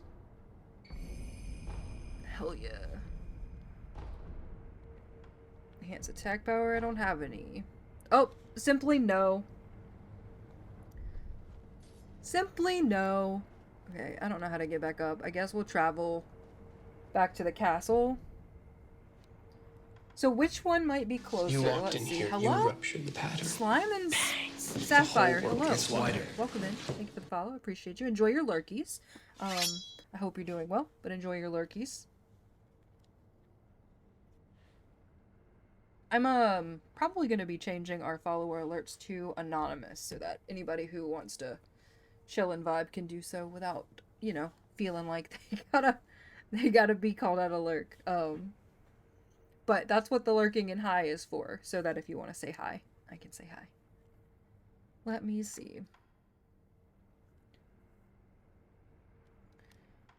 Hell yeah. Enhanced attack power, I don't have any. Oh, simply no. Simply no. Okay, I don't know how to get back up. I guess we'll travel back to the castle. So which one might be closer? You walked Let's in see. here, Hello? you ruptured the pattern. Slime and Sapphire. The whole world Hello. gets wider. Welcome in. Thank you for the follow. Appreciate you. Enjoy your lurkies. I hope you're doing well, but enjoy your lurkies. I'm probably gonna be changing our follower alerts to anonymous so that anybody who wants to chill and vibe can do so without, you know, feeling like they gotta be called out a lurk. But that's what the lurking in hi is for, so that if you want to say hi, I can say hi. Let me see.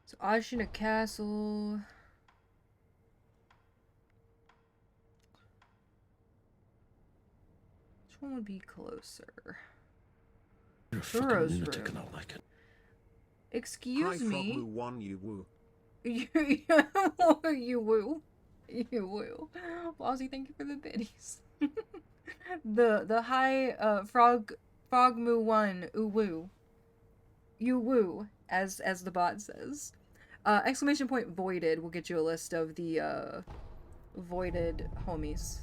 So Ashina Castle. Which one would be closer? Burrow's room. Excuse me. One, you woo. You woo. You woo. Flossie, thank you for the biddies. the high frog moo one ooh woo. You woo, as the bot says. Exclamation point voided will get you a list of the voided homies.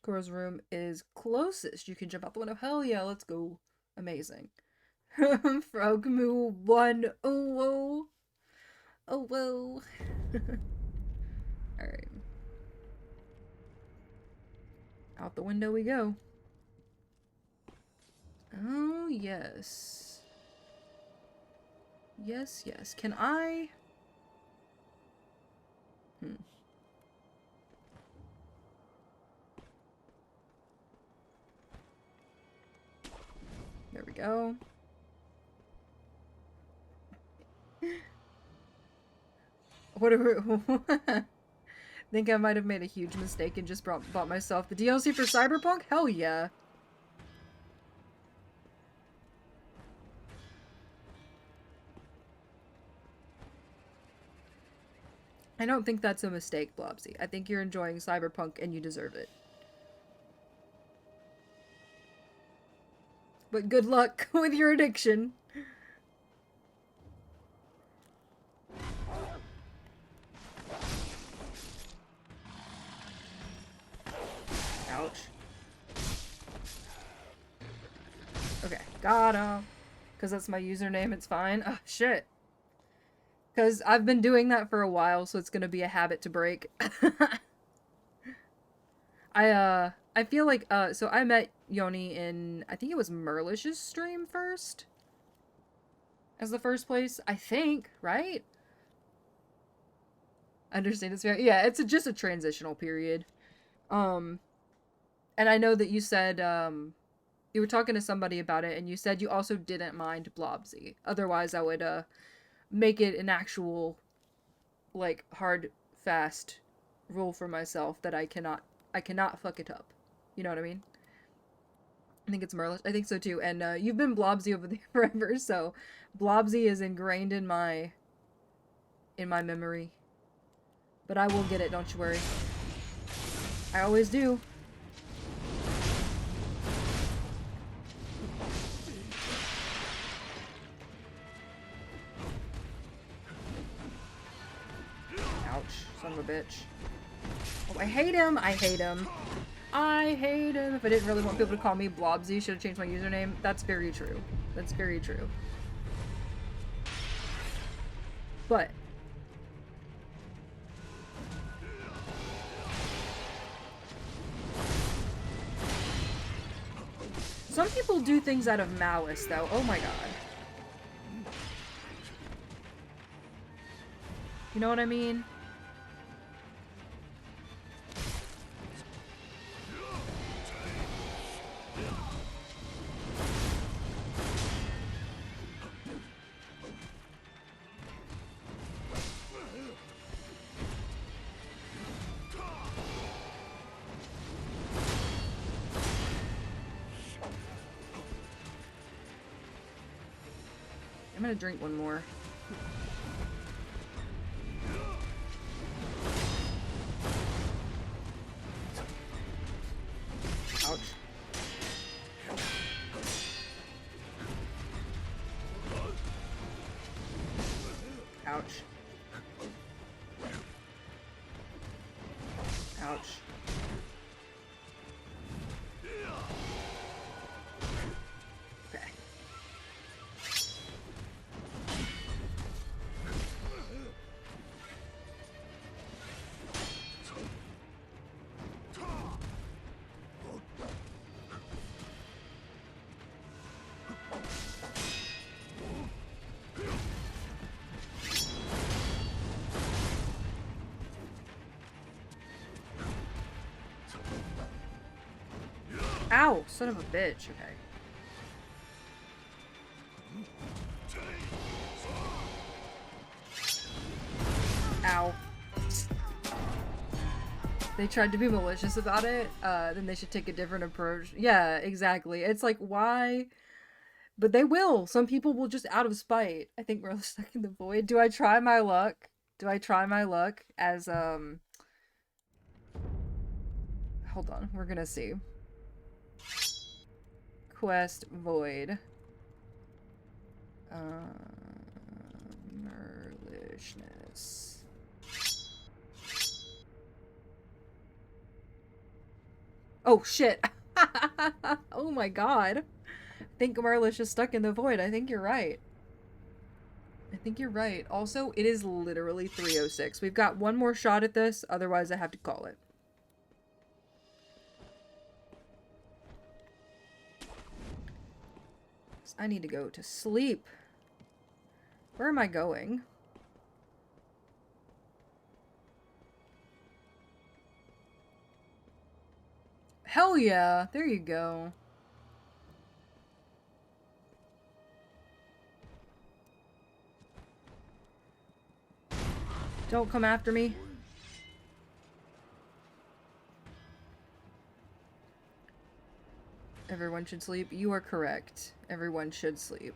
Cora's room is closest. You can jump out the window. Hell yeah, let's go. Amazing. Frog moo one. Oh whoa. Oh whoa. Alright. Out the window we go. Oh, yes. Yes, yes. Can I... There we go. What are we... Think I might have made a huge mistake and just bought myself the DLC for Cyberpunk? Hell yeah. I don't think that's a mistake, Blobsy. I think you're enjoying Cyberpunk and you deserve it. But good luck with your addiction. Ouch. Okay, got him. Because that's my username, it's fine. Oh, shit. Because I've been doing that for a while, so it's gonna be a habit to break. I feel like, so I met Yoni in, I think it was Merlish's stream first? As the first place, I think, right? Understand it's very, yeah, it's just a transitional period. And I know that you said, you were talking to somebody about it, and you said you also didn't mind Blobsy. Otherwise, I would, make it an actual, like, hard, fast rule for myself that I cannot fuck it up. You know what I mean? I think it's Merlish. I think so too. And you've been Blobsy over there forever, so Blobsy is ingrained in my memory. But I will get it, don't you worry. I always do. Ouch, son of a bitch. Oh, I hate him! I hate him. I hate him. If I didn't really want people to call me Blobsy, should have changed my username. That's very true. That's very true. But some people do things out of malice, though. Oh my god. You know what I mean? I'm gonna drink one more. Ouch. Ouch. Ouch. Okay. Ow! Son of a bitch. Okay. Ow. They tried to be malicious about it, then they should take a different approach. Yeah, exactly. It's like, why? But they will. Some people will just out of spite. I think we're stuck in the void. Do I try my luck? Do I try my luck as, hold on. We're gonna see. Quest void. Merlishness. Oh shit. Oh my god. I think Merlish is stuck in the void. I think you're right. I think you're right. Also, it is literally 3:06. We've got one more shot at this, otherwise I have to call it. I need to go to sleep. Where am I going? Hell yeah! There you go. Don't come after me. Everyone should sleep. You are correct. Everyone should sleep.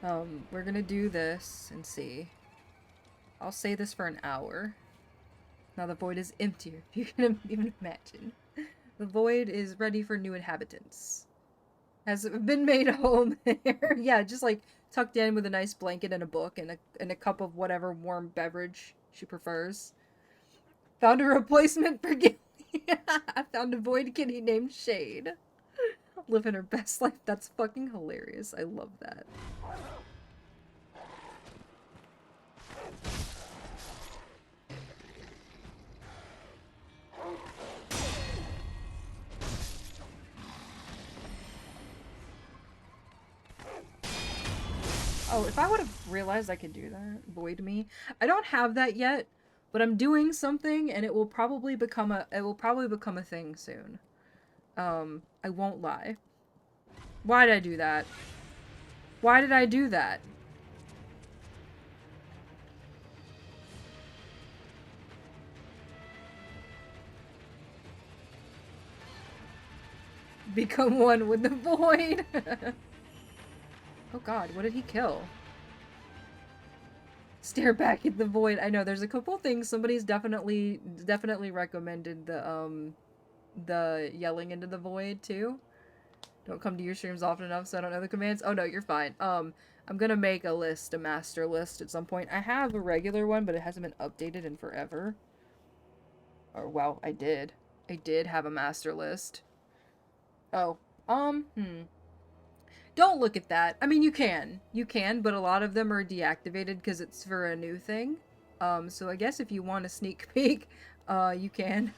We're gonna do this and see. I'll say this for an hour. Now the void is empty, if you can even imagine. The void is ready for new inhabitants. Has been made a home there. Yeah, just like tucked in with a nice blanket and a book and a cup of whatever warm beverage she prefers. Found a replacement for Gilly. I found a void kitty named Shade. Living her best life. That's fucking hilarious. I love that. Oh, if I would have realized I could do that, void me. I don't have that yet, but I'm doing something and it will probably become a thing soon. I won't lie. Why did I do that? Why did I do that? Become one with the void. Oh god, what did he kill? Stare back at the void. I know there's a couple things somebody's definitely recommended the yelling into the void too. Don't come to your streams often enough so I don't know the commands. Oh no, you're fine. I'm gonna make a list, a master list at some point. I have a regular one, but it hasn't been updated in forever. Or well, I did have a master list. Oh, don't look at that. I mean, you can, but a lot of them are deactivated because it's for a new thing. So I guess if you want a sneak peek, you can.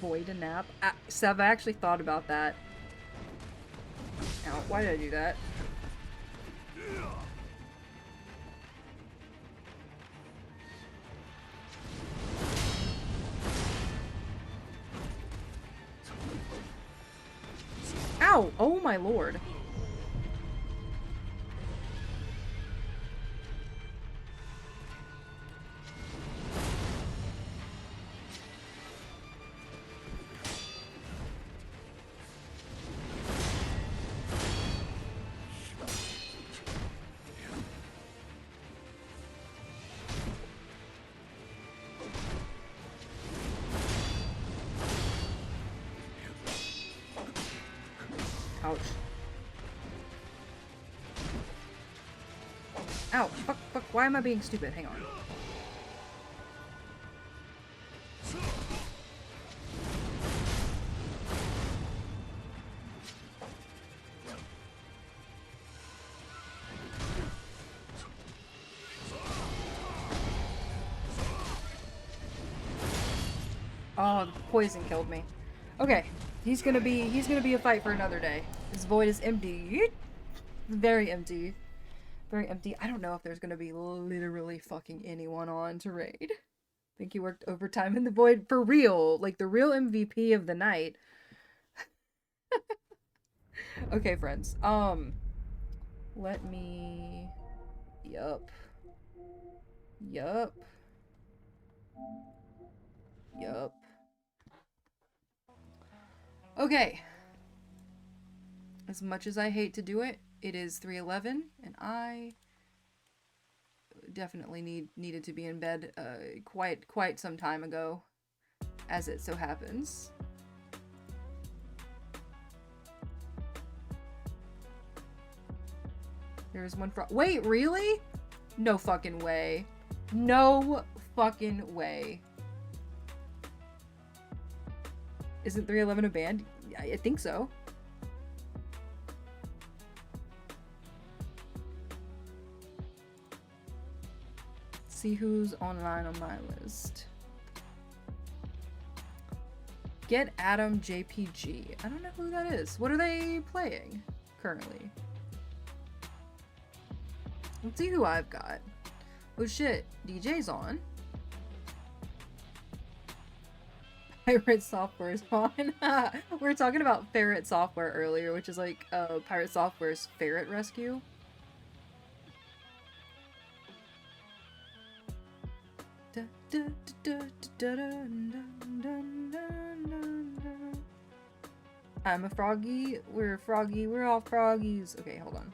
Void a nap. Sev, I actually thought about that. Ow, why did I do that? Ow! Oh my lord. Ouch. Ow, fuck, why am I being stupid? Hang on. Oh, the poison killed me. Okay. He's gonna be a fight for another day. This void is empty. Very empty. Very empty. I don't know if there's gonna be literally fucking anyone on to raid. Think he worked overtime in the void for real. Like the real MVP of the night. Okay, friends. Let me... Yup. Okay. As much as I hate to do it, it is 3:11, and I definitely needed to be in bed quite some time ago, as it so happens. There's one for— wait, really? No fucking way. No fucking way. Isn't 311 a band? I think so. See who's online on my list. Get Adam JPG. I don't know who that is. What are they playing currently? Let's see who I've got. Oh shit, DJ's on. Pirate Software is on. We were talking about Ferret Software earlier, which is like Pirate Software's Ferret Rescue. I'm a froggy. We're a froggy. We're all froggies. Okay, hold on.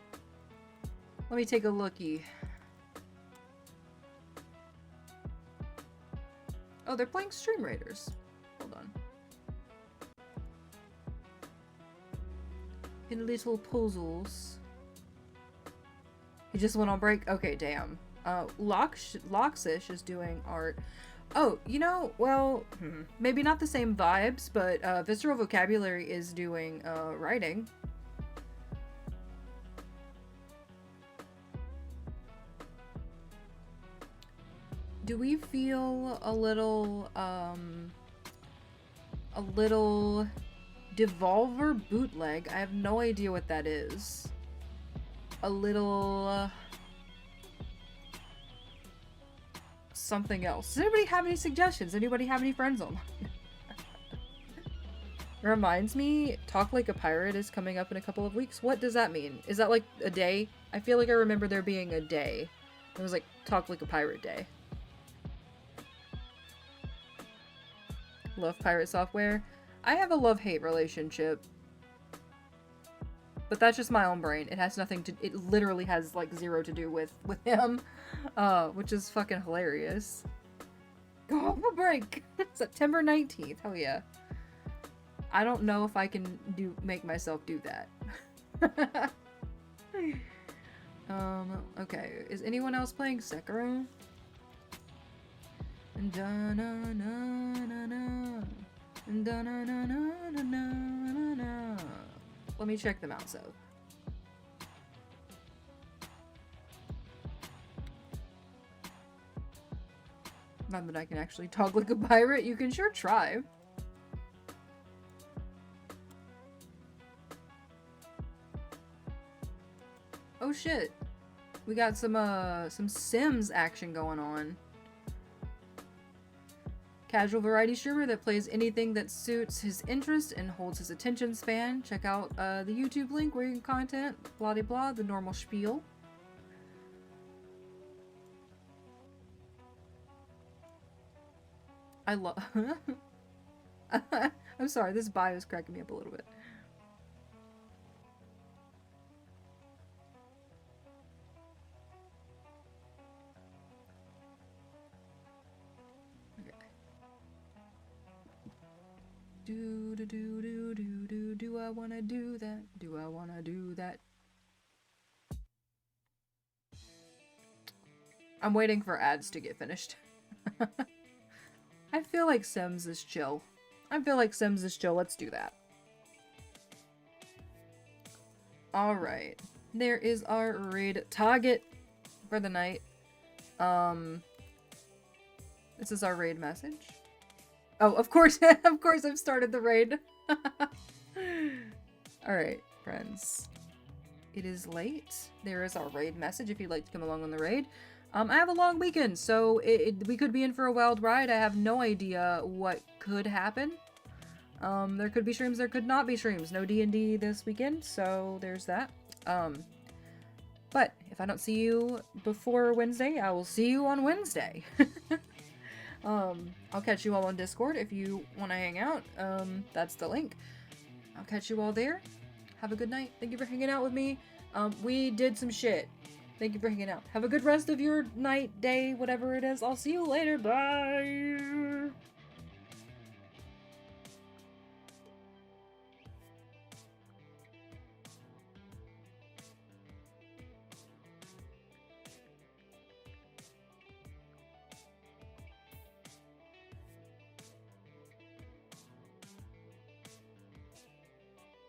Let me take a looky. Oh, they're playing Stream Raiders. Hold on. In little puzzles. He just went on break? Okay, damn. Loxish is doing art. Oh, you know, well, maybe not the same vibes, but Visceral Vocabulary is doing writing. Do we feel a little Devolver bootleg? I have no idea what that is. A little something else. Does anybody have any suggestions? Anybody have any friends online? Reminds me, Talk Like a Pirate is coming up in a couple of weeks. What does that mean? Is that like a day? I feel like I remember there being a day. It was like Talk Like a Pirate Day. Love Pirate Software. I have a love-hate relationship. But that's just my own brain. It has nothing to... It literally has, like, zero to do with him. Which is fucking hilarious. Go off a break! September 19th. Hell yeah. I don't know if I can make myself do that. Okay. Is anyone else playing Sekiro? Let me check them out, so. Not that I can actually talk like a pirate. You can sure try. Oh shit. We got some Sims action going on. Casual variety streamer that plays anything that suits his interest and holds his attention span. Check out the YouTube link where you can content, blah de blah, the normal spiel. I love... I'm sorry, this bio is cracking me up a little bit. Do I wanna do that? Do I wanna do that? I'm waiting for ads to get finished. I feel like Sims is chill. Let's do that. Alright. There is our raid target for the night. This is our raid message. Oh, of course, of course I've started the raid. Alright, friends. It is late. There is our raid message if you'd like to come along on the raid. I have a long weekend, so we could be in for a wild ride. I have no idea what could happen. There could be streams, there could not be streams. No D&D this weekend, so there's that. But if I don't see you before Wednesday, I will see you on Wednesday. I'll catch you all on Discord if you want to hang out. That's the link. I'll catch you all there. Have a good night. Thank you for hanging out with me. We did some shit. Thank you for hanging out. Have a good rest of your night, day, whatever it is. I'll see you later. Bye!